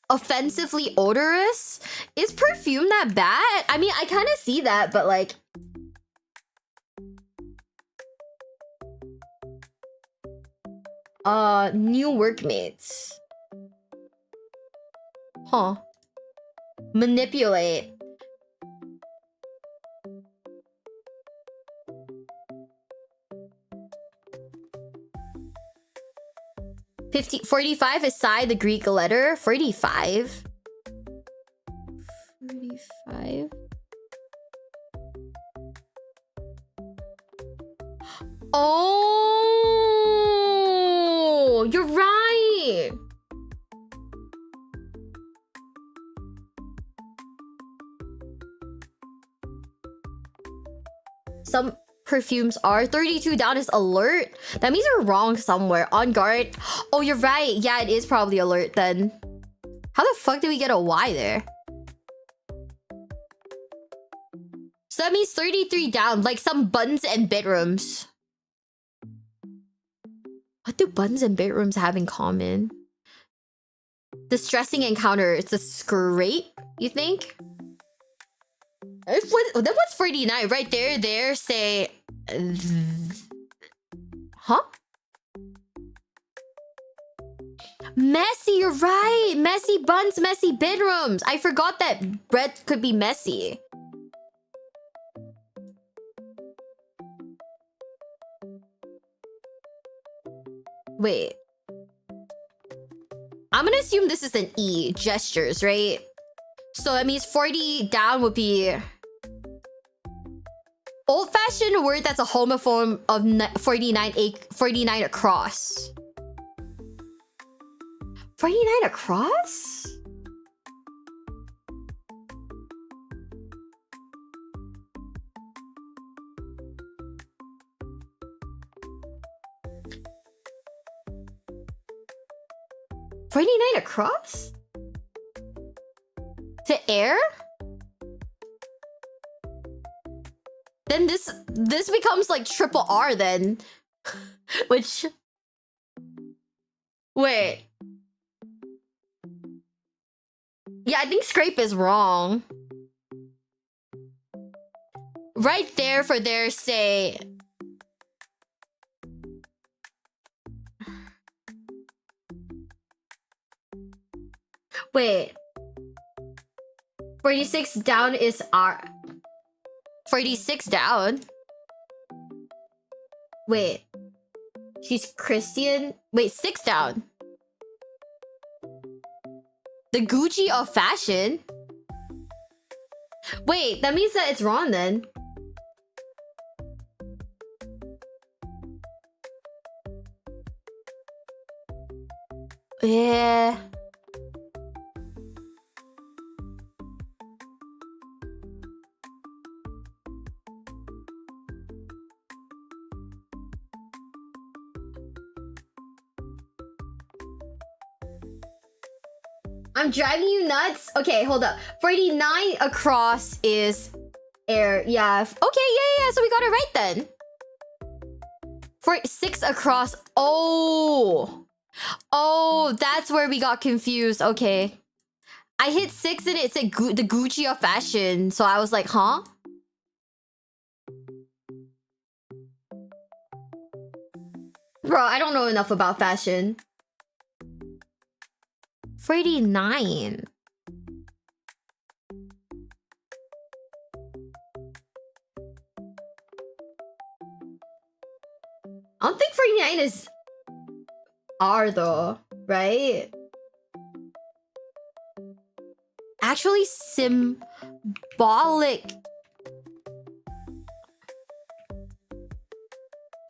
Offensively odorous? Is perfume that bad? I mean, I kind of see that, but like... new workmates. Huh. Manipulate. $50, 45 is Psi, the Greek letter. 45. 45. Oh, you're right. Some perfumes are 32 down is alert. That means you're wrong somewhere. On guard. Oh, you're right. Yeah, it is probably alert then. How the fuck did we get a Y there? So that means 33 down, like some buttons and bedrooms. What do buttons and bedrooms have in common? Distressing encounter. It's a scrape, you think? What's 49? Right there, say... Huh? Messy, you're right! Messy buns, messy bedrooms! I forgot that bread could be messy. Wait. I'm gonna assume this is an E. Gestures, right? So that means 40 down would be... Old-fashioned word that's a homophone of 49 across. 49 across? $49 across? To air? Then this becomes like triple R then. Which... Wait. Yeah, I think scrape is wrong. Right there for their say... Wait. 46 down is R. 46 down? Wait. She's Christian? Wait, 6 down. The Gucci of fashion? Wait, that means that it's wrong then. Yeah. I'm driving you nuts? Okay, hold up. 49 across is air. Yeah. Okay, yeah. So we got it right then. 6 across. Oh, that's where we got confused. Okay. I hit 6 and it said the Gucci of fashion. So I was like, huh? Bro, I don't know enough about fashion. 49. I don't think 49 is R though, right? Actually, symbolic.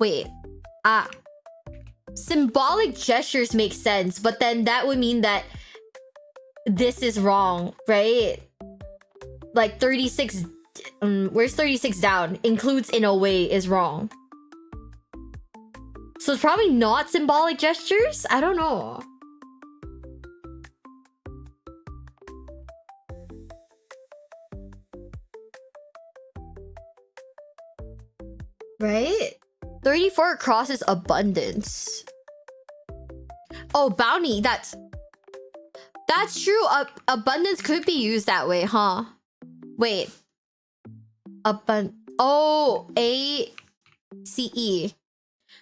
Wait. Symbolic gestures make sense, but then that would mean that this is wrong, right? Like 36, where's 36 down? Includes in a way is wrong. So it's probably not symbolic gestures? I don't know. Right? 34 across is abundance. Oh, bounty, that's true. Abundance could be used that way, huh? Wait. Oh, A-C-E.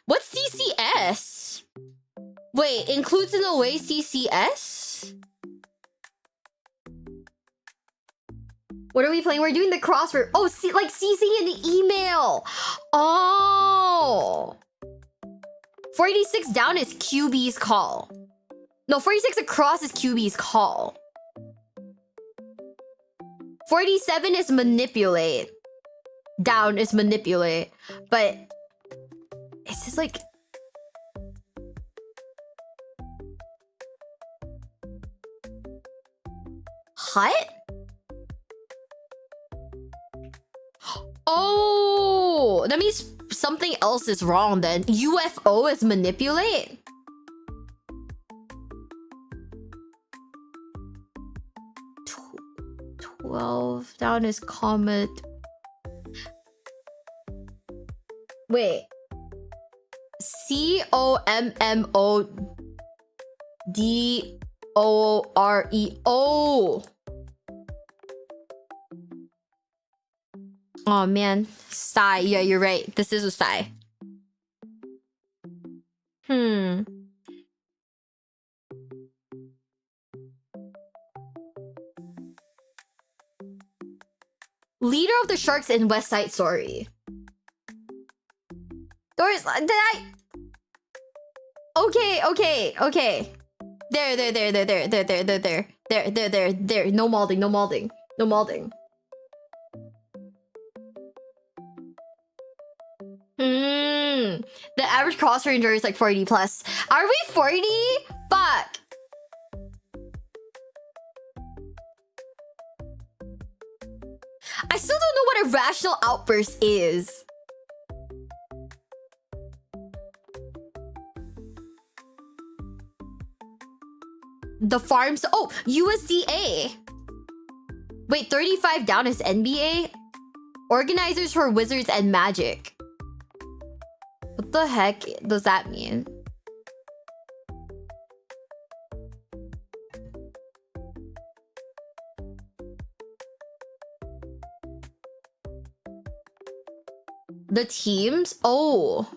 What's CCS? Wait, includes in a way CCS? What are we playing? We're doing the crossword. Oh, like CC in the email. Oh. 46 down is QB's call. No, 46 across is QB's call. 47 is manipulate. Down is manipulate. But it's just like... Hut? Oh, that means something else is wrong then. UFO is manipulate? 12 down is comet. Wait. COMMODORE. Oh man, sigh. Yeah, you're right. This is a sigh. Leader of the Sharks in West Side Story. Doris, did I? Okay. There. No malding. The average cross ranger is like 40 plus. Are we 40? Fuck. I still don't know what a rational outburst is. The farms. Oh, USDA. Wait, 35 down is NBA? Organizers for Wizards and Magic. What the heck does that mean? The teams? Oh.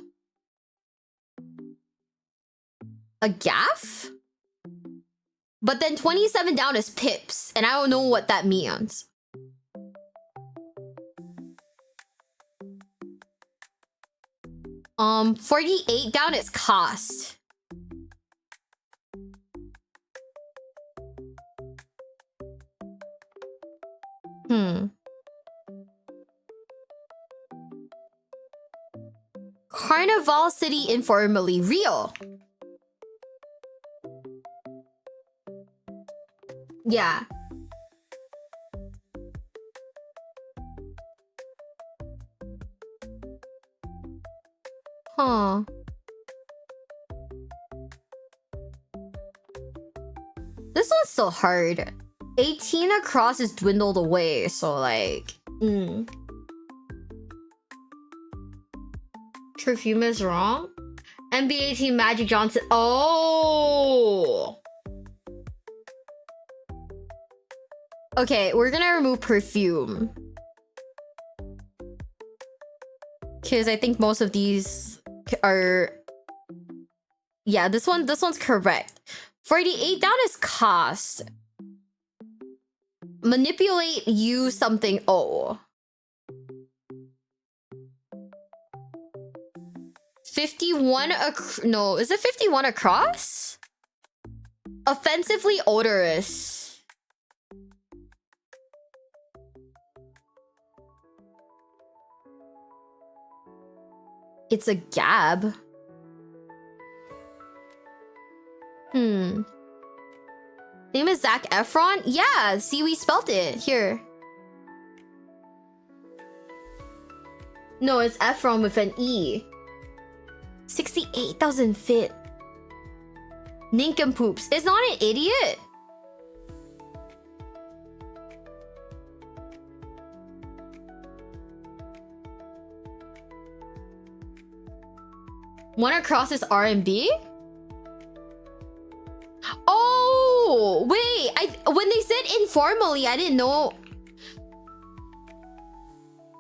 A gaff? But then 27 down is pips, and I don't know what that means. Um, 48 down is cost. Carnival City informally real. Yeah. Huh. This one's so hard. 18 across is dwindled away, so like... Perfume is wrong? NBA team Magic Johnson... Oh! Okay, we're gonna remove perfume. Because I think most of these are... Yeah, this one's correct. 48 down is cost. Manipulate, use something. Oh. 51 no, is it 51 across? Offensively odorous. It's a gab. Name is Zac Efron? Yeah, see, we spelt it. Here. No, it's Efron with an E. 68,000 fit. Nincompoops. It's not an idiot. One across is R&B? Oh, wait. When they said informally, I didn't know.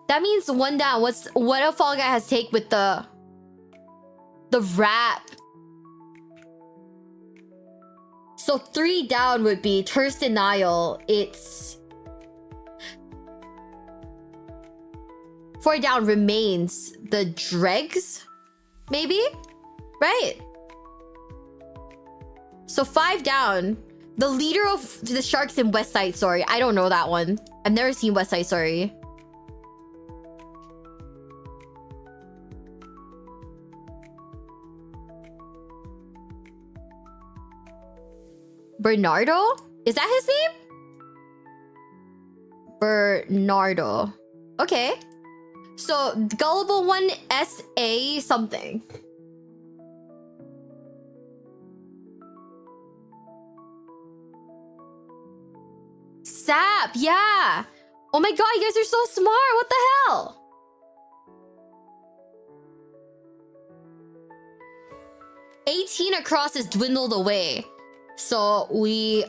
That means one down. What a Fall Guy has take with the rap. So 3 down would be terse denial. It's 4 down remains the dregs, maybe, right? So 5 down, the leader of the Sharks in West Side Story. I don't know that one. I've never seen West Side Story. Bernardo? Is that his name? Bernardo. Okay. So, gullible one, S.A. something. Sap, yeah. Oh my god, you guys are so smart. What the hell? $18 across is dwindled away. So we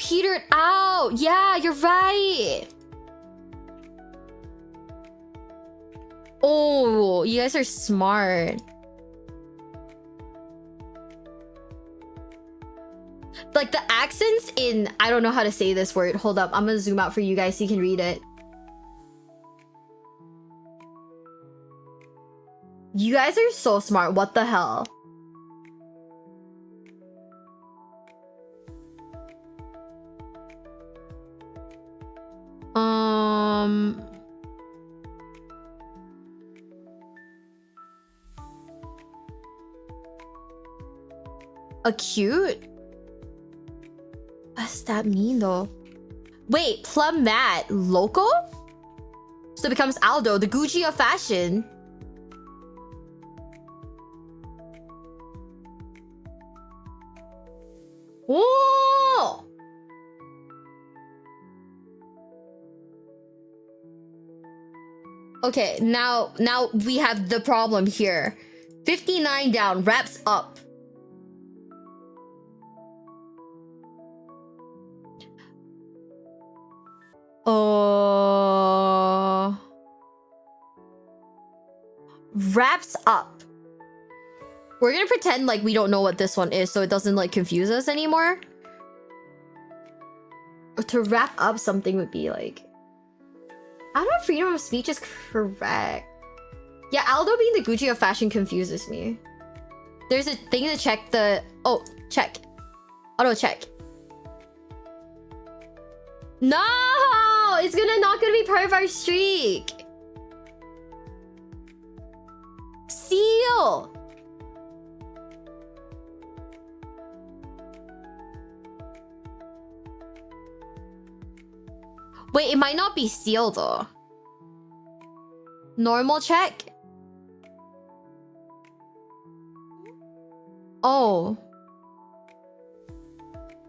petered out. Yeah, you're right. Oh, you guys are smart. Like the accents in... I don't know how to say this word. Hold up. I'm gonna zoom out for you guys so you can read it. You guys are so smart. What the hell? Acute? What does that mean though? Wait, plum mat local? So it becomes Aldo, the Gucci of fashion. Whoa! Okay, now we have the problem here. 59 down, wraps up. Wraps up. We're gonna pretend like we don't know what this one is so it doesn't like confuse us anymore. To wrap up something would be like, I don't know if freedom of speech is correct. Yeah, Aldo being the Gucci of fashion confuses me. There's a thing to check the... Oh, check. Auto check. No! It's not gonna be part of our streak. Seal! Wait, it might not be seal though. Normal check? Oh.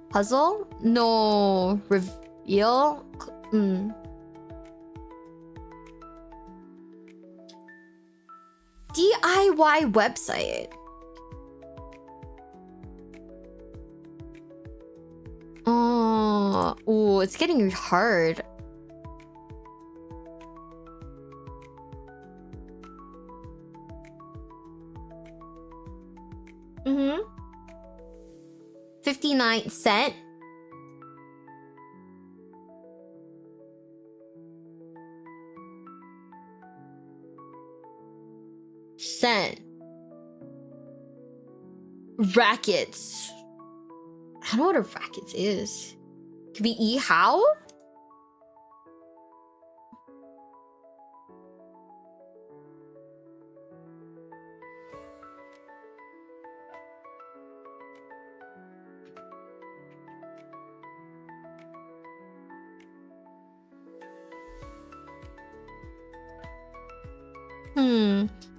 Puzzle? No. Reveal? DIY website. Oh, it's getting hard. Mm-hmm. 59 cent. Cent. Rackets. I don't know what a rackets is. Could be how?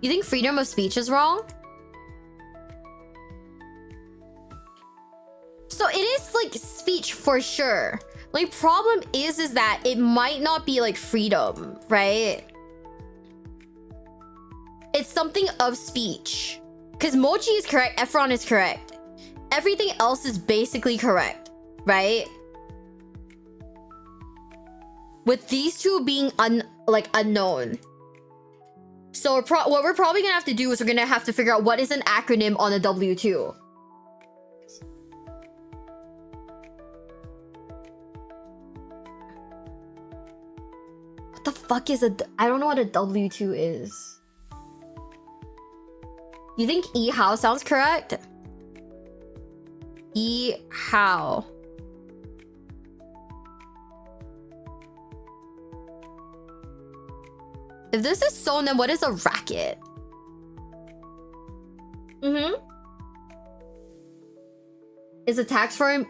You think freedom of speech is wrong? So it is like speech for sure. Like problem is that it might not be like freedom, right? It's something of speech. Because Mochi is correct, Efron is correct. Everything else is basically correct, right? With these two being unknown. So what we're probably gonna have to do is we're gonna have to figure out what is an acronym on a W2. What the fuck is I don't know what a W2 is. You think how sounds correct? How. If this is sewn, then what is a racket? Is a tax firm...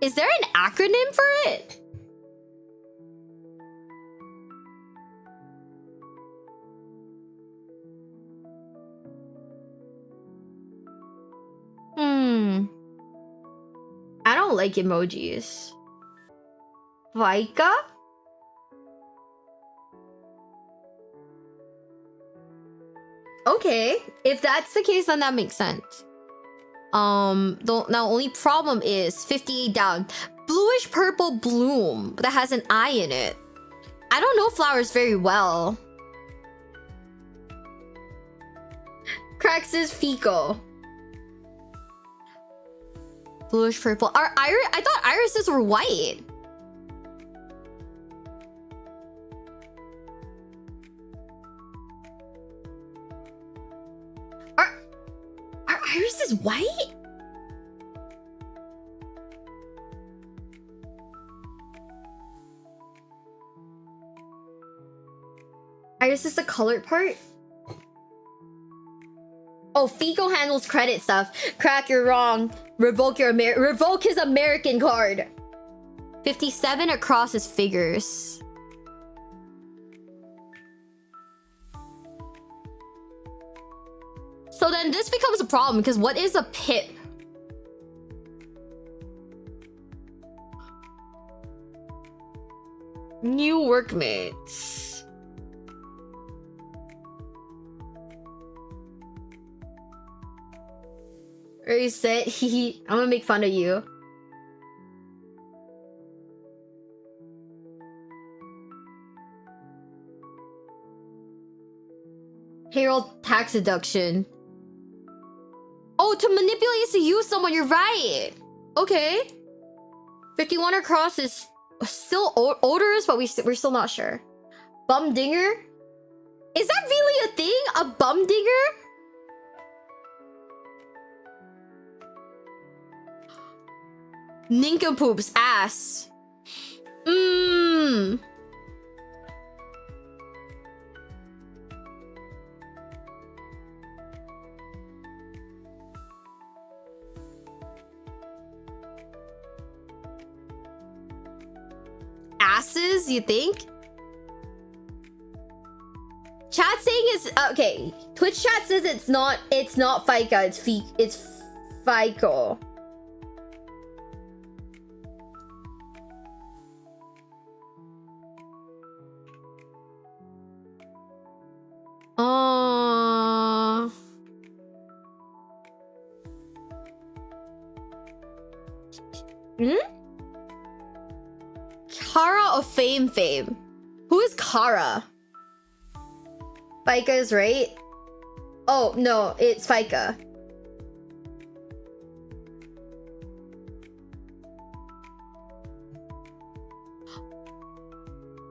Is there an acronym for it? I don't like emojis. Vika? Okay, if that's the case, then that makes sense. Now only problem is 58 down. Bluish purple bloom that has an eye in it. I don't know flowers very well. Cracks is Fico. Bluish purple. I thought irises were white. Are irises white? Iris is the colored part? Oh, Fico handles credit stuff. Crack, you're wrong. Revoke his American card. 57 across his figures. So then this becomes a problem because what is a pip? New workmates. Reset. I'm gonna make fun of you. Payroll tax deduction. Oh, to manipulate is to use someone. You're right. Okay. 51 across is still odors, but we're still not sure. Bumdinger? Is that really a thing? A bumdinger? Nincompoops ass. Mmm. Asses, you think? Chat saying is okay. Twitch chat says it's not FICA, it's FICO. Kara of fame. Who is Kara? FICA is right. Oh no, it's FICA.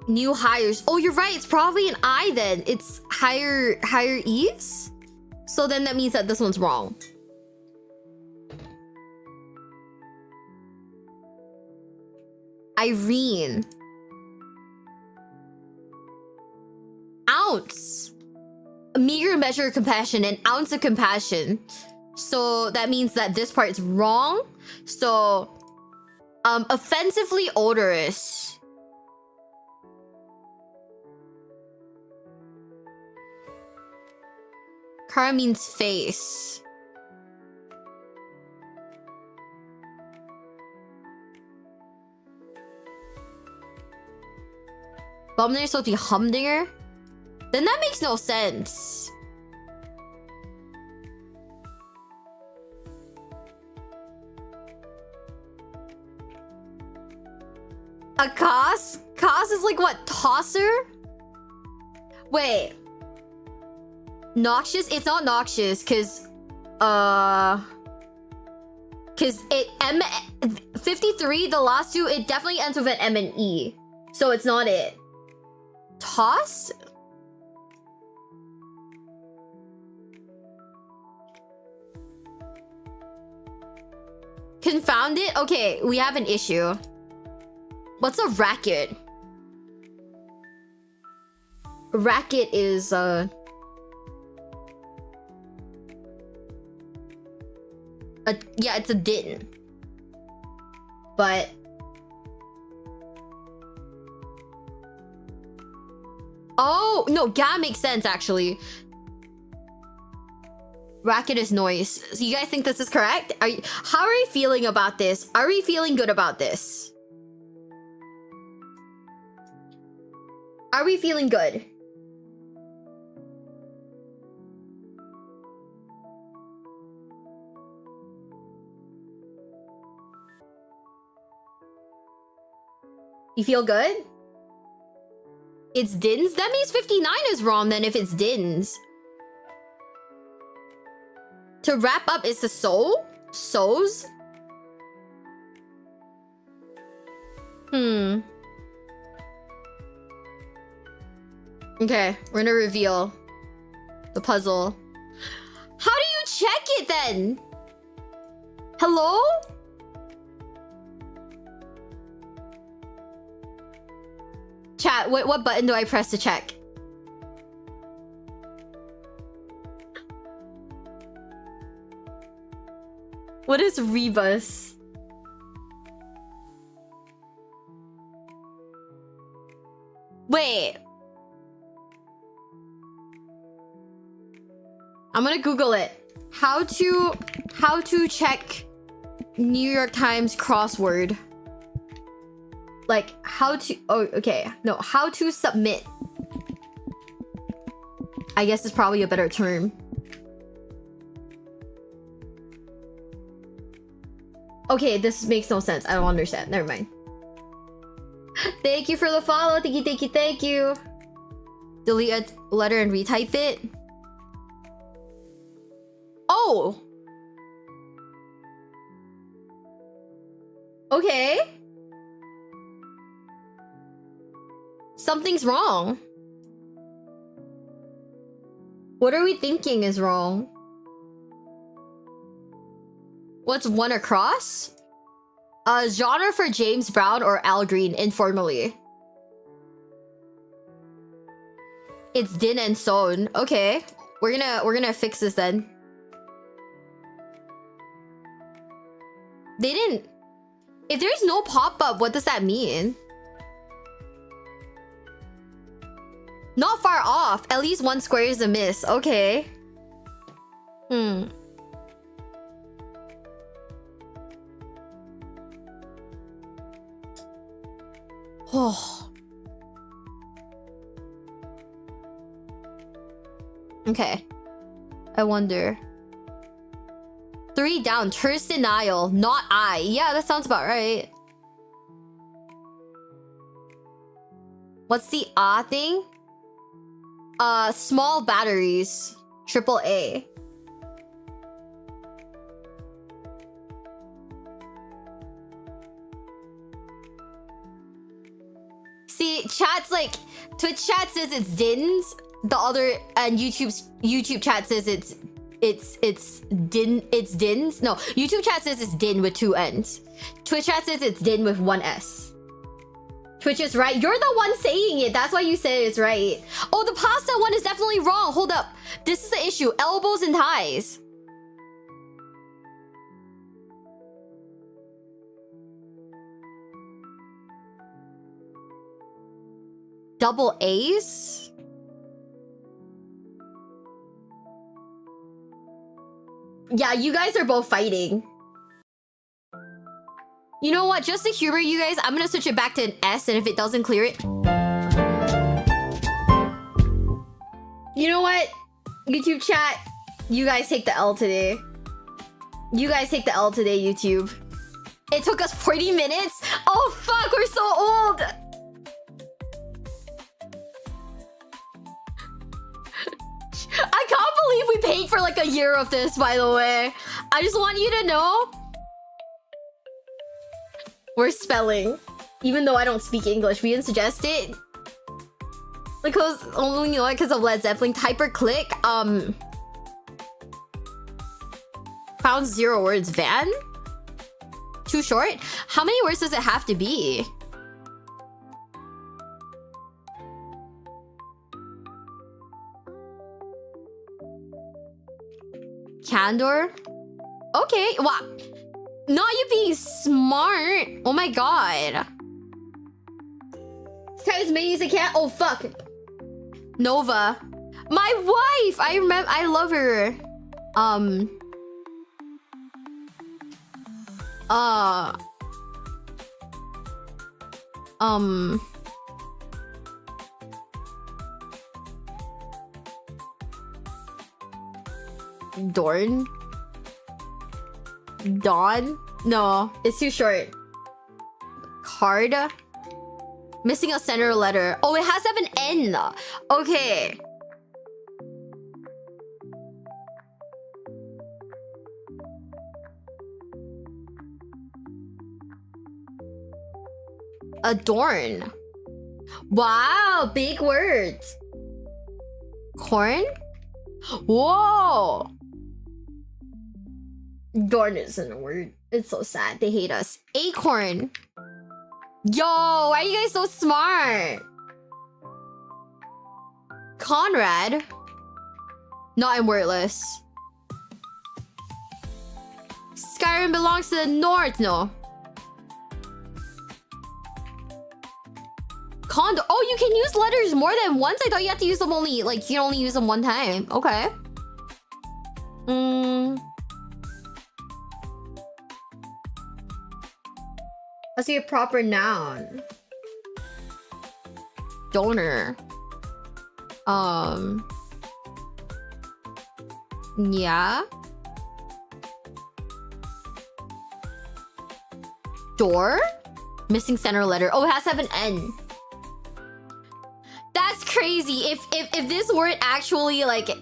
New hires. Oh, you're right. It's probably an I then. It's higher E's. So then that means that this one's wrong. Irene. Ounce. A meager measure of compassion, an ounce of compassion. So that means that this part is wrong. So, offensively odorous. Kara means face. Bumdinger is supposed to be humdinger? Then that makes no sense. A cos? Cos is like what? Tosser? Wait. Noxious? It's not noxious because it M 53, the last two, it definitely ends with an M and E. So it's not it. Toss? Confounded? Okay, we have an issue. What's a racket? Racket is yeah, it's a din. But oh no, ga makes sense actually. Racket is noise. So you guys think this is correct? How are you feeling about this? Are we feeling good about this? Are we feeling good? You feel good? It's dins? That means 59 is wrong then if it's dins. To wrap up is the soul? Souls? Okay, we're gonna reveal the puzzle. How do you check it then? Hello? Chat, what button do I press to check? What is rebus? Wait. I'm gonna Google it. How to check New York Times crossword. Like how to how to submit. I guess is probably a better term. Okay, this makes no sense. I don't understand. Never mind. Thank you for the follow. Thank you, thank you, thank you. Delete a letter and retype it. Oh! Okay. Something's wrong. What are we thinking is wrong? What's one across? Genre for James Brown or Al Green informally. It's din and son. Okay. We're gonna fix this then. They didn't. If there's no pop-up, what does that mean? Not far off. At least one square is a miss. Okay. Oh. Okay. I wonder. 3 down. Terse denial. Not I. Yeah, that sounds about right. What's the thing? Small batteries. AAA. See, chat's like Twitch chat says it's dins. The other and YouTube chat says it's dins. No, YouTube chat says it's din with 2 N's. Twitch chat says it's din with 1 S. Twitch is right. You're the one saying it. That's why you said it's right. Oh, the pasta one is definitely wrong. Hold up. This is the issue. Elbows and ties. Double A's? Yeah, you guys are both fighting. You know what? Just to humor you guys, I'm gonna switch it back to an S, and if it doesn't clear it... You know what? YouTube chat, you guys take the L today. You guys take the L today, YouTube. It took us 40 minutes? Oh fuck, we're so old! I can't believe we paid for like a year of this, by the way. I just want you to know. We're spelling. Even though I don't speak English, we didn't suggest it. Because only because of Led Zeppelin. Type or click. Found 0 words. Van? Too short? How many words does it have to be? Candor? Okay, wow. Not you being smart. Oh my god. Try as many as I can. Oh fuck. Nova. My wife! I remember. I love her. Dorn? Dawn? No, it's too short. Card? Missing a center letter. Oh, it has to have an N. Okay. Adorn. Wow, big words. Corn? Whoa. Dorn isn't a word. It's so sad. They hate us. Acorn. Yo, why are you guys so smart? Conrad. No, I'm wordless. Skyrim belongs to the north. No. Condo. Oh, you can use letters more than once? I thought you had to use them only, like, you can only use them one time. Okay. Let's see a proper noun. Donor. Yeah. Door? Missing center letter. Oh, it has to have an N. That's crazy. If this word actually like... Yo!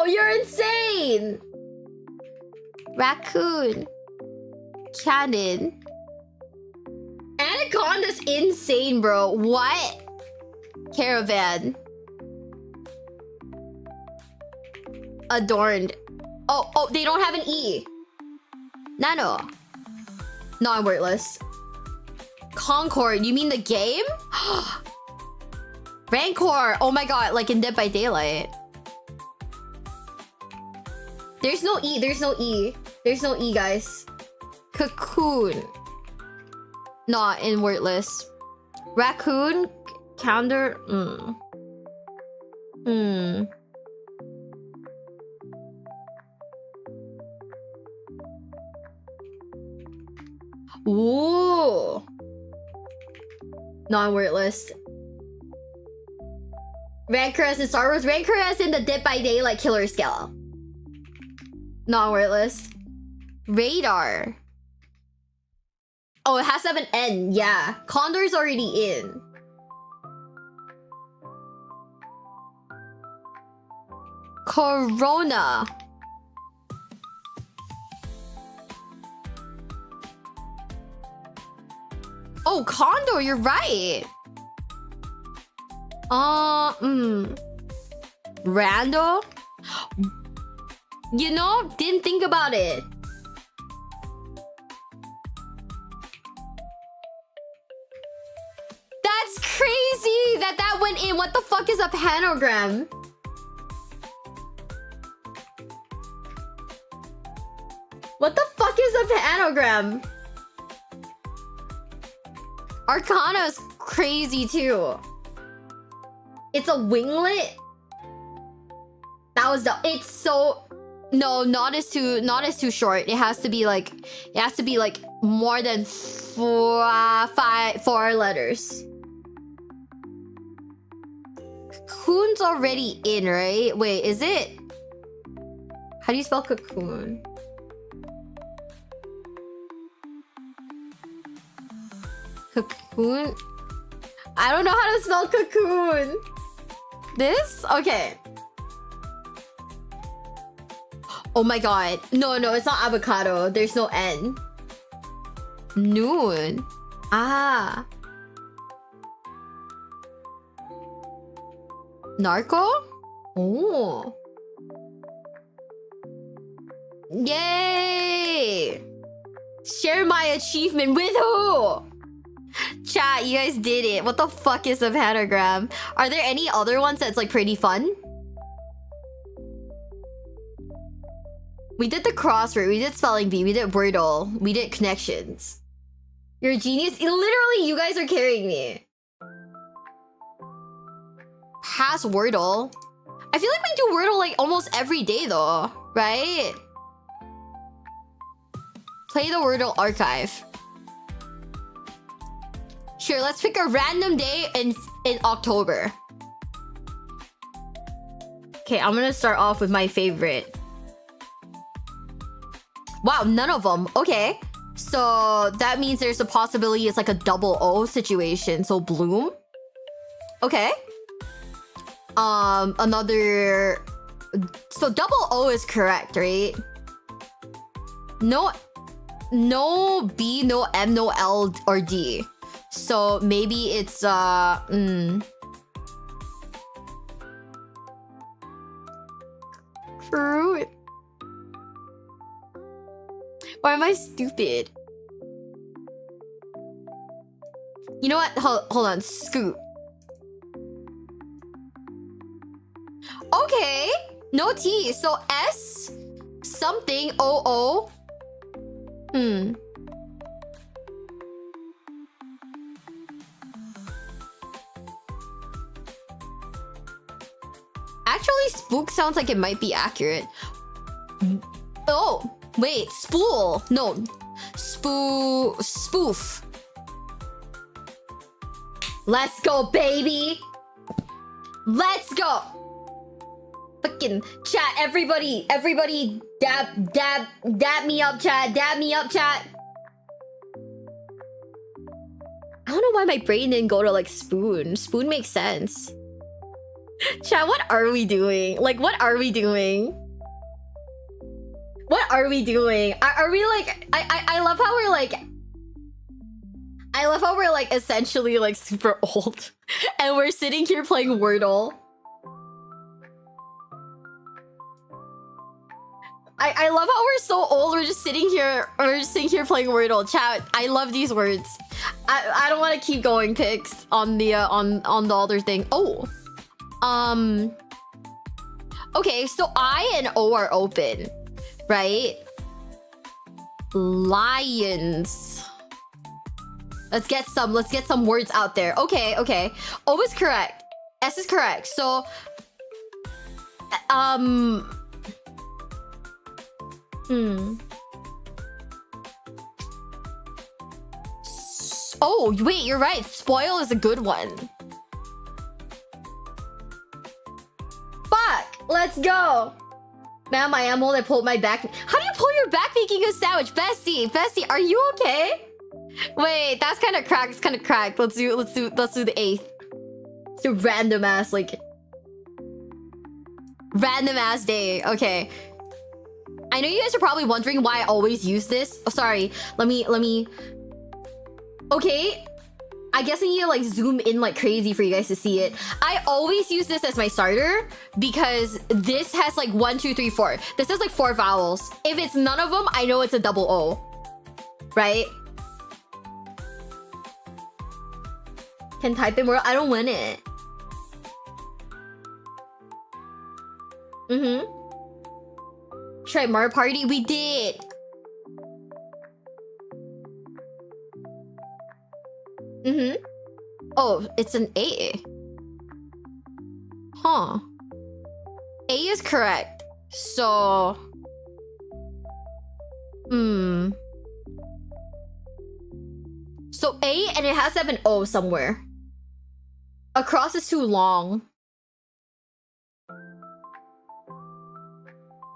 You're insane! Raccoon. Cannon. Anaconda's insane, bro. What? Caravan. Adorned. Oh, they don't have an E. Nano. No, I'm wordless. Concord. You mean the game? Rancor. Oh my god, like in Dead by Daylight. There's no E. There's no E. There's no E, guys. Cocoon. Not in wordless. Raccoon. Calendar. Ooh. Non-wordless. Rancorous in Star Wars. Rancorous in the Dead by Daylight killer scale. Non-wordless. Radar. Oh, it has to have an N. Yeah. Condor's already in. Corona. Oh, Condor, you're right. Rando? You know, didn't think about it. That's crazy that went in. What the fuck is a panogram? What the fuck is a panogram? Arcana is crazy too. It's a winglet. That was the. It's so. No, not as too short. It has to be like more than 4 letters. Cocoon's already in, right? Wait, is it? How do you spell cocoon? Cocoon? I don't know how to spell cocoon. This? Okay. Oh my god. No, it's not avocado. There's no N. Noon. Ah. Narco? Oh. Yay! Share my achievement with who? Chat, you guys did it. What the fuck is a pentagram? Are there any other ones that's like pretty fun? We did the crossword, we did spelling bee, we did Wordle, we did connections. You're a genius. Literally, you guys are carrying me. Pass Wordle. I feel like we do Wordle like almost every day though, right? Play the Wordle archive. Sure, let's pick a random day in October. Okay, I'm gonna start off with my favorite. Wow, none of them. Okay. So that means there's a possibility it's like a double O situation. So Bloom. Okay. Another... So double O is correct, right? No B, no M, no L or D. So maybe it's Fruit. Why am I stupid? You know what? Hold on. Scoop. Okay. No T. So S. something. Oh. Actually, spook sounds like it might be accurate. Oh, wait, spool. No, spoof. Let's go, baby. Let's go. Fucking chat, everybody, dab me up, chat. Dab me up, chat. I don't know why my brain didn't go to like spoon. Spoon makes sense. Chat, what are we doing? Like, what are we doing? What are we doing? Are we like... I love how we're like... I love how we're like essentially like super old. And we're sitting here playing Wordle. I love how we're so old. We're just sitting here playing Wordle. Chat, I love these words. I don't want to keep going, Pix, on the on the other thing. Oh. Okay, so I and O are open, right? Lions. Let's get some words out there. Okay. O is correct. S is correct. So Oh, wait, you're right. Spoil is a good one. Fuck! Let's go! Ma'am, I am old. I pulled my back. How do you pull your back making a sandwich? Bestie, are you okay? Wait, that's kind of cracked. It's kind of cracked. Let's do the 8th. Let's do random ass day. Okay. I know you guys are probably wondering why I always use this. Oh, sorry. Let me. Okay. I guess I need to like zoom in like crazy for you guys to see it. I always use this as my starter because this has like 1, 2, 3, 4. This has like 4 vowels. If it's none of them, I know it's a double O. Right? Can type in more. I don't want it. Try Mario Party. We did. Oh, it's an A. Huh. A is correct. So... So A, and it has to have an O somewhere. Across is too long.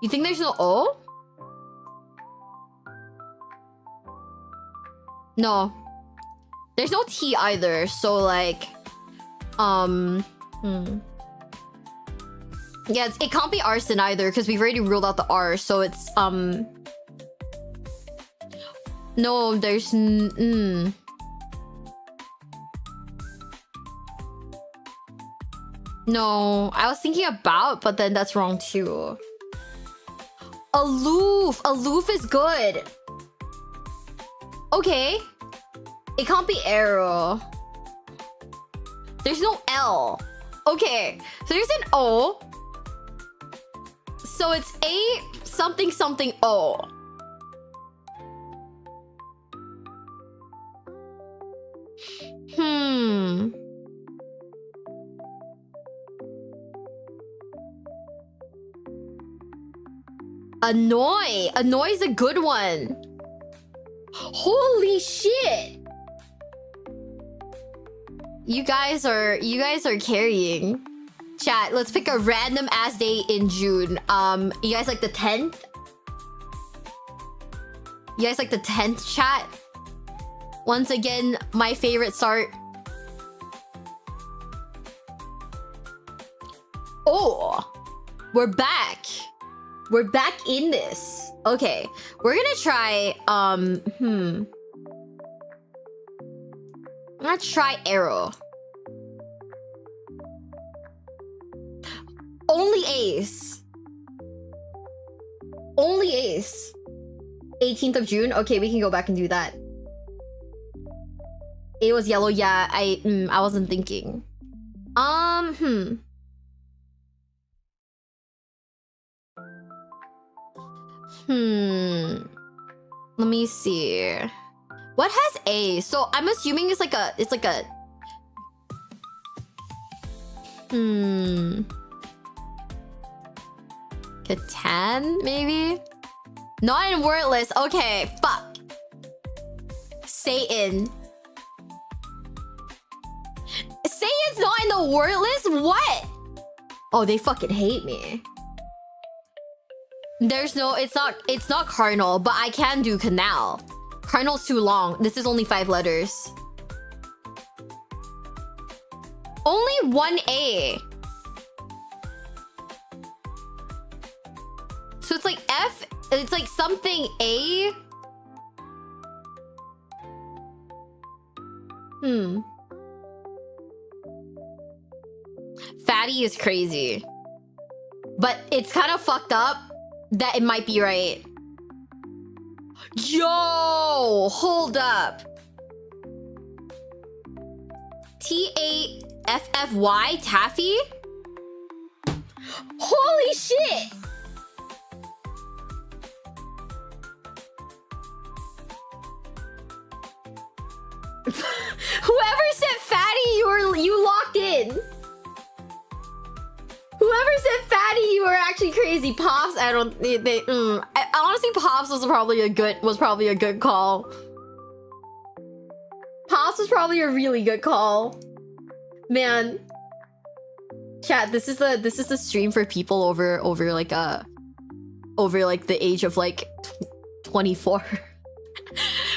You think there's no O? No. There's no T either, so like... Yeah, it can't be arson either, because we've already ruled out the R, so it's, No, there's... No, I was thinking about, but then that's wrong too. Aloof! Aloof is good! Okay. It can't be arrow. There's no L. Okay, so there's an O. So it's A something something O. Annoy. Annoy is a good one. Holy shit. You guys are carrying. Chat, let's pick a random ass day in June. You guys like the 10th? You guys like the 10th, chat? Once again, my favorite start. Oh, we're back. We're back in this. Okay, we're gonna try, I'm gonna try arrow. Only Ace. Only Ace. 18th of June? Okay, we can go back and do that. A was yellow, yeah, I wasn't thinking. Let me see. What has A? So I'm assuming it's like a Catan, maybe? Not in wordless. Okay, fuck. Satan. Satan's not in the wordless? What? Oh, they fucking hate me. There's no, it's not carnal, but I can do canal. Carnal's too long. This is only 5 letters. Only one A. So it's like F, it's like something A. Fatty is crazy. But it's kind of fucked up that it might be right. Yo, hold up. Taffy? Taffy? Holy shit! Whoever said fatty, you locked in. Whoever said fatty, you were actually crazy. Pops, I don't. Honestly, Pops was probably a good call. Pops was probably a really good call. Man, chat. This is the stream for people over like the age of like 24.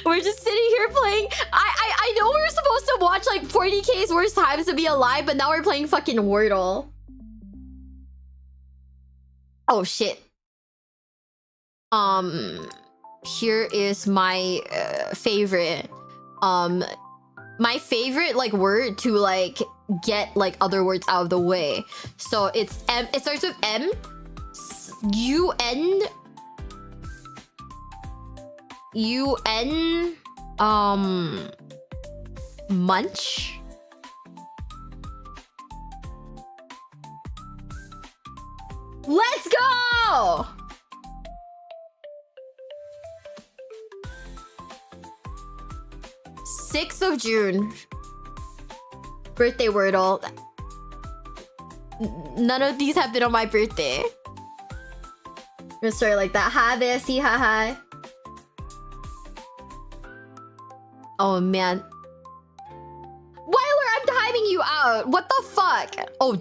We're just sitting here playing. I know we're supposed to watch like 40K's worst times to be alive, but now we're playing fucking Wordle. Oh shit. Here is my favorite. My favorite like word to like get like other words out of the way. So it's M. It starts with M. UN. Munch. Let's go! June 6th. Birthday Wordle. None of these have been on my birthday. I'm gonna start like that. Hi Bessie, hi. Oh man. Wyler, I'm timing you out. What the fuck? Oh.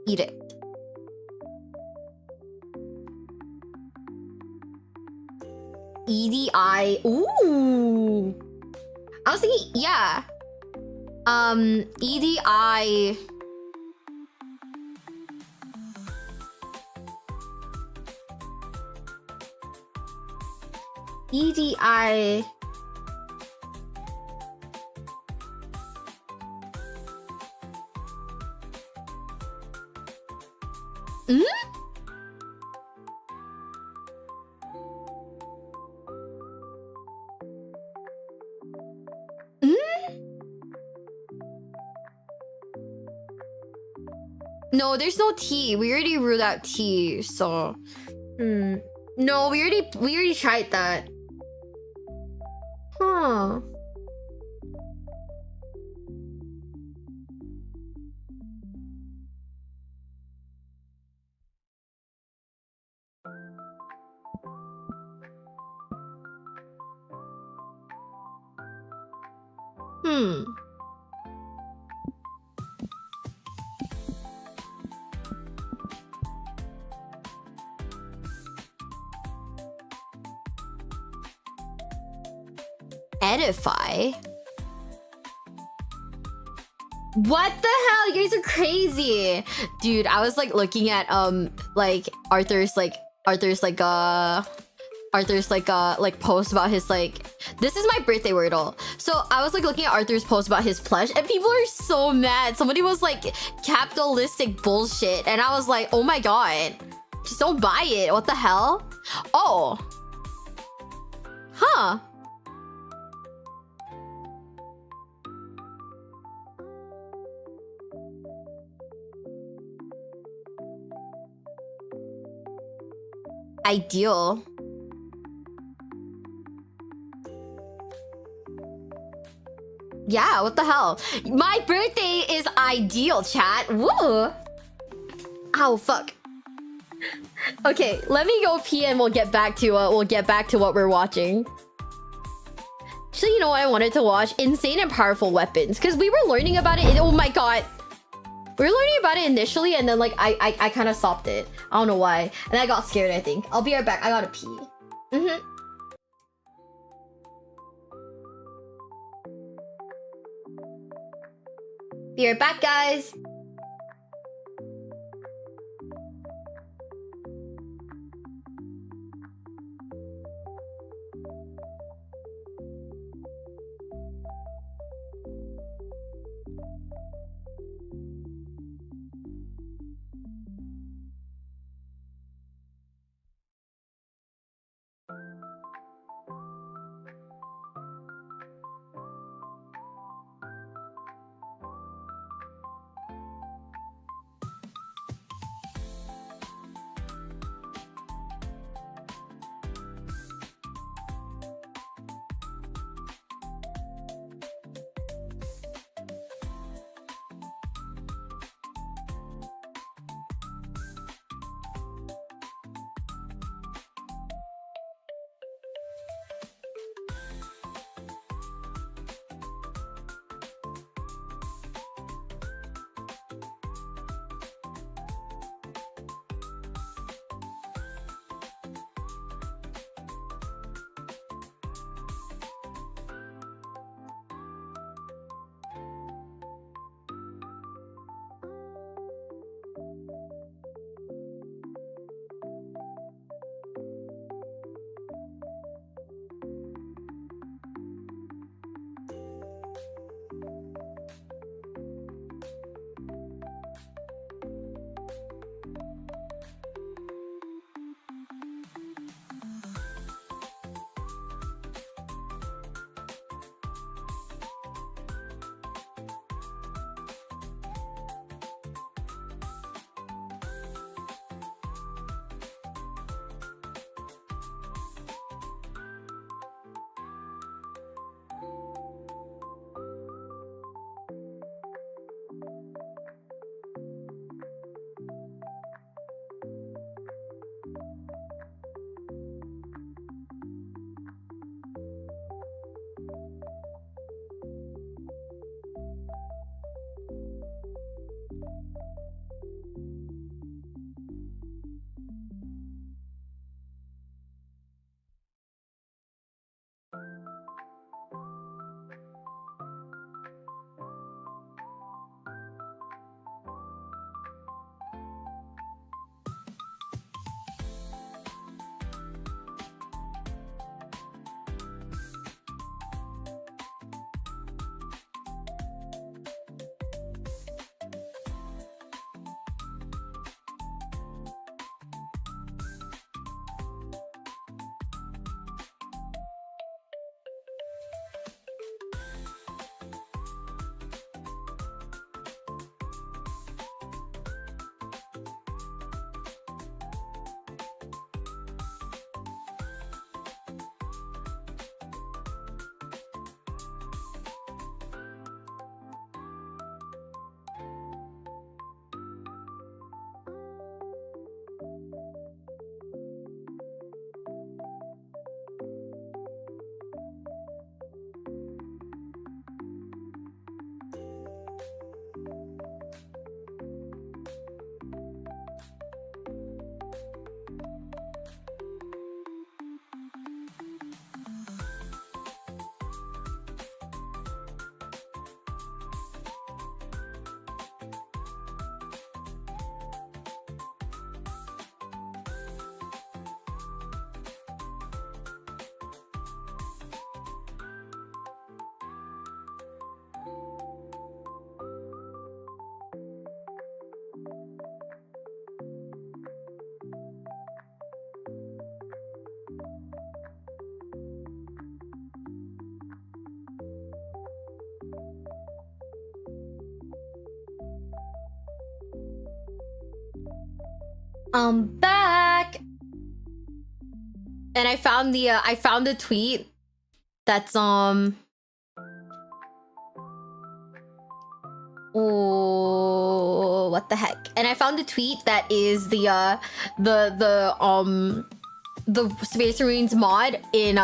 Eat it. EDI. Ooh. I was thinking, yeah. EDI. EDI. No, there's no T. We already ruled out T, so no, we already tried that. Huh. Edify? What the hell? You guys are crazy. Dude, I was like looking at like Arthur's post about his like, this is my birthday Wordle. So I was like looking at Arthur's post about his plush and people are so mad. Somebody was like capitalistic bullshit and I was like, oh my god, just don't buy it. What the hell? Oh. Huh. Ideal. Yeah, what the hell? My birthday is ideal, chat. Woo! Ow, fuck. Okay, let me go pee and we'll get back to what we're watching. So you know what I wanted to watch? Insane and Powerful Weapons. Because we were learning about it. Oh my god. We were learning about it initially and then like I kind of stopped it. I don't know why. And I got scared, I think. I'll be right back. I gotta pee. Be right back, guys. I'm back. And I found the tweet that's oh, what the heck? And I found the tweet that is the Space Marines mod in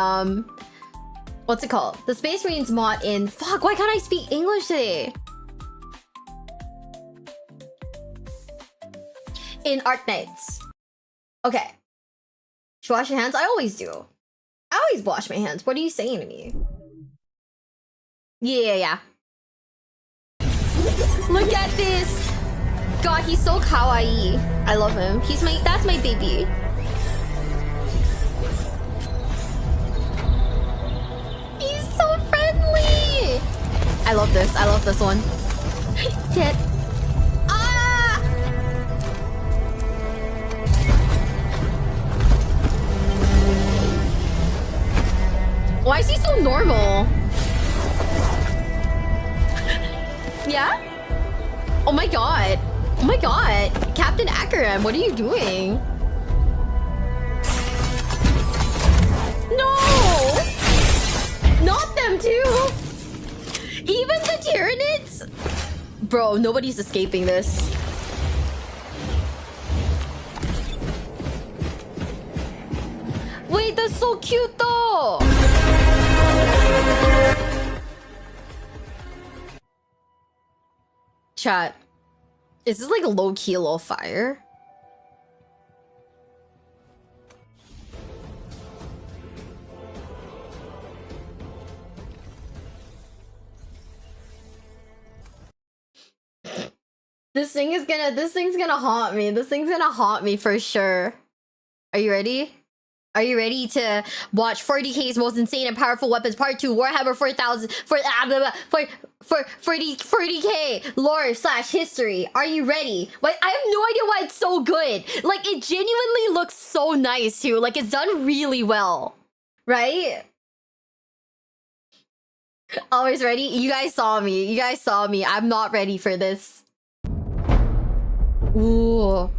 what's it called? The Space Marines mod in fuck, why can't I speak English today? In Arknights. Okay. Should wash your hands? I always do. I always wash my hands. What are you saying to me? Yeah. Look at this! God, he's so kawaii. I love him. That's my baby. He's so friendly! I love this one. Get. Ah! Why is he so normal? Yeah? Oh my god. Oh my god. Captain Akaram, what are you doing? No! Not them too! Even the Tyranids? Bro, nobody's escaping this. Wait, that's so cute though! Chat. Is this like a low-key low fire? This thing's gonna haunt me. This thing's gonna haunt me for sure. Are you ready? Are you ready to watch 40K's most insane and powerful weapons part 2 Warhammer 4000 40K lore / history? Are you ready? Like, I have no idea why it's so good. Like, it genuinely looks so nice too. Like, it's done really well, right? Always ready? You guys saw me. I'm not ready for this. Ooh.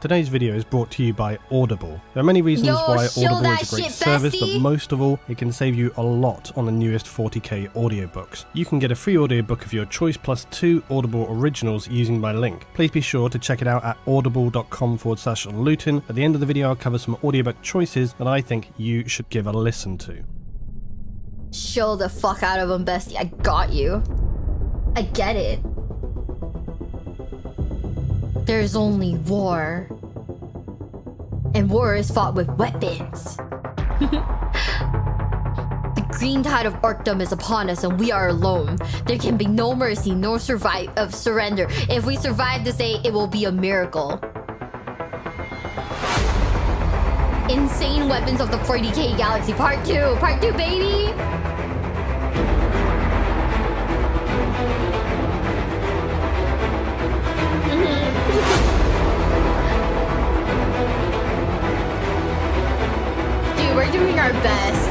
Today's video is brought to you by Audible. There are many reasons why Audible is a great service, but most of all, it can save you a lot on the newest 40k audiobooks. You can get a free audiobook of your choice plus 2 Audible originals using my link. Please be sure to check it out at audible.com/alluding. At the end of the video, I'll cover some audiobook choices that I think you should give a listen to. Chill the fuck out of him, bestie. I got you. I get it. There's only war. And war is fought with weapons. The green tide of Arcdom is upon us and we are alone. There can be no mercy, no surrender. If we survive this day, it will be a miracle. Insane weapons of the 40k galaxy, part 2. Part 2, baby! Dude, we're doing our best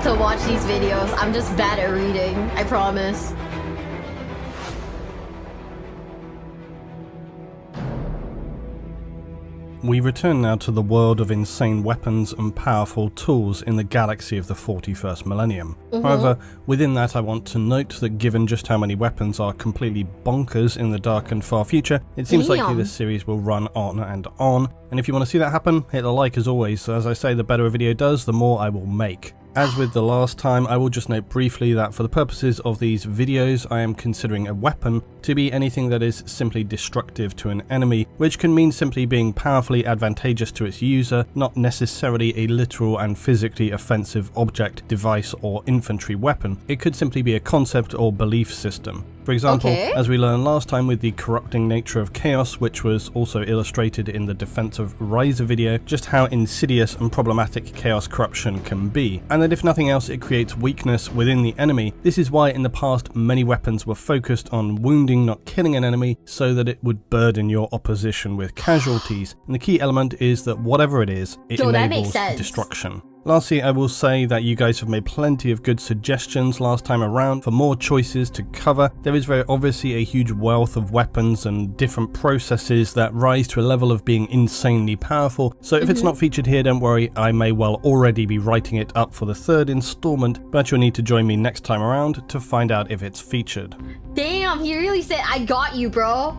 to watch these videos. I'm just bad at reading, I promise. We return now to the world of insane weapons and powerful tools in the galaxy of the 41st millennium. However, within that I want to note that given just how many weapons are completely bonkers in the dark and far future, it seems likely this series will run on and on. And if you want to see that happen, hit the like as always. So as I say, the better a video does, the more I will make. As with the last time, I will just note briefly that for the purposes of these videos, I am considering a weapon to be anything that is simply destructive to an enemy, which can mean simply being powerfully advantageous to its user, not necessarily a literal and physically offensive object, device, or infantry weapon. It could simply be a concept or belief system. For example, as we learned last time with the corrupting nature of chaos, which was also illustrated in the Defense of Ryza video, just how insidious and problematic chaos corruption can be, and that if nothing else it creates weakness within the enemy. This is why in the past many weapons were focused on wounding, not killing an enemy, so that it would burden your opposition with casualties, and the key element is that whatever it is, it enables destruction. Lastly, I will say that you guys have made plenty of good suggestions last time around for more choices to cover. There is very obviously a huge wealth of weapons and different processes that rise to a level of being insanely powerful, so if it's not featured here, don't worry, I may well already be writing it up for the 3rd installment, but you'll need to join me next time around to find out if it's featured. Damn, he really said, I got you, bro.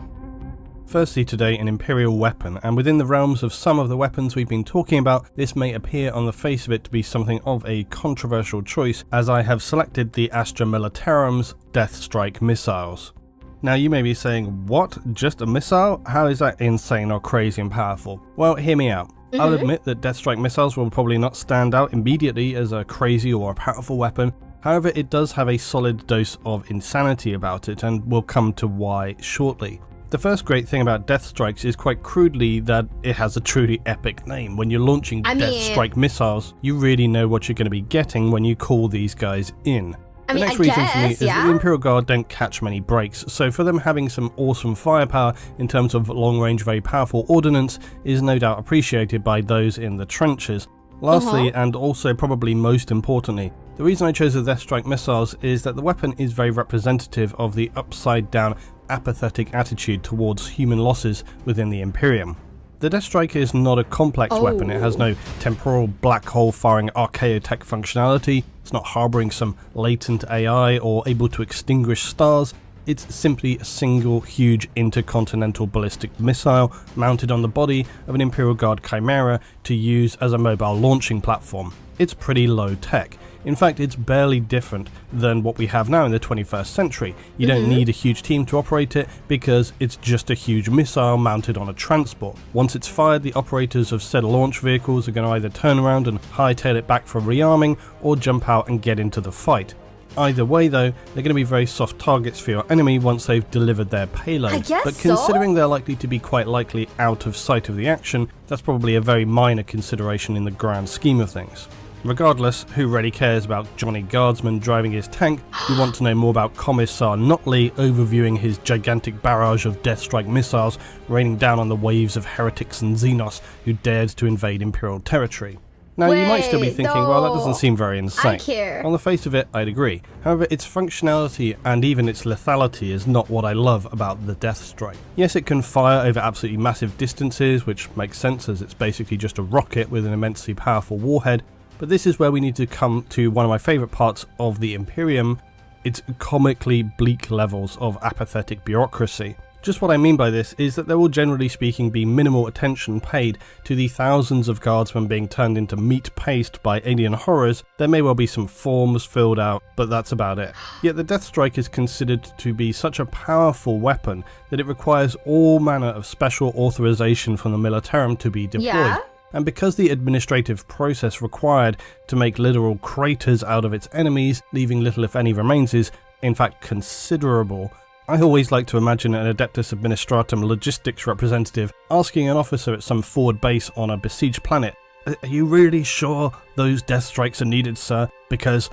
Firstly today, an Imperial weapon, and within the realms of some of the weapons we've been talking about, this may appear on the face of it to be something of a controversial choice, as I have selected the Astra Militarum's Death Strike missiles. Now you may be saying, what? Just a missile? How is that insane or crazy and powerful? Well, hear me out. I'll admit that Death Strike missiles will probably not stand out immediately as a crazy or a powerful weapon. However, it does have a solid dose of insanity about it, and we'll come to why shortly. The first great thing about Death Strikes is quite crudely that it has a truly epic name. When you're launching Death Strike missiles, you really know what you're going to be getting when you call these guys in. The next reason for me is that the Imperial Guard don't catch many breaks, so for them having some awesome firepower in terms of long-range, very powerful ordnance is no doubt appreciated by those in the trenches. Lastly, and also probably most importantly, the reason I chose the Death Strike missiles is that the weapon is very representative of the upside-down, apathetic attitude towards human losses within the Imperium. The Death Strike is not a complex weapon, it has no temporal black hole firing archaeotech functionality, it's not harbouring some latent AI or able to extinguish stars, it's simply a single huge intercontinental ballistic missile mounted on the body of an Imperial Guard Chimera to use as a mobile launching platform. It's pretty low tech. In fact, it's barely different than what we have now in the 21st century. You don't need a huge team to operate it because it's just a huge missile mounted on a transport. Once it's fired, the operators of said launch vehicles are going to either turn around and hightail it back for rearming or jump out and get into the fight. Either way though, they're going to be very soft targets for your enemy once they've delivered their payload. But considering they're likely to be quite likely out of sight of the action, that's probably a very minor consideration in the grand scheme of things. Regardless, who really cares about Johnny Guardsman driving his tank? We want to know more about Commissar Notley overviewing his gigantic barrage of Death Strike missiles raining down on the waves of heretics and Xenos who dared to invade Imperial territory. Now, you might still be thinking, well, that doesn't seem very insane. On the face of it, I'd agree. However, its functionality and even its lethality is not what I love about the Death Strike. Yes, it can fire over absolutely massive distances, which makes sense as it's basically just a rocket with an immensely powerful warhead, but this is where we need to come to one of my favourite parts of the Imperium, its comically bleak levels of apathetic bureaucracy. Just what I mean by this is that there will generally speaking be minimal attention paid to the thousands of guardsmen being turned into meat paste by alien horrors. There may well be some forms filled out, but that's about it. Yet the Death Strike is considered to be such a powerful weapon that it requires all manner of special authorization from the Militarum to be deployed. And because the administrative process required to make literal craters out of its enemies, leaving little if any remains, is in fact considerable, I always like to imagine an Adeptus Administratum logistics representative asking an officer at some forward base on a besieged planet, "Are you really sure those death strikes are needed, sir? Because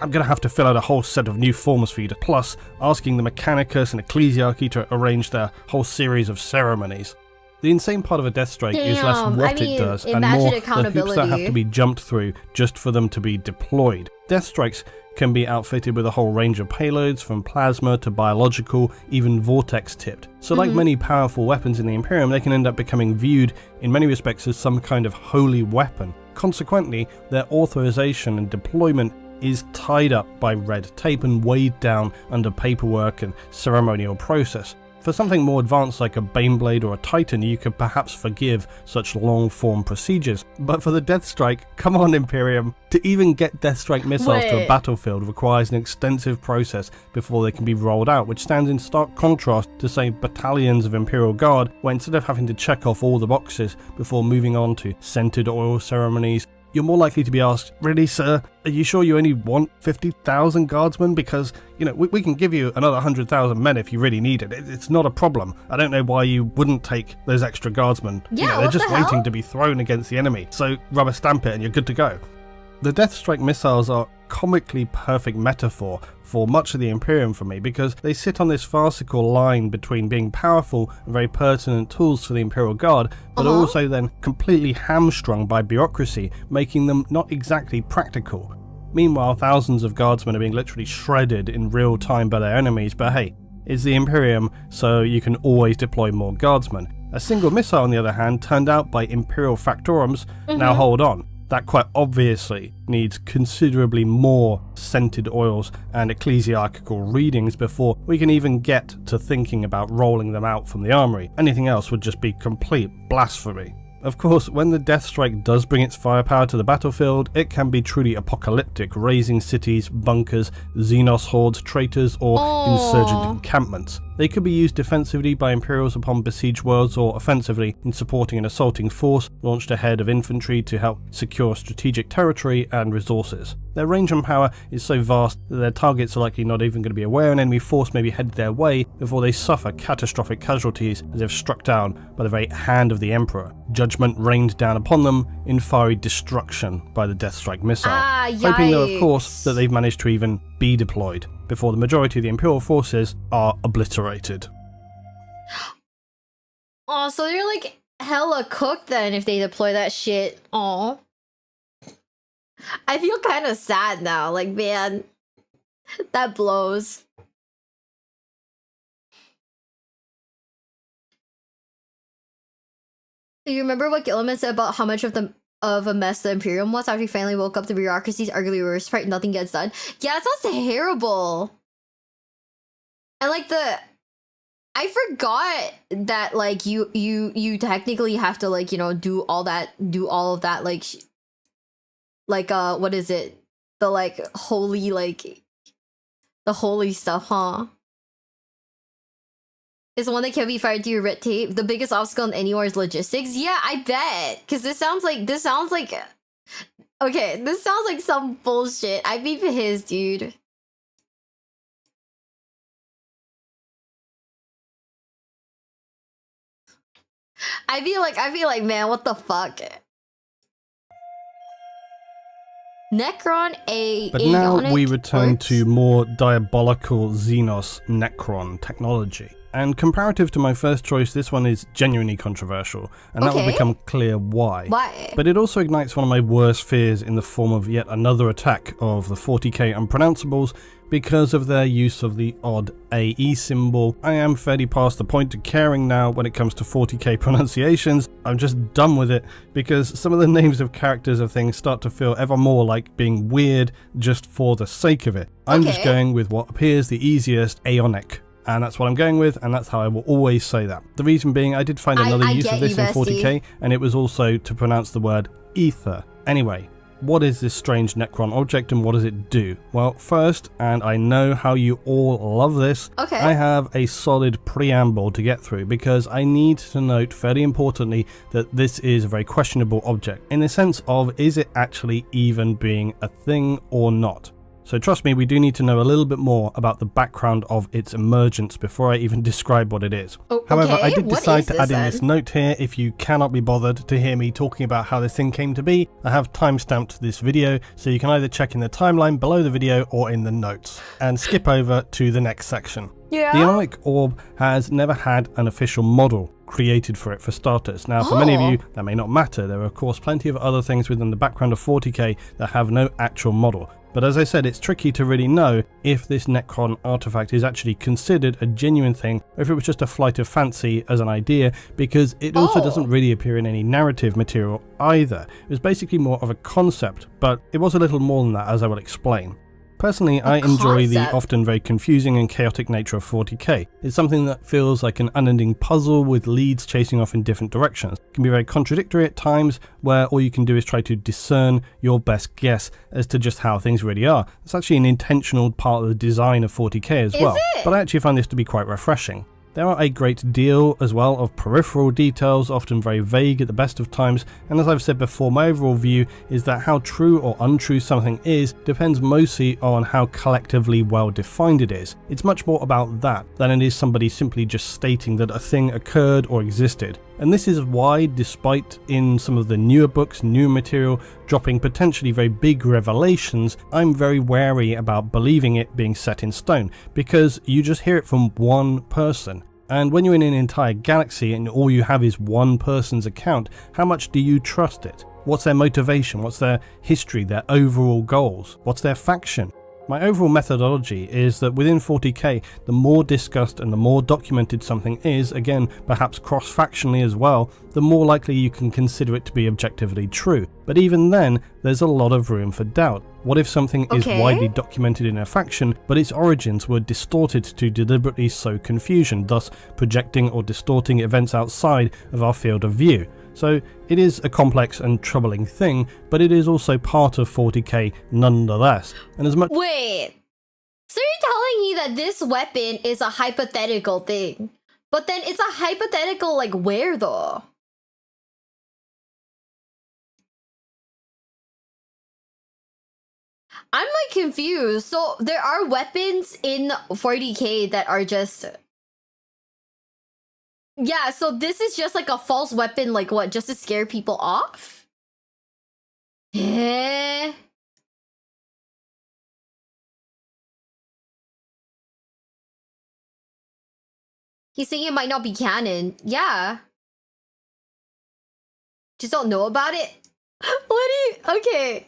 I'm going to have to fill out a whole set of new forms for you," plus asking the Mechanicus and Ecclesiarchy to arrange their whole series of ceremonies. The insane part of a Death Strike is less what it does and more the hoops that have to be jumped through just for them to be deployed. Death Strikes can be outfitted with a whole range of payloads, from plasma to biological, even vortex-tipped. So like many powerful weapons in the Imperium, they can end up becoming viewed in many respects as some kind of holy weapon. Consequently, their authorization and deployment is tied up by red tape and weighed down under paperwork and ceremonial process. For something more advanced like a Baneblade or a Titan, you could perhaps forgive such long-form procedures. But for the Death Strike, come on Imperium, to even get Death Strike missiles to a battlefield requires an extensive process before they can be rolled out, which stands in stark contrast to, say, battalions of Imperial Guard, where instead of having to check off all the boxes before moving on to scented oil ceremonies, you're more likely to be asked, "Really, sir? Are you sure you only want 50,000 guardsmen? Because, you know, we can give you another 100,000 men if you really need it. It's not a problem. I don't know why you wouldn't take those extra guardsmen. Yeah, you know, they're just waiting to be thrown against the enemy. So rubber stamp it and you're good to go." The Deathstrike missiles are comically perfect metaphor for much of the Imperium for me, because they sit on this farcical line between being powerful and very pertinent tools for the Imperial Guard, but are also then completely hamstrung by bureaucracy, making them not exactly practical. Meanwhile, thousands of guardsmen are being literally shredded in real time by their enemies, but hey, it's the Imperium, so you can always deploy more guardsmen. A single missile, on the other hand, turned out by Imperial Factorums. Now hold on. That quite obviously needs considerably more scented oils and ecclesiastical readings before we can even get to thinking about rolling them out from the armory. Anything else would just be complete blasphemy. Of course, when the Deathstrike does bring its firepower to the battlefield, it can be truly apocalyptic, razing cities, bunkers, Xenos hordes, traitors, or insurgent encampments. They could be used defensively by Imperials upon besieged worlds, or offensively in supporting an assaulting force launched ahead of infantry to help secure strategic territory and resources. Their range and power is so vast that their targets are likely not even going to be aware an enemy force may be headed their way before they suffer catastrophic casualties as if struck down by the very hand of the Emperor. Judgment rained down upon them in fiery destruction by the Deathstrike missile. Hoping though, of course, that they've managed to even be deployed before the majority of the Imperial forces are obliterated. Oh, so they're like hella cooked then if they deploy that shit. Oh, I feel kind of sad now. Like, man, that blows. You remember what Gilliman said about how much of a mess the Imperium was after he finally woke up? The bureaucracy's arguably worse, right? Nothing gets done. Yeah, it sounds terrible. And like I forgot that like you technically have to like, you know, do all of that like what is it? The like holy the holy stuff, huh? Is the one that can't be fired through red tape. The biggest obstacle in any war is logistics. Yeah, I bet. Cause this sounds like okay, this sounds like some bullshit. I'd be pissed, dude. I feel like, man, what the fuck? Necron But now we return to more diabolical Xenos Necron technology. And comparative to my first choice, this one is genuinely controversial, and that will become clear why. Why? But it also ignites one of my worst fears in the form of yet another attack of the 40k unpronounceables because of their use of the odd AE symbol. I am fairly past the point of caring now when it comes to 40k pronunciations. I'm just done with it because some of the names of characters of things start to feel ever more like being weird just for the sake of it. I'm just going with what appears the easiest, Aeonic. And that's what I'm going with, and that's how I will always say that. The reason being, I did find another use of this in 40k, and it was also to pronounce the word ether. Anyway, what is this strange Necron object and what does it do? Well, first, and I know how you all love this, I have a solid preamble to get through because I need to note fairly importantly that this is a very questionable object in the sense of, is it actually even being a thing or not? So trust me, we do need to know a little bit more about the background of its emergence before I even describe what it is. However, I did decide to add in this note here. If you cannot be bothered to hear me talking about how this thing came to be, I have timestamped this video, so you can either check in the timeline below the video or in the notes, and skip over to the next section. The Aeonic Orb has never had an official model created for it, for starters. Now, for many of you, that may not matter. There are, of course, plenty of other things within the background of 40k that have no actual model. But as I said, it's tricky to really know if this Necron artifact is actually considered a genuine thing, or if it was just a flight of fancy as an idea, because it also doesn't really appear in any narrative material either. It was basically more of a concept, but it was a little more than that, as I will explain. Personally, I enjoy the often very confusing and chaotic nature of 40k. It's something that feels like an unending puzzle with leads chasing off in different directions. It can be very contradictory at times, where all you can do is try to discern your best guess as to just how things really are. It's actually an intentional part of the design of 40k as well. But I actually find this to be quite refreshing. There are a great deal as well of peripheral details, often very vague at the best of times, and as I've said before, my overall view is that how true or untrue something is depends mostly on how collectively well defined it is. It's much more about that than it is somebody simply just stating that a thing occurred or existed. And this is why, despite in some of the newer books, new material, dropping potentially very big revelations, I'm very wary about believing it being set in stone, because you just hear it from one person. And when you're in an entire galaxy and all you have is one person's account, how much do you trust it? What's their motivation? What's their history, their overall goals? What's their faction? My overall methodology is that within 40k, the more discussed and the more documented something is, again, perhaps cross-factionally as well, the more likely you can consider it to be objectively true. But even then, there's a lot of room for doubt. What if something is widely documented in a faction, but its origins were distorted to deliberately sow confusion, thus projecting or distorting events outside of our field of view? So it is a complex and troubling thing, but it is also part of 40k nonetheless. And as much— Wait, so you're telling me that this weapon is a hypothetical thing, but then it's a hypothetical like where though? I'm like confused. So there are weapons in 40k that are just— yeah, so this is just like a false weapon, like what, just to scare people off? Eh? He's saying it might not be canon. Yeah. Just don't know about it? What do you— okay.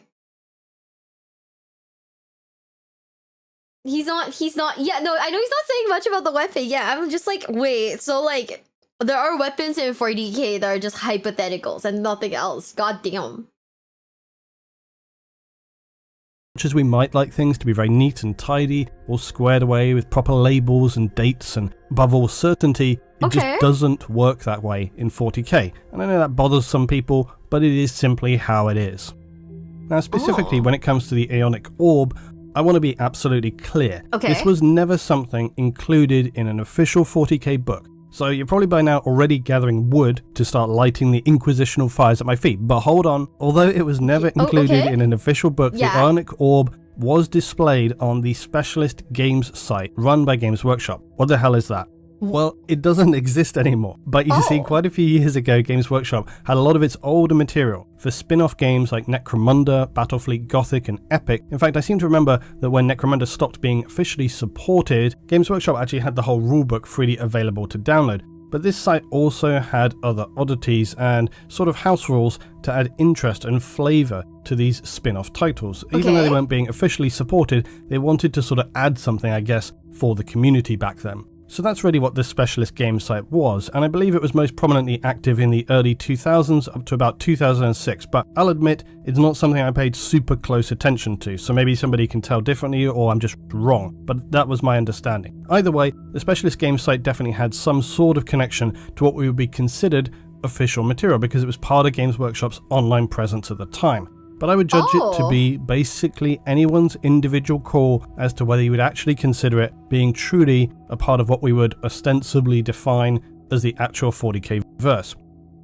He's not, yeah, no, I know he's not saying much about the weapon. Yeah, I'm just like, wait, so like, there are weapons in 40k that are just hypotheticals and nothing else. God damn. much as we might like things to be very neat and tidy, all squared away with proper labels and dates and above all certainty, it just doesn't work that way in 40k. And I know that bothers some people, but it is simply how it is. Now specifically when it comes to the Aeonic Orb, I want to be absolutely clear. This was never something included in an official 40k book. So you're probably by now already gathering wood to start lighting the inquisitional fires at my feet. But hold on, although it was never included in an official book, the Aeonic Orb was displayed on the Specialist Games site run by Games Workshop. What the hell is that? Well, it doesn't exist anymore, but you see, quite a few years ago, Games Workshop had a lot of its older material for spin-off games like Necromunda, Battlefleet Gothic, and Epic. In fact, I seem to remember that when Necromunda stopped being officially supported, Games Workshop actually had the whole rulebook freely available to download. But this site also had other oddities and sort of house rules to add interest and flavour to these spin-off titles. Even though they weren't being officially supported, they wanted to sort of add something, I guess, for the community back then. So that's really what this Specialist Games site was, and I believe it was most prominently active in the early 2000s up to about 2006, but I'll admit it's not something I paid super close attention to, so maybe somebody can tell differently or I'm just wrong, but that was my understanding. Either way, the Specialist Games site definitely had some sort of connection to what would be considered official material because it was part of Games Workshop's online presence at the time. But I would judge it to be basically anyone's individual call as to whether you would actually consider it being truly a part of what we would ostensibly define as the actual 40k verse.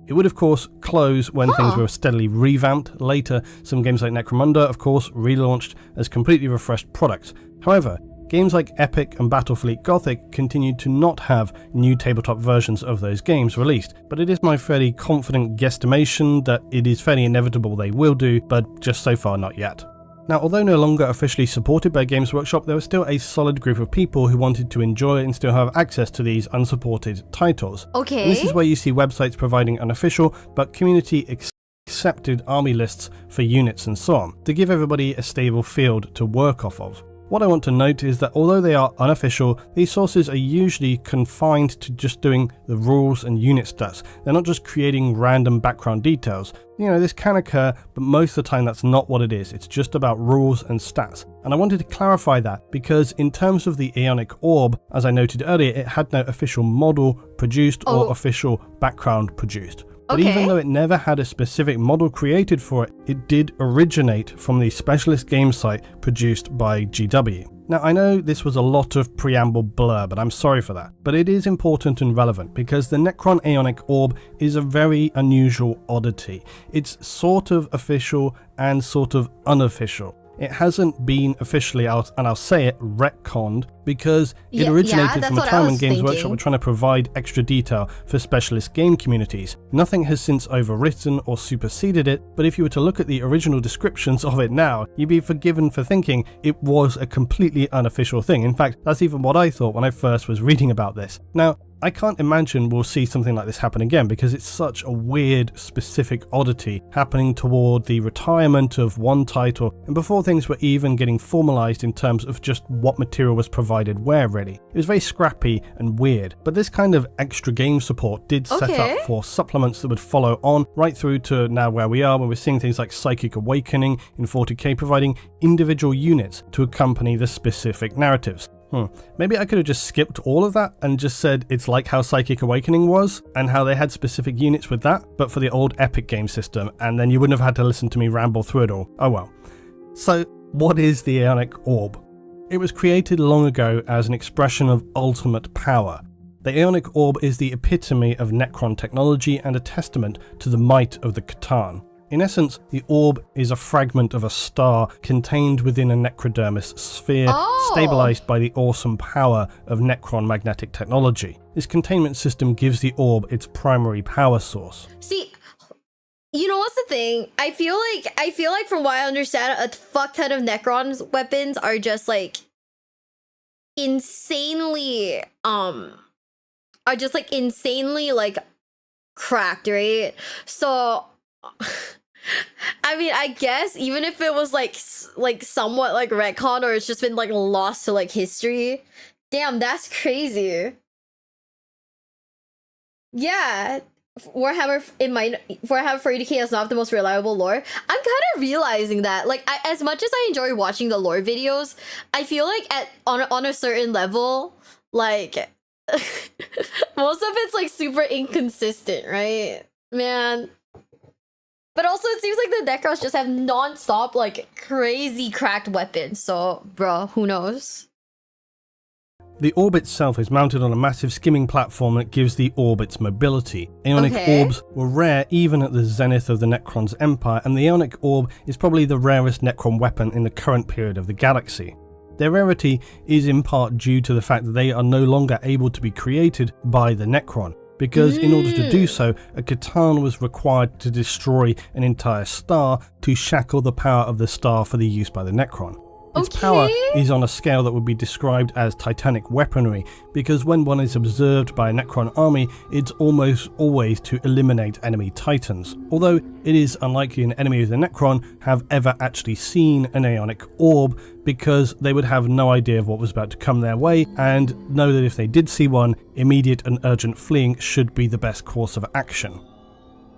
It would of course close when things were steadily revamped. Later, some games like Necromunda of course relaunched as completely refreshed products. However, games like Epic and Battlefleet Gothic continued to not have new tabletop versions of those games released, but it is my fairly confident guesstimation that it is fairly inevitable they will do, but just so far not yet. Now, although no longer officially supported by Games Workshop, there was still a solid group of people who wanted to enjoy and still have access to these unsupported titles. And this is where you see websites providing unofficial but community accepted army lists for units and so on, to give everybody a stable field to work off of. What I want to note is that although they are unofficial, these sources are usually confined to just doing the rules and unit stats. They're not just creating random background details. You know, this can occur, but most of the time that's not what it is. It's just about rules and stats. And I wanted to clarify that because in terms of the Aeonic Orb, as I noted earlier, it had no official model produced or official background produced. But even though it never had a specific model created for it, it did originate from the Specialist Games site produced by GW. Now I know this was a lot of preamble blur, but I'm sorry for that. But it is important and relevant because the Necron Aeonic Orb is a very unusual oddity. It's sort of official and sort of unofficial. it hasn't been officially, and I'll say it, retconned, because it originated from a time when Games Workshop were trying to provide extra detail for specialist game communities. Nothing has since overwritten or superseded it, but if you were to look at the original descriptions of it now, you'd be forgiven for thinking it was a completely unofficial thing. In fact, that's even what I thought when I first was reading about this. Now, I can't imagine we'll see something like this happen again, because it's such a weird, specific oddity happening toward the retirement of one title, and before things were even getting formalized in terms of just what material was provided where, really. It was very scrappy and weird, but this kind of extra game support did set up for supplements that would follow on right through to now where we are, when we're seeing things like Psychic Awakening in 40k providing individual units to accompany the specific narratives. Maybe I could have just skipped all of that and just said it's like how Psychic Awakening was and how they had specific units with that, but for the old Epic game system, and then you wouldn't have had to listen to me ramble through it all. Oh well. So, what is the Aeonic Orb? It was created long ago as an expression of ultimate power. The Aeonic Orb is the epitome of Necron technology and a testament to the might of the Catan. In essence, the orb is a fragment of a star contained within a necrodermis sphere, stabilized by the awesome power of Necron magnetic technology. This containment system gives the orb its primary power source. See, you know what's the thing? I feel like from what I understand, a fuck ton of Necron's weapons are just like insanely like cracked, right? So I mean, I guess even if it was like somewhat like retcon, or it's just been like lost to like history, damn, that's crazy. Yeah, Warhammer for 40k is not the most reliable lore. I'm kind of realizing that, like, as much as I enjoy watching the lore videos, I feel like on a certain level, like most of it's like super inconsistent, right, man? But also, it seems like the Necrons just have non-stop, like, crazy cracked weapons. So, bro, who knows? The orb itself is mounted on a massive skimming platform that gives the orb its mobility. Aeonic orbs were rare even at the zenith of the Necron's empire, and the Aeonic Orb is probably the rarest Necron weapon in the current period of the galaxy. Their rarity is in part due to the fact that they are no longer able to be created by the Necron, because in order to do so, a Catan was required to destroy an entire star to shackle the power of the star for the use by the Necron. Its power is on a scale that would be described as titanic weaponry, because when one is observed by a Necron army, it's almost always to eliminate enemy titans, although it is unlikely an enemy of the Necron have ever actually seen an Aeonic Orb, because they would have no idea of what was about to come their way, and know that if they did see one, immediate and urgent fleeing should be the best course of action.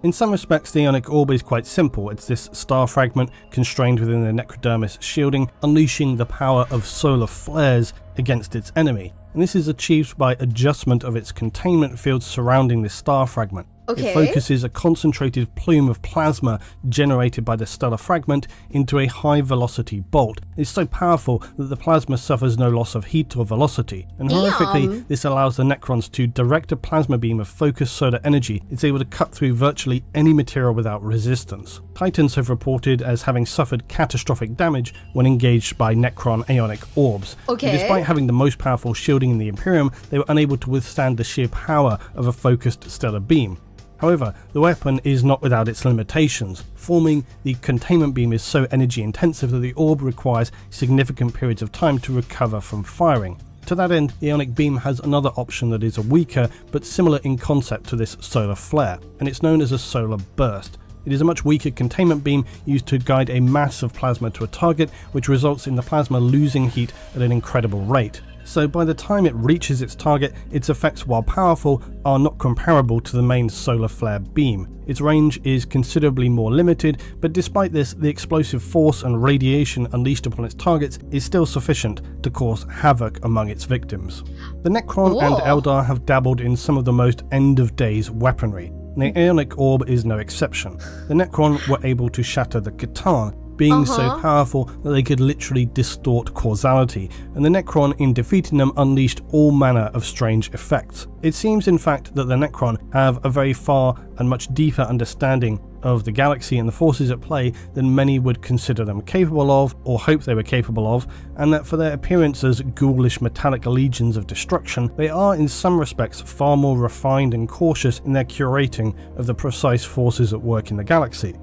In some respects, the Aeonic Orb is quite simple. It's this star fragment constrained within the necrodermis shielding, unleashing the power of solar flares against its enemy. And this is achieved by adjustment of its containment field surrounding the star fragment. It focuses a concentrated plume of plasma generated by the stellar fragment into a high velocity bolt. It's so powerful that the plasma suffers no loss of heat or velocity, and horrifically, this allows the Necrons to direct a plasma beam of focused solar energy. It's able to cut through virtually any material without resistance. Titans have reported as having suffered catastrophic damage when engaged by Necron Aeonic Orbs. And despite having the most powerful shielding in the Imperium, they were unable to withstand the sheer power of a focused stellar beam. However, the weapon is not without its limitations. Forming the containment beam is so energy intensive that the orb requires significant periods of time to recover from firing. To that end, the Aeonic Beam has another option that is weaker but similar in concept to this solar flare, and it's known as a solar burst. It is a much weaker containment beam used to guide a mass of plasma to a target, which results in the plasma losing heat at an incredible rate. So by the time it reaches its target, its effects, while powerful, are not comparable to the main solar flare beam. Its range is considerably more limited, but despite this, the explosive force and radiation unleashed upon its targets is still sufficient to cause havoc among its victims. The Necron and Eldar have dabbled in some of the most end-of-days weaponry. The Aeonic Orb is no exception. The Necron were able to shatter the Catan, being so powerful that they could literally distort causality, and the Necron in defeating them unleashed all manner of strange effects. It seems in fact that the Necron have a very far and much deeper understanding of the galaxy and the forces at play than many would consider them capable of, or hope they were capable of, and that for their appearance as ghoulish metallic legions of destruction, they are in some respects far more refined and cautious in their curating of the precise forces at work in the galaxy.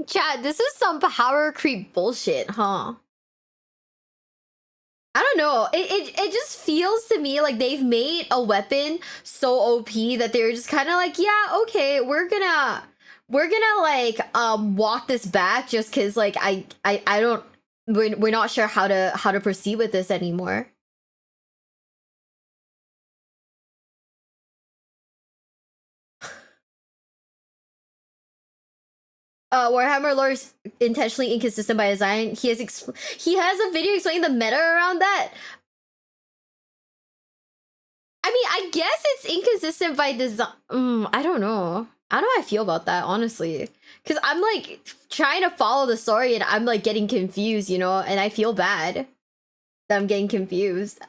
Chad, this is some power creep bullshit, huh? I don't know. It just feels to me like they've made a weapon so OP that they're just kind of like, yeah, okay, we're gonna like walk this back just because like I don't we're not sure how to proceed with this anymore. Warhammer lore is intentionally inconsistent by design. He has a video explaining the meta around that. I mean, I guess it's inconsistent by design. I don't know. I don't know how I feel about that, honestly. Because I'm like trying to follow the story and I'm like getting confused, you know, and I feel bad that I'm getting confused.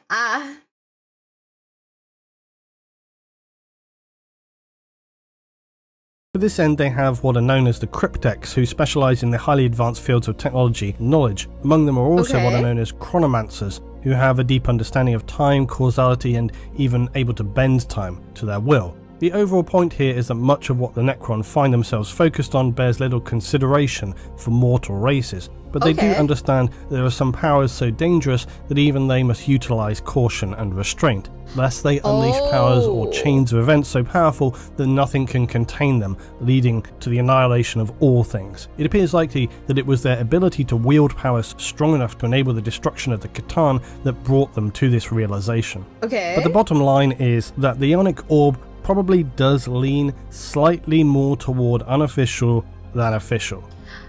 To this end, they have what are known as the cryptex, who specialise in the highly advanced fields of technology and knowledge. Among them are also what are known as chronomancers, who have a deep understanding of time, causality, and even able to bend time to their will. The overall point here is that much of what the Necron find themselves focused on bears little consideration for mortal races, but they do understand there are some powers so dangerous that even they must utilise caution and restraint, lest they unleash powers or chains of events so powerful that nothing can contain them, leading to the annihilation of all things. It appears likely that it was their ability to wield powers strong enough to enable the destruction of the Catan that brought them to this realisation. But the bottom line is that the Ionic Orb probably does lean slightly more toward unofficial than official,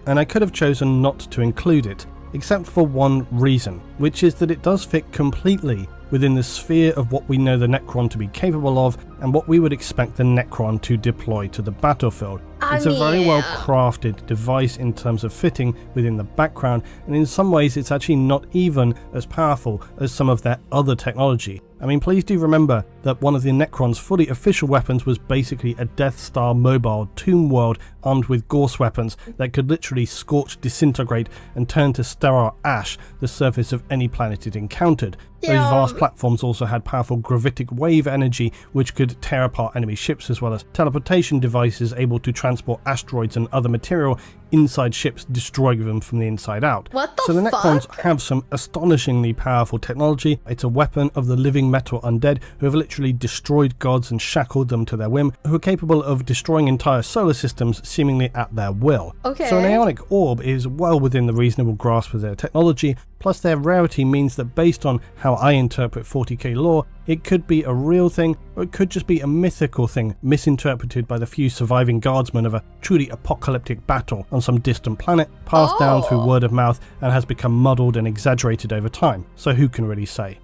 and I could have chosen not to include it, except for one reason, which is that it does fit completely within the sphere of what we know the Necron to be capable of and what we would expect the Necron to deploy to the battlefield. It's a very well crafted device in terms of fitting within the background, and in some ways it's actually not even as powerful as some of their other technology. I mean, please do remember that one of the Necron's fully official weapons was basically a Death Star mobile tomb world armed with Gorse weapons that could literally scorch, disintegrate, and turn to sterile ash the surface of any planet it encountered. Those vast platforms also had powerful gravitic wave energy which could tear apart enemy ships, as well as teleportation devices able to transport asteroids and other material inside ships, destroying them from the inside out. So the Necrons have some astonishingly powerful technology. It's a weapon of the living metal undead who have literally destroyed gods and shackled them to their whim, who are capable of destroying entire solar systems seemingly at their will. So an Ionic Orb is well within the reasonable grasp of their technology, plus their rarity means that based on how I interpret 40k lore, it could be a real thing, or it could just be a mythical thing misinterpreted by the few surviving guardsmen of a truly apocalyptic battle on some distant planet, passed down through word of mouth and has become muddled and exaggerated over time, so who can really say?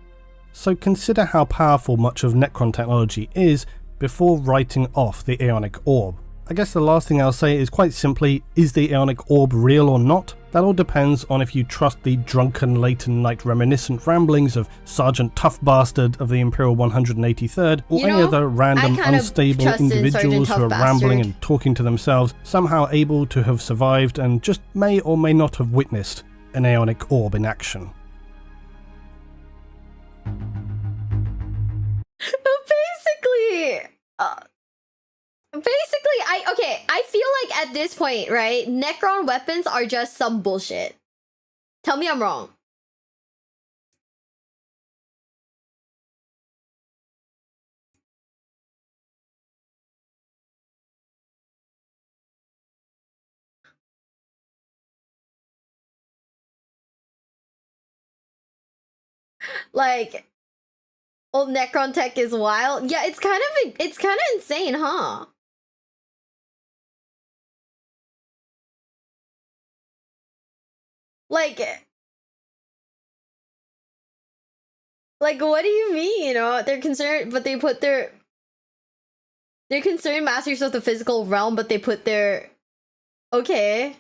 So consider how powerful much of Necron technology is before writing off the Ionic Orb. I guess the last thing I'll say is quite simply, is the Ionic Orb real or not? That all depends on if you trust the drunken late night reminiscent ramblings of Sergeant Tough Bastard of the Imperial 183rd, or any other random unstable individuals who are rambling and talking to themselves, somehow able to have survived and just may or may not have witnessed an Ionic Orb in action. Basically, I feel like at this point, right, Necron weapons are just some bullshit. Tell me I'm wrong. Like, old Necron tech is wild. Yeah, it's kind of insane, huh? Like, what do you mean? You know, they're concerned, but they're concerned masters of the physical realm, but they put their Okay.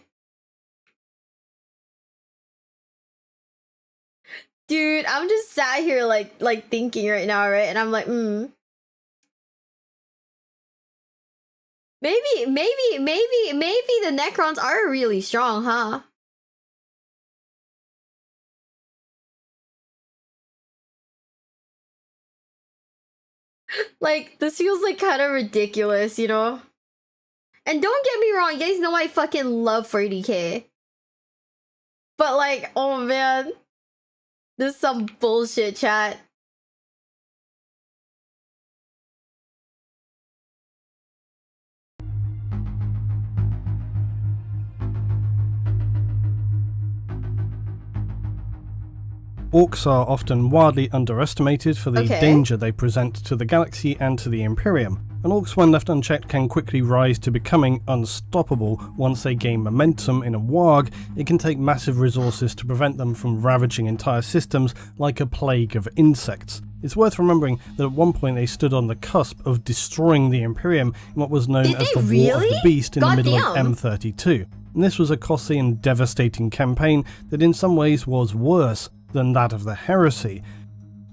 Dude, I'm just sat here like thinking right now, right? And I'm like, Maybe the Necrons are really strong, huh? Like, this feels like kind of ridiculous, you know? And don't get me wrong, you guys know I fucking love 40k. But like, oh man. This is some bullshit, chat. Orcs are often wildly underestimated for the Okay. danger they present to the galaxy and to the Imperium, and orcs when left unchecked can quickly rise to becoming unstoppable. Once they gain momentum in a warg, it can take massive resources to prevent them from ravaging entire systems like a plague of insects. It's worth remembering that at one point they stood on the cusp of destroying the Imperium in what was known Did as they the War of really? the Beast in the middle of Goddamn. M32. And this was a costly and devastating campaign that in some ways was worse than that of the Heresy.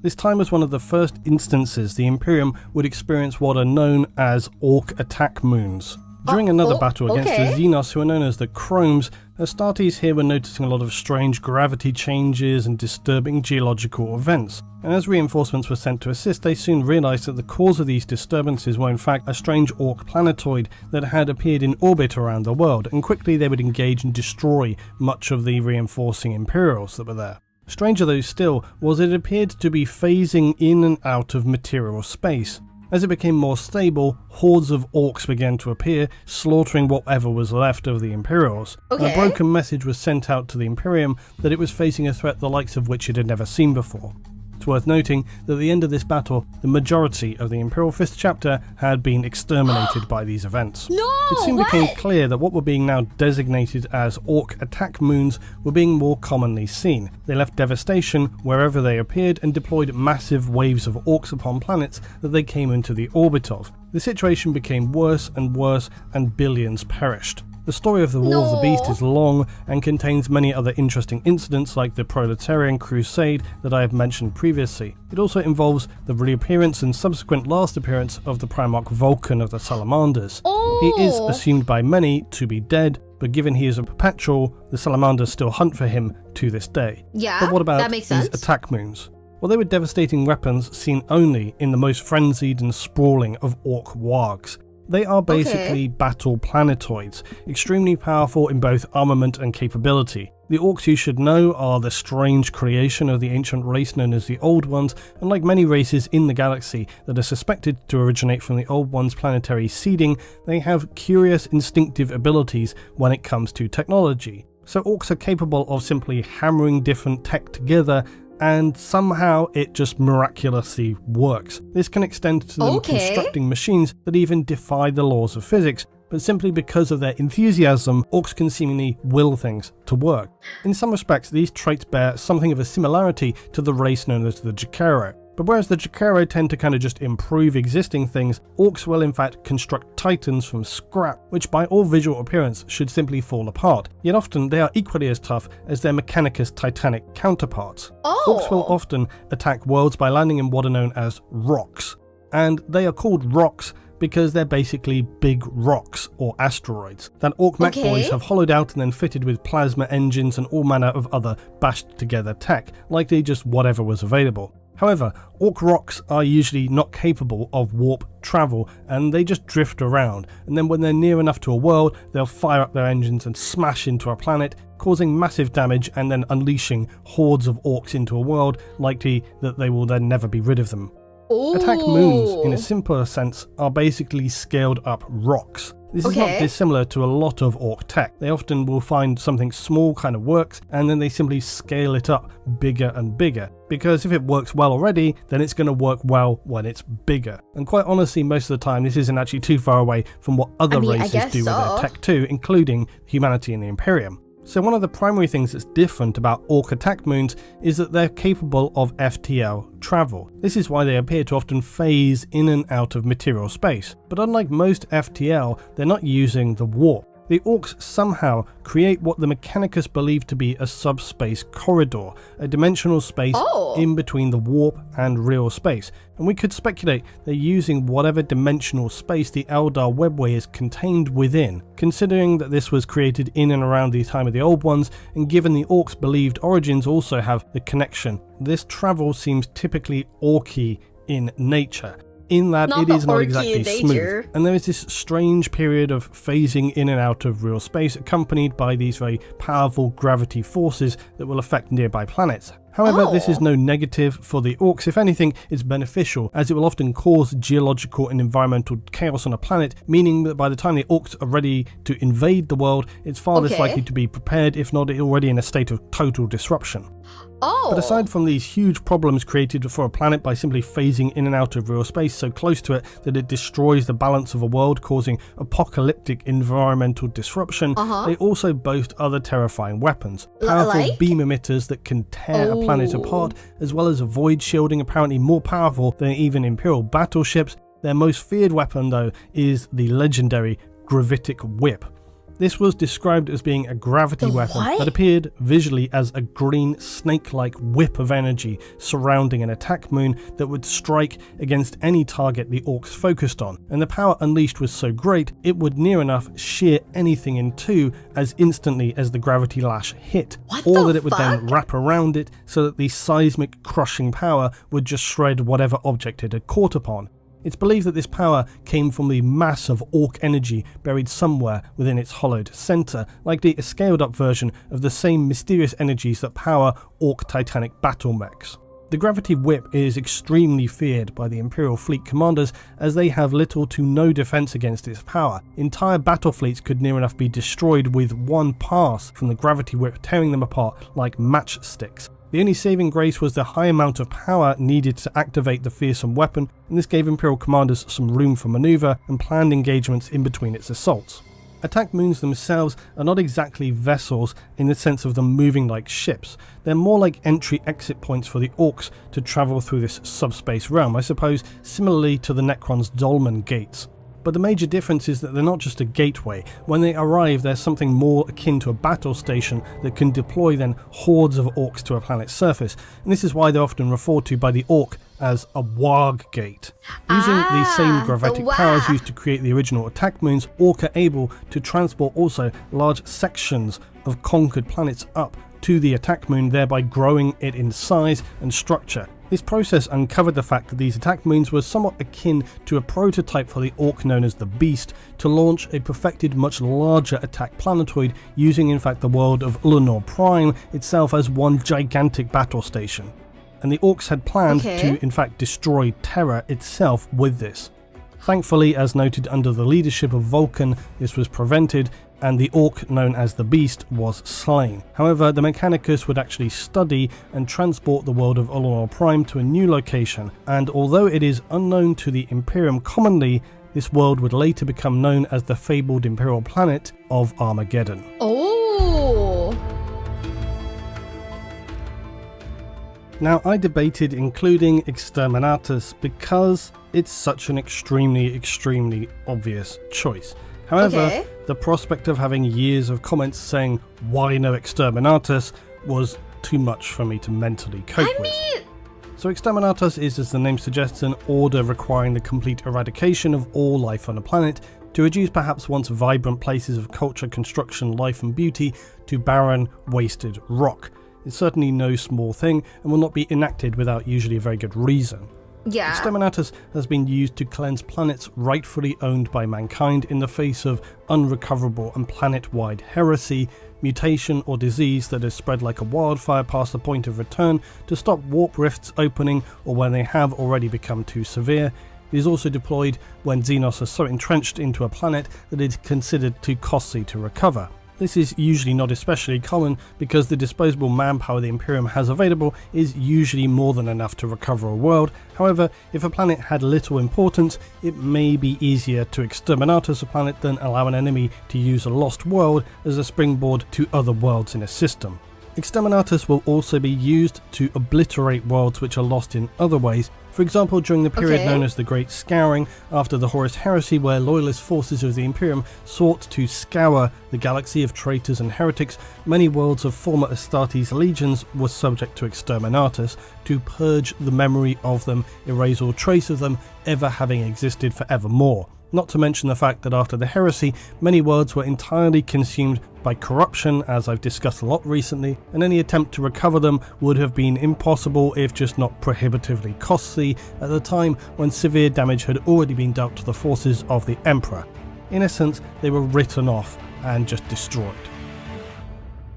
This time was one of the first instances the Imperium would experience what are known as Orc attack moons. During another battle against okay. the Xenos, who are known as the Chromes, Astartes here were noticing a lot of strange gravity changes and disturbing geological events. And as reinforcements were sent to assist, they soon realised that the cause of these disturbances were in fact a strange Orc planetoid that had appeared in orbit around the world, and quickly they would engage and destroy much of the reinforcing Imperials that were there. Stranger though still was it appeared to be phasing in and out of material space. As it became more stable, hordes of orcs began to appear, slaughtering whatever was left of the Imperials. Okay. A broken message was sent out to the Imperium that it was facing a threat the likes of which it had never seen before. It's worth noting that at the end of this battle, the majority of the Imperial 5th chapter had been exterminated by these events. No! It soon what? became clear that what were being now designated as Orc attack moons were being more commonly seen. They left devastation wherever they appeared and deployed massive waves of orcs upon planets that they came into the orbit of. The situation became worse and worse, and billions perished. The story of the War of the Beast is long and contains many other interesting incidents like the Proletarian Crusade that I have mentioned previously. It also involves the reappearance and subsequent last appearance of the Primarch Vulcan of the Salamanders. He is assumed by many to be dead, but given he is a perpetual, the Salamanders still hunt for him to this day. Yeah, But what about that makes these sense. attack moons? Well, they were devastating weapons seen only in the most frenzied and sprawling of Orc wargs. They are basically battle planetoids, extremely powerful in both armament and capability. The Orcs you should know are the strange creation of the ancient race known as the Old Ones, and like many races in the galaxy that are suspected to originate from the Old Ones' planetary seeding, they have curious instinctive abilities when it comes to technology. So Orcs are capable of simply hammering different tech together, and somehow it just miraculously works. This can extend to them constructing machines that even defy the laws of physics, but simply because of their enthusiasm, orcs can seemingly will things to work. In some respects, these traits bear something of a similarity to the race known as the Jakaro. But whereas the Jakaro tend to kind of just improve existing things, orcs will in fact construct titans from scrap, which by all visual appearance should simply fall apart. Yet often they are equally as tough as their Mechanicus Titanic counterparts. Orcs will often attack worlds by landing in what are known as rocks. And they are called rocks because they're basically big rocks or asteroids that orc mech boys have hollowed out and then fitted with plasma engines and all manner of other bashed together tech, likely just whatever was available. However, orc rocks are usually not capable of warp travel and they just drift around, and then when they're near enough to a world, they'll fire up their engines and smash into a planet, causing massive damage and then unleashing hordes of orcs into a world, likely that they will then never be rid of them. Attack moons, in a simpler sense, are basically scaled up rocks. This is not dissimilar to a lot of orc tech. They often will find something small kind of works and then they simply scale it up bigger and bigger. Because if it works well already, then it's going to work well when it's bigger. And quite honestly, most of the time this isn't actually too far away from what other races do with their tech too, including humanity and the Imperium. So one of the primary things that's different about orc attack moons is that they're capable of FTL travel. This is why they appear to often phase in and out of material space. But unlike most FTL, they're not using the warp. The Orcs somehow create what the Mechanicus believed to be a subspace corridor, a dimensional space in between the warp and real space. And we could speculate they're using whatever dimensional space the Eldar webway is contained within. Considering that this was created in and around the time of the Old Ones, and given the Orcs' believed origins also have the connection, this travel seems typically Orcy in nature, in that it is not exactly smooth, and there is this strange period of phasing in and out of real space accompanied by these very powerful gravity forces that will affect nearby planets. However, this is no negative for the Orcs. If anything, it's beneficial, as it will often cause geological and environmental chaos on a planet, meaning that by the time the Orcs are ready to invade the world, it's far less likely to be prepared, if not already in a state of total disruption. But aside from these huge problems created for a planet by simply phasing in and out of real space so close to it that it destroys the balance of a world, causing apocalyptic environmental disruption, they also boast other terrifying weapons. Powerful beam emitters that can tear a planet apart, as well as void shielding, apparently more powerful than even Imperial battleships. Their most feared weapon, though, is the legendary gravitic whip. This was described as being a gravity weapon that appeared visually as a green snake-like whip of energy surrounding an attack moon that would strike against any target the Orcs focused on, and the power unleashed was so great it would near enough shear anything in two as instantly as the gravity lash hit, or that it would then wrap around it so that the seismic crushing power would just shred whatever object it had caught upon. It's believed that this power came from the mass of Orc energy buried somewhere within its hollowed centre, likely a scaled up version of the same mysterious energies that power Orc Titanic battle mechs. The gravity whip is extremely feared by the Imperial fleet commanders, as they have little to no defence against its power. Entire battle fleets could near enough be destroyed with one pass from the gravity whip, tearing them apart like matchsticks. The only saving grace was the high amount of power needed to activate the fearsome weapon, and this gave Imperial commanders some room for manoeuvre and planned engagements in between its assaults. Attack moons themselves are not exactly vessels in the sense of them moving like ships. They're more like entry-exit points for the Orcs to travel through this subspace realm, I suppose similarly to the Necron's Dolmen gates. But the major difference is that they're not just a gateway. When they arrive, there's something more akin to a battle station that can deploy then hordes of Orcs to a planet's surface, and this is why they're often referred to by the Orc as a warg gate. Using the same gravitic powers used to create the original attack moons, Orc are able to transport also large sections of conquered planets up to the attack moon, thereby growing it in size and structure. This process uncovered the fact that these attack moons were somewhat akin to a prototype for the Orc known as the Beast, to launch a perfected much larger attack planetoid, using in fact the world of Ullanor Prime itself as one gigantic battle station. And the Orcs had planned to in fact destroy Terra itself with this. Thankfully, as noted under the leadership of Vulcan, this was prevented, and the Orc known as the Beast was slain. However, the Mechanicus would actually study and transport the world of Ullanor Prime to a new location, and although it is unknown to the Imperium commonly, this world would later become known as the fabled Imperial planet of Armageddon. Now, I debated including Exterminatus because it's such an extremely obvious choice. However, the prospect of having years of comments saying why no Exterminatus was too much for me to mentally cope with. So Exterminatus is, as the name suggests, an order requiring the complete eradication of all life on a planet to reduce perhaps once vibrant places of culture, construction, life and beauty to barren, wasted rock. It's certainly no small thing and will not be enacted without usually a very good reason. Exterminatus has been used to cleanse planets rightfully owned by mankind in the face of unrecoverable and planet-wide heresy, mutation or disease that has spread like a wildfire past the point of return to stop warp rifts opening or when they have already become too severe. It is also deployed when Xenos are so entrenched into a planet that it is considered too costly to recover. This is usually not especially common because the disposable manpower the Imperium has available is usually more than enough to recover a world. However, if a planet had little importance, it may be easier to Exterminatus a planet than allow an enemy to use a lost world as a springboard to other worlds in a system. Exterminatus will also be used to obliterate worlds which are lost in other ways. For example, during the period known as the Great Scouring, after the Horus Heresy, where loyalist forces of the Imperium sought to scour the galaxy of traitors and heretics, many worlds of former Astartes legions were subject to Exterminatus to purge the memory of them, erase all trace of them ever having existed forevermore. Not to mention the fact that after the heresy, many worlds were entirely consumed by corruption, as I've discussed a lot recently, and any attempt to recover them would have been impossible if just not prohibitively costly at the time when severe damage had already been dealt to the forces of the Emperor. In essence, they were written off and just destroyed.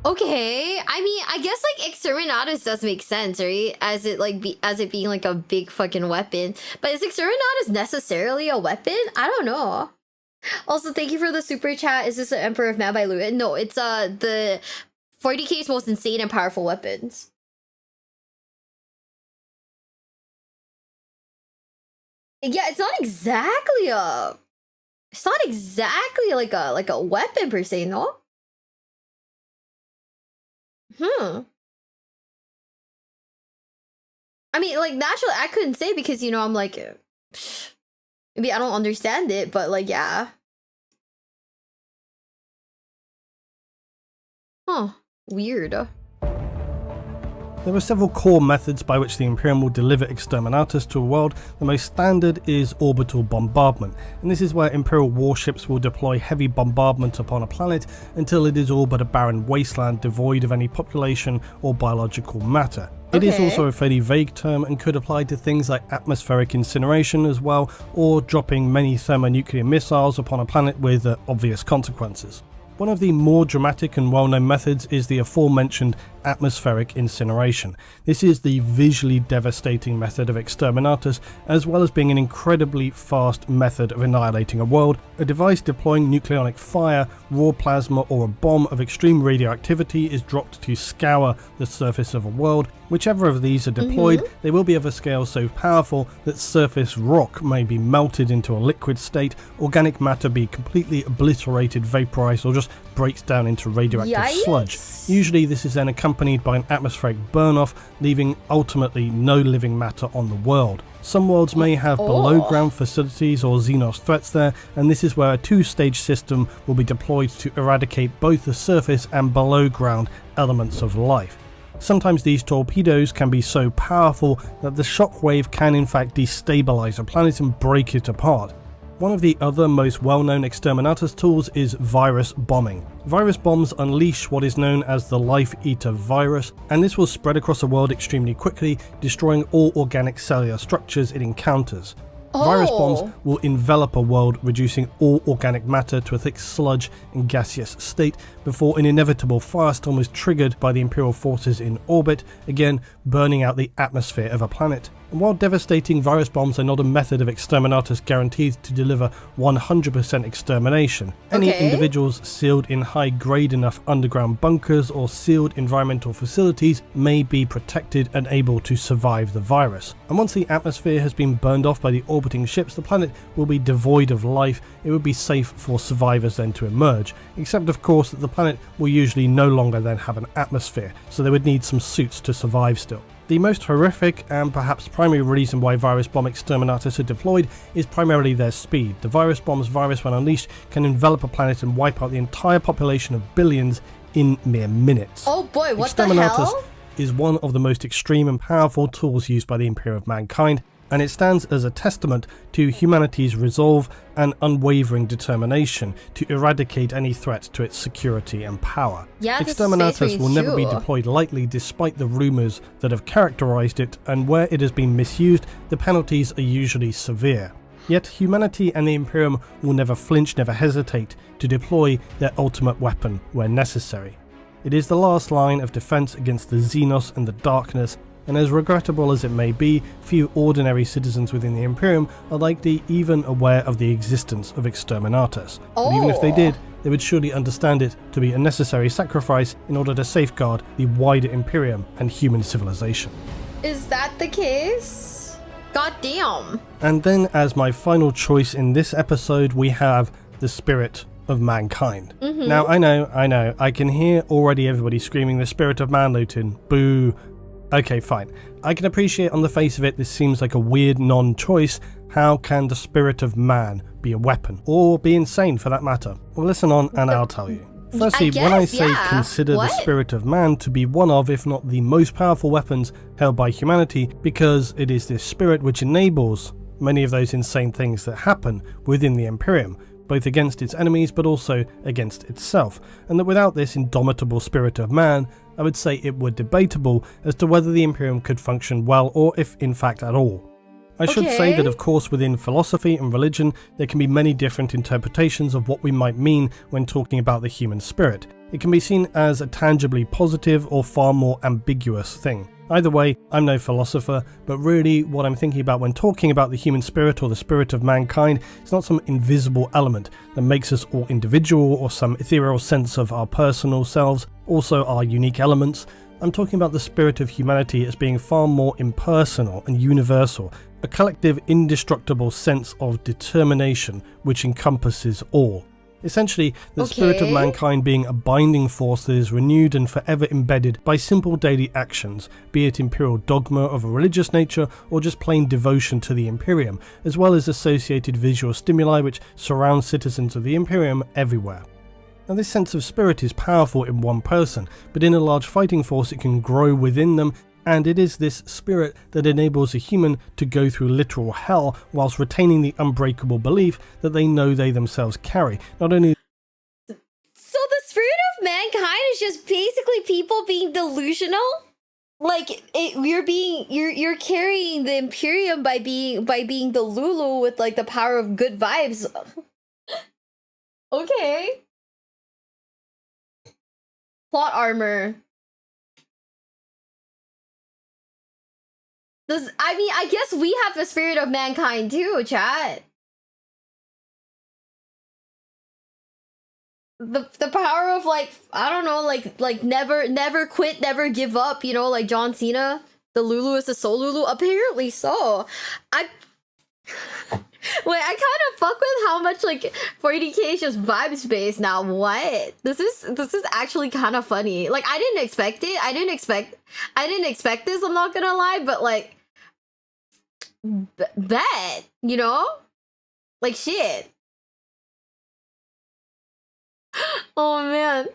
Okay, I mean, I guess like Exterminatus does make sense, right? As it being like a big fucking weapon. But is Exterminatus necessarily a weapon? I don't know. Also, thank you for the super chat. Is this the Emperor of Man by Lewin? No, it's the 40k's most insane and powerful weapons. Yeah, it's not exactly like a weapon per se, no? I mean, like, naturally, I couldn't say because, you know, I'm like, maybe I don't understand it, but, like, yeah. Huh. Weird. There are several core methods by which the Imperium will deliver Exterminatus to a world. The most standard is orbital bombardment, and this is where Imperial warships will deploy heavy bombardment upon a planet until it is all but a barren wasteland devoid of any population or biological matter. It is also a fairly vague term and could apply to things like atmospheric incineration as well, or dropping many thermonuclear missiles upon a planet with obvious consequences. One of the more dramatic and well-known methods is the aforementioned atmospheric incineration. This is the visually devastating method of Exterminatus, as well as being an incredibly fast method of annihilating a world. A device deploying nucleonic fire, raw plasma, or a bomb of extreme radioactivity is dropped to scour the surface of a world. Whichever of these are deployed, they will be of a scale so powerful that surface rock may be melted into a liquid state, organic matter be completely obliterated, vaporized, or just breaks down into radioactive sludge. Usually this is then accompanied by an atmospheric burn-off, leaving ultimately no living matter on the world. Some worlds may have below-ground facilities or Xenos threats there, and this is where a two-stage system will be deployed to eradicate both the surface and below-ground elements of life. Sometimes these torpedoes can be so powerful that the shockwave can in fact destabilize a planet and break it apart. One of the other most well-known Exterminatus tools is virus bombing. Virus bombs unleash what is known as the Life Eater virus, and this will spread across a world extremely quickly, destroying all organic cellular structures it encounters. Virus bombs will envelop a world, reducing all organic matter to a thick sludge and gaseous state before an inevitable firestorm is triggered by the Imperial forces in orbit, again burning out the atmosphere of a planet. And while devastating, virus bombs are not a method of Exterminatus guaranteed to deliver 100% extermination. Any individuals sealed in high-grade enough underground bunkers or sealed environmental facilities may be protected and able to survive the virus. And once the atmosphere has been burned off by the orbiting ships, the planet will be devoid of life. It would be safe for survivors then to emerge, except of course that the planet will usually no longer then have an atmosphere, so they would need some suits to survive still. The most horrific and perhaps primary reason why virus bomb Exterminatus are deployed is primarily their speed. The virus bomb's virus, when unleashed, can envelop a planet and wipe out the entire population of billions in mere minutes. Oh boy, what the hell? Is one of the most extreme and powerful tools used by the Imperium of Mankind, and it stands as a testament to humanity's resolve and unwavering determination to eradicate any threat to its security and power. Exterminatus will never be deployed lightly despite the rumours that have characterised it, and where it has been misused, the penalties are usually severe. Yet humanity and the Imperium will never flinch, never hesitate to deploy their ultimate weapon where necessary. It is the last line of defence against the Xenos and the darkness, and as regrettable as it may be, few ordinary citizens within the Imperium are likely even aware of the existence of Exterminatus. But even if they did, they would surely understand it to be a necessary sacrifice in order to safeguard the wider Imperium and human civilization. Is that the case? God damn. And then as my final choice in this episode, we have the Spirit of mankind. Mhm. Now, I know, I can hear already everybody screaming the spirit of man, Luton. Boo. Okay, fine. I can appreciate on the face of it this seems like a weird non-choice. How can the spirit of man be a weapon? Or be insane for that matter? Well, listen on and I'll tell you. Firstly, when I say consider the spirit of man to be one of, if not the most powerful weapons held by humanity, because it is this spirit which enables many of those insane things that happen within the Imperium, both against its enemies but also against itself, and that without this indomitable spirit of man, I would say it were debatable as to whether the Imperium could function well or if in fact at all. I should say that of course within philosophy and religion there can be many different interpretations of what we might mean when talking about the human spirit. It can be seen as a tangibly positive or far more ambiguous thing. Either way, I'm no philosopher, but really what I'm thinking about when talking about the human spirit or the spirit of mankind is not some invisible element that makes us all individual or some ethereal sense of our personal selves, also our unique elements. I'm talking about the spirit of humanity as being far more impersonal and universal, a collective indestructible sense of determination which encompasses all. Essentially, the spirit of mankind being a binding force that is renewed and forever embedded by simple daily actions, be it imperial dogma of a religious nature or just plain devotion to the Imperium, as well as associated visual stimuli which surround citizens of the Imperium everywhere. Now, this sense of spirit is powerful in one person, but in a large fighting force it can grow within them, and it is this spirit that enables a human to go through literal hell whilst retaining the unbreakable belief that they know they themselves carry. Not only So the spirit of mankind is just basically people being delusional? Like you're carrying the Imperium by being the Lulu with like the power of good vibes. Okay. Plot armor. I guess we have the spirit of mankind too, chat. The power of like, I don't know, like never quit, never give up, you know, like John Cena. The Lulu is the soul Lulu. Apparently so. Wait, I kind of fuck with how much like 40k is just vibe space now. What? This is actually kind of funny. Like I didn't expect it. I didn't expect this, I'm not gonna lie, but like bet, you know? Like shit. Oh man.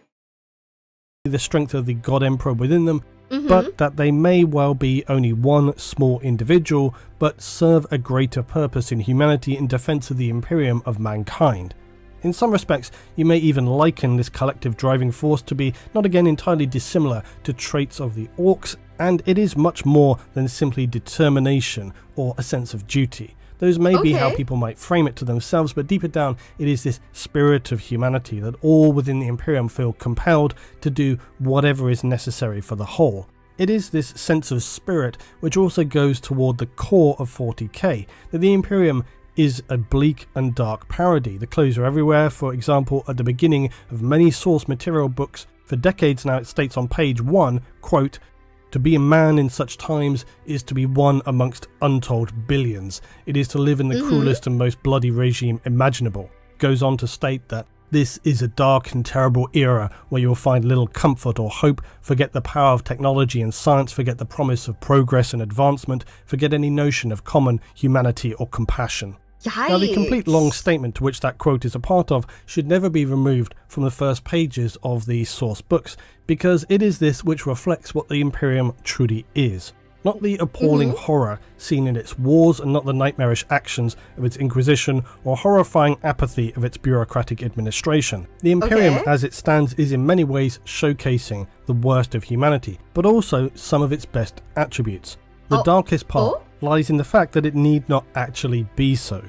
The strength of the God Emperor within them, but that they may well be only one small individual, but serve a greater purpose in humanity in defense of the Imperium of mankind. In some respects, you may even liken this collective driving force to be not again entirely dissimilar to traits of the orcs, and it is much more than simply determination or a sense of duty. Those may be how people might frame it to themselves, but deeper down, it is this spirit of humanity that all within the Imperium feel compelled to do whatever is necessary for the whole. It is this sense of spirit which also goes toward the core of 40k, that the Imperium is a bleak and dark parody. The clothes are everywhere. For example, at the beginning of many source material books, for decades now it states on page 1, quote, "To be a man in such times is to be one amongst untold billions. It is to live in the cruelest and most bloody regime imaginable." Goes on to state that this is a dark and terrible era where you will find little comfort or hope, forget the power of technology and science, forget the promise of progress and advancement, forget any notion of common humanity or compassion. Yikes. Now, the complete long statement to which that quote is a part of should never be removed from the first pages of the source books, because it is this which reflects what the Imperium truly is. Not the appalling horror seen in its wars, and not the nightmarish actions of its Inquisition or horrifying apathy of its bureaucratic administration. The Imperium as it stands is in many ways showcasing the worst of humanity, but also some of its best attributes. The darkest part lies in the fact that it need not actually be so.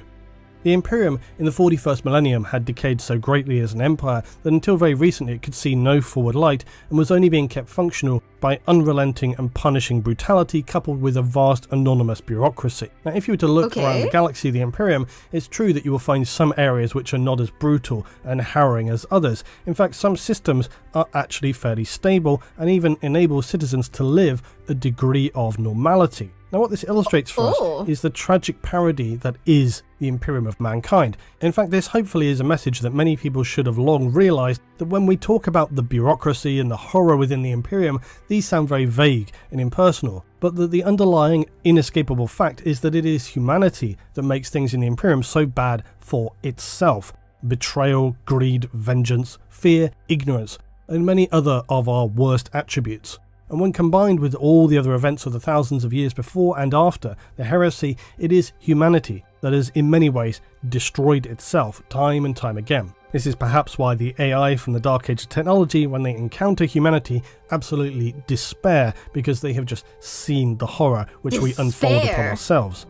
The Imperium in the 41st millennium had decayed so greatly as an empire that until very recently it could see no forward light and was only being kept functional by unrelenting and punishing brutality coupled with a vast anonymous bureaucracy. Now, if you were to look around the galaxy of the Imperium, it's true that you will find some areas which are not as brutal and harrowing as others. In fact, some systems are actually fairly stable and even enable citizens to live a degree of normality. Now what this illustrates for Oh. us is the tragic parody that is the Imperium of mankind. In fact, this hopefully is a message that many people should have long realised, that when we talk about the bureaucracy and the horror within the Imperium, these sound very vague and impersonal, but that the underlying inescapable fact is that it is humanity that makes things in the Imperium so bad for itself. Betrayal, greed, vengeance, fear, ignorance, and many other of our worst attributes. And when combined with all the other events of the thousands of years before and after the heresy, it is humanity that has in many ways destroyed itself time and time again. This is perhaps why the AI from the Dark Age of technology, when they encounter humanity, absolutely despair, because they have just seen the horror which we unfold upon ourselves.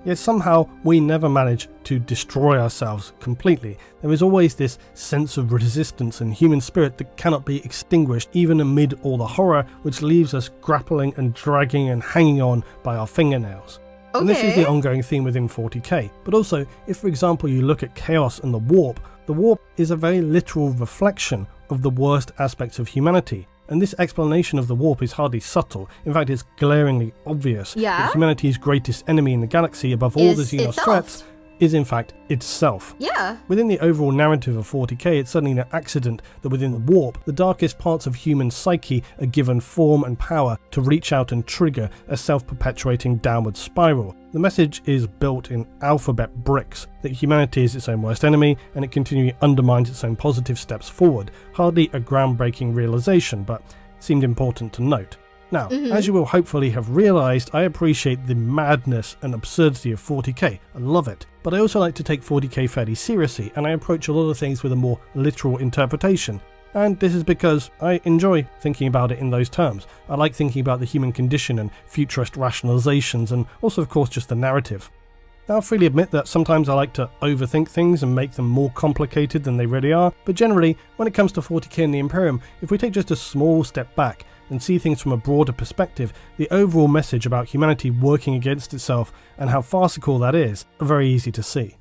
Yet somehow we never manage to destroy ourselves completely. There is always this sense of resistance and human spirit that cannot be extinguished even amid all the horror, which leaves us grappling and dragging and hanging on by our fingernails. Okay. And this is the ongoing theme within 40k. But also, if for example you look at Chaos and the Warp is a very literal reflection of the worst aspects of humanity. And this explanation of the Warp is hardly subtle. In fact, it's glaringly obvious that humanity's greatest enemy in the galaxy, above all the Xenos threats, is in fact itself. Yeah. Within the overall narrative of 40k, it's certainly no accident that within the Warp, the darkest parts of human psyche are given form and power to reach out and trigger a self-perpetuating downward spiral. The message is built in alphabet bricks that humanity is its own worst enemy, and it continually undermines its own positive steps forward. Hardly a groundbreaking realization, but seemed important to note. Now, as you will hopefully have realised, I appreciate the madness and absurdity of 40k. I love it. But I also like to take 40k fairly seriously, and I approach a lot of things with a more literal interpretation. And this is because I enjoy thinking about it in those terms. I like thinking about the human condition and futurist rationalizations, and also of course just the narrative. Now, I'll freely admit that sometimes I like to overthink things and make them more complicated than they really are, but generally, when it comes to 40k and the Imperium, if we take just a small step back and see things from a broader perspective, the overall message about humanity working against itself and how farcical that is are very easy to see.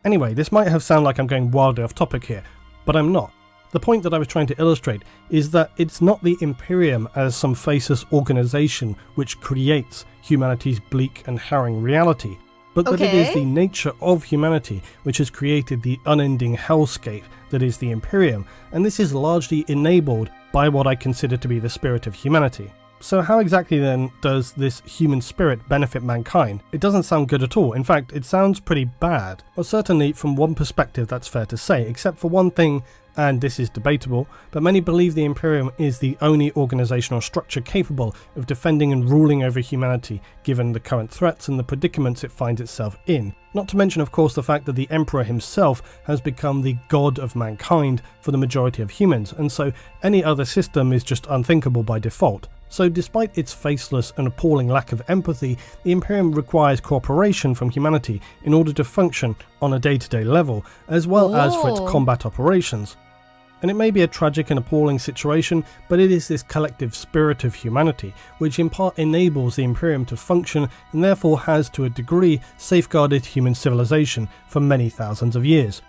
Anyway, this might have sounded like I'm going wildly off topic here, but I'm not. The point that I was trying to illustrate is that it's not the Imperium as some faceless organisation which creates humanity's bleak and harrowing reality, but that it is the nature of humanity which has created the unending hellscape that is the Imperium, and this is largely enabled by what I consider to be the spirit of humanity. So how exactly then does this human spirit benefit mankind? It doesn't sound good at all. In fact, it sounds pretty bad. Well, certainly from one perspective that's fair to say, except for one thing, and this is debatable, but many believe the Imperium is the only organisational structure capable of defending and ruling over humanity, given the current threats and the predicaments it finds itself in. Not to mention, of course, the fact that the Emperor himself has become the god of mankind for the majority of humans, and so any other system is just unthinkable by default. So despite its faceless and appalling lack of empathy, the Imperium requires cooperation from humanity in order to function on a day-to-day level, as well as for its combat operations. And it may be a tragic and appalling situation, but it is this collective spirit of humanity which in part enables the Imperium to function and therefore has to a degree safeguarded human civilization for many thousands of years.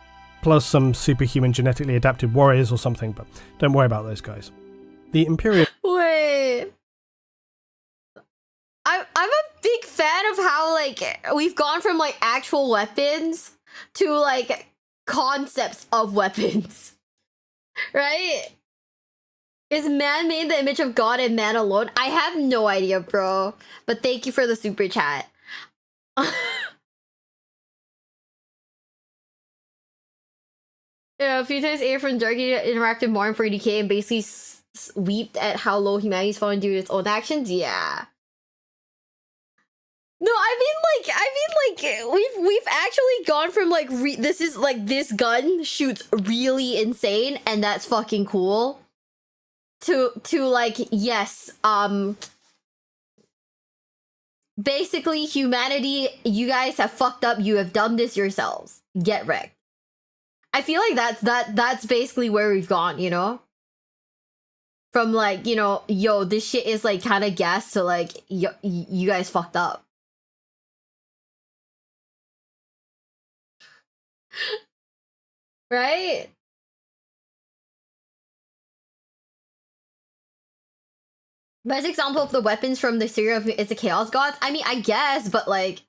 Plus some superhuman genetically adapted warriors or something, but don't worry about those guys. The Imperium... Wait. I'm a big fan of how, like, we've gone from, like, actual weapons to, like, concepts of weapons. Right? Is man made in the image of God and man alone? I have no idea, bro. But thank you for the super chat. Yeah, a few times Air from Darky interacted more in 40k and basically weeped at how low humanity's fallen due to its own actions. Yeah. No, I mean like we've actually gone from like this is like this gun shoots really insane and that's fucking cool to like yes, basically humanity, you guys have fucked up, you have done this yourselves. Get wrecked. I feel like that's basically where we've gone, you know? From like, you know, yo, this shit is like kind of gas to like you guys fucked up. Right? Best example of the weapons from the series of is the Chaos Gods. I mean, I guess, but like,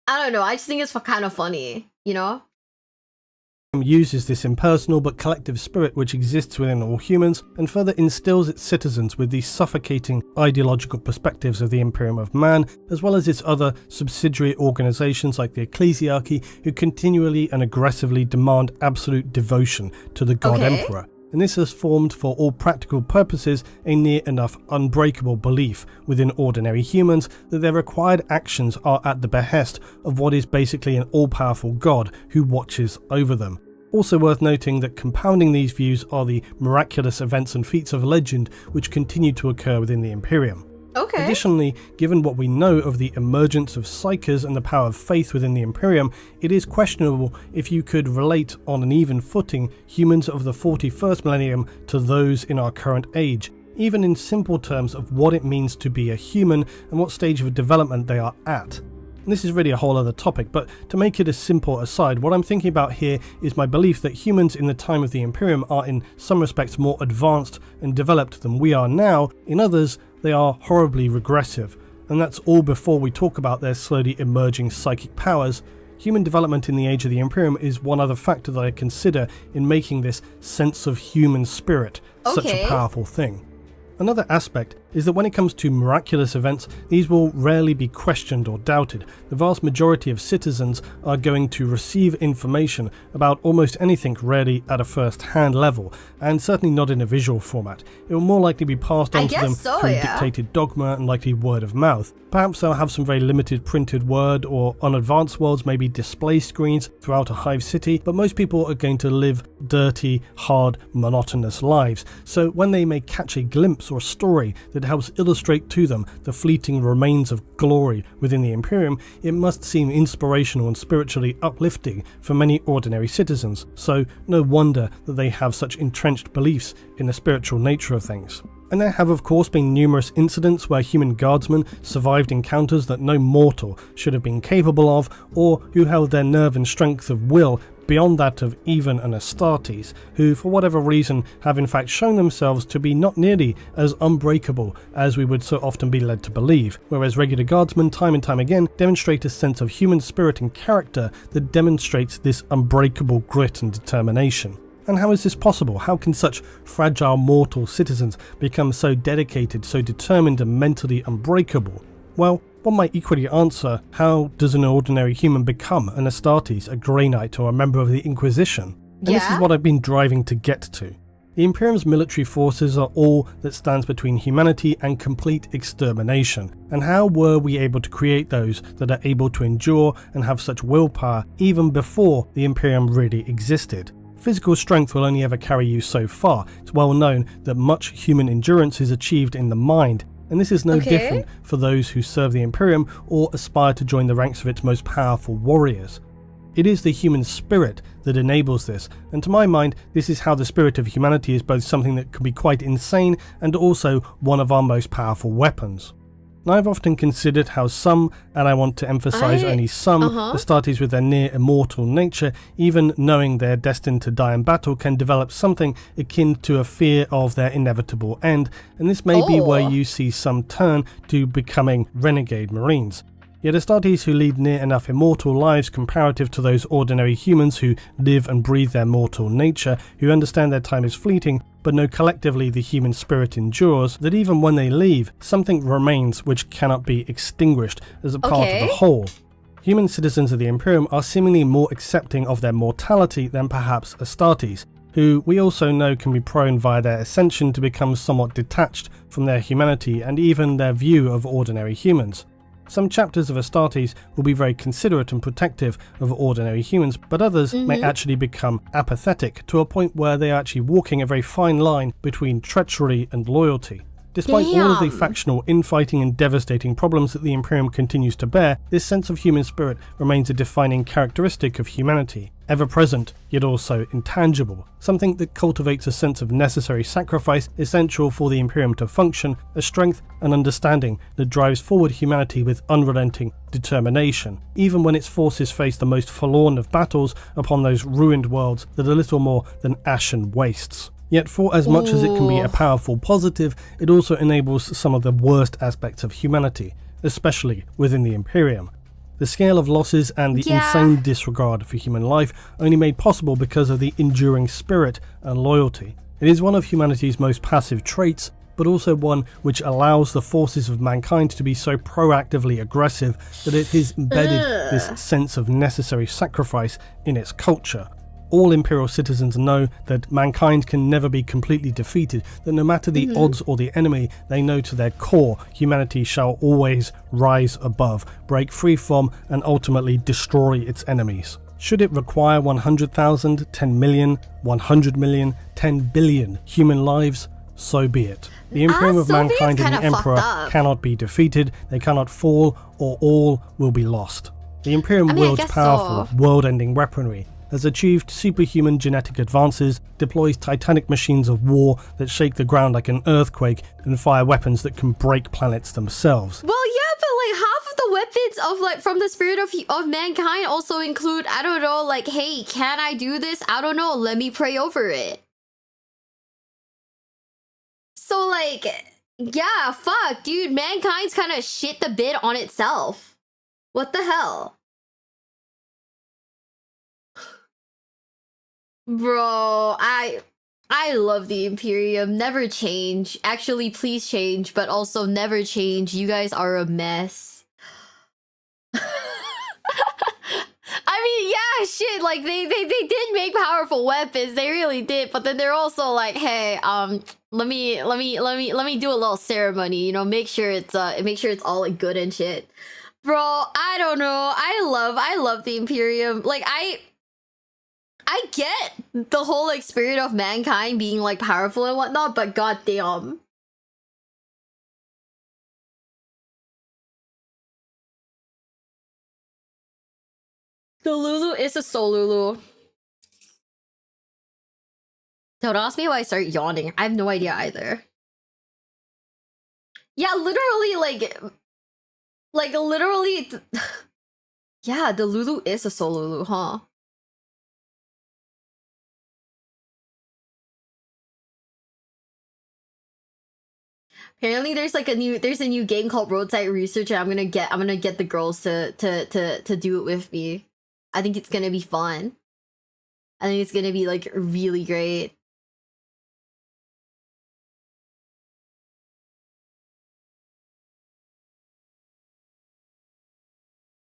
I don't know. I just think it's kind of funny, you know? Uses this impersonal but collective spirit which exists within all humans and further instills its citizens with the suffocating ideological perspectives of the Imperium of Man, as well as its other subsidiary organizations like the Ecclesiarchy, who continually and aggressively demand absolute devotion to the God Emperor. And this has formed, for all practical purposes, a near enough unbreakable belief within ordinary humans that their required actions are at the behest of what is basically an all-powerful God who watches over them. Also worth noting that compounding these views are the miraculous events and feats of legend which continue to occur within the Imperium. Okay. Additionally, given what we know of the emergence of psychers and the power of faith within the Imperium, it is questionable if you could relate on an even footing humans of the 41st millennium to those in our current age, even in simple terms of what it means to be a human and what stage of development they are at. And this is really a whole other topic, but to make it a simple aside, what I'm thinking about here is my belief that humans in the time of the Imperium are in some respects more advanced and developed than we are now. In others, they are horribly regressive, and that's all before we talk about their slowly emerging psychic powers. Human development in the age of the Imperium is one other factor that I consider in making this sense of human spirit such a powerful thing. Another aspect is that when it comes to miraculous events, these will rarely be questioned or doubted. The vast majority of citizens are going to receive information about almost anything rarely at a first-hand level, and certainly not in a visual format. It will more likely be passed on to them through dictated dogma and likely word of mouth. Perhaps they'll have some very limited printed word, or on advanced worlds maybe display screens throughout a hive city, but most people are going to live dirty, hard, monotonous lives. So when they may catch a glimpse or a story that helps illustrate to them the fleeting remains of glory within the Imperium, it must seem inspirational and spiritually uplifting for many ordinary citizens. So no wonder that they have such entrenched beliefs in the spiritual nature of things. And there have of course been numerous incidents where human guardsmen survived encounters that no mortal should have been capable of, or who held their nerve and strength of will beyond that of even an Astartes, who for whatever reason have in fact shown themselves to be not nearly as unbreakable as we would so often be led to believe, whereas regular guardsmen time and time again demonstrate a sense of human spirit and character that demonstrates this unbreakable grit and determination. And how is this possible? How can such fragile mortal citizens become so dedicated, so determined and mentally unbreakable? Well, one might equally answer, how does an ordinary human become an Astartes, a Grey Knight, or a member of the Inquisition? And this is what I've been driving to get to. The Imperium's military forces are all that stands between humanity and complete extermination. And how were we able to create those that are able to endure and have such willpower even before the Imperium really existed? Physical strength will only ever carry you so far. It's well known that much human endurance is achieved in the mind, and this is no different for those who serve the Imperium or aspire to join the ranks of its most powerful warriors. It is the human spirit that enables this, and to my mind, this is how the spirit of humanity is both something that can be quite insane and also one of our most powerful weapons. And I've often considered how some, and I want to emphasize only some, Astartes with their near immortal nature, even knowing they're destined to die in battle, can develop something akin to a fear of their inevitable end, and this may be where you see some turn to becoming renegade marines. Yet Astartes who lead near enough immortal lives comparative to those ordinary humans who live and breathe their mortal nature, who understand their time is fleeting, but know collectively the human spirit endures, that even when they leave, something remains which cannot be extinguished as a part of the whole. Human citizens of the Imperium are seemingly more accepting of their mortality than perhaps Astartes, who we also know can be prone via their ascension to become somewhat detached from their humanity and even their view of ordinary humans. Some chapters of Astartes will be very considerate and protective of ordinary humans, but others may actually become apathetic to a point where they are actually walking a very fine line between treachery and loyalty. Despite all of the factional infighting and devastating problems that the Imperium continues to bear, this sense of human spirit remains a defining characteristic of humanity, ever present yet also intangible, something that cultivates a sense of necessary sacrifice essential for the Imperium to function, a strength and understanding that drives forward humanity with unrelenting determination, even when its forces face the most forlorn of battles upon those ruined worlds that are little more than ashen wastes. Yet for as much as it can be a powerful positive, it also enables some of the worst aspects of humanity, especially within the Imperium. The scale of losses and the insane disregard for human life only made possible because of the enduring spirit and loyalty. It is one of humanity's most passive traits, but also one which allows the forces of mankind to be so proactively aggressive that it has embedded this sense of necessary sacrifice in its culture. All Imperial citizens know that mankind can never be completely defeated, that no matter the odds or the enemy, they know to their core humanity shall always rise above, break free from, and ultimately destroy its enemies. Should it require 100,000, 10 million, 100 million, 10 billion human lives, so be it. The Imperium of mankind and the Emperor cannot be defeated, they cannot fall, or all will be lost. The Imperium wields powerful, world-ending weaponry, has achieved superhuman genetic advances, deploys titanic machines of war that shake the ground like an earthquake, and fire weapons that can break planets themselves. Well, yeah, but like half of the weapons of like from the spirit of mankind also include, I don't know, like, hey, can I do this? I don't know, let me pray over it. So like, yeah, fuck, dude, mankind's kind of shit the bed on itself. What the hell? Bro, I love the Imperium. Never change. Actually, please change, but also never change. You guys are a mess. I mean, yeah, shit, like they did make powerful weapons. They really did, but then they're also like, hey, let me do a little ceremony, you know, make sure it's all like good and shit. Bro, I don't know. I love the Imperium. Like I get the whole like spirit of mankind being like powerful and whatnot, but goddamn. The Lulu is a Solulu. Don't ask me why I start yawning. I have no idea either. Yeah, literally like literally yeah, the Lulu is a Solulu, huh? Apparently there's like a new game called Roadside Research, and I'm gonna get the girls to do it with me. I think it's gonna be fun. I think it's gonna be like really great.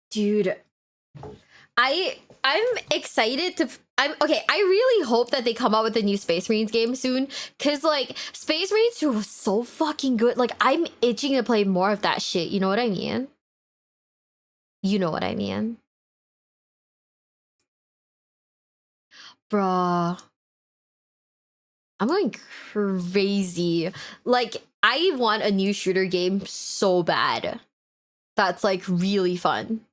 Dude, I'm excited to okay, I really hope that they come out with a new Space Marines game soon, cuz like Space Marines 2 was so fucking good. Like I'm itching to play more of that shit, you know what I mean? You know what I mean? Bruh. I'm going crazy. Like I want a new shooter game so bad. That's like really fun.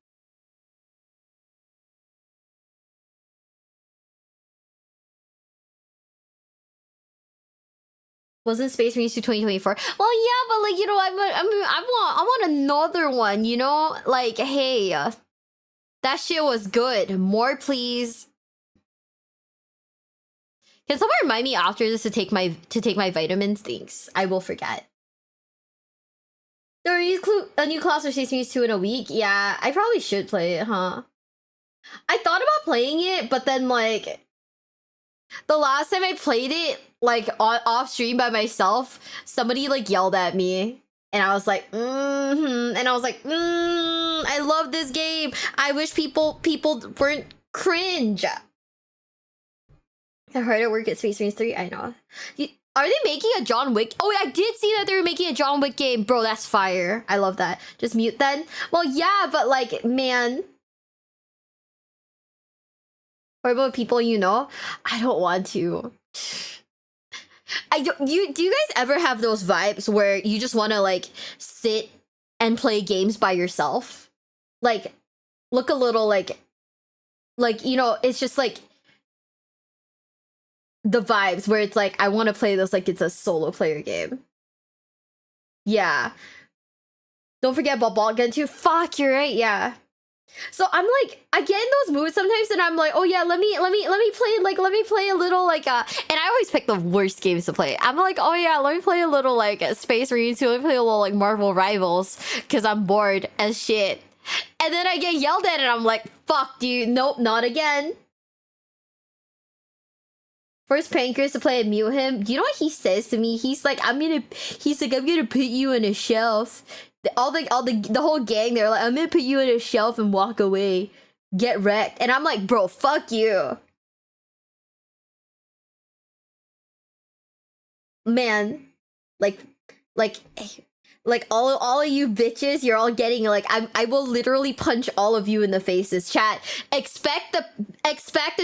Wasn't Space Marines 2 2024? Well, yeah, but like, you know, I want another one, you know? Like, hey, that shit was good. More, please. Can someone remind me after this to take my vitamins? Thanks. I will forget. There is a new class for Space Marines 2 in a week. Yeah, I probably should play it, huh? I thought about playing it, but then like the last time I played it, like off stream by myself, somebody like yelled at me, and I was like, and I was like, I love this game. I wish people weren't cringe. I heard it work at Space Marines 3. I know. Are they making a John Wick? Oh, I did see that they were making a John Wick game. Bro, that's fire. I love that. Just mute then. Well, yeah, but like, man. Or about people you know? I don't want to. Do you guys ever have those vibes where you just want to like sit and play games by yourself? Like, look a little like, you know, it's just like the vibes where it's like, I want to play this like it's a solo player game. Yeah. Don't forget about Ball Gun 2. Fuck, you're right, yeah. So I'm like, I get in those moods sometimes, and I'm like, oh yeah, let me play a little like and I always pick the worst games to play. I'm like, oh yeah, let me play a little like Space Marine 2, let me play a little like Marvel Rivals, because I'm bored as shit. And then I get yelled at, and I'm like, fuck, dude, nope, not again. First Pancreas to play and mute him. Do you know what he says to me? He's like, I'm gonna put you on a shelf. The whole gang, they're like, I'm gonna put you on a shelf and walk away. Get wrecked. And I'm like, bro, fuck you. Man. Like all of you bitches, you're all getting like, I will literally punch all of you in the faces. Chat, expect the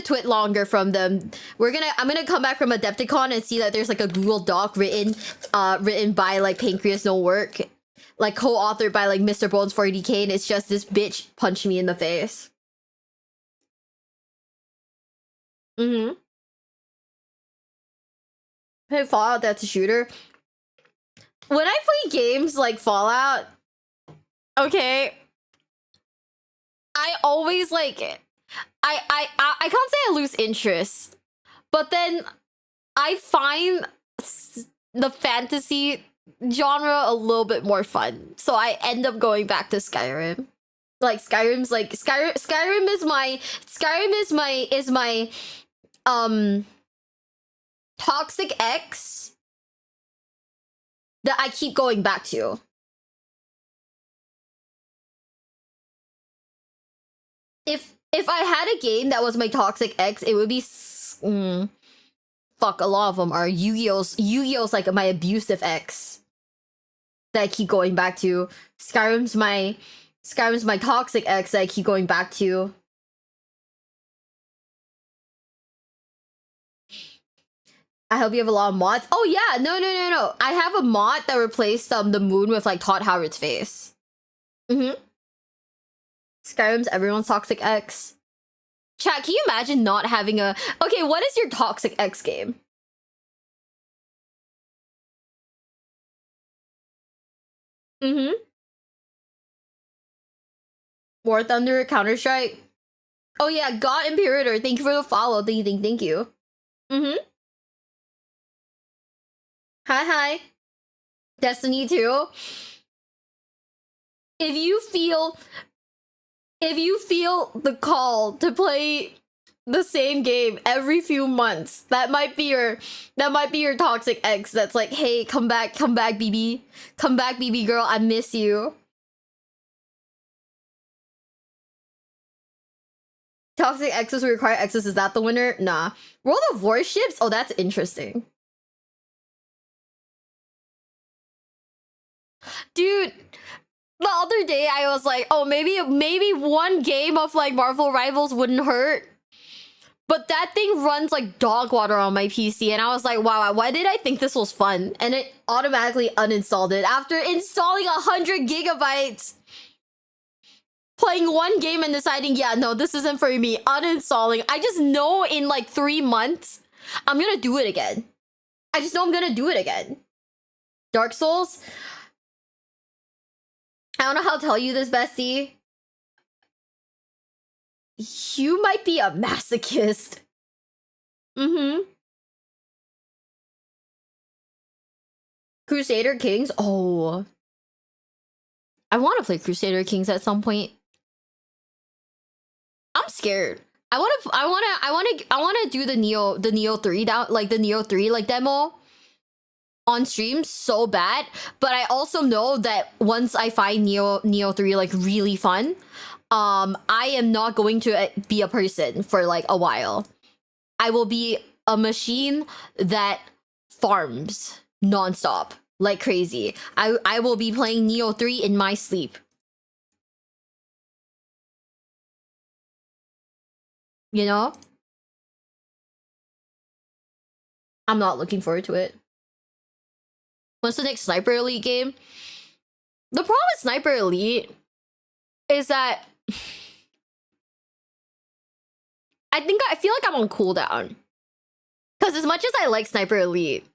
twit longer from them. I'm gonna come back from Adepticon and see that there's like a Google Doc written by like Pancreas No Work, like co-authored by like Mr. Bones 40k, and it's just this bitch punched me in the face. Hey, Fallout, that's a shooter. When I play games like Fallout, okay, I always like it. I can't say I lose interest, but then I find the fantasy genre a little bit more fun, so I end up going back to Skyrim. Like Skyrim is my toxic ex that I keep going back to. If I had a game that was my toxic ex, it would be fuck, a lot of them are. Yu-Gi-Oh's like my abusive ex that I keep going back to. Skyrim's my toxic ex that I keep going back to. I hope you have a lot of mods. Oh yeah, no. I have a mod that replaced the moon with like Todd Howard's face. Skyrim's everyone's toxic ex. Chat, can you imagine not having a... Okay, what is your toxic ex game? War Thunder, Counter-Strike. Oh yeah, God Imperator, thank you for the follow. Thank you. Hi. Destiny 2. If you feel the call to play the same game every few months, that might be your toxic ex that's like, hey, come back, BB. Come back, BB girl, I miss you. Toxic exes who require exes, is that the winner? Nah. World of Warships? Oh, that's interesting. Dude, the other day I was like, oh, maybe one game of like Marvel Rivals wouldn't hurt. But that thing runs like dog water on my PC, and I was like, wow, why did I think this was fun? And it automatically uninstalled it after installing 100 gigabytes. Playing one game and deciding, yeah, no, this isn't for me. Uninstalling. I just know in like 3 months, I'm gonna do it again. I just know I'm gonna do it again. Dark Souls? I don't know how to tell you this, bestie. You might be a masochist. Crusader Kings? Oh. I want to play Crusader Kings at some point. I'm scared. I want to do the Neo 3 down, like the Neo 3 like demo on stream so bad, but I also know that once I find Neo 3 like really fun, I am not going to be a person for like a while. I will be a machine that farms nonstop like crazy. I will be playing Neo 3 in my sleep. You know? I'm not looking forward to it. What's the next Sniper Elite game? The problem with Sniper Elite is that I feel like I'm on cooldown. Because as much as I like Sniper Elite,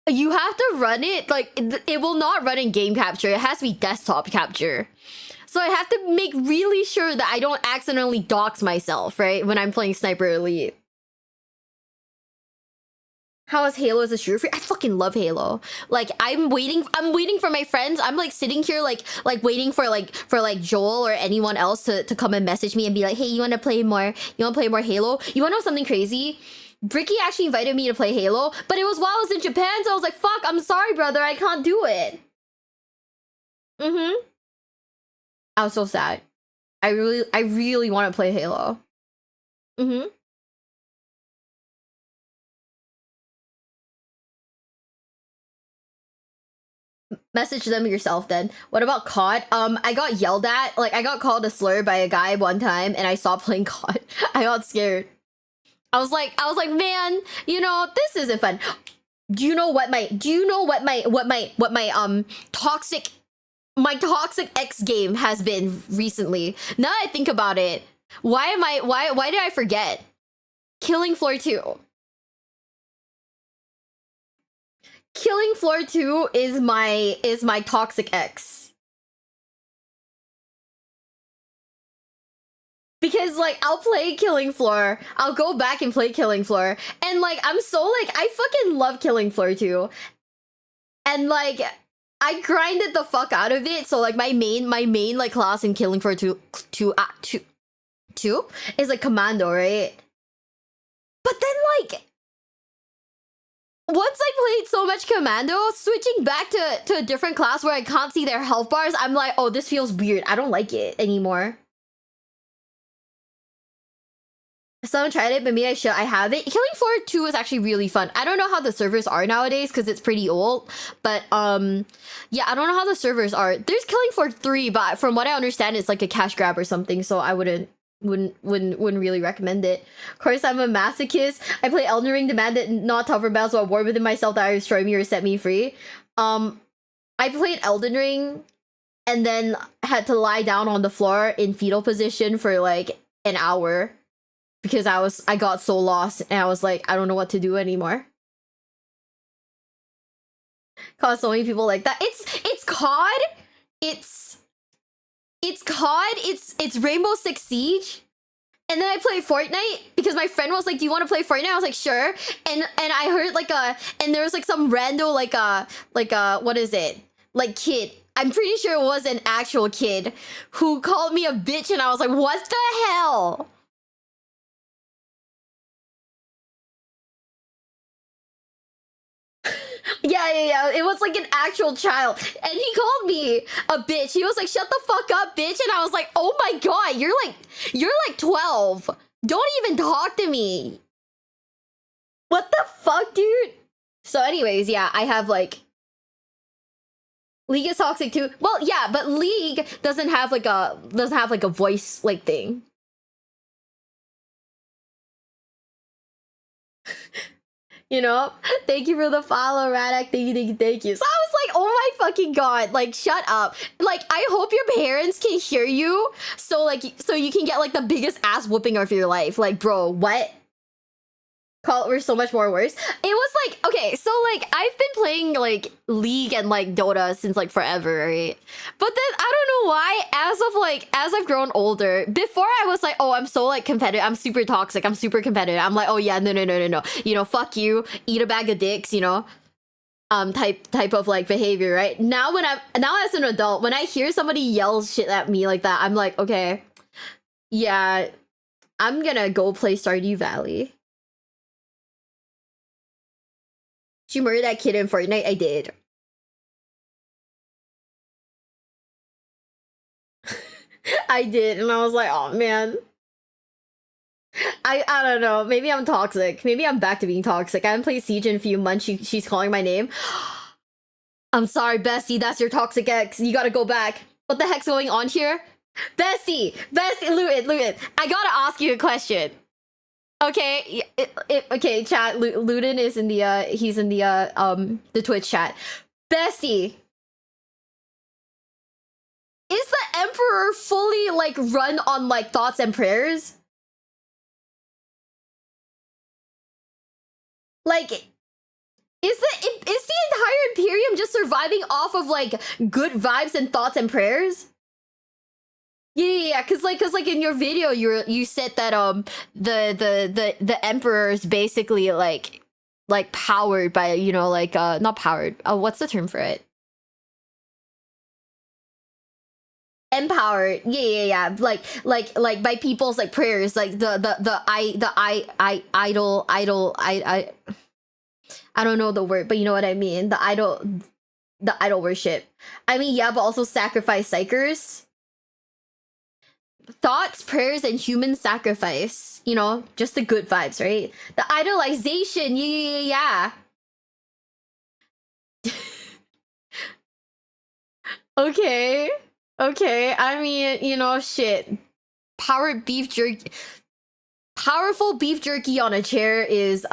you have to run it, like, it will not run in game capture. It has to be desktop capture. So I have to make really sure that I don't accidentally dox myself, right? When I'm playing Sniper Elite. How is Halo as a shooter for you? I fucking love Halo. Like I'm waiting for my friends. I'm like sitting here like waiting for Joel or anyone else to come and message me and be like, hey, you wanna play more Halo? You wanna know something crazy? Bricky actually invited me to play Halo, but it was while I was in Japan, so I was like, fuck, I'm sorry, brother, I can't do it. I was so sad. I really want to play Halo. Message them yourself then. What about COD? I got yelled at. Like, I got called a slur by a guy one time and I stopped playing COD. I got scared. I was like, man, you know, this isn't fun. Do you know what my toxic X game has been recently? Now that I think about it, why did I forget? Killing Floor 2. Killing Floor 2 is my toxic X. Because like I'll play Killing Floor, I'll go back and play Killing Floor, and like I'm so like I fucking love Killing Floor 2. And like I grinded the fuck out of it, so like my main like class in Killing Floor 2 is like Commando, right? But then like once I played so much Commando, switching back to a different class where I can't see their health bars, I'm like, oh, this feels weird. I don't like it anymore. Someone tried it, but me, I have it. Killing Floor 2 is actually really fun. I don't know how the servers are nowadays because it's pretty old. But yeah, I don't know how the servers are. There's Killing Floor 3, but from what I understand, it's like a cash grab or something. So I wouldn't really recommend it. Of course, I'm a masochist. I play Elden Ring, demanded not tougher battles while war within myself that I destroy me or set me free. I played Elden Ring and then had to lie down on the floor in fetal position for like an hour because I got so lost and I was like, I don't know what to do anymore. Cause so many people like that. It's COD. It's COD. It's Rainbow Six Siege. And then I played Fortnite because my friend was like, do you want to play Fortnite? I was like, sure. And I heard and there was like some rando what is it? Like kid. I'm pretty sure it was an actual kid who called me a bitch and I was like, what the hell? Yeah. It was like an actual child. And he called me a bitch. He was like, shut the fuck up, bitch. And I was like, oh my god, you're like 12. Don't even talk to me. What the fuck, dude? So anyways, yeah, I have like League is toxic too. Well, yeah, but League doesn't have like a voice like thing. You know? Thank you for the follow, Radak. Thank you. So I was like, oh my fucking god, like shut up. Like I hope your parents can hear you so you can get like the biggest ass whooping of your life. Like, bro, what? Call it were so much more worse. It was like, okay, so like I've been playing like League and like Dota since like forever, right? But then I don't know why, as I've grown older, before I was like, oh, I'm so like competitive, I'm super toxic, I'm super competitive. I'm like, oh yeah, no. You know, fuck you, eat a bag of dicks, you know? Type of like behavior, right? Now as an adult, when I hear somebody yell shit at me like that, I'm like, okay, yeah, I'm gonna go play Stardew Valley. Did you murder that kid in Fortnite? I did. I did, and I was like, oh man. I don't know. Maybe I'm toxic. Maybe I'm back to being toxic. I haven't played Siege in a few months. She's calling my name. I'm sorry, Bestie. That's your toxic ex. You gotta go back. What the heck's going on here? Bestie, Luton. I gotta ask you a question. Okay, okay, chat. Ludin is in the he's in the Twitch chat. Bestie, is the Emperor fully like run on like thoughts and prayers? Like, is the entire Imperium just surviving off of like good vibes and thoughts and prayers? Yeah. Cause like in your video, you said that the emperor is basically like powered by, you know, like not powered. What's the term for it? Empowered. Yeah. Like by people's like prayers, like the idol I don't know the word, but you know what I mean. The idol worship. I mean, yeah, but also sacrifice psychers. Thoughts, prayers, and human sacrifice. You know, just the good vibes, right? The idolization. Yeah. Okay. I mean, you know, shit. Powerful beef jerky on a chair is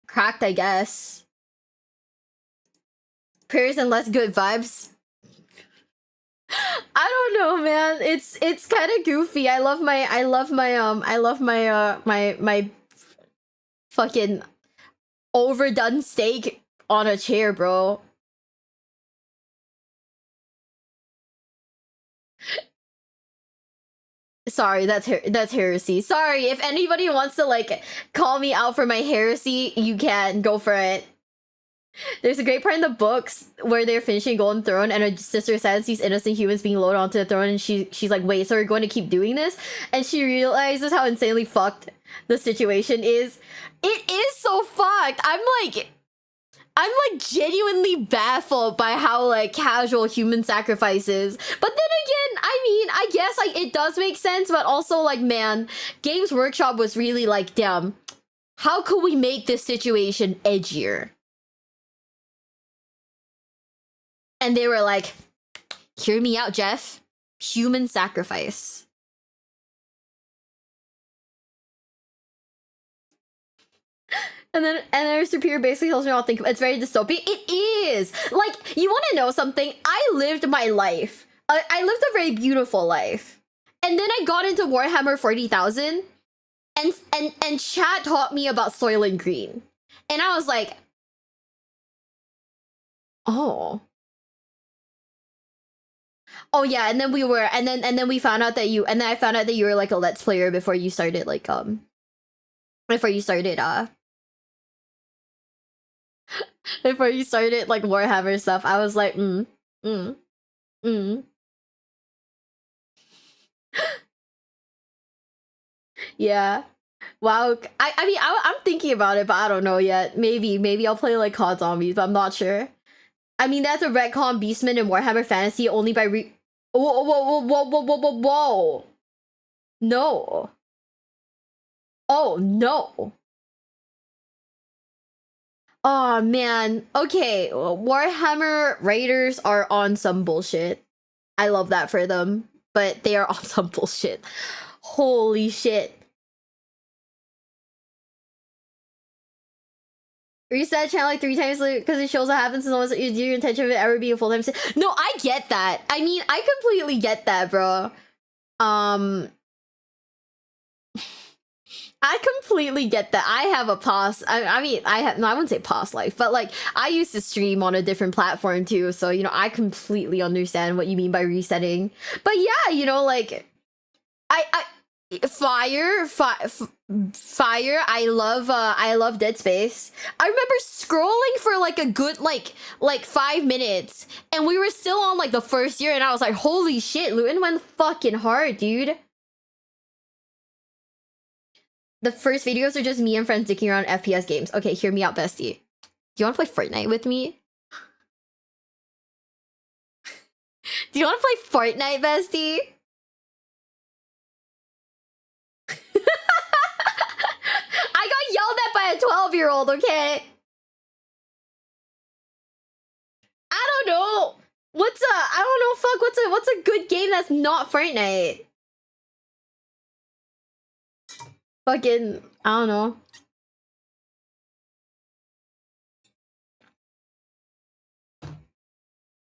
cracked, I guess. Prayers and less good vibes. I don't know, man. It's kind of goofy. I love my my fucking overdone steak on a chair, bro. Sorry, that's heresy. Sorry, if anybody wants to like call me out for my heresy, you can go for it. There's a great part in the books where they're finishing Golden Throne and her sister says these innocent humans being loaded onto the throne, and she's like, wait, so we're going to keep doing this? And she realizes how insanely fucked the situation is. It is so fucked. I'm like genuinely baffled by how like casual human sacrifice is. But then again, I mean, I guess like it does make sense, but also like, man, Games Workshop was really like, damn, how could we make this situation edgier? And they were like, hear me out, Jeff. Human sacrifice. And then her superior basically tells me all think it's very dystopian. It is! Like, you want to know something? I lived my life. I lived a very beautiful life. And then I got into Warhammer 40,000. And chat taught me about Soylent Green. And I was like, oh yeah, and then we found out that I found out that you were like a Let's Player before you started like before you started like Warhammer stuff. I was like, yeah. Wow. I mean, I'm thinking about it, but I don't know yet. Maybe I'll play like COD Zombies, but I'm not sure. I mean, that's a retcon Beastman in Warhammer Fantasy only by whoa. No. Oh, no. Oh, man. Okay, Warhammer writers are on some bullshit. I love that for them, but they are on some bullshit. Holy shit. Reset channel like 3 times because it shows what happens as long as your intention of it ever being a full-time. No, I get that. I mean, I completely get that, bro. I completely get that. I have a past. I mean, I wouldn't say past life, but like I used to stream on a different platform too. So you know, I completely understand what you mean by resetting. But yeah, you know, like Fire. I love Dead Space. I remember scrolling for like a good like 5 minutes, and we were still on like the first year, and I was like, holy shit, Luton went fucking hard, dude. The first videos are just me and friends dicking around FPS games. Okay, hear me out, bestie. Do you want to play Fortnite with me? Do you want to play Fortnite, bestie? I got yelled at by a 12-year-old, okay? I don't know. What's a good game that's not Fortnite? Fucking, I don't know.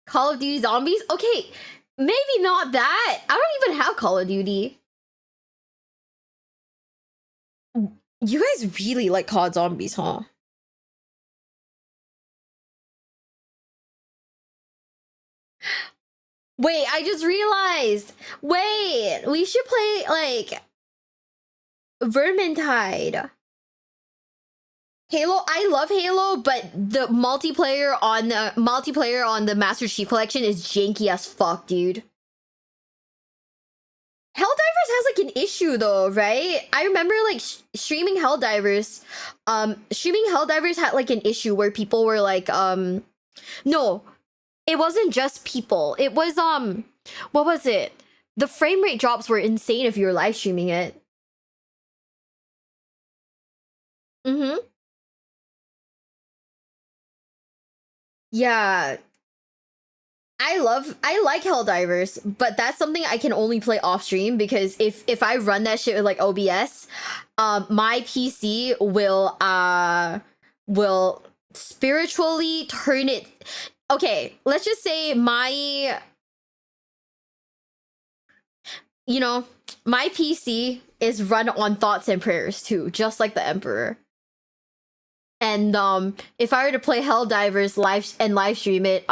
Call of Duty Zombies? Okay, maybe not that. I don't even have Call of Duty. You guys really like COD Zombies, huh? Wait, I just realized. Wait, we should play like Vermintide. Halo, I love Halo, but the multiplayer on the Master Chief Collection is janky as fuck, dude. Helldivers has like an issue though, right? I remember like streaming Helldivers. Streaming Helldivers had like an issue where people were like, no, it wasn't just people. It was what was it? The frame rate drops were insane if you were live streaming it. Mm-hmm. Yeah. I like Helldivers, but that's something I can only play off stream because if I run that shit with like OBS, my PC will spiritually turn it. Okay, let's just say my PC is run on thoughts and prayers too, just like the Emperor. And if I were to play Helldivers live stream it,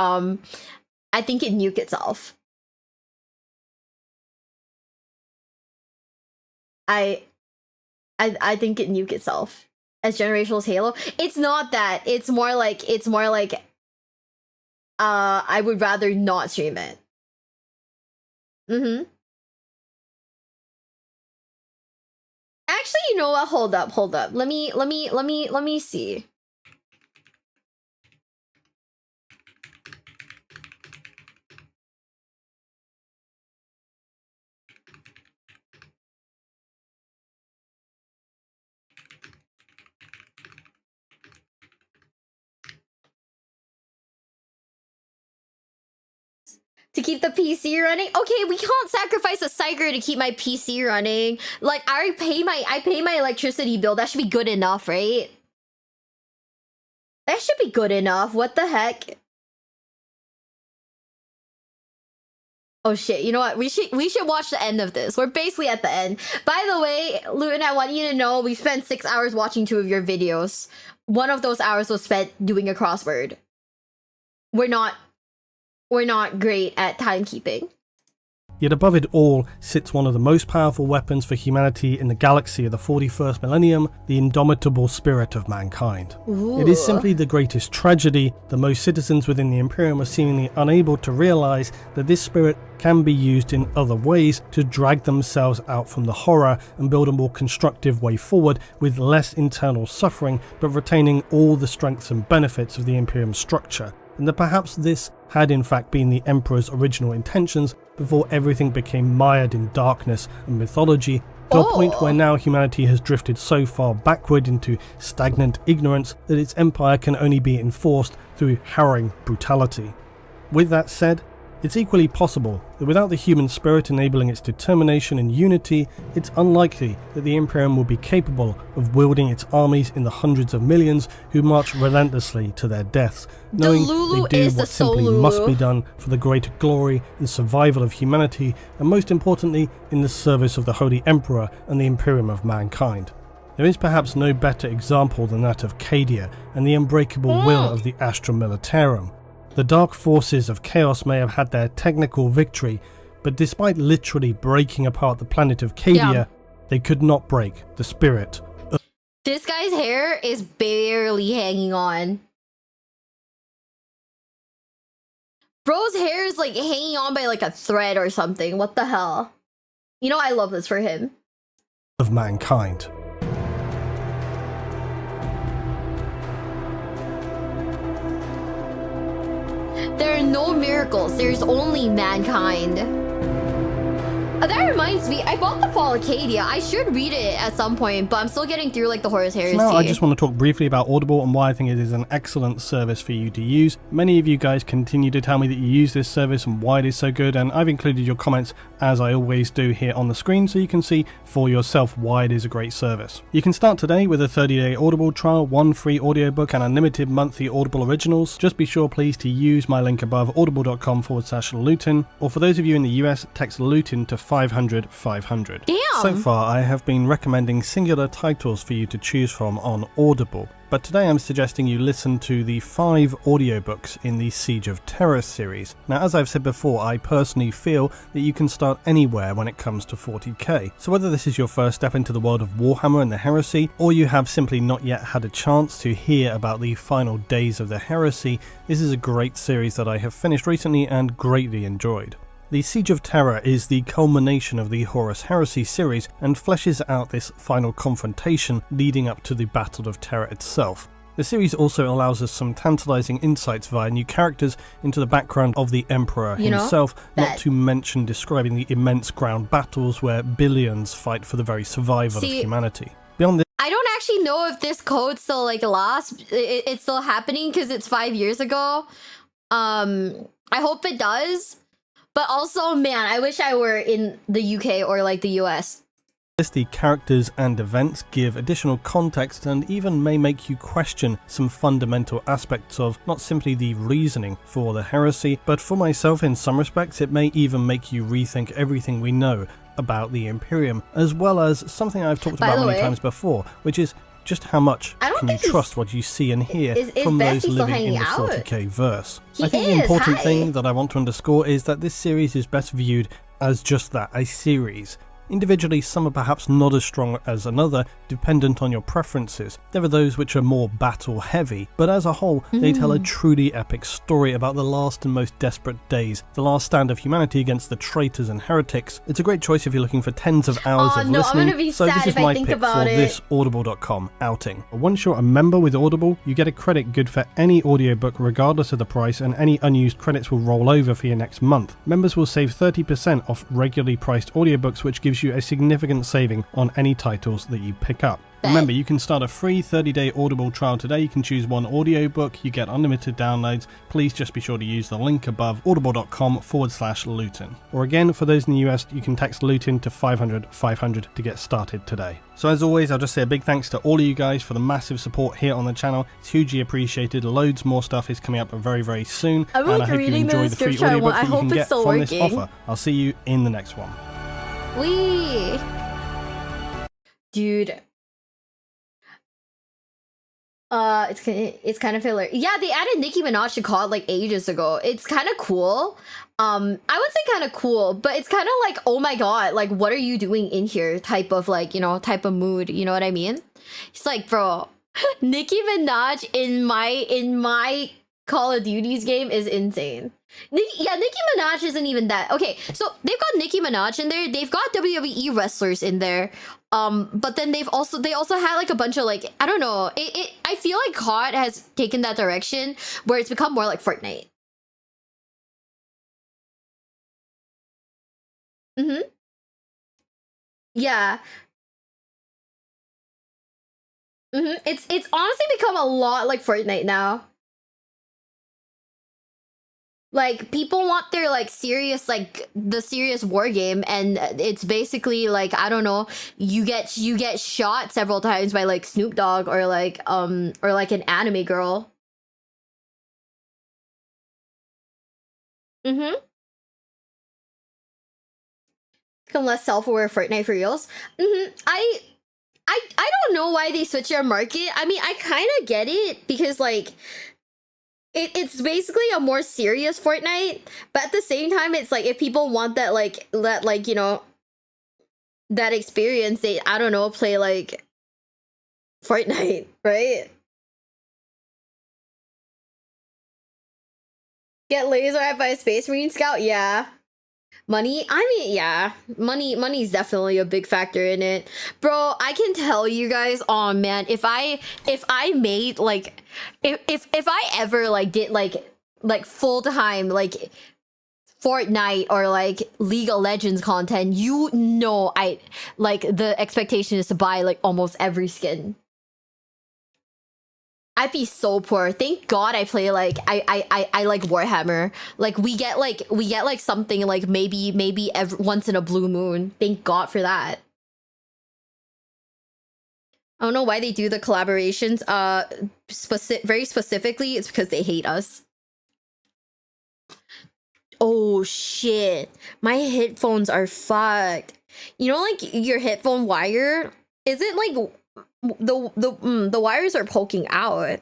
I think it'd nuke itself. I think it'd nuke itself. As Generational's Halo. It's not that. It's more like I would rather not stream it. Mm-hmm. Actually, you know what? Hold up. Let me see. To keep the PC running? Okay, we can't sacrifice a Psyker to keep my PC running. Like, I pay my electricity bill. That should be good enough, right? That should be good enough. What the heck? Oh shit, you know what? We should watch the end of this. We're basically at the end. By the way, Luton, I want you to know we spent 6 hours watching 2 of your videos. One of those hours was spent doing a crossword. We're not great at timekeeping. Yet above it all sits one of the most powerful weapons for humanity in the galaxy of the 41st millennium, the indomitable spirit of mankind. Ooh. It is simply the greatest tragedy that most citizens within the Imperium are seemingly unable to realize that this spirit can be used in other ways to drag themselves out from the horror and build a more constructive way forward with less internal suffering, but retaining all the strengths and benefits of the Imperium structure. And that perhaps this had in fact been the Emperor's original intentions before everything became mired in darkness and mythology, to a point where now humanity has drifted so far backward into stagnant ignorance that its empire can only be enforced through harrowing brutality. With that said, it's equally possible that without the human spirit enabling its determination and unity, it's unlikely that the Imperium will be capable of wielding its armies in the hundreds of millions who march relentlessly to their deaths, knowing they do what simply must be done for the greater glory and survival of humanity, and most importantly, in the service of the Holy Emperor and the Imperium of mankind. There is perhaps no better example than that of Cadia and the unbreakable will of the Astra Militarum. The dark forces of chaos may have had their technical victory, but despite literally breaking apart the planet of Cadia, they could not break the spirit. This guy's hair is barely hanging on. Bro's hair is like hanging on by like a thread or something. What the hell? You know, I love this for him. Of mankind. There are no miracles, there's only mankind. That reminds me, I bought the Fall Acadia. I should read it at some point, but I'm still getting through like the Horus Heresy. So now I just want to talk briefly about Audible and why I think it is an excellent service for you to use. Many of you guys continue to tell me that you use this service and why it is so good, and I've included your comments as I always do here on the screen so you can see for yourself why it is a great service. You can start today with a 30-day Audible trial, 1 free audiobook and unlimited monthly Audible originals. Just be sure please to use my link above, audible.com/Luton, or for those of you in the US, text Luton to 500 500. Damn! So far, I have been recommending singular titles for you to choose from on Audible, but today I'm suggesting you listen to the 5 audiobooks in the Siege of Terror series. Now, as I've said before, I personally feel that you can start anywhere when it comes to 40k. So whether this is your first step into the world of Warhammer and the Heresy, or you have simply not yet had a chance to hear about the final days of the Heresy, this is a great series that I have finished recently and greatly enjoyed. The Siege of Terror is the culmination of the Horus Heresy series and fleshes out this final confrontation leading up to the Battle of Terror itself. The series also allows us some tantalizing insights via new characters into the background of the Emperor himself, not to mention describing the immense ground battles where billions fight for the very survival of humanity. Beyond this, I don't actually know if this code still like lasts. It's still happening because it's 5 years ago. I hope it does. But also, man, I wish I were in the UK or like the US. the characters and events give additional context and even may make you question some fundamental aspects of not simply the reasoning for the heresy, but for myself in some respects it may even make you rethink everything we know about the Imperium, as well as something I've talked about many times before, which is just how much can you trust what you see and hear from those living in the 40k verse. I think the important thing that I want to underscore is that this series is best viewed as just that, a series. Individually, some are perhaps not as strong as another, dependent on your preferences. There are those which are more battle-heavy, but as a whole, they tell a truly epic story about the last and most desperate days, the last stand of humanity against the traitors and heretics. It's a great choice if you're looking for tens of hours of listening, so this is my pick for this Audible.com outing. Once you're a member with Audible, you get a credit good for any audiobook regardless of the price, and any unused credits will roll over for your next month. Members will save 30% off regularly priced audiobooks, which gives you a significant saving on any titles that you pick up. Remember, you can start a free 30-day Audible trial today. You can choose one audiobook, you get unlimited downloads. Please just be sure to use the link above, audible.com/Luton. Or again, for those in the US, you can text Luton to 500 500 to get started today. So as always, I'll just say a big thanks to all of you guys for the massive support here on the channel. It's hugely appreciated. Loads more stuff is coming up very, very soon. And I hope you enjoy the free audiobook that you can get from this offer. I'll see you in the next one. Dude. It's kind of filler. Yeah, they added Nicki Minaj to COD like ages ago. It's kind of cool. I would say kind of cool, but it's kind of like, oh my god, like what are you doing in here type of like, you know, type of mood, you know what I mean? It's like, bro, Nicki Minaj in my Call of Duty's game is insane. Nicki Minaj isn't even that. Okay, so they've got Nicki Minaj in there. They've got WWE wrestlers in there. But then they also had like a bunch of like, I don't know. I feel like COD has taken that direction where it's become more like Fortnite. Yeah. It's honestly become a lot like Fortnite now. Like, people want their, like, serious, like, the serious war game, and it's basically, like, I don't know, you get shot several times by, like, Snoop Dogg or, like, an anime girl. Become less self-aware Fortnite for reals. I don't know why they switched their market. I mean, I kind of get it, because, like, it's basically a more serious Fortnite, but at the same time, it's like if people want that you know, that experience, they, I don't know, play like Fortnite, right? Get laser at by a Space Marine Scout, yeah. Money, I mean, yeah, money's definitely a big factor in it, bro. I can tell you guys, oh man, if I made like, if I ever like did like full-time like Fortnite or like League of Legends content, you know, I like the expectation is to buy like almost every skin. I'd be so poor. Thank God I play like I like Warhammer. Like we get like something like maybe once in a blue moon. Thank God for that. I don't know why they do the collaborations. Very specifically, it's because they hate us. Oh shit. My headphones are fucked. You know, like your headphone wire? Is it like the wires are poking out?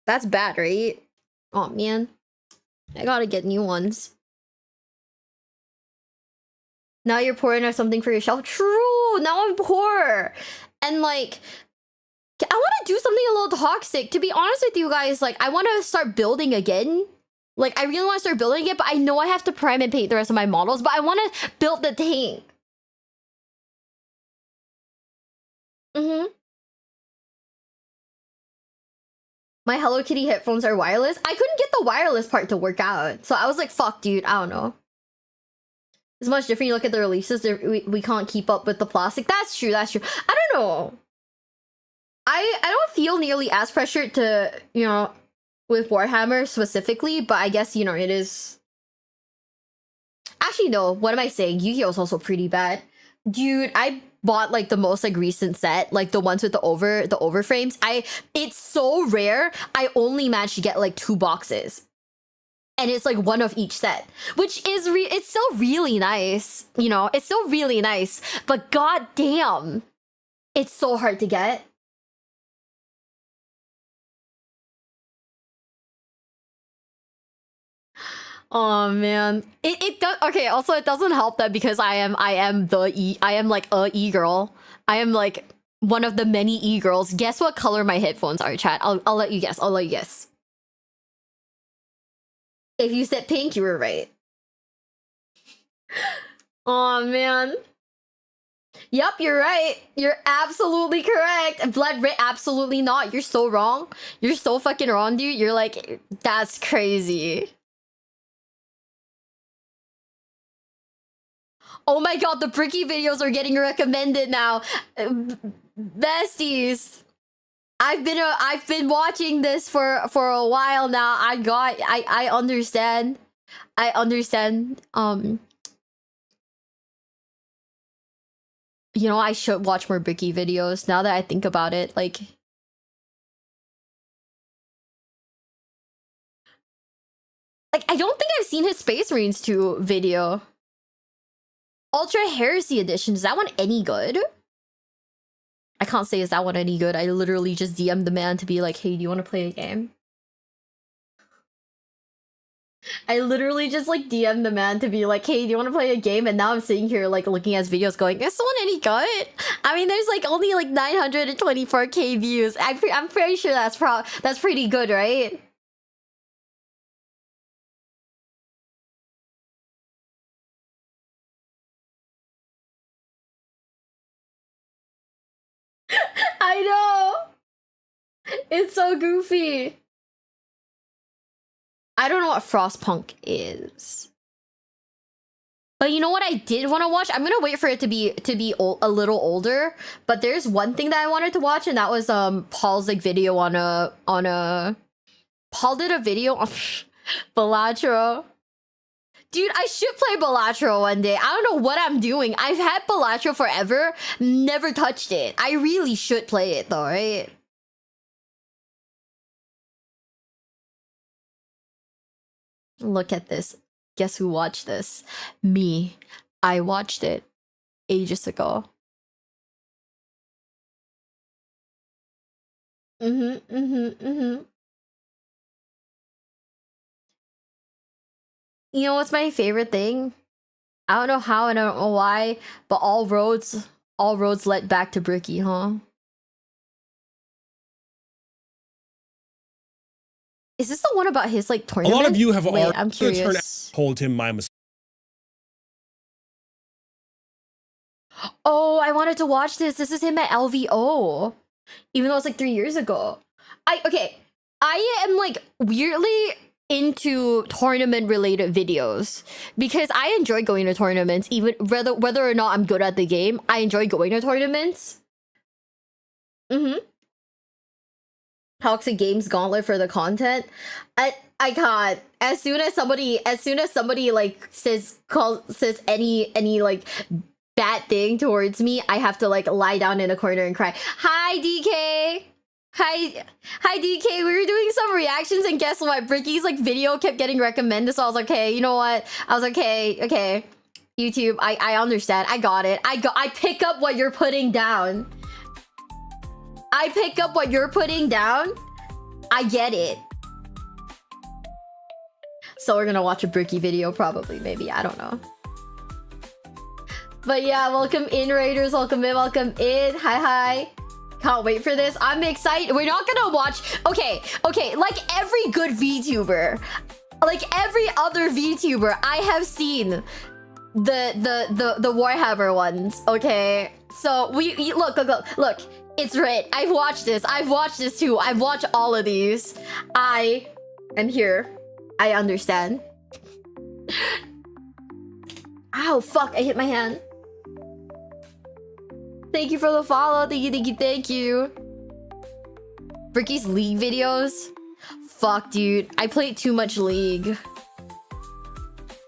That's bad, right? Oh man. I gotta get new ones. Now you're pouring out something for yourself. True. Now I'm poor. And like, I want to do something a little toxic. To be honest with you guys, like, I want to start building again. Like, I really want to start building it, but I know I have to prime and paint the rest of my models, but I want to build the tank. My Hello Kitty headphones are wireless. I couldn't get the wireless part to work out. So I was like, fuck, dude, I don't know. It's much different. You look at the releases, we can't keep up with the plastic. That's true, that's true. I don't know. I don't feel nearly as pressured to, you know, with Warhammer specifically, but I guess, you know, it is... Actually, no, what am I saying? Yu-Gi-Oh! Is also pretty bad. Dude, I bought like the most like recent set, like the ones with the over frames. It's so rare. I only managed to get like 2 boxes. And it's like one of each set, which is it's still really nice. You know, it's still really nice, but god damn, it's so hard to get. Oh man, it does. Okay, also it doesn't help that because I am like a e-girl. I am like one of the many e-girls. Guess what color my headphones are, chat? I'll let you guess. I'll let you guess. If you said pink, you were right. Oh man. Yep, you're right. You're absolutely correct. Blood red, absolutely not. You're so wrong. You're so fucking wrong, dude. You're like, that's crazy. Oh my god, the Bricky videos are getting recommended now. Besties. I've been watching this for a while now. I understand. I understand. You know, I should watch more Bricky videos now that I think about it. Like, I don't think I've seen his Space Marines 2 video. Ultra Heresy Edition, is that one any good? I can't say is that one any good. I literally just DM'd the man to be like, hey, do you want to play a game? I literally just like DM'd the man to be like, hey, do you want to play a game? And now I'm sitting here like looking at his videos going, is this one any good? I mean, there's like only like 924k views. I'm pretty sure that's pretty good, right? I know! It's so goofy. I don't know what Frostpunk is. But you know what I did want to watch? I'm gonna wait for it to be a little older. But there's one thing that I wanted to watch, and that was Paul's like video on a Paul did a video on Balatro. Dude, I should play Balatro one day. I don't know what I'm doing. I've had Balatro forever, never touched it. I really should play it though, right? Look at this. Guess who watched this? Me. I watched it ages ago. You know what's my favorite thing? I don't know how and I don't know why, but all roads led back to Bricky, huh? Is this the one about his like tournament? A lot of you have Wait, already I'm curious. told him my mistake. Oh, I wanted to watch this. This is him at LVO. Even though it's like 3 years ago. I am like weirdly into tournament related videos because I enjoy going to tournaments, even whether or not I'm good at the game. I enjoy going to tournaments. Toxic Games Gauntlet for the content. I can't. As soon as somebody like says any like bad thing towards me, I have to like lie down in a corner and cry. Hi DK. Hi DK. We were doing some reactions and guess what? Bricky's like video kept getting recommended, so I was like, okay, you know what? I was like, okay. YouTube, I understand. I got it. I pick up what you're putting down. I pick up what you're putting down. I get it. So we're gonna watch a Bricky video, probably, maybe. I don't know. But yeah, welcome in, Raiders. Welcome in, welcome in. Hi. Can't wait for this. I'm excited. We're not gonna watch... Okay. Like every good VTuber, like every other VTuber, I have seen the Warhammer ones, okay? So we look. It's writ. I've watched this too. I've watched all of these. I am here. I understand. Ow, fuck, I hit my hand. Thank you for the follow. Thank you. Bricky's League videos? Fuck, dude. I played too much League.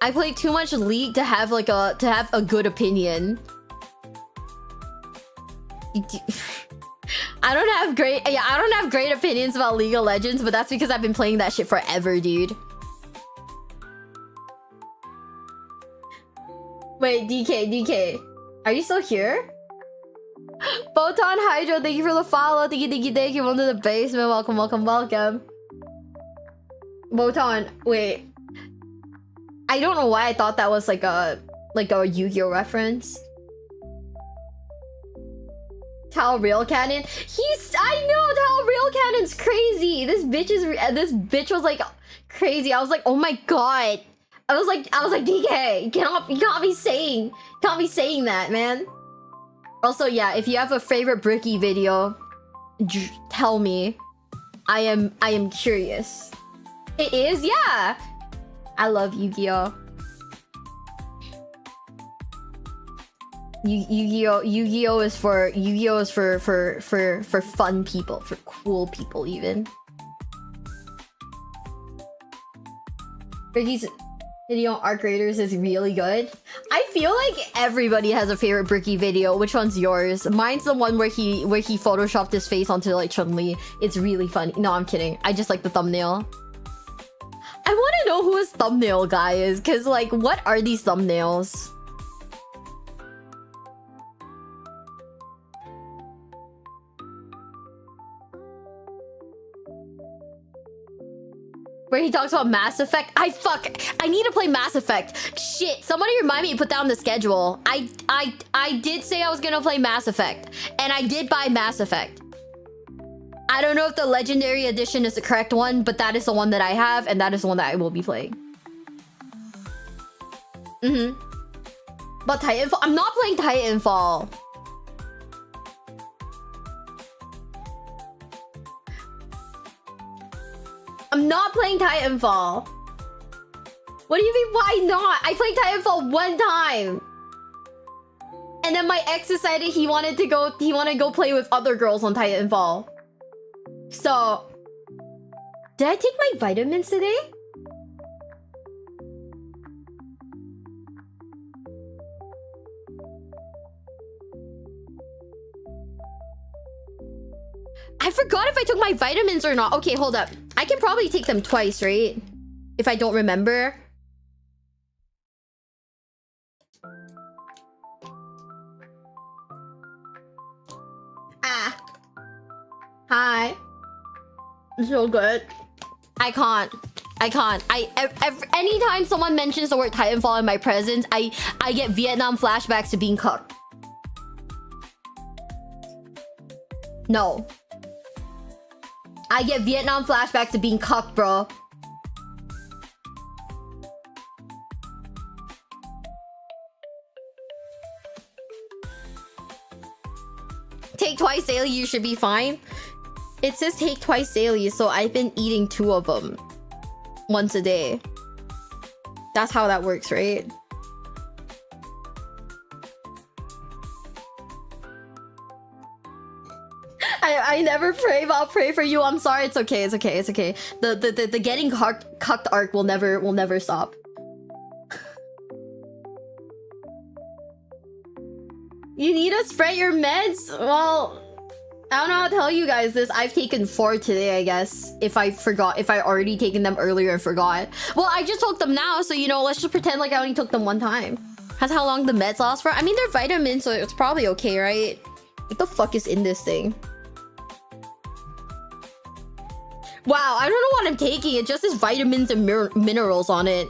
I played too much League to have like a good opinion. I don't have great opinions about League of Legends, but that's because I've been playing that shit forever, dude. Wait, DK. Are you still here? Photon Hydro, thank you for the follow. Thank you. Welcome to the basement. Welcome. Photon, wait. I don't know why I thought that was like a Yu-Gi-Oh reference. Tal Real Cannon. I know Tal Real Cannon's crazy. This bitch was like crazy. I was like, oh my god. I was like DK, you can't be saying that, man. Also, yeah, if you have a favorite Bricky video, tell me. I am curious. It is, yeah. I love Yu-Gi-Oh. Yu-Gi-Oh is for fun people, for cool people even. Bricky's video on Arc Raiders is really good. I feel like everybody has a favorite Bricky video. Which one's yours? Mine's the one where he photoshopped his face onto like Chun-Li. It's really funny. No, I'm kidding. I just like the thumbnail. I want to know who his thumbnail guy is, because like, what are these thumbnails? Where he talks about Mass Effect. I need to play Mass Effect. Shit, somebody remind me to put down the schedule. I did say I was gonna play Mass Effect, and I did buy Mass Effect. I don't know if the Legendary Edition is the correct one, but that is the one that I have, and that is the one that I will be playing. But Titanfall, I'm not playing Titanfall. I'm not playing Titanfall. What do you mean, why not? I played Titanfall one time. And then my ex decided he wanted to go play with other girls on Titanfall. So, did I take my vitamins today? I forgot if I took my vitamins or not. Okay, hold up. I can probably take them twice, right? If I don't remember. Hi. So good. I can't. Anytime someone mentions the word Titanfall in my presence, I get Vietnam flashbacks to being cooked. No. I get Vietnam flashbacks to being cucked, bro. Take twice daily, you should be fine. It says take twice daily, so I've been eating 2 of them. Once a day. That's how that works, right? I never pray, but I'll pray for you. I'm sorry. It's okay. The getting cucked arc will never stop. You need to spray your meds? Well, I don't know how to tell you guys this. I've taken 4 today, I guess. If I already taken them earlier and forgot. Well, I just took them now, so you know, let's just pretend like I only took them 1 time. That's how long the meds last for. I mean, they're vitamins, so it's probably okay, right? What the fuck is in this thing? Wow, I don't know what I'm taking. It just says vitamins and minerals on it.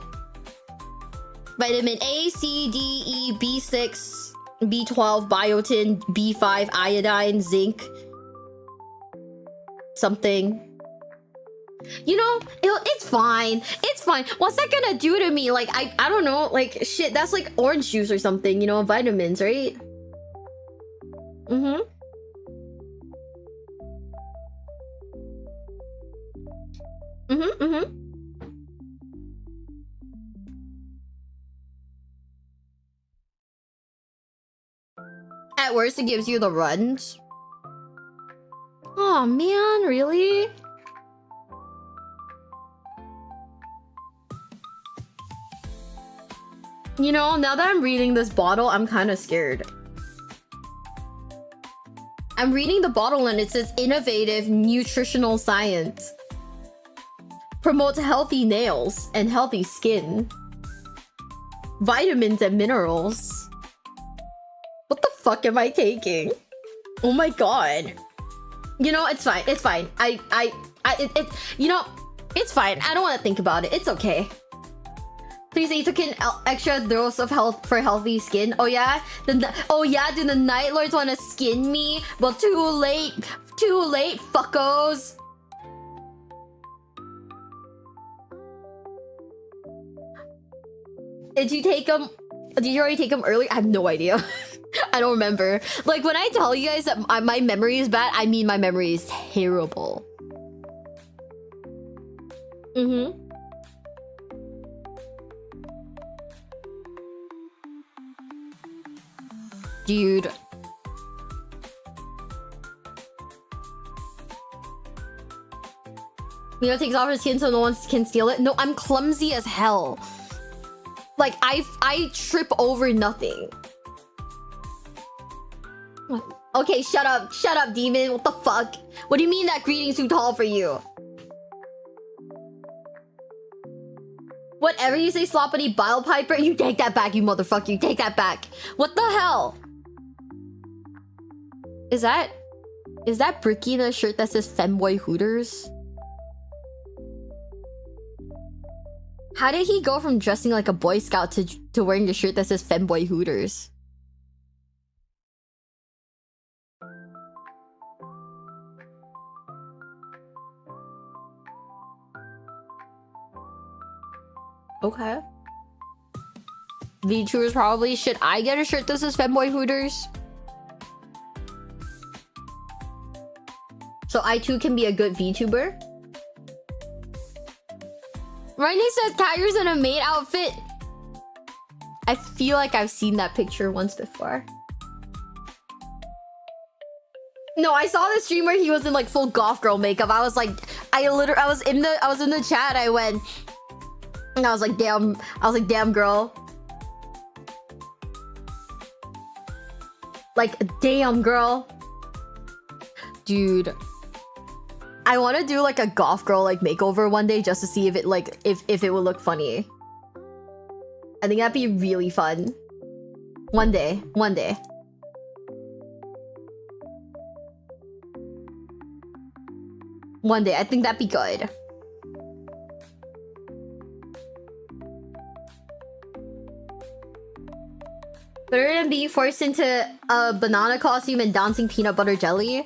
Vitamin A, C, D, E, B6, B12, biotin, B5, iodine, zinc. Something. You know, it's fine. It's fine. What's that gonna do to me? Like, I don't know. Like, shit, that's like orange juice or something, you know, vitamins, right? Mm-hmm. Mm-hmm, mm-hmm. At worst, it gives you the runs. Oh man, really? You know, now that I'm reading this bottle, I'm kind of scared. I'm reading the bottle and it says innovative nutritional science. Promotes healthy nails and healthy skin. Vitamins and minerals. What the fuck am I taking? Oh my god. You know, it's fine. It's fine. You know, it's fine. I don't want to think about it. It's okay. Please, you took an extra dose of health for healthy skin. Oh yeah? Oh yeah, do the Night Lords want to skin me? Well, too late. Too late, fuckos. Did you take them? Did you already take them earlier? I have no idea. I don't remember. Like, when I tell you guys that my memory is bad, I mean my memory is terrible. Mm-hmm. Dude. Mio takes off her skin so no one can steal it. No, I'm clumsy as hell. Like, I trip over nothing. Okay, shut up. Shut up, demon. What the fuck? What do you mean that greeting's too tall for you? Whatever you say, sloppity bile piper, you take that back, you motherfucker. You take that back. What the hell? Is that Bricky in a shirt that says Femboy Hooters? How did he go from dressing like a Boy Scout to wearing a shirt that says Femboy Hooters? Okay. VTubers probably. Should I get a shirt that says Femboy Hooters? So I too can be a good VTuber? Rainy says Tiger's in a maid outfit. I feel like I've seen that picture once before. No, I saw the stream where he was in like full goth girl makeup. I was like, I was in the chat. I went, and I was like, damn girl. Like, damn girl. Dude. I want to do like a goth girl like makeover one day just to see if it like if it will look funny. I think that'd be really fun. One day. One day. One day. I think that'd be good. Better than being forced into a banana costume and dancing peanut butter jelly.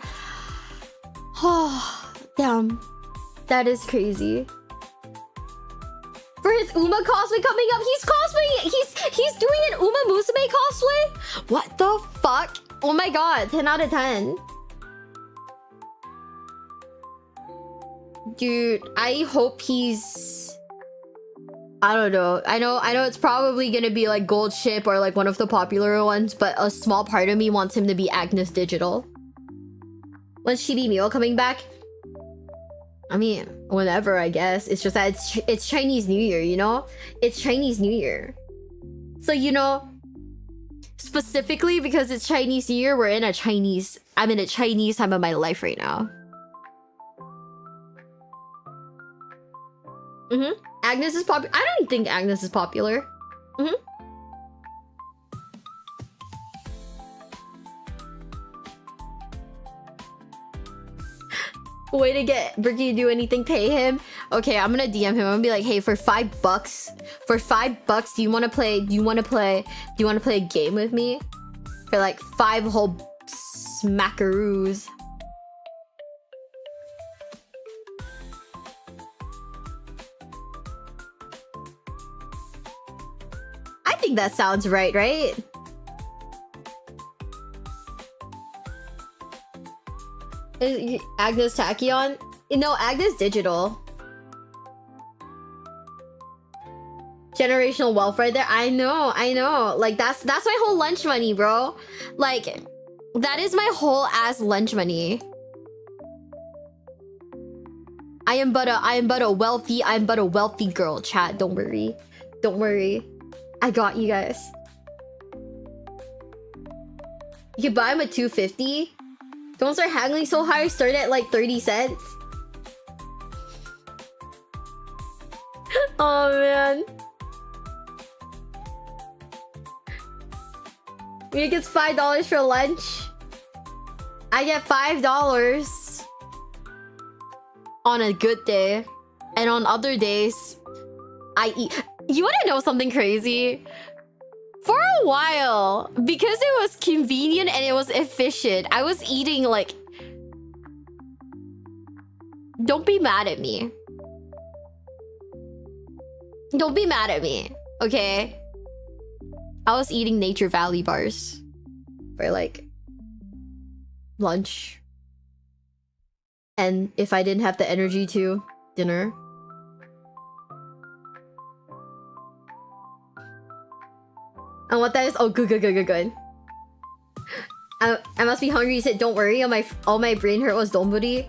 Oh. Damn, that is crazy. For his Uma cosplay coming up, he's cosplaying. He's doing an Uma Musume cosplay. What the fuck? Oh my god, 10 out of 10. Dude, I hope he's. I don't know. I know it's probably gonna be like Gold Ship or like one of the popular ones, but a small part of me wants him to be Agnes Digital. When's Chibi Meal coming back? I mean, whenever, I guess. It's just that it's Chinese New Year, you know? It's Chinese New Year. So, you know, specifically because it's Chinese New Year, we're in a Chinese I'm in a Chinese time of my life right now. Agnes is popular. I don't think Agnes is popular. Way to get Bricky to do anything, pay him. Okay, I'm gonna DM him. I'm gonna be like, hey, for $5, do you wanna play a game with me? For like 5 whole smackaroos. I think that sounds right? Is Agnes Tachyon? No, Agnes Digital. Generational wealth right there. I know. Like that's my whole lunch money, bro. Like that is my whole ass lunch money. I am but a wealthy girl, chat. Don't worry. I got you guys. You can buy them at $2.50. Don't start haggling so high. Start at like 30 cents. Oh man. Mia gets $5 for lunch. I get $5 on a good day, and on other days, I eat. You want to know something crazy? For a while, because it was convenient and it was efficient, I was eating like... Don't be mad at me. Don't be mad at me, okay? I was eating Nature Valley bars for like lunch. And if I didn't have the energy to, dinner. And what that is? Oh, good. I must be hungry. You said, don't worry. All my brain hurt was donburi.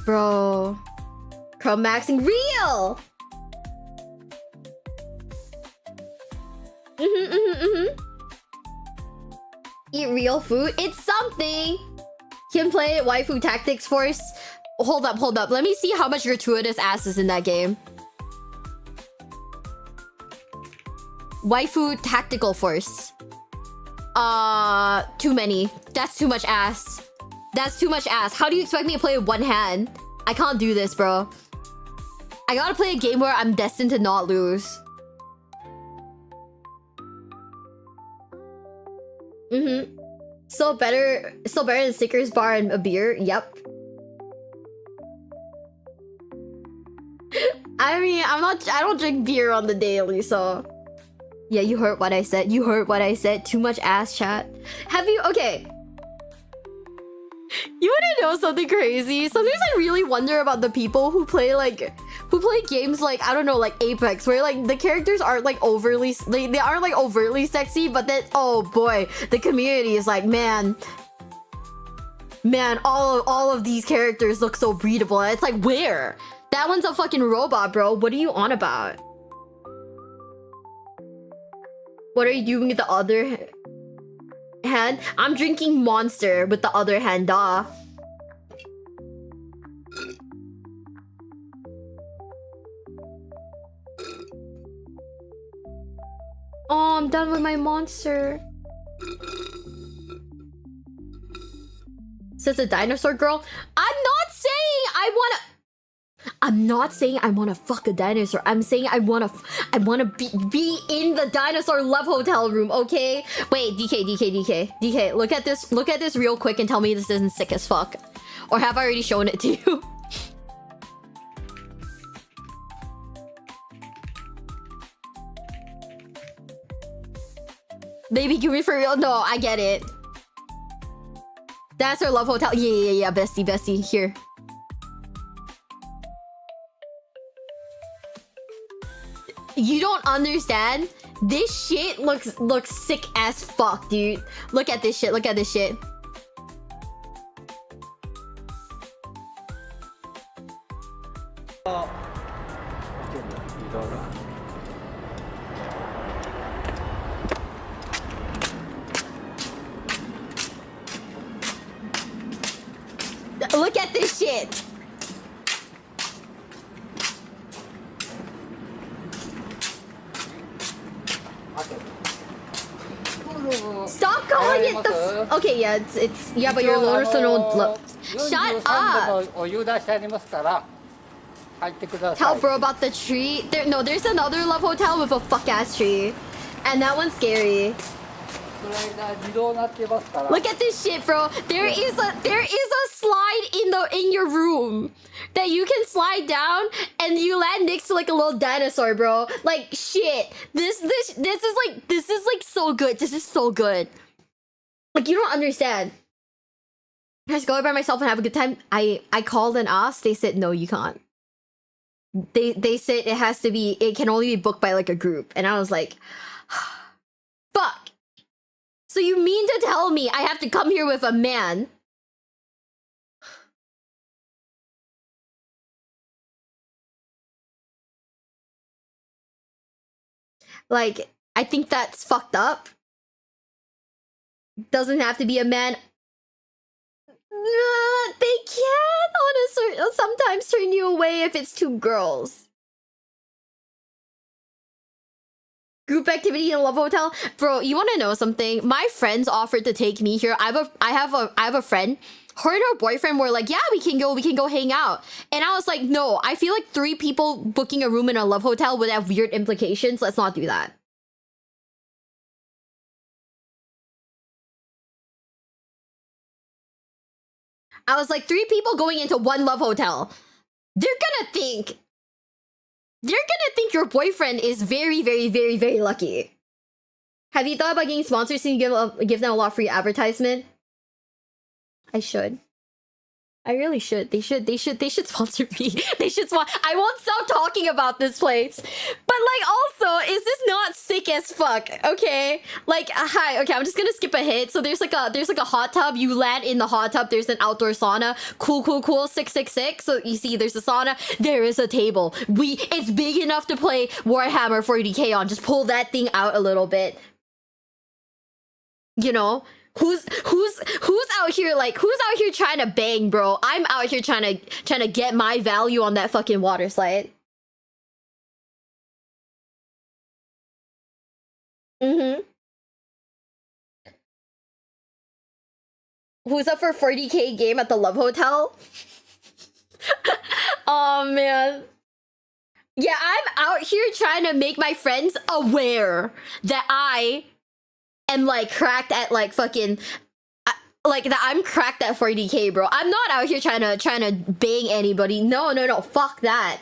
Bro. Crumb maxing. Real! Eat real food. It's something. Can play Waifu Tactics Force. Hold up. Let me see how much gratuitous ass is in that game. Waifu Tactical Force. Too many. That's too much ass. How do you expect me to play with one hand? I can't do this, bro. I gotta play a game where I'm destined to not lose. Still better than Snickers bar and a beer. Yep. I mean, I don't drink beer on the daily, so... Yeah, you heard what I said. Too much ass, chat. Okay. You wanna know something crazy? Sometimes I really wonder about the people who play games like, I don't know, like Apex, where like the characters aren't like overly, they aren't like overtly sexy, but then, oh boy, the community is like, man, all of these characters look so breedable. And it's like, where? That one's a fucking robot, bro. What are you on about? What are you doing with the other hand? I'm drinking Monster with the other hand, duh. Oh, I'm done with my Monster. Says a dinosaur girl. I'm not saying I wanna fuck a dinosaur. I'm saying I wanna be in the dinosaur love hotel room, okay? Wait, DK, look at this real quick and tell me this isn't sick as fuck. Or have I already shown it to you? Baby, give me for real? No, I get it. Dinosaur love hotel. Yeah, bestie, here. You don't understand? This shit looks sick as fuck, dude. Look at this shit. Look at this shit. Stop calling it the. Okay, yeah, it's yeah, but your loaders don't. Shut up. Tell bro about the tree. There's another love hotel with a fuck ass tree, and that one's scary. Look at this shit, bro. There is a slide in your room that you can slide down, and you land next to like a little dinosaur, bro. Like shit. This is like so good. This is so good. Like you don't understand. Can I just go by myself and have a good time? I called and asked. They said no, you can't. They said it can only be booked by like a group, and I was like, fuck. So you mean to tell me I have to come here with a man? Like, I think that's fucked up. Doesn't have to be a man. They can sometimes turn you away if it's two girls. Group activity in a love hotel, bro. You want to know something? My friends offered to take me here. I have a friend. Her and her boyfriend were like, yeah, we can go hang out. And I was like, no, I feel like 3 people booking a room in a love hotel would have weird implications. Let's not do that. I was like, 3 people going into one love hotel. They're gonna think your boyfriend is very, very, very, very lucky. Have you thought about getting sponsors and give them a lot of free advertisement? I should. I really should. They should sponsor me. They should I won't stop talking about this place. But like also, is this not sick as fuck? Okay? Like hi, okay, I'm just gonna skip ahead. So there's like a hot tub. You land in the hot tub, there's an outdoor sauna. Cool, 666. So you see there's a sauna, there is a table. It's big enough to play Warhammer 40k on. Just pull that thing out a little bit. You know? Who's out here trying to bang, bro? I'm out here trying to get my value on that fucking water slide. Mm-hmm. Who's up for 40k game at the Love Hotel? Oh man. Yeah, I'm out here trying to make my friends aware that I am like cracked at like fucking like that I'm cracked at 40k, bro. I'm not out here trying to bang anybody. No, fuck that.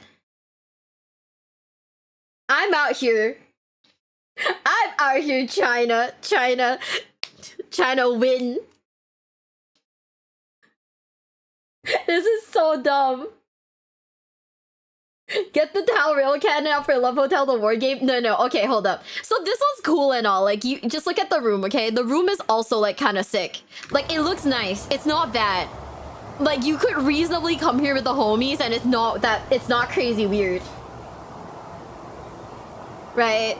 I'm out here trying to win. This is so dumb. Get the towel rail cannon out for Love Hotel, the war game. No, okay, hold up. So this one's cool and all. Like, you just look at the room, okay? The room is also like kind of sick. Like, it looks nice. It's not bad. Like, you could reasonably come here with the homies, and it's not crazy weird, right?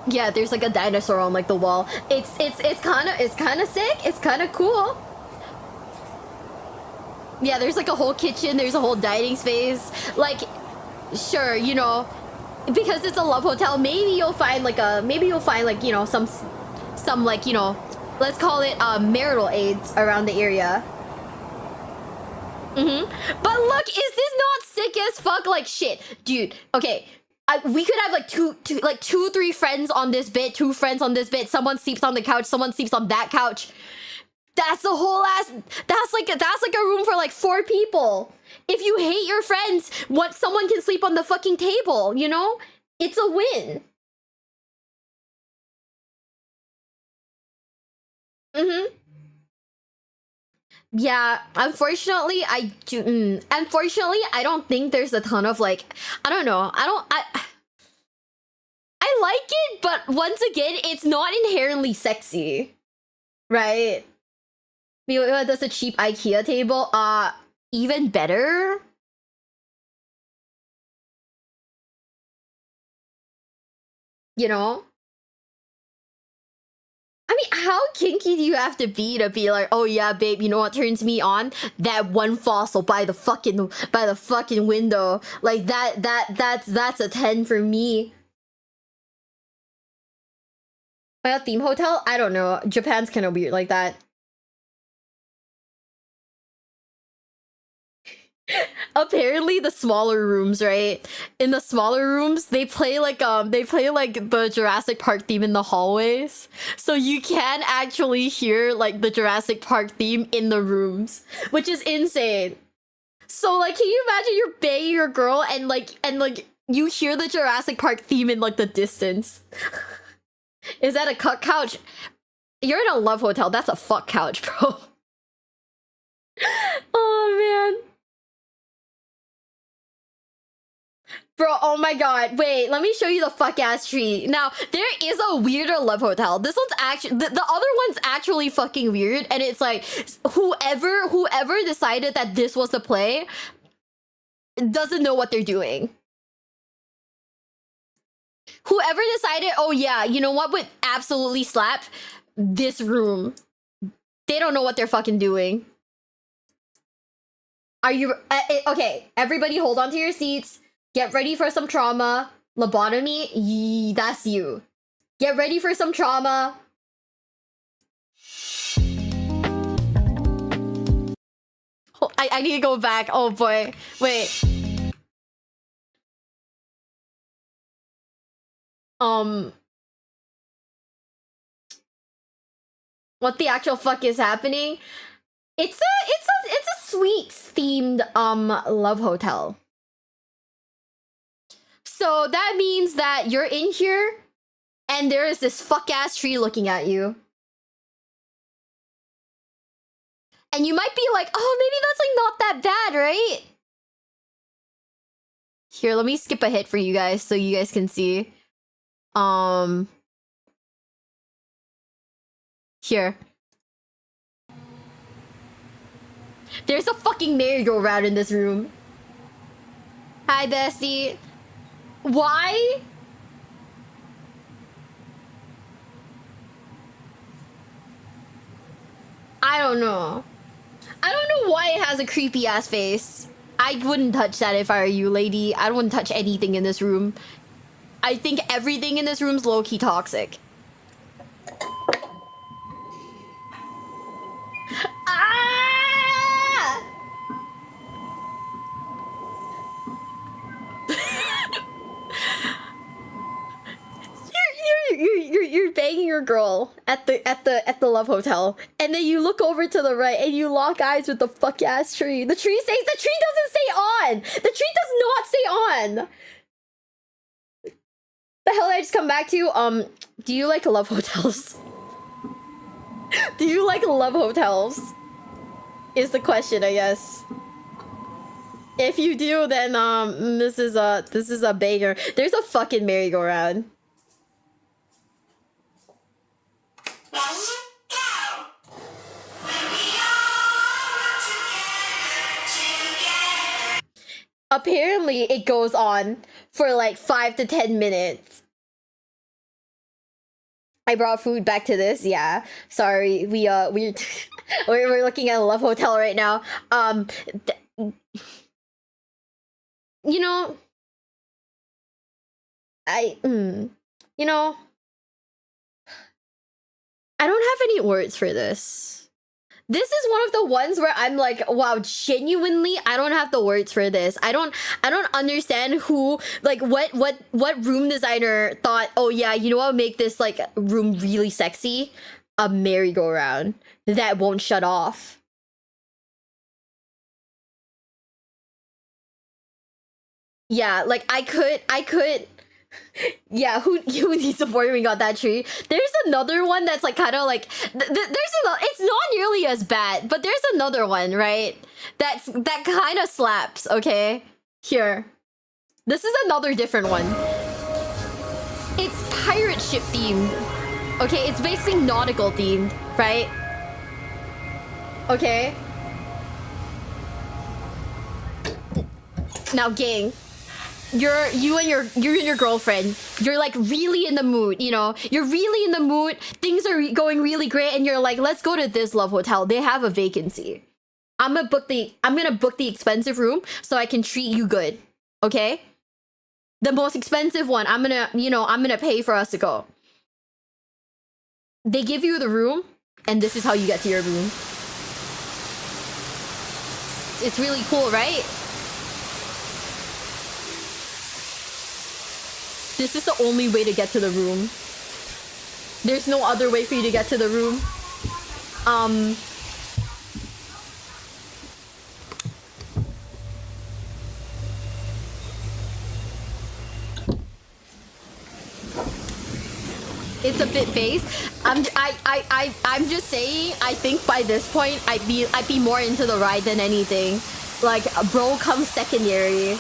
Yeah, there's like a dinosaur on like the wall. It's kind of sick. It's kind of cool. Yeah, there's like a whole kitchen, there's a whole dining space. Like, sure, you know, because it's a love hotel, maybe you'll find like, you know, some like, you know, let's call it marital aids around the area. But look, is this not sick as fuck? Like shit, dude. Okay, we could have like two, 3 friends on this bit, 2 friends on this bit. Someone sleeps on the couch, someone sleeps on that couch. That's the whole ass. That's like a room for like 4 people. If you hate your friends, someone can sleep on the fucking table. You know, it's a win. Yeah, unfortunately, I don't think there's a ton of like, I don't know. I like it, but once again, it's not inherently sexy, right? That's a cheap IKEA table. Even better. You know? I mean, how kinky do you have to be like, oh yeah, babe, you know what turns me on? That one fossil by the fucking window. Like that's a 10 for me. Like a theme hotel? I don't know. Japan's kind of weird like that. Apparently the smaller rooms, right? In the smaller rooms, they play like the Jurassic Park theme in the hallways. So you can actually hear like the Jurassic Park theme in the rooms, which is insane. So like, can you imagine you're banging your girl and like you hear the Jurassic Park theme in like the distance? Is that a couch? You're in a love hotel. That's a fuck couch, bro. Oh man. Bro, oh my god. Wait, let me show you the fuck ass tree. Now, there is a weirder love hotel. This one's actually the other one's actually fucking weird, and it's like whoever decided that this was the play doesn't know what they're doing. Whoever decided, oh yeah, you know what would absolutely slap? This room. They don't know what they're fucking doing. Are you okay? Everybody, hold on to your seats. Get ready for some trauma. Lobotomy, that's you. Get ready for some trauma. Oh, I need to go back. Oh boy. Wait. What the actual fuck is happening? It's a sweets themed love hotel. So that means that you're in here and there is this fuck ass tree looking at you. And you might be like, oh, maybe that's like not that bad, right? Here, let me skip a hit for you guys so you guys can see. Here. There's a fucking merry-go-round in this room. Hi, Bessie. Why? I don't know. I don't know why it has a creepy ass face. I wouldn't touch that if I were you, lady. I wouldn't touch anything in this room. I think everything in this room's low-key toxic. Ah! You're banging your girl at the love hotel, and then you look over to the right and you lock eyes with the fuck ass tree. The tree doesn't stay on. The tree does not stay on. The hell did I just come back to? Do you like love hotels? Do you like love hotels? Is the question, I guess. If you do, then this is a banger. There's a fucking merry-go-round. Apparently, it goes on for like 5 to 10 minutes. I brought food back to this. Yeah, sorry. We're looking at a love hotel right now. You know, you know, I don't have any words for this. This is one of the ones where I'm like, wow, genuinely, I don't have the words for this. I don't understand who, like, what room designer thought, oh yeah, you know what, make this like room really sexy? A merry-go-round that won't shut off. Yeah, like I could. Yeah, who needs a boy ring on that tree? There's another one that's like kind of like it's not nearly as bad, but there's another one, right? That kind of slaps. Okay, here. This is another different one. It's pirate ship themed. Okay, it's basically nautical themed, right? Okay. Now, gang. you and your girlfriend, you're like really in the mood, you know, you're really in the mood, things are going really great, and you're like, let's go to this love hotel, they have a vacancy. I'm gonna book the expensive room so I can treat you good, okay? The most expensive one, I'm gonna pay for us to go. They give you the room, and this is how you get to your room. It's really cool, right? This is the only way to get to the room. There's no other way for you to get to the room. It's a bit phased. I'm just saying, I think by this point I'd be more into the ride than anything. Like, bro comes secondary.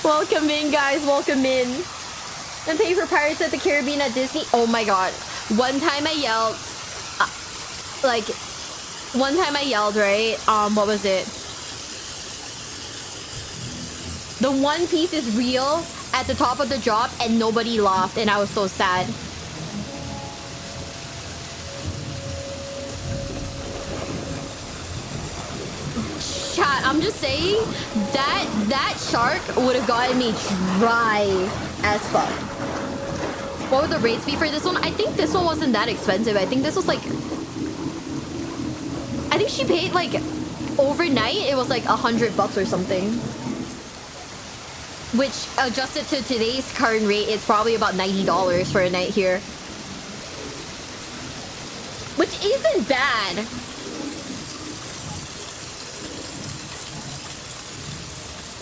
Welcome in, guys. Welcome in. And pay for Pirates at the Caribbean at Disney. Oh my god. One time I yelled, right? What was it? The One Piece is real at the top of the drop, and nobody laughed, and I was so sad. Chat, I'm just saying that shark would have gotten me dry as fuck. What would the rates be for this one? I think this one wasn't that expensive. I think this was like, I think she paid like overnight. It was like $100 or something, which adjusted to today's current rate, it's probably about $90 for a night here, which isn't bad.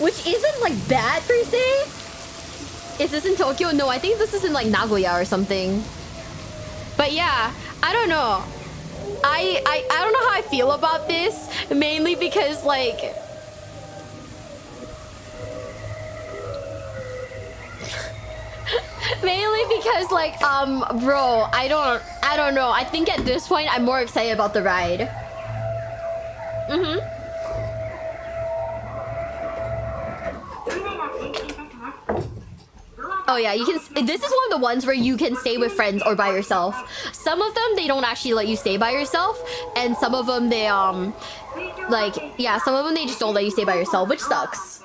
Which isn't like bad per se. Is this in Tokyo? No, I think this is in like Nagoya or something. But yeah, I don't know. I don't know how I feel about this, mainly because like bro, I don't know. I think at this point I'm more excited about the ride. Oh yeah, you can. This is one of the ones where you can stay with friends or by yourself. Some of them they don't actually let you stay by yourself, and some of them they like, yeah, some of them they just don't let you stay by yourself, which sucks.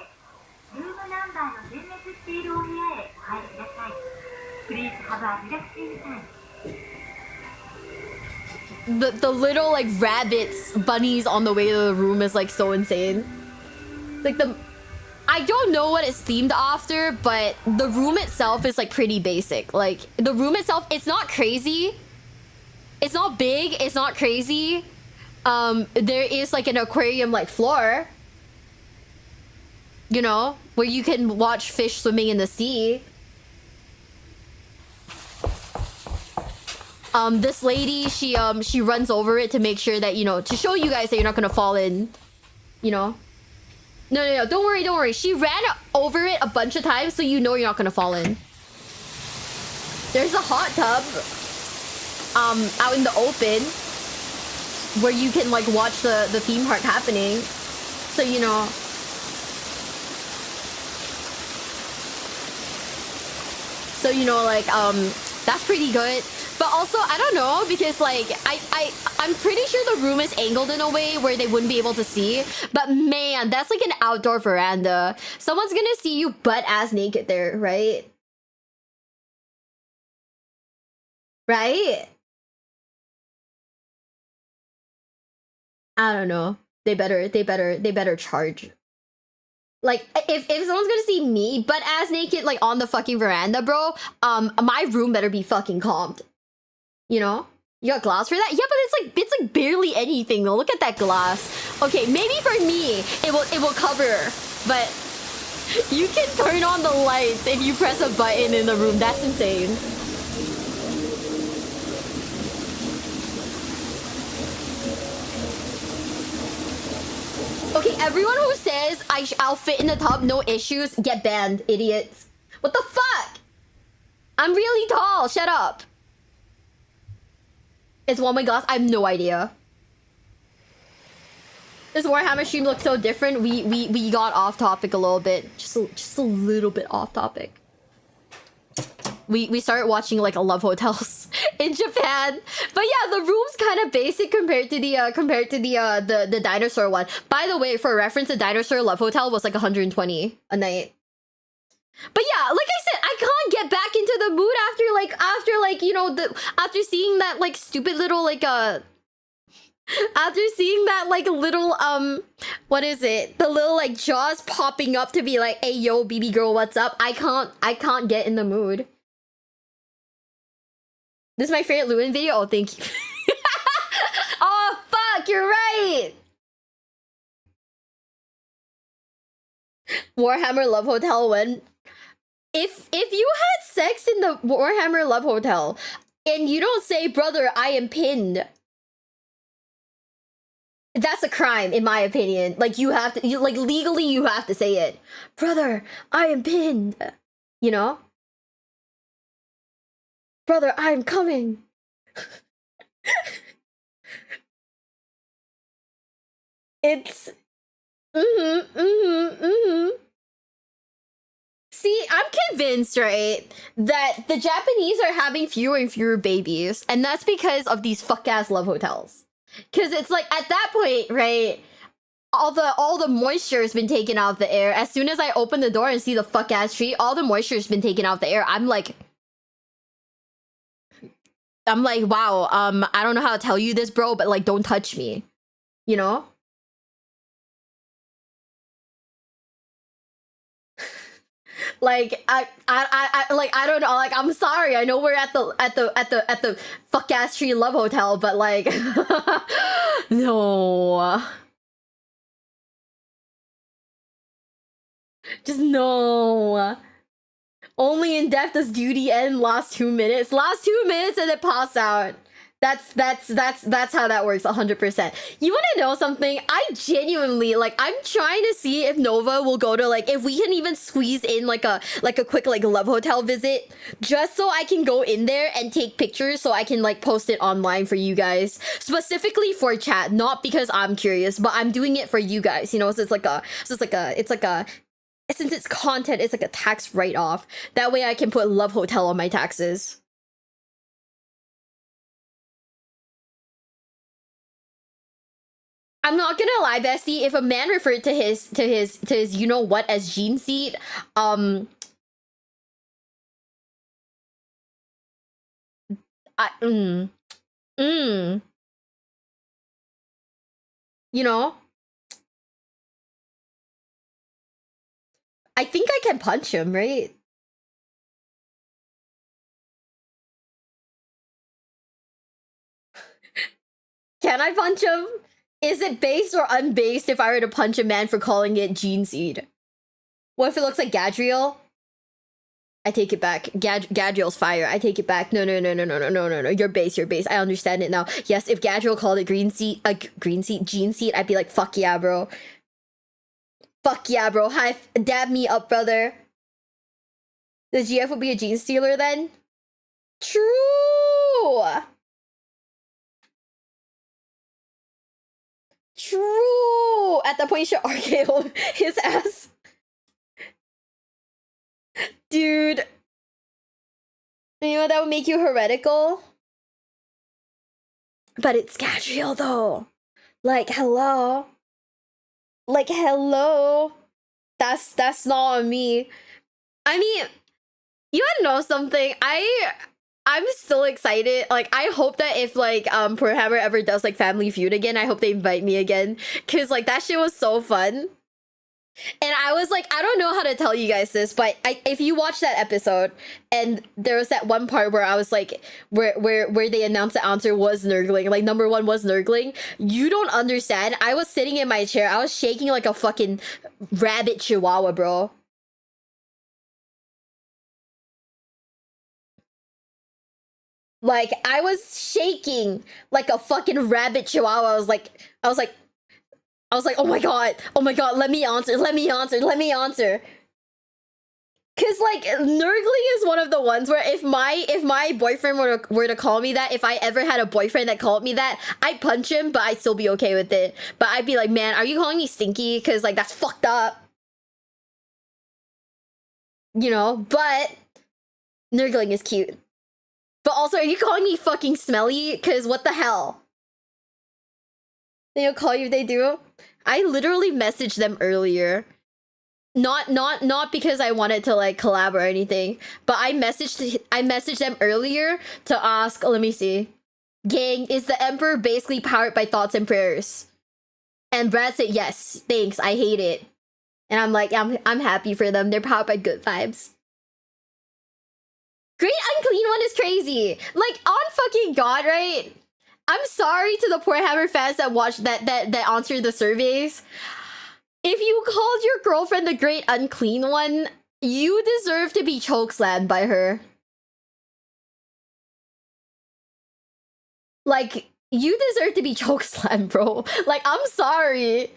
The little like rabbits, bunnies on the way to the room is like so insane. Like I don't know what it's themed after, but the room itself is like pretty basic. Like the room itself, it's not crazy. It's not big, it's not crazy. There is like an aquarium like floor, you know, where you can watch fish swimming in the sea. This lady, she runs over it to make sure that, you know, to show you guys that you're not gonna fall in, you know. No, don't worry. She ran over it a bunch of times so you know you're not gonna fall in. There's a hot tub out in the open where you can like watch the theme park happening. So, you know. So, you know, like that's pretty good. But also, I don't know, because like I'm pretty sure the room is angled in a way where they wouldn't be able to see. But man, that's like an outdoor veranda. Someone's gonna see you butt-ass naked there, right? Right? I don't know. They better charge. Like, if someone's gonna see me butt-ass naked like on the fucking veranda, bro, my room better be fucking comped. You know? You got glass for that? Yeah, but it's like barely anything though. Look at that glass. Okay, maybe for me it will cover, but you can turn on the lights if you press a button in the room. That's insane. Okay, everyone who says I'll fit in the tub, no issues, get banned, idiots. What the fuck? I'm really tall. Shut up. It's one my glass. I have no idea. This Warhammer stream looks so different. We got off topic a little bit. Just a little bit off topic. We started watching like a love hotels in Japan. But yeah, the room's kind of basic compared to the dinosaur one. By the way, for reference, the dinosaur love hotel was like 120 a night. But yeah, like I said, I can't get back into the mood after you know, after seeing that like stupid little like after seeing that like little what is it? The little like jaws popping up to be like, "Hey yo, BB girl, what's up?" I can't get in the mood. This is my favorite Lewin video. Oh, thank you. Oh fuck, you're right. Warhammer Love Hotel when if you had sex in the Warhammer Love Hotel and you don't say, "Brother, I am pinned," that's a crime, in my opinion. Like, you have to, like, legally, you have to say it. "Brother, I am pinned." You know? "Brother, I am coming." It's... See, I'm convinced, right, that the Japanese are having fewer and fewer babies, and that's because of these fuck-ass love hotels. Because it's like, at that point, right, all the moisture has been taken out of the air. As soon as I open the door and see the fuck-ass tree, all the moisture has been taken out of the air. I'm like, wow, I don't know how to tell you this, bro, but like, don't touch me. You know? Like, I don't know, like, I'm sorry, I know we're at the fuck ass tree love hotel, but like no. Just no. Only in death does duty end. Last 2 minutes. Last 2 minutes and then pass out. That's how that works 100%. You want to know something? I genuinely, like, I'm trying to see if Nova will go to, like, if we can even squeeze in like a quick like love hotel visit, just so I can go in there and take pictures so I can like post it online for you guys, specifically for chat, not because I'm curious, but I'm doing it for you guys, you know. So since it's content, it's like a tax write-off. That way I can put love hotel on my taxes. I'm not gonna lie, Bestie. If a man referred to his you know what as Gene seat, you know, I think I can punch him, right? Can I punch him? Is it based or unbased if I were to punch a man for calling it Gene Seed? What if it looks like Gadriel? I take it back. Gadriel's fire. I take it back. No. You're base. I understand it now. Yes, if Gadriel called it Gene Seed, I'd be like, fuck yeah, bro. Fuck yeah, bro. Dab me up, brother. The GF would be a Gene Stealer then? True! True! At that point, you should RKO his ass. Dude. You know, that would make you heretical. But it's Gadriel, though. Like, hello. Like, hello. That's not on me. I mean, you wanna know something? I'm still excited. Like, I hope that if like Warhammer ever does like Family Feud again, I hope they invite me again, cause like that shit was so fun. And I was like, I don't know how to tell you guys this, but if you watch that episode, and there was that one part where I was like, where they announced the answer was Nurgling, like number 1 was Nurgling. You don't understand. I was sitting in my chair, I was shaking like a fucking rabbit chihuahua, bro. Like, I was shaking like a fucking rabbit chihuahua. I was like, oh my god, let me answer. Cause like nurgling is one of the ones where if my boyfriend were to call me that, if I ever had a boyfriend that called me that, I'd punch him, but I'd still be okay with it. But I'd be like, man, are you calling me stinky? Cause like that's fucked up. You know, but nurgling is cute. But also, are you calling me fucking smelly? Cause what the hell? They'll call you if they do. I literally messaged them earlier. Not because I wanted to like collab or anything, but I messaged them earlier to ask, let me see. Gang, is the Emperor basically powered by thoughts and prayers? And Brad said, yes, thanks, I hate it. And I'm like, I'm happy for them. They're powered by good vibes. Great Unclean One is crazy. Like, on fucking God, right? I'm sorry to the Warhammer fans that watched that answered the surveys. If you called your girlfriend the Great Unclean One, you deserve to be chokeslammed by her. Like, you deserve to be chokeslammed, bro. Like, I'm sorry.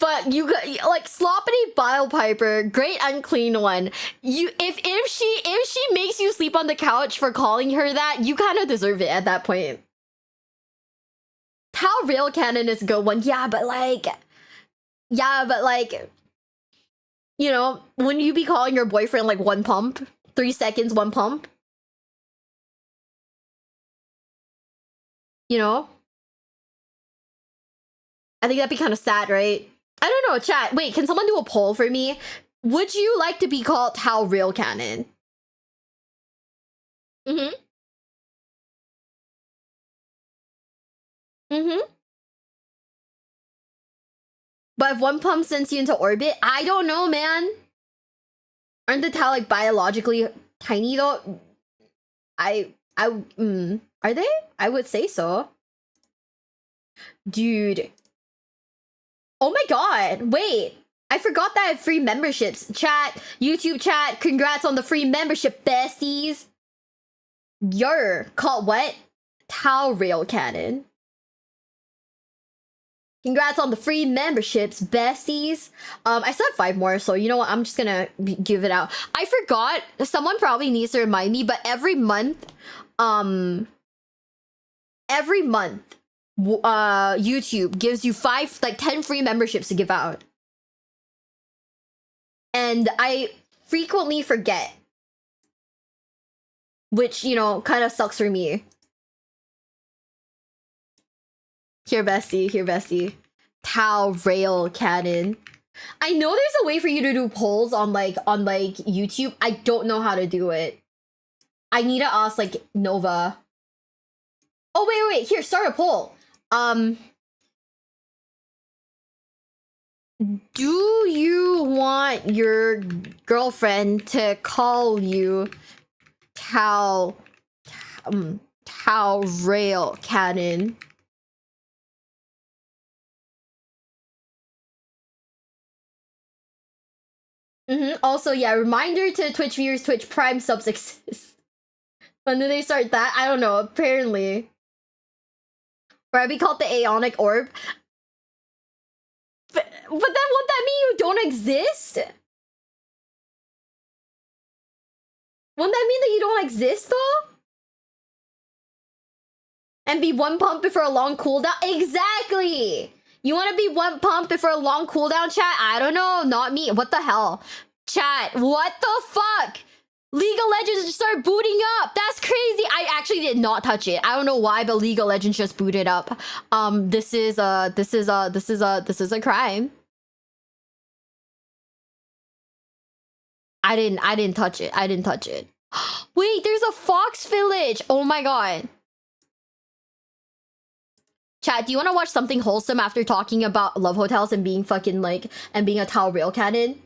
But you like Sloppity Bile Piper, Great Unclean One. If she makes you sleep on the couch for calling her that, you kind of deserve it at that point. Tau Rail Cannon is a good one. Yeah, but like, you know, when you be calling your boyfriend like one pump, 3 seconds, one pump, you know, I think that'd be kind of sad, right? I don't know, chat. Wait, can someone do a poll for me? Would you like to be called Tau Rail Cannon? Mm-hmm. Mm-hmm. But if one pump sends you into orbit, I don't know, man. Aren't the Tau like biologically tiny though? Are they? I would say so. Dude. Oh my god, wait. I forgot that I have free memberships. Chat, YouTube chat, congrats on the free membership, besties. You're called what? Tau Rail Cannon. Congrats on the free memberships, besties. I still have 5 more, so you know what? I'm just gonna give it out. I forgot. Someone probably needs to remind me, but every month, YouTube gives you 10 free memberships to give out. And I frequently forget. Which, you know, kind of sucks for me. Here, bestie. Tau Rail Cannon. I know there's a way for you to do polls on YouTube. I don't know how to do it. I need to ask like Nova. Oh wait. Here, start a poll. Do you want your girlfriend to call you Tau Rail Cannon? Also, yeah, reminder to Twitch viewers, Twitch Prime subs exist. When do they start that? I don't know, apparently. Or I'd be called the Aeonic Orb. But then won't that mean you don't exist? Wouldn't that mean that you don't exist, though? And be one pump before a long cooldown? Exactly! You want to be one pump before a long cooldown, chat? I don't know, not me. What the hell? Chat, what the fuck? League of Legends just started booting up. That's crazy. I actually did not touch it. I don't know why, but League of Legends just booted up. This is a crime. I didn't touch it. Wait, there's a Fox Village. Oh my god. Chat, do you want to watch something wholesome after talking about love hotels and being fucking like, and being a Tau Rail Cannon?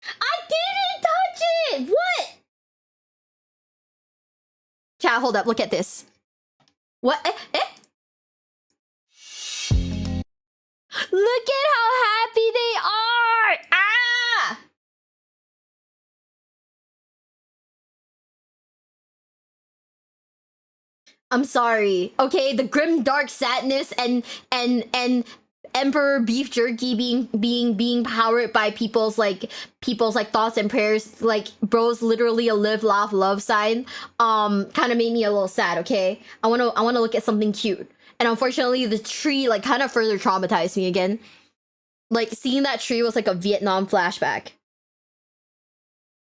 I didn't touch it! What? Chat, hold up, look at this. What? Look at how happy they are! Ah! I'm sorry. Okay, the grim dark sadness and Emperor beef jerky being powered by people's like thoughts and prayers. Like, bro's literally a live, laugh, love sign. Kind of made me a little sad. Okay, I wanna look at something cute, and unfortunately, the tree like kind of further traumatized me again. Like, seeing that tree was like a Vietnam flashback.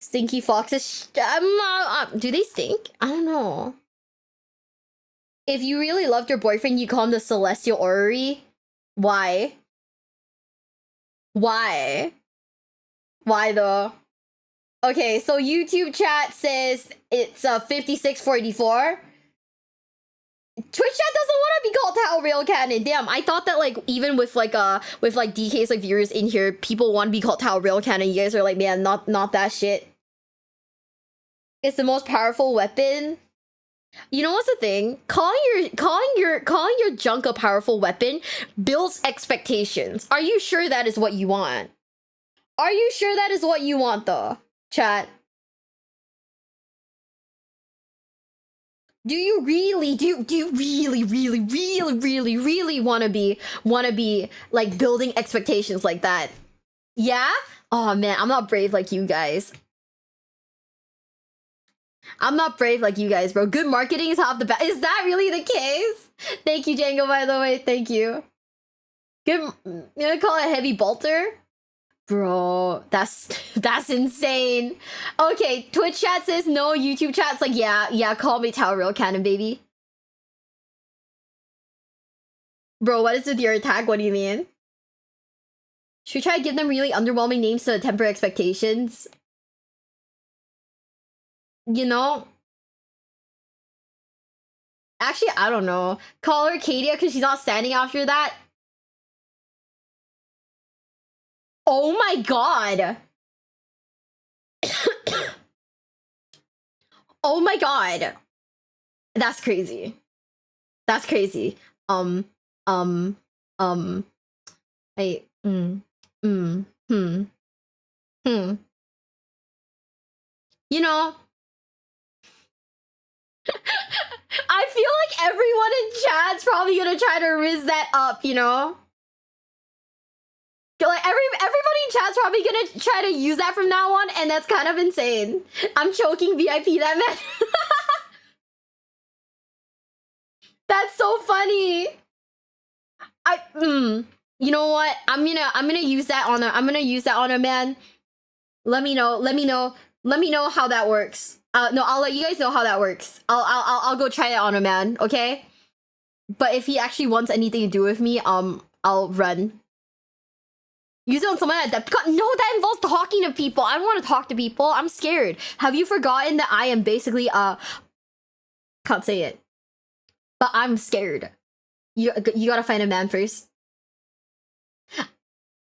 Stinky foxes. Do they stink? I don't know. If you really loved your boyfriend, you call him the Celestial Orrery. Why? Why? Why though? Okay, so YouTube chat says it's 5644. Twitch chat doesn't want to be called How Real Canon. Damn, I thought that like even with like DK's like viewers in here, people want to be called How Real Canon. You guys are like, man, not that shit. It's the most powerful weapon. You know what's the thing? Calling your junk a powerful weapon builds expectations. Are you sure that is what you want? Are you sure that is what you want though, chat? Do you really want to be like building expectations like that? Yeah? Oh man, I'm not brave like you guys. I'm not brave like you guys, bro. Good marketing is half the battle. Is that really the case? Thank you, Django, by the way. Thank you. Good. You gonna call it a heavy bolter? Bro, that's insane. Okay, Twitch chat says no. YouTube chat's like, yeah, call me Tower Real Canon, baby. Bro, what is with your attack? What do you mean? Should we try to give them really underwhelming names to temper expectations? You know? Actually, I don't know. Call her Kadia because she's not standing after that. Oh my god. Oh my god. That's crazy. That's crazy. You know, I feel like everyone in chat's probably gonna try to riz that up, you know? Like everybody in chat's probably gonna try to use that from now on, and that's kind of insane. I'm choking VIP that man. That's so funny. You know what? I'm gonna use that on a man. Let me know how that works. No, I'll let you guys know how that works. I'll go try it on a man, okay? But if he actually wants anything to do with me, I'll run. Use it on someone at depth. God, no, that involves talking to people. I don't want to talk to people. I'm scared. Have you forgotten that I am basically can't say it, but I'm scared. You gotta find a man first.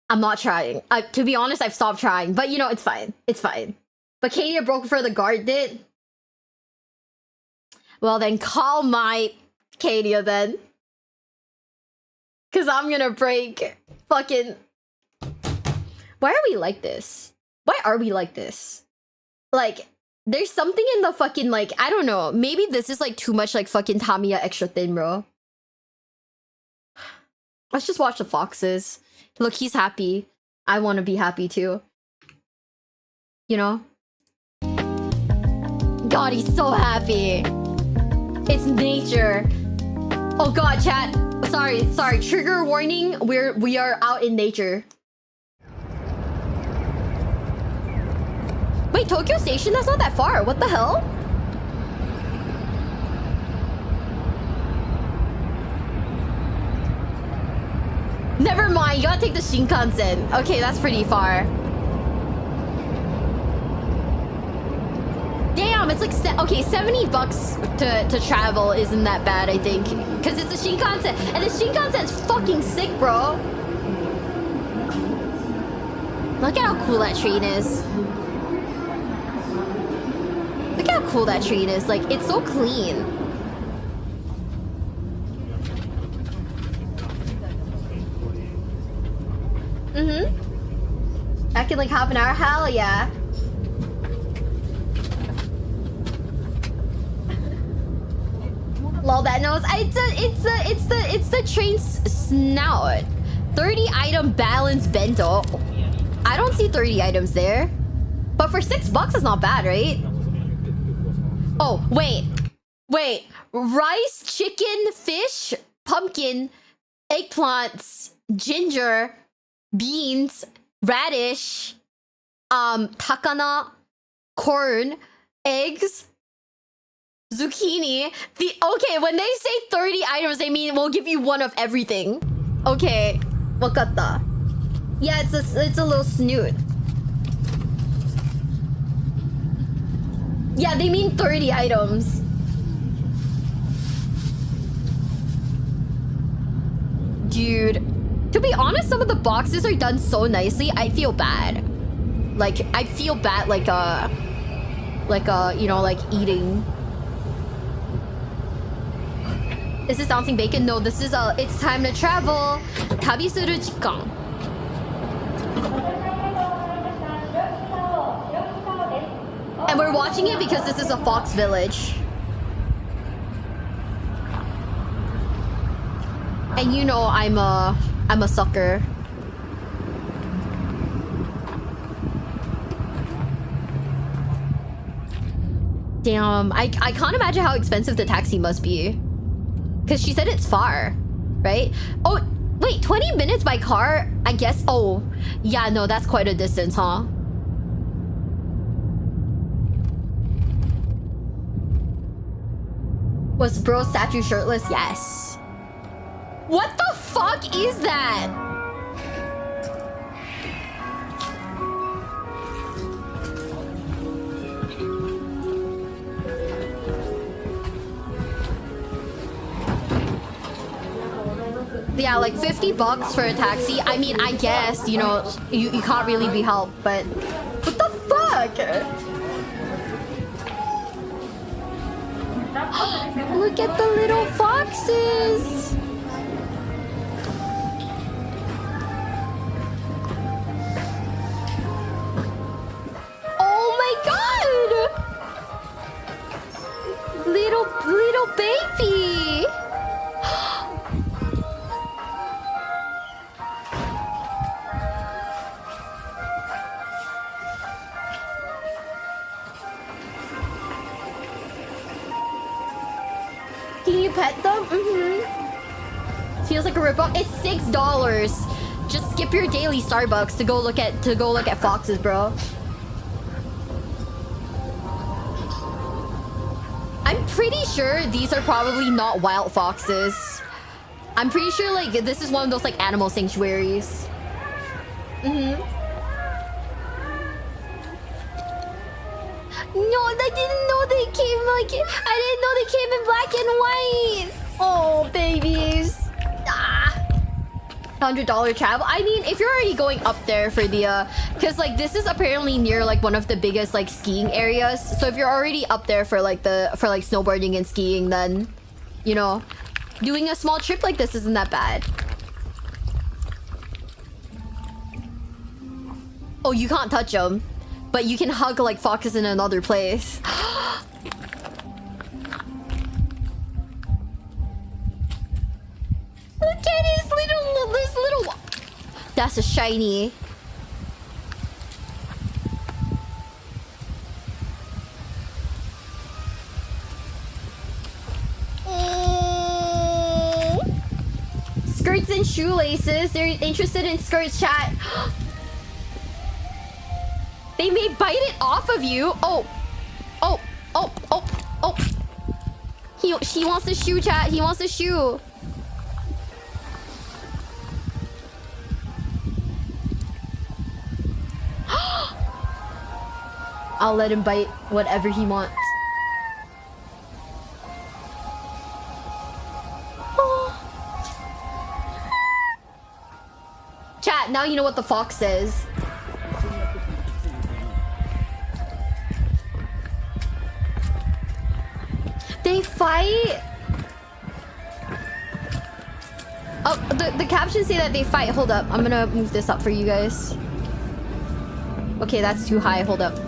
I'm not trying. To be honest, I've stopped trying. But you know, it's fine. It's fine. But Kadia broke for the guard did. Well then, call my Kadia then. Cause I'm gonna break. Fucking. Why are we like this? Why are we like this? Like, there's something in the fucking like, I don't know. Maybe this is like too much like fucking Tamiya extra thin, bro. Let's just watch the foxes. Look, he's happy. I want to be happy too. You know? God, he's so happy. It's nature. Oh god, chat. Sorry. Trigger warning. We are out in nature. Wait, Tokyo Station? That's not that far. What the hell? Never mind. You gotta take the Shinkansen. Okay, that's pretty far. Damn, it's like okay, $70 to travel isn't that bad, I think, because it's a Shinkansen, and the Shinkansen's fucking sick, bro. Look at how cool that train is. Look at how cool that train is. Like, it's so clean. Back in like half an hour. Hell yeah. Lol, that nose. It's the train's snout. 30 item balance bento. I don't see 30 items there. But for $6, it's not bad, right? Oh, wait. Wait. Rice, chicken, fish, pumpkin, eggplants, ginger, beans, radish, takana, corn, eggs, zucchini. Okay, when they say 30 items, they mean we'll give you one of everything. Okay, wakata. Yeah, it's a little snoot. Yeah, they mean 30 items. Dude, to be honest, some of the boxes are done so nicely, I feel bad. Like, I feel bad, you know, like eating. Is this bouncing bacon? No, this is it's time to travel. Tabisuru jikan. And we're watching it because this is a fox village. And you know I'm a sucker. Damn, I can't imagine how expensive the taxi must be. Cause she said it's far, right? Oh, wait, 20 minutes by car? I guess, oh. Yeah, no, that's quite a distance, huh? Was bro statue shirtless? Yes. What the fuck is that? Yeah, like $50 for a taxi. I mean, I guess, you know, you can't really be helped, but what the fuck? Look at the little foxes. Oh my god! Little baby. Can you pet them? Mm-hmm. Feels like a ripoff. It's $6. Just skip your daily Starbucks to go look at foxes, bro. I'm pretty sure these are probably not wild foxes. I'm pretty sure like this is one of those like animal sanctuaries. No, I didn't know they came like... I didn't know they came in black and white. Oh, babies. $100 travel. I mean, if you're already going up there for the... Because, like, this is apparently near, like, one of the biggest, like, skiing areas. So if you're already up there for, like, snowboarding and skiing, then, you know, doing a small trip like this isn't that bad. Oh, you can't touch them. But you can hug like foxes in another place. Look at this little... That's a shiny. Skirts and shoelaces. They're interested in skirts, chat. They may bite it off of you. Oh. He wants the shoe, chat. He wants the shoe. I'll let him bite whatever he wants. Chat, now you know what the fox says. They fight? Oh, the captions say that they fight. Hold up. I'm gonna move this up for you guys. Okay, that's too high. Hold up.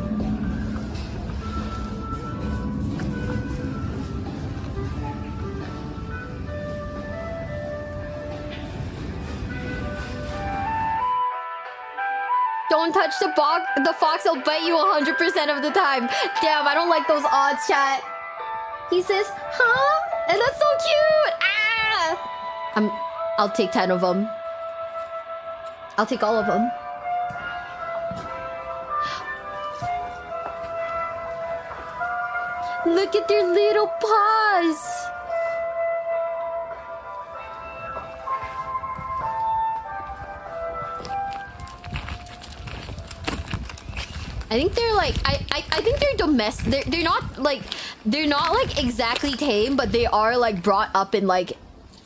don't touch the fox, he'll bite you 100% of the time. Damn, I don't like those odds, chat. He says, huh? And that's so cute. I'll take 10 of them. I'll take all of them. Look at their little paws. I think they're like I think they're domestic. They're not like exactly tame, but they are like brought up in like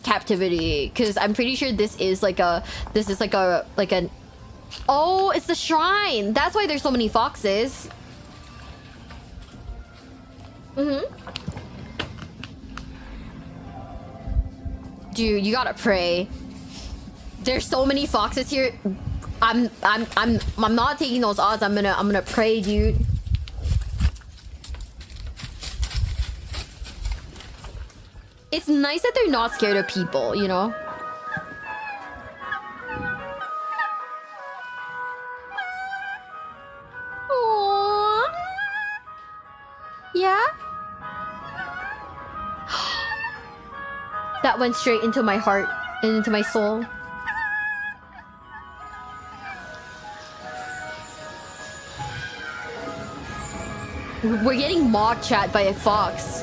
captivity. Because I'm pretty sure this is like an oh, it's the shrine. That's why there's so many foxes. Dude, you gotta pray. There's so many foxes here. I'm not taking those odds. I'm gonna pray, dude. It's nice that they're not scared of people, you know? Aww. Yeah? That went straight into my heart and into my soul. We're getting mocked, chat, by a fox.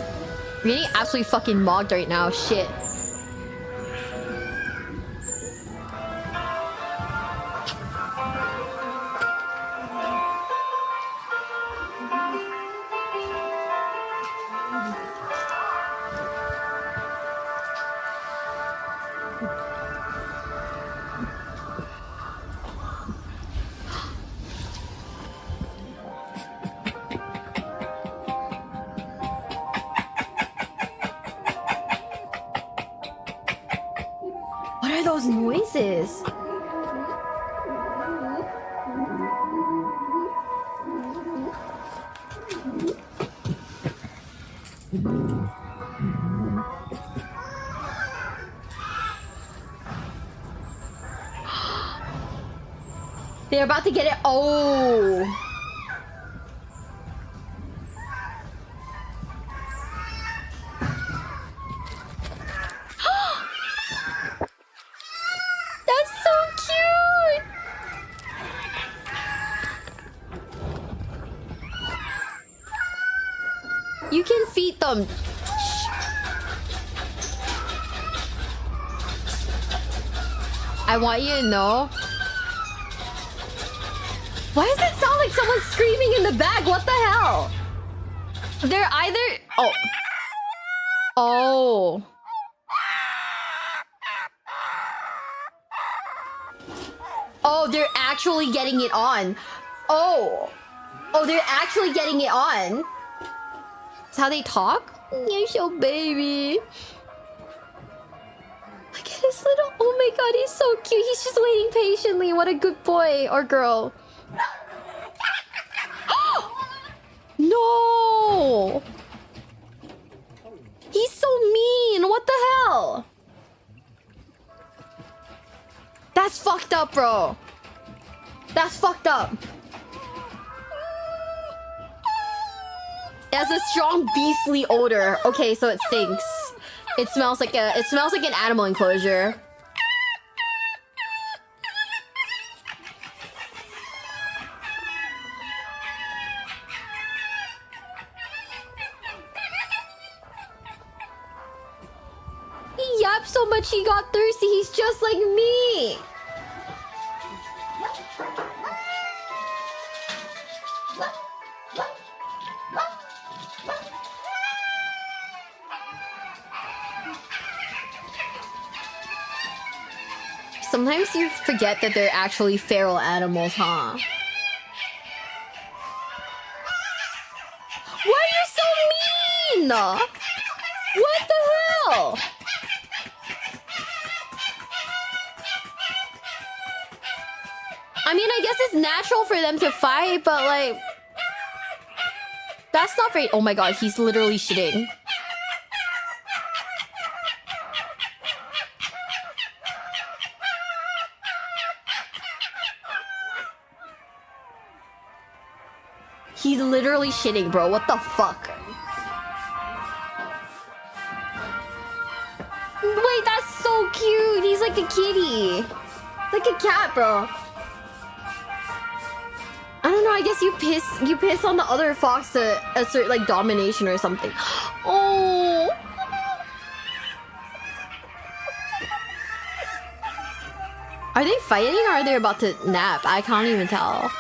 We're getting absolutely fucking mocked right now. Shit. What are those noises? They're about to get it. Oh. That's so cute. You can feed them. I want you to know. Why does it sound like someone's screaming in the back? What the hell? They're either... Oh. Oh. Oh, they're actually getting it on. Oh. Oh, they're actually getting it on. That's how they talk? You're so baby. Look at his little... Oh my god, he's so cute. He's just waiting patiently. What a good boy or girl. No! He's so mean. What the hell? That's fucked up, bro. That's fucked up. It has a strong beastly odor. Okay, so it stinks. It smells like an animal enclosure. He yapped so much he got thirsty. He's just like me. Sometimes you forget that they're actually feral animals, huh? Why are you so mean? What the hell? I mean, I guess it's natural for them to fight, but like... That's not very... Oh my god, he's literally shitting. He's literally shitting, bro. What the fuck? Wait, that's so cute. He's like a kitty. Like a cat, bro. I don't know, I guess you piss on the other fox to assert like domination or something. Oh. Are they fighting or are they about to nap? I can't even tell.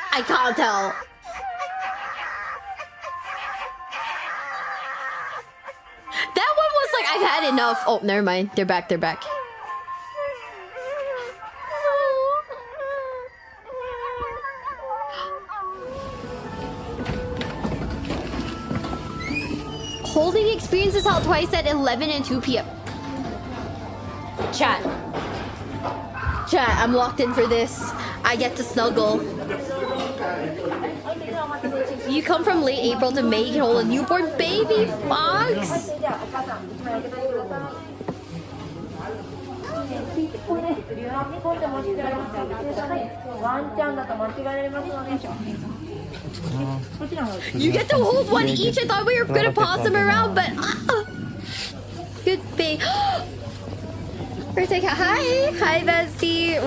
I can't tell. That one was like, I've had enough. Oh, never mind. They're back. They're back. Holding experience is held twice at 11 and 2 p.m. Chat. Chat, I'm locked in for this. I get to snuggle. You come from late April to May, you can hold a newborn baby fox. You get to hold one each. I thought we were gonna pass them around, but good baby. Hi Bestie.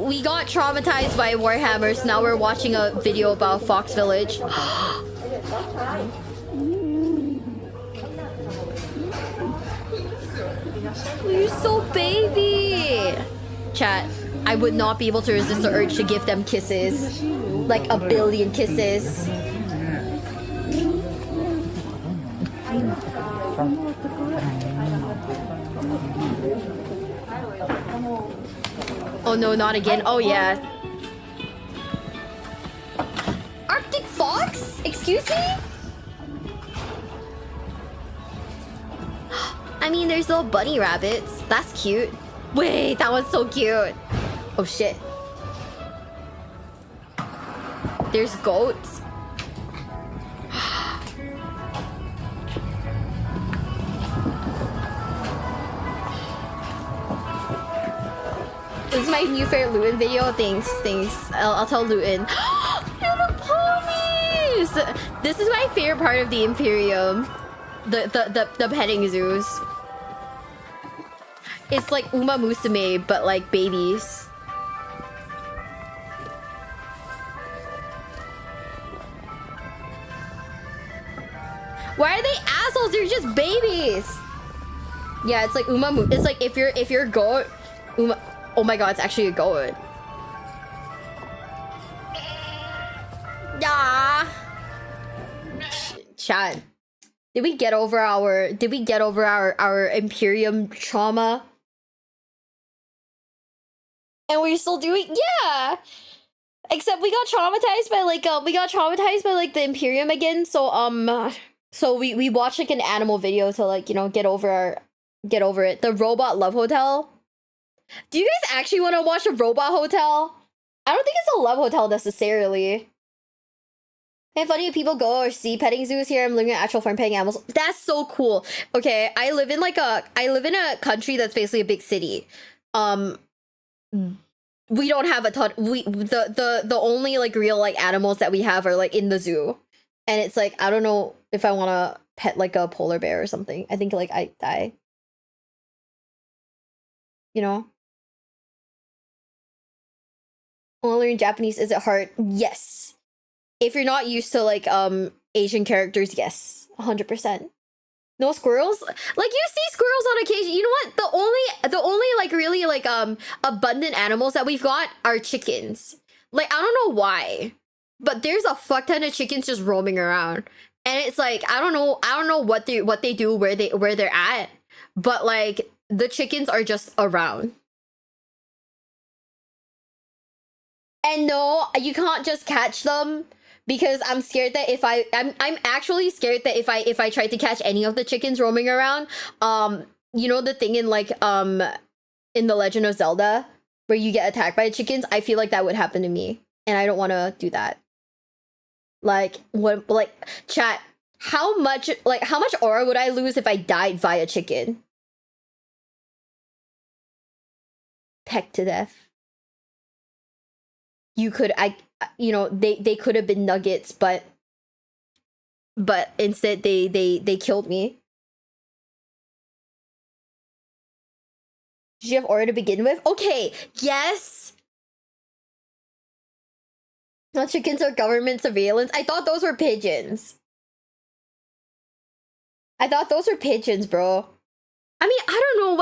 We got traumatized by Warhammer, so now we're watching a video about Fox Village. You're so baby. Chat, I would not be able to resist the urge to give them kisses. Like a billion kisses. Oh no, not again. Oh yeah. Arctic fox? Excuse me? I mean, there's little bunny rabbits. That's cute. Wait, that was so cute. Oh shit. There's goats. This is my new favorite Luton video. Thanks. I'll tell Luton. Little ponies! This is my favorite part of the Imperium. The petting zoos. It's like Uma Musume, but like babies. Why are they assholes? They're just babies. Yeah, it's like it's like if you're a goat, Uma. Oh my god, it's actually a goat. Yeah. Chat. Did we get over our Imperium trauma? And we're still doing, yeah. Except we got traumatized by like the Imperium again. So we watched like an animal video to like, you know, get over it. The Robot Love Hotel. Do you guys actually want to watch a robot hotel? I don't think it's a love hotel necessarily. And funny, people go or see petting zoos here. I'm living in actual farm petting animals. That's so cool. Okay, I live in a country that's basically a big city. We don't have a ton. The only like real like animals that we have are like in the zoo, and it's like I don't know if I want to pet like a polar bear or something. I think like I die. You know. Want to learn Japanese? Is it hard? Yes. If you're not used to like Asian characters, yes, 100%. No squirrels? Like you see squirrels on occasion. You know what? The only like really like abundant animals that we've got are chickens. Like I don't know why, but there's a fuck ton of chickens just roaming around, and it's like I don't know what they do, where they're at, but like the chickens are just around. And no, you can't just catch them. Because I'm scared that I'm actually scared that if I try to catch any of the chickens roaming around, you know the thing in like in The Legend of Zelda where you get attacked by chickens, I feel like that would happen to me. and I don't want to do that. Like, what, like, chat, how much aura would I lose if I died via chicken? Pecked to death. You could, you know, they could have been nuggets, but instead they killed me. Did you have aura to begin with? Okay, yes. Not chickens or government surveillance. I thought those were pigeons. I thought those were pigeons, bro. I mean, I don't know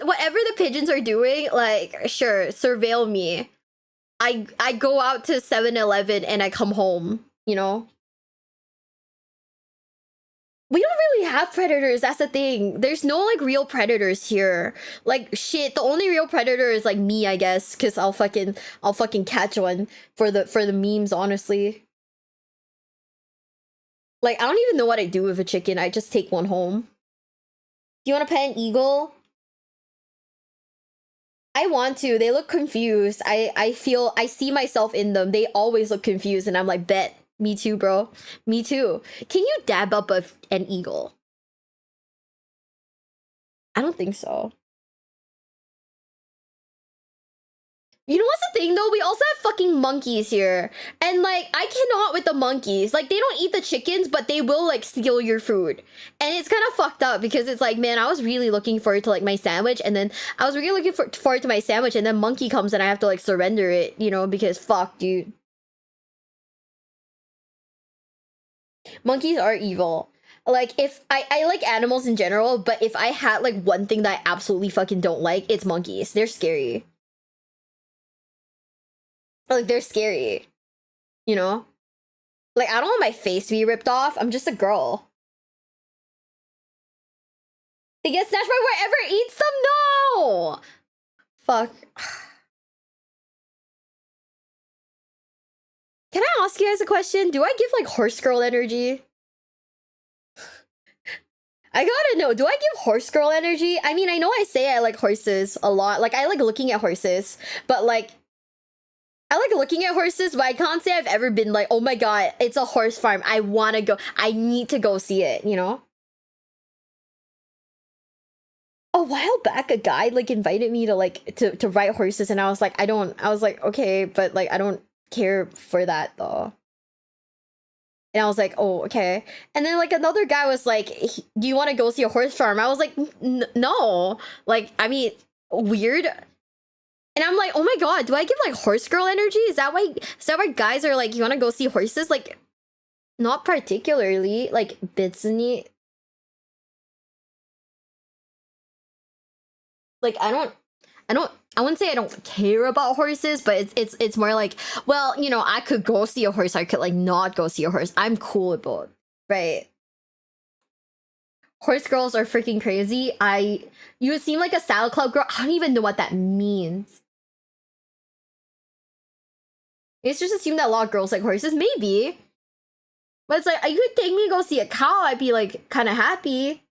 whatever the pigeons are doing, like, sure, surveil me. I go out to 7-Eleven and I come home, you know? We don't really have predators, that's the thing. There's no, like, real predators here. Like, shit, the only real predator is, like, me, I guess, because I'll fucking catch one for the memes, honestly. Like, I don't even know what I do with a chicken. I just take one home. Do you want to pet an eagle? I want to. They look confused. I see myself in them. They always look confused, and I'm like, bet. Me too, bro. Me too. Can you dab up an eagle? I don't think so. You know what's the thing though? We also have fucking monkeys here. And like, I cannot with the monkeys. Like, they don't eat the chickens, but they will like steal your food. And it's kind of fucked up because it's like, man, I was really looking forward to like my sandwich. And then I was really looking forward to my sandwich. And then monkey comes and I have to like surrender it, you know, because fuck, dude. Monkeys are evil. Like, if I like animals in general, but if I had like one thing that I absolutely fucking don't like, it's monkeys. They're scary. Like, they're scary. You know? Like, I don't want my face to be ripped off. I'm just a girl. They get snatched by wherever eats them? No! Fuck. Can I ask you guys a question? Do I give like horse girl energy? I gotta know, do I give horse girl energy? I mean, I know I say I like horses a lot. Like, I like looking at horses. But like, I like looking at horses, but I can't say I've ever been like, oh my god, it's a horse farm. I wanna go. I need to go see it, you know? A while back, a guy like invited me to like to ride horses, and I was like, I was like, okay, but like I don't care for that though. And I was like, oh, okay. And then like another guy was like, do you want to go see a horse farm? I was like, no. Like, I mean, weird. And I'm like, oh my god, do I give like horse girl energy? Is that why guys are like, you want to go see horses? Like, not particularly. Like, bitsuni. Like, I wouldn't say I don't care about horses, but it's more like, well, you know, I could go see a horse, I could like not go see a horse. I'm cool with both, right? Horse girls are freaking crazy. You would seem like a Saddle Club girl. I don't even know what that means. It's just assume that a lot of girls like horses, maybe. But it's like, you could take me to go see a cow, I'd be like kind of happy.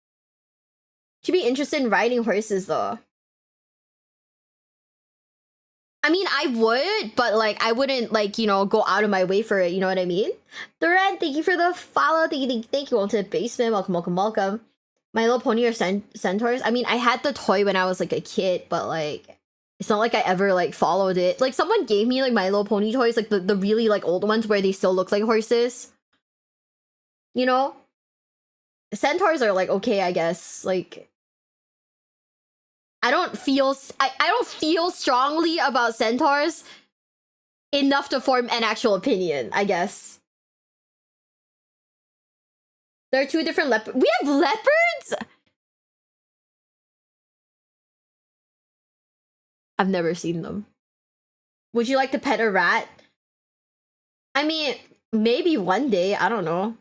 Should be interested in riding horses though. I mean, I would, but like, I wouldn't like, you know, go out of my way for it. You know what I mean? Thread, thank you for the follow. Thank you. Welcome to the basement. Welcome. My Little Pony or Centaurs. I mean, I had the toy when I was like a kid, but like, it's not like I ever like followed it. Like, someone gave me like My Little Pony toys, like the really like old ones where they still look like horses. You know? Centaurs are like, okay, I guess. Like, I don't feel strongly about centaurs enough to form an actual opinion, I guess. There are two different leopards. We have leopards? I've never seen them. Would you like to pet a rat? I mean, maybe one day, I don't know.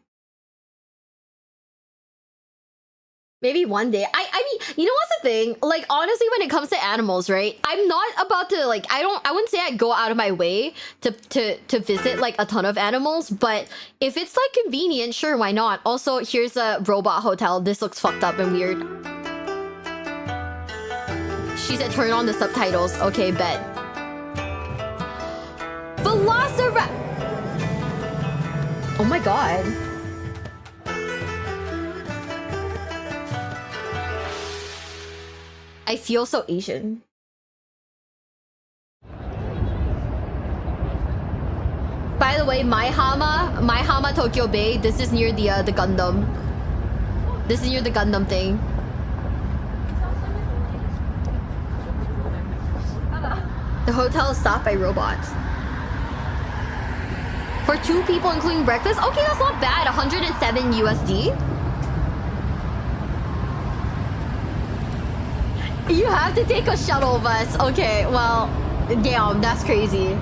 Maybe one day. I mean, you know what's the thing? Like, honestly, when it comes to animals, right? I'm not about to, like, I wouldn't say I'd go out of my way to visit, like, a ton of animals, but if it's, like, convenient, sure, why not? Also, here's a robot hotel. This looks fucked up and weird. She said turn on the subtitles. Okay, bet. Velocity! Velociraptor. Oh my god. I feel so Asian. By the way, my Hama Tokyo Bay, this is near the Gundam. This is near the Gundam thing. The hotel is staffed by robots. For 2 people including breakfast? Okay, that's not bad. 107 USD. You have to take a shuttle bus. Okay, well, damn, that's crazy.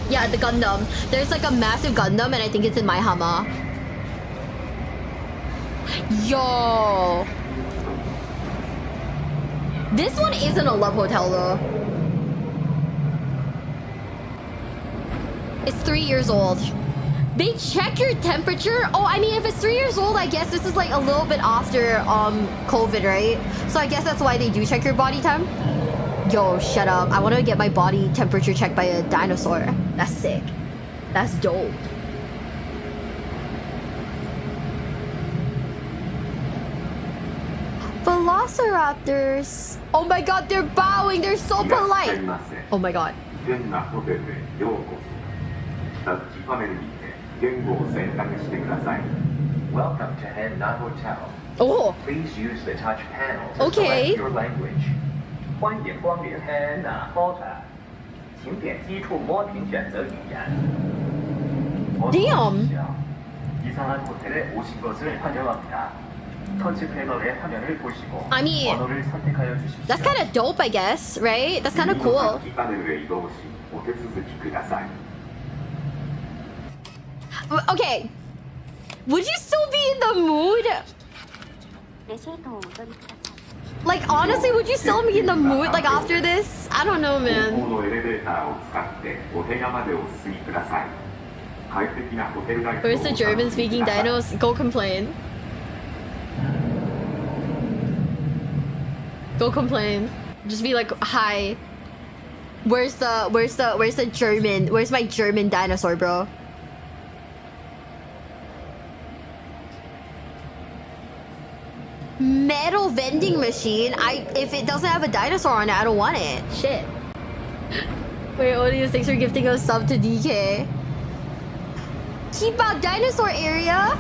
Yeah, the Gundam. There's like a massive Gundam and I think it's in Maihama. Yo. This one isn't a love hotel though. It's 3 years old. They check your temperature? Oh, I mean, if it's 3 years old, I guess this is like a little bit after COVID, right? So I guess that's why they do check your body temp. Yo, shut up. I want to get my body temperature checked by a dinosaur. That's sick. That's dope. Velociraptors. Oh my god, they're bowing. They're so polite. Oh my god. Welcome to Henna Hotel. Oh. Please use the touch panel to Okay. select your language. 欢迎光临 Henna Hotel. 请点击触摸屏选择语言. Damn. 이상한 호텔에 오신 것을 환영합니다. 터치 패널의 화면을 보시고 I mean, 번호를 선택하여 주십시오. that's kind of dope, I guess, right? That's kind of cool. 기간을 위해 이동 시お手続きください. Okay. Would you still be in the mood? Like, honestly, would you still be in the mood, like, after this? I don't know, man. 後方のエレベーターを使ってお部屋までお進みください.快適なホテルライフを Where's the German-speaking dinos? Go complain. Go complain. Just be like, hi. Where's the German? Where's my German dinosaur, bro? Metal vending machine. If it doesn't have a dinosaur on it, I don't want it. Shit. Wait, Odious, thanks for gifting a sub to DK. Keep out dinosaur area.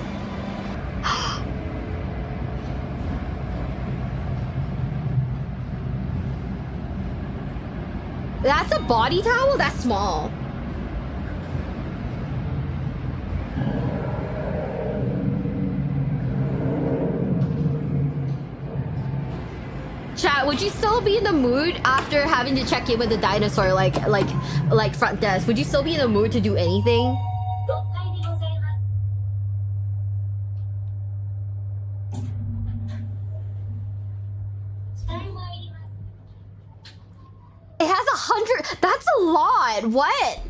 That's a body towel? That's small. Chat, would you still be in the mood after having to check in with the dinosaur like front desk? Would you still be in the mood to do anything? It has 100. That's a lot. What?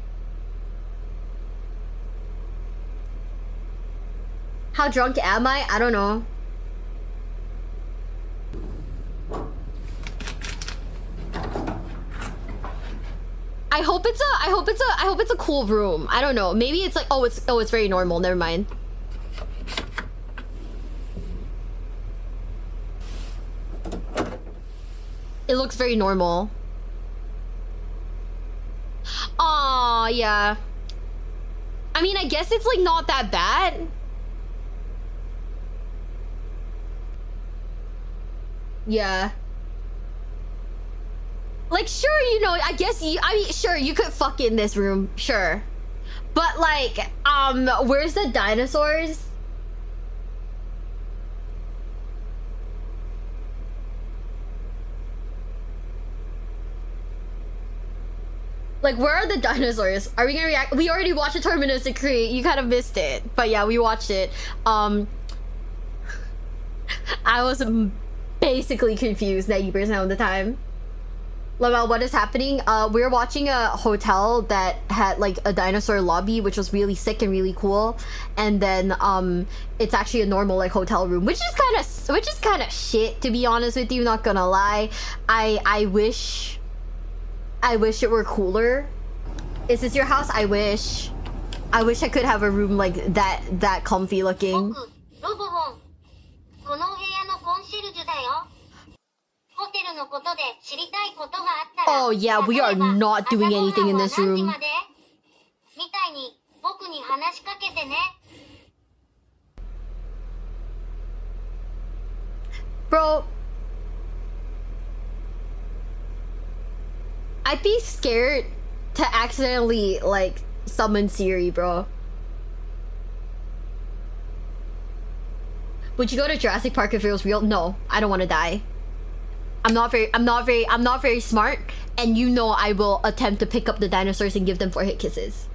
How drunk am I? I don't know. I hope it's a cool room. I don't know. Maybe it's like it's very normal. Never mind. It looks very normal. Aw, yeah. I mean, I guess it's like not that bad. Yeah. Like, sure, you know, I guess sure, you could fuck in this room, sure. But like, where's the dinosaurs? Like, where are the dinosaurs? Are we gonna react? We already watched the Terminus Decree. You kind of missed it. But yeah, we watched it. I was basically confused 90% of the time. Lavelle, what is happening? We were watching a hotel that had like a dinosaur lobby, which was really sick and really cool. And then it's actually a normal like hotel room, which is kind of shit, to be honest with you. Not gonna lie. I wish it were cooler. Is this your house? I wish. I wish I could have a room like that comfy looking. 僕ロボホンこのお部屋のコンシェルジュだよホテルのことで知りたいことがあったら Oh yeah, we are not doing anything in this room. みたいに僕に話しかけてね Bro, I'd be scared to accidentally like summon Siri, bro. Would you go to Jurassic Park if it was real? No, I don't want to die. I'm not very smart, and you know I will attempt to pick up the dinosaurs and give them 4-hit kisses.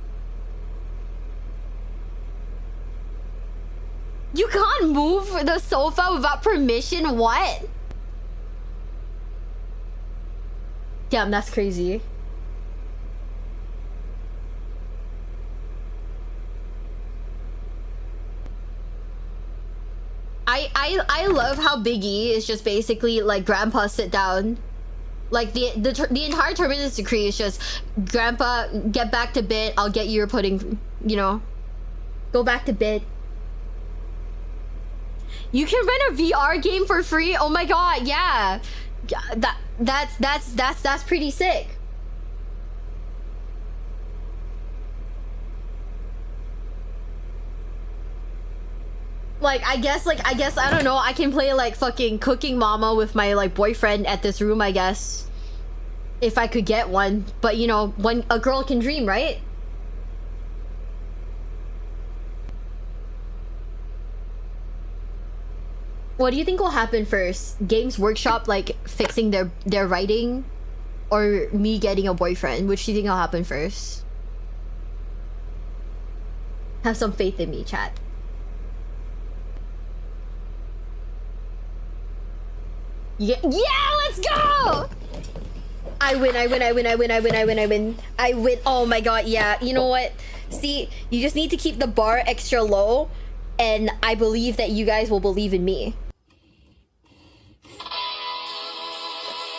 You can't move the sofa without permission? What? Damn, that's crazy. I love how Big E is just basically like Grandpa sit down. Like the entire Terminus decree is just Grandpa get back to bed. I'll get you your pudding. You know, go back to bed. You can rent a VR game for free. Oh my god, yeah. That's pretty sick. I guess I don't know, I can play like fucking Cooking Mama with my like boyfriend at this room, I guess. If I could get one. But you know, when a girl can dream, right? What do you think will happen first? Games Workshop like fixing their writing, or me getting a boyfriend? Which do you think will happen first? Have some faith in me, chat. Yeah, let's go! I win. Oh my god, yeah. You know what? See, you just need to keep the bar extra low, and I believe that you guys will believe in me.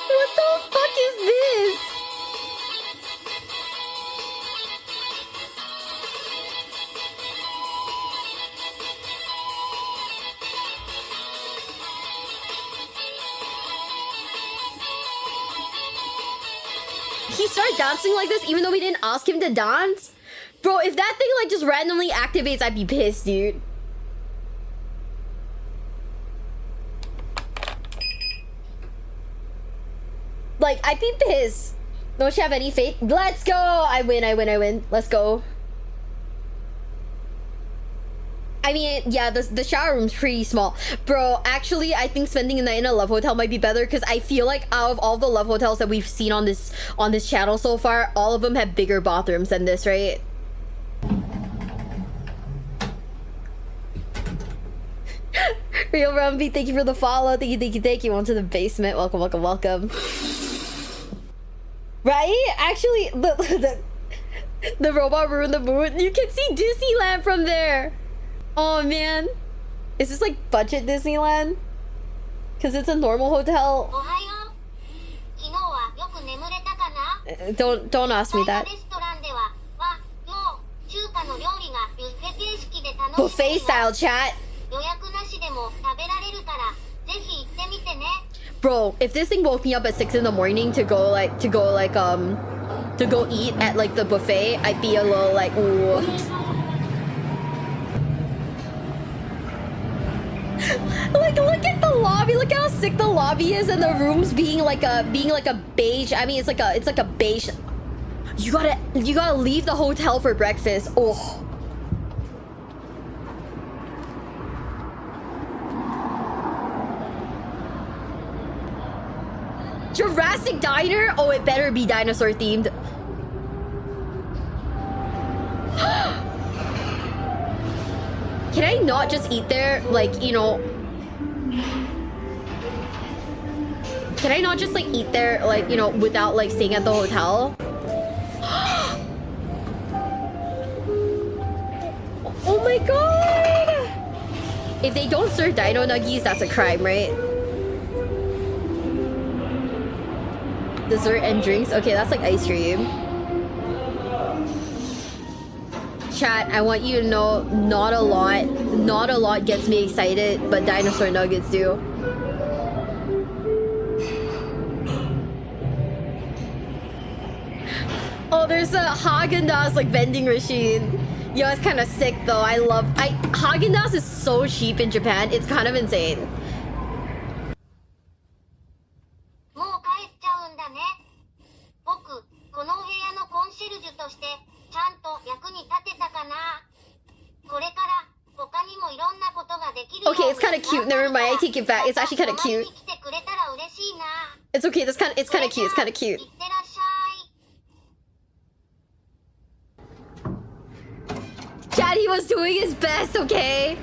What the fuck is this? He started dancing like this even though we didn't ask him to dance? Bro, if that thing like just randomly activates, I'd be pissed, dude. Like, I'd be pissed. Don't you have any faith? Let's go! I win. Let's go. I mean, yeah, the shower room's pretty small. Bro, actually, I think spending a night in a love hotel might be better because I feel like out of all the love hotels that we've seen on this channel so far, all of them have bigger bathrooms than this, right? Real Rumby, thank you for the follow. Thank you. On to the basement. Welcome. Right? Actually, the robot ruined the mood. You can see Disneyland from there. Oh man, is this like budget Disneyland? Cause it's a normal hotel. Don't ask me that. Buffet style, chat. Bro, if this thing woke me up at 6 in the morning to go eat at like the buffet, I'd be a little like, ooh. Like, look at the lobby. Look how sick the lobby is, and the rooms being like a beige. I mean, it's like a beige. You gotta leave the hotel for breakfast. Oh. Jurassic Diner? Oh, it better be dinosaur themed. Can I not just eat there? Like, you know... Can I not just, like, eat there, like, you know, without, like, staying at the hotel? Oh my god! If they don't serve dino nuggies, that's a crime, right? Dessert and drinks? Okay, that's like ice cream. Chat, I want you to know, not a lot gets me excited, but dinosaur nuggets do. Oh, there's a Haagen-Dazs like vending machine. Yo, it's kind of sick though. Haagen-Dazs is so cheap in Japan. It's kind of insane. もう帰っちゃうんだね。僕、このお部屋のコンシェルジュとして、ちゃんと役に立てたかな。これから、他にもいろんなことができるように。 Okay, it's kind of cute. Never mind, I take it back. It's actually kind of cute. 来てくれたら嬉しいな。 It's okay. It's kind of cute. It's kind of cute. いってらっしゃい。 Chat, he was doing his best, okay?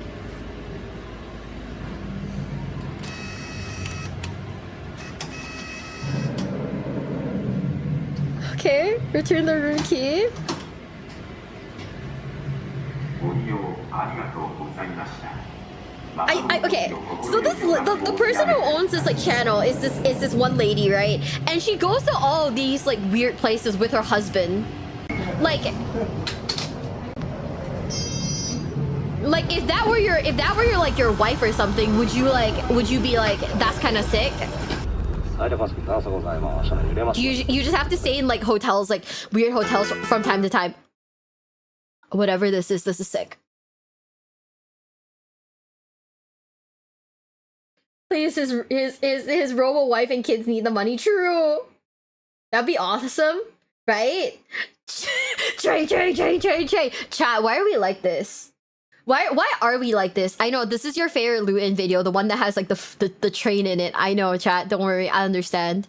Okay, return the room key. Okay, so this the person who owns this like channel is this one lady, right? And she goes to all of these like weird places with her husband. Like if that were your like your wife or something, would you be like, that's kind of sick? You just have to stay in like hotels, like weird hotels from time to time. Whatever this is sick. Please, his robo wife and kids need the money. True. That'd be awesome, right? Trey. Chat, why are we like this? Why are we like this? I know this is your favorite Luton video, the one that has like the train in it. I know, chat. Don't worry, I understand.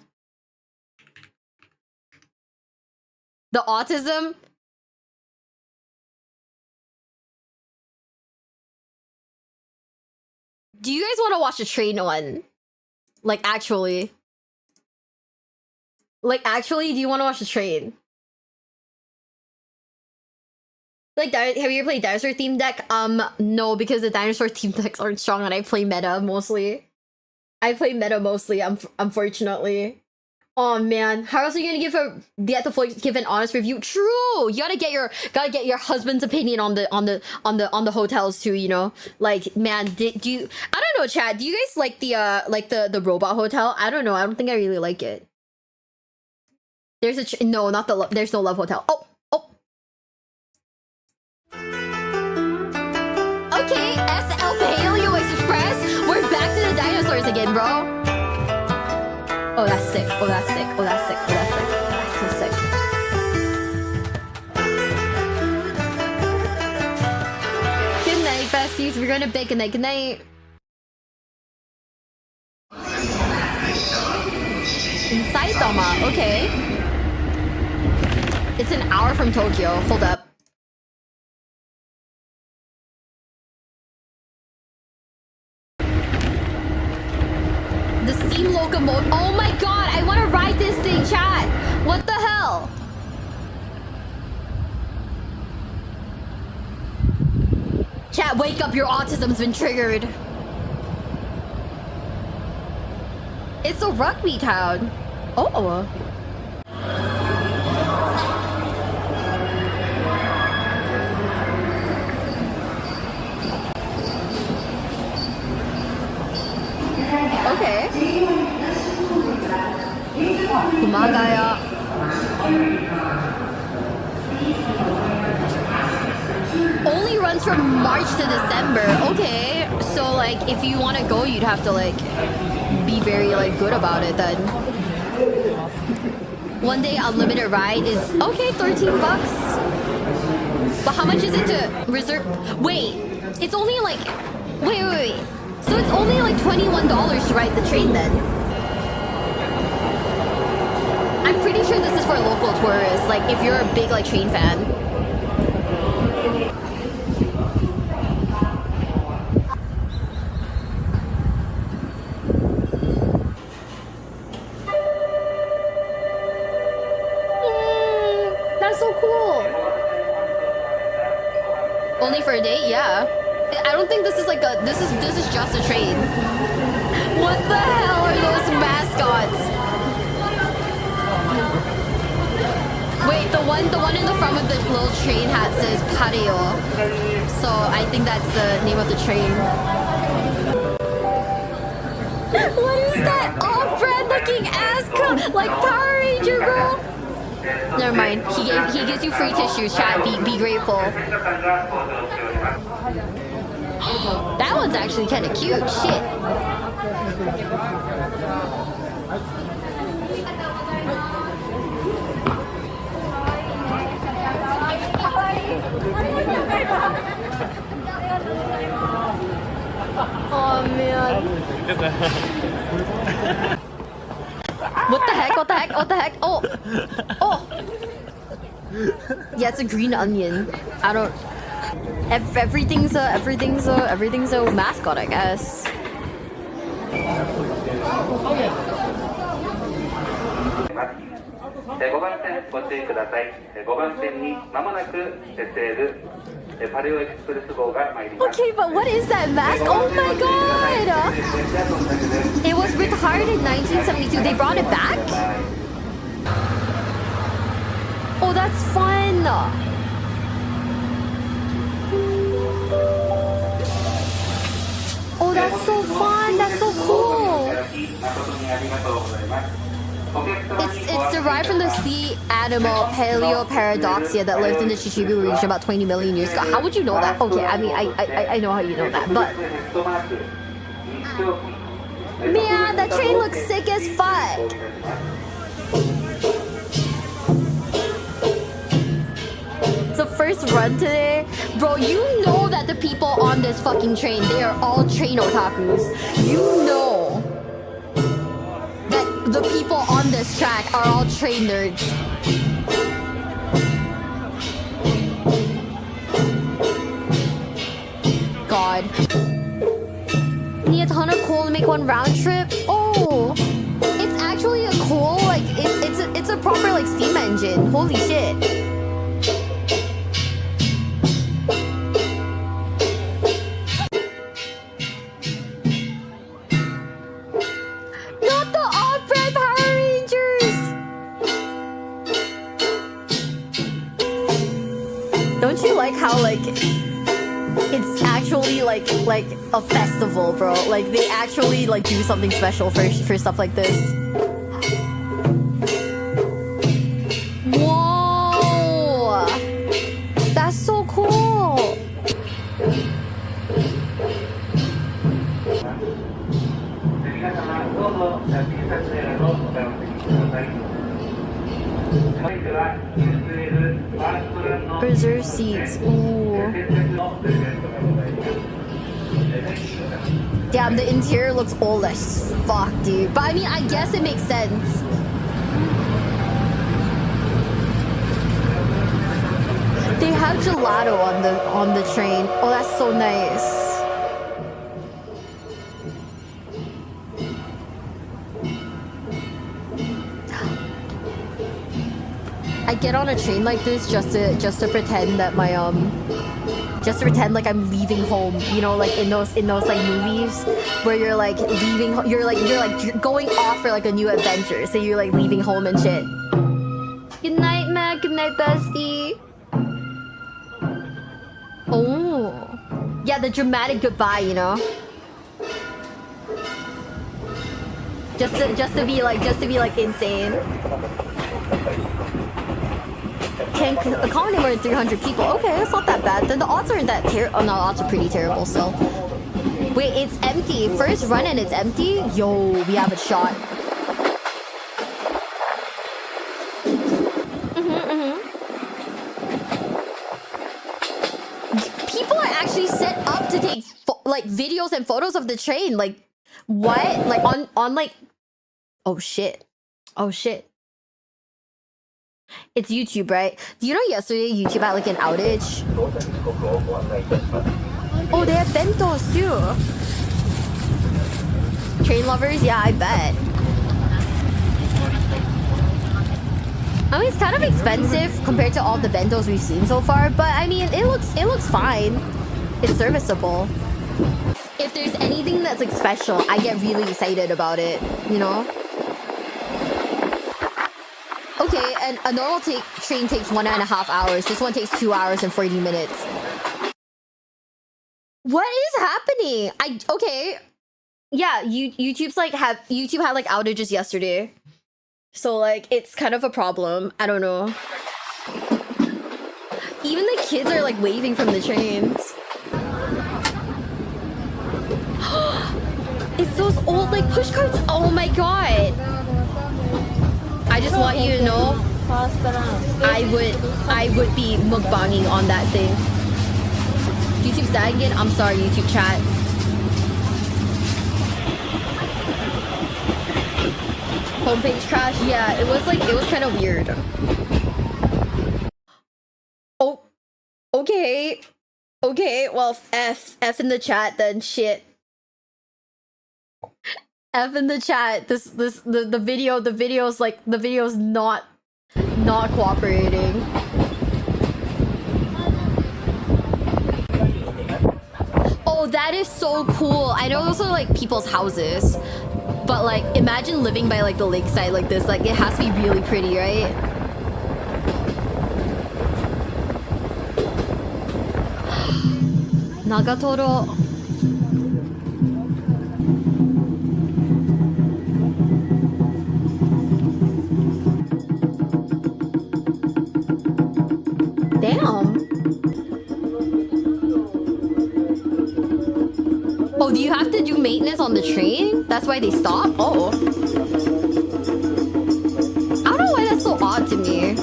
The autism. Do you guys want to watch the train one? Like actually, do you want to watch the train? Like, have you ever played dinosaur theme deck? No, because the dinosaur theme decks aren't strong and I play meta mostly. Unfortunately. Oh man, how else are you gonna give an honest review? True, you gotta get your husband's opinion on the hotels too. You know, like man, do you? I don't know, Chad. Do you guys like the robot hotel? I don't know. I don't think I really like it. There's there's no love hotel. Oh. Okay, SL Paleo Express. We're back to the dinosaurs again, bro. Oh, that's sick. That's so sick. Good night, besties. We're going to bed. Good night. In Saitama. Okay. It's an hour from Tokyo. Hold up. The steam locomotive. Oh my god, I want to ride this thing, chat. What the hell? Chat, wake up. Your autism's been triggered. It's a rugby town. Oh. Okay. Kumagaya. Only runs from March to December. Okay. So like if you want to go, you'd have to like be very like good about it then. One day unlimited ride is okay, $13. But how much is it to reserve? Wait, it's only like wait. So it's only like $21 to ride the train then. I'm pretty sure this is for local tourists, like if you're a big like train fan. That's so cool. Only for a day? Yeah. I don't think this is like a this is just a train. What the hell are those mascots? Wait, the one in the front with the little train hat says patio. So I think that's the name of the train. What is that off-brand looking ass like Power Ranger, bro? Never mind. He gives you free tissues, chat. Be grateful. That one's actually kind of cute. Shit. Oh man. What the heck? What the heck? What the heck? Oh. Oh. Yeah, it's a green onion. I don't. Everything's a mascot, I guess. 5番線ご注意ください。5番線にまもなく SL パレオエクスプレス号が参ります。 Okay, but what is that mask? Oh my god! It was retired in 1972. They brought it back? Oh, that's fun! Oh, that's so fun! That's so cool! It's derived from the sea animal Paleoparadoxia that lived in the Chichibu region about 20 million years ago. How would you know that? Okay, I mean, I know how you know that, but... Man, that train looks sick as fuck! It's the first run today. Bro, you know that the people on this fucking train, they are all train otakus. You know that the people on this track are all train nerds. God. Need a ton of coal to make one round trip? Oh! It's actually a coal, like, it's a proper, like, steam engine. Holy shit. Not the off-brand Power Rangers! Don't you like how, like, it's actually like a festival, bro? Like, they actually, like, do something special for stuff like this. Whoa! That's so cool! Reserve seats. Ooh. Damn, the interior looks old as fuck, dude. But I mean, I guess it makes sense. They have gelato on the train. Oh, that's so nice. I get on a train like this just to pretend that my just to pretend like I'm leaving home, you know, like in those like movies where you're like leaving, you're going off for like a new adventure, so you're like leaving home and shit. Good night, Matt. Good night, bestie. Oh, yeah, the dramatic goodbye, you know. Just to be like insane. Can accommodate more than 300 people. Okay, that's not that bad. Then the odds aren't that terrible. Oh no, the odds are pretty terrible still. Wait, it's empty. First run and it's empty? Yo, we have a shot. People are actually set up to take like videos and photos of the train. Like, what? Like on like... Oh shit. Oh shit. It's YouTube, right? Do you know yesterday YouTube had like an outage? Oh, they have bentos too. Train lovers? Yeah, I bet. I mean, it's kind of expensive compared to all the bentos we've seen so far, but I mean, it looks fine. It's serviceable. If there's anything that's like special, I get really excited about it, you know? Okay, and a normal train takes 1.5 hours. This one takes 2 hours and 40 minutes. What is happening? Okay. Yeah, YouTube had like outages yesterday. So like it's kind of a problem. I don't know. Even the kids are like waving from the trains. It's those old like push carts. Oh my god. I just want you to know I would be mukbanging on that thing. YouTube's dying again. I'm sorry, YouTube chat. Homepage crash. Yeah, it was kind of weird. Oh, okay. Okay, well, F in the chat then. Shit. F in the chat. The video's not cooperating. Oh, that is so cool. I know those are like people's houses, but like imagine living by like the lakeside like this. Like it has to be really pretty, right? Nagatoro. Damn. Oh, do you have to do maintenance on the train? That's why they stop? Oh. I don't know why that's so odd to me.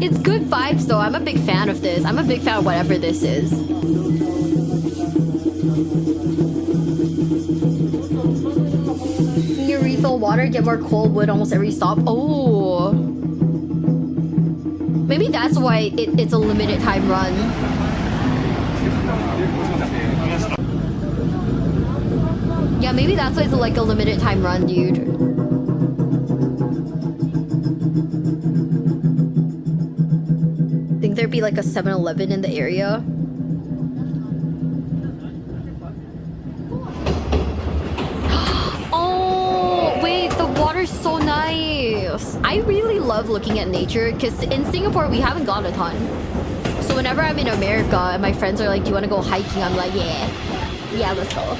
It's good vibes though. I'm a big fan of this. I'm a big fan of whatever this is. You refill water, get more cold wood almost every stop. Oh. Maybe that's why it's a limited time run. Yeah, maybe that's why it's like a limited time run, dude. Think there'd be like a 7-Eleven in the area. Oh, wait, the water's so nice. I really love looking at nature because in Singapore we haven't gone a ton. So whenever I'm in America and my friends are like, do you want to go hiking? I'm like, yeah, let's go.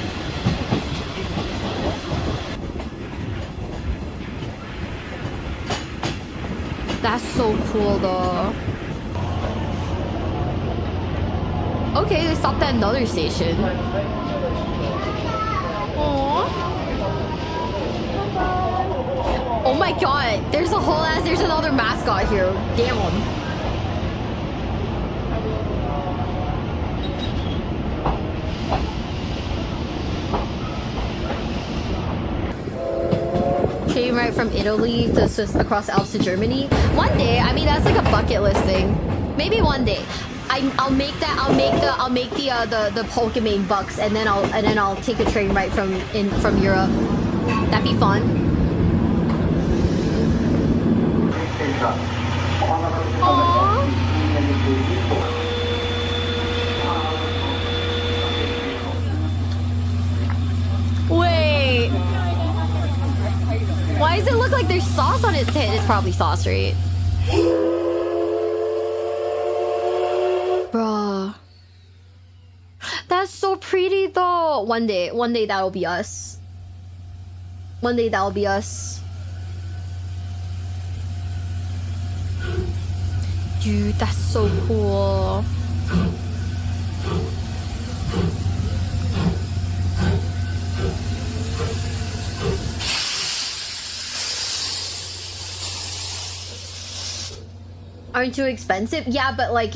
That's so cool though. Okay, they stopped at another station. Aww. Oh my god, there's another mascot here. Damn. Train ride from Italy to Swiss across Alps to Germany. One day, I mean that's like a bucket list thing. Maybe one day. I'll make the Pokemon bucks and then I'll take a train ride from Europe. That'd be fun. Aww. Wait. Why does it look like there's sauce on its head? It's probably sauce, right? Bruh. That's so pretty though. One day that'll be us. One day that'll be us. Dude, that's so cool. Aren't too expensive? Yeah, but like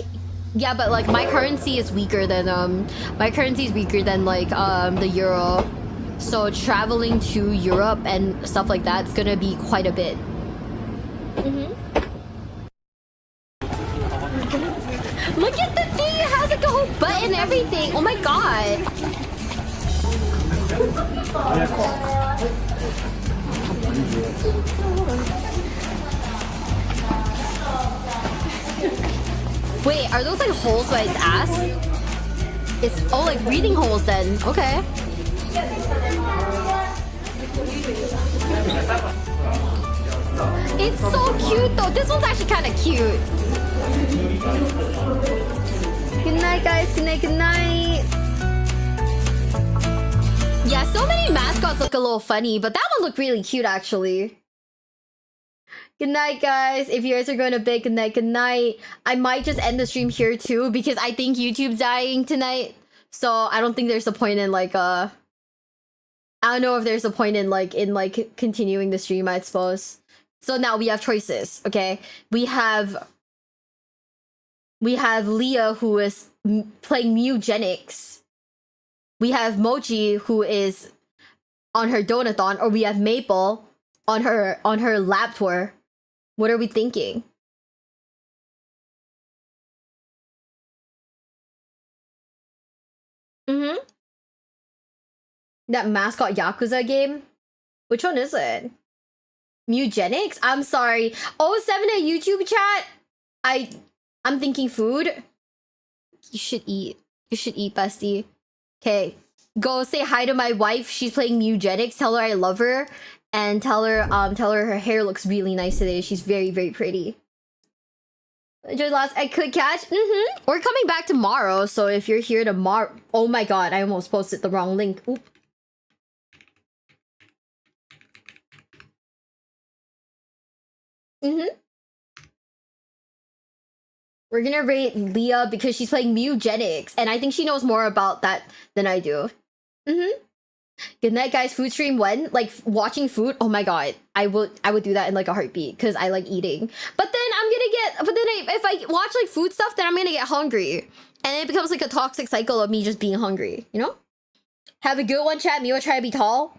my currency is weaker than like the euro. So traveling to Europe and stuff like that's gonna be quite a bit. Look at the thing, it has like a whole butt and everything. Oh my god. Wait, are those like holes by its ass? It's like breathing holes then. Okay. It's so cute though. This one's actually kind of cute. Good night, guys. Good night. Good night. Yeah, so many mascots look a little funny, but that one looked really cute actually. Good night, guys. If you guys are going to bed, good night. Good night. I might just end the stream here too because I think YouTube's dying tonight. So I don't think there's a point in like I don't know if there's a point in continuing the stream, I suppose. So now we have choices, okay? We have Leah, who is playing Mugenics. We have Mochi, who is on her donathon, or we have Maple on her lab tour. What are we thinking? Mm-hmm. That mascot Yakuza game? Which one is it? Mugenics? I'm sorry. 07 at YouTube chat? I'm thinking food. You should eat. You should eat, bestie. Okay. Go say hi to my wife. She's playing Mugenics. Tell her I love her. And tell her her hair looks really nice today. She's very, very pretty. Just last I could catch. We're coming back tomorrow, so if you're here tomorrow. Oh my god, I almost posted the wrong link. Oop. We're gonna rate Leah because she's playing Mugenics, and I think she knows more about that than I do. Good night, guys. Food stream when? Like watching food? Oh my god, I would do that in like a heartbeat because I like eating. But then if I watch like food stuff, then I'm gonna get hungry, and it becomes like a toxic cycle of me just being hungry. You know? Have a good one, chat. Me will try to be tall.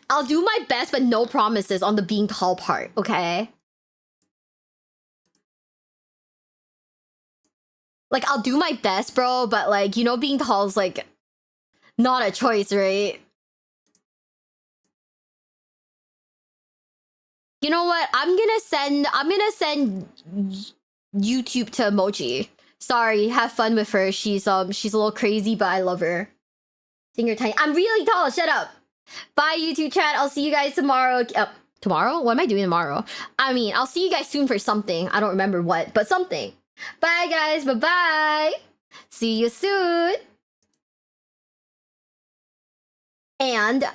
I'll do my best, but no promises on the being tall part. Okay? Like, I'll do my best, bro, but like, you know, being tall is like not a choice, right? You know what? I'm gonna send YouTube to Emoji. Sorry, have fun with her. She's a little crazy, but I love her. Finger tiny. I'm really tall. Shut up. Bye, YouTube chat. I'll see you guys tomorrow. Tomorrow? What am I doing tomorrow? I mean, I'll see you guys soon for something. I don't remember what, but something. Bye, guys. Bye-bye. See you soon. And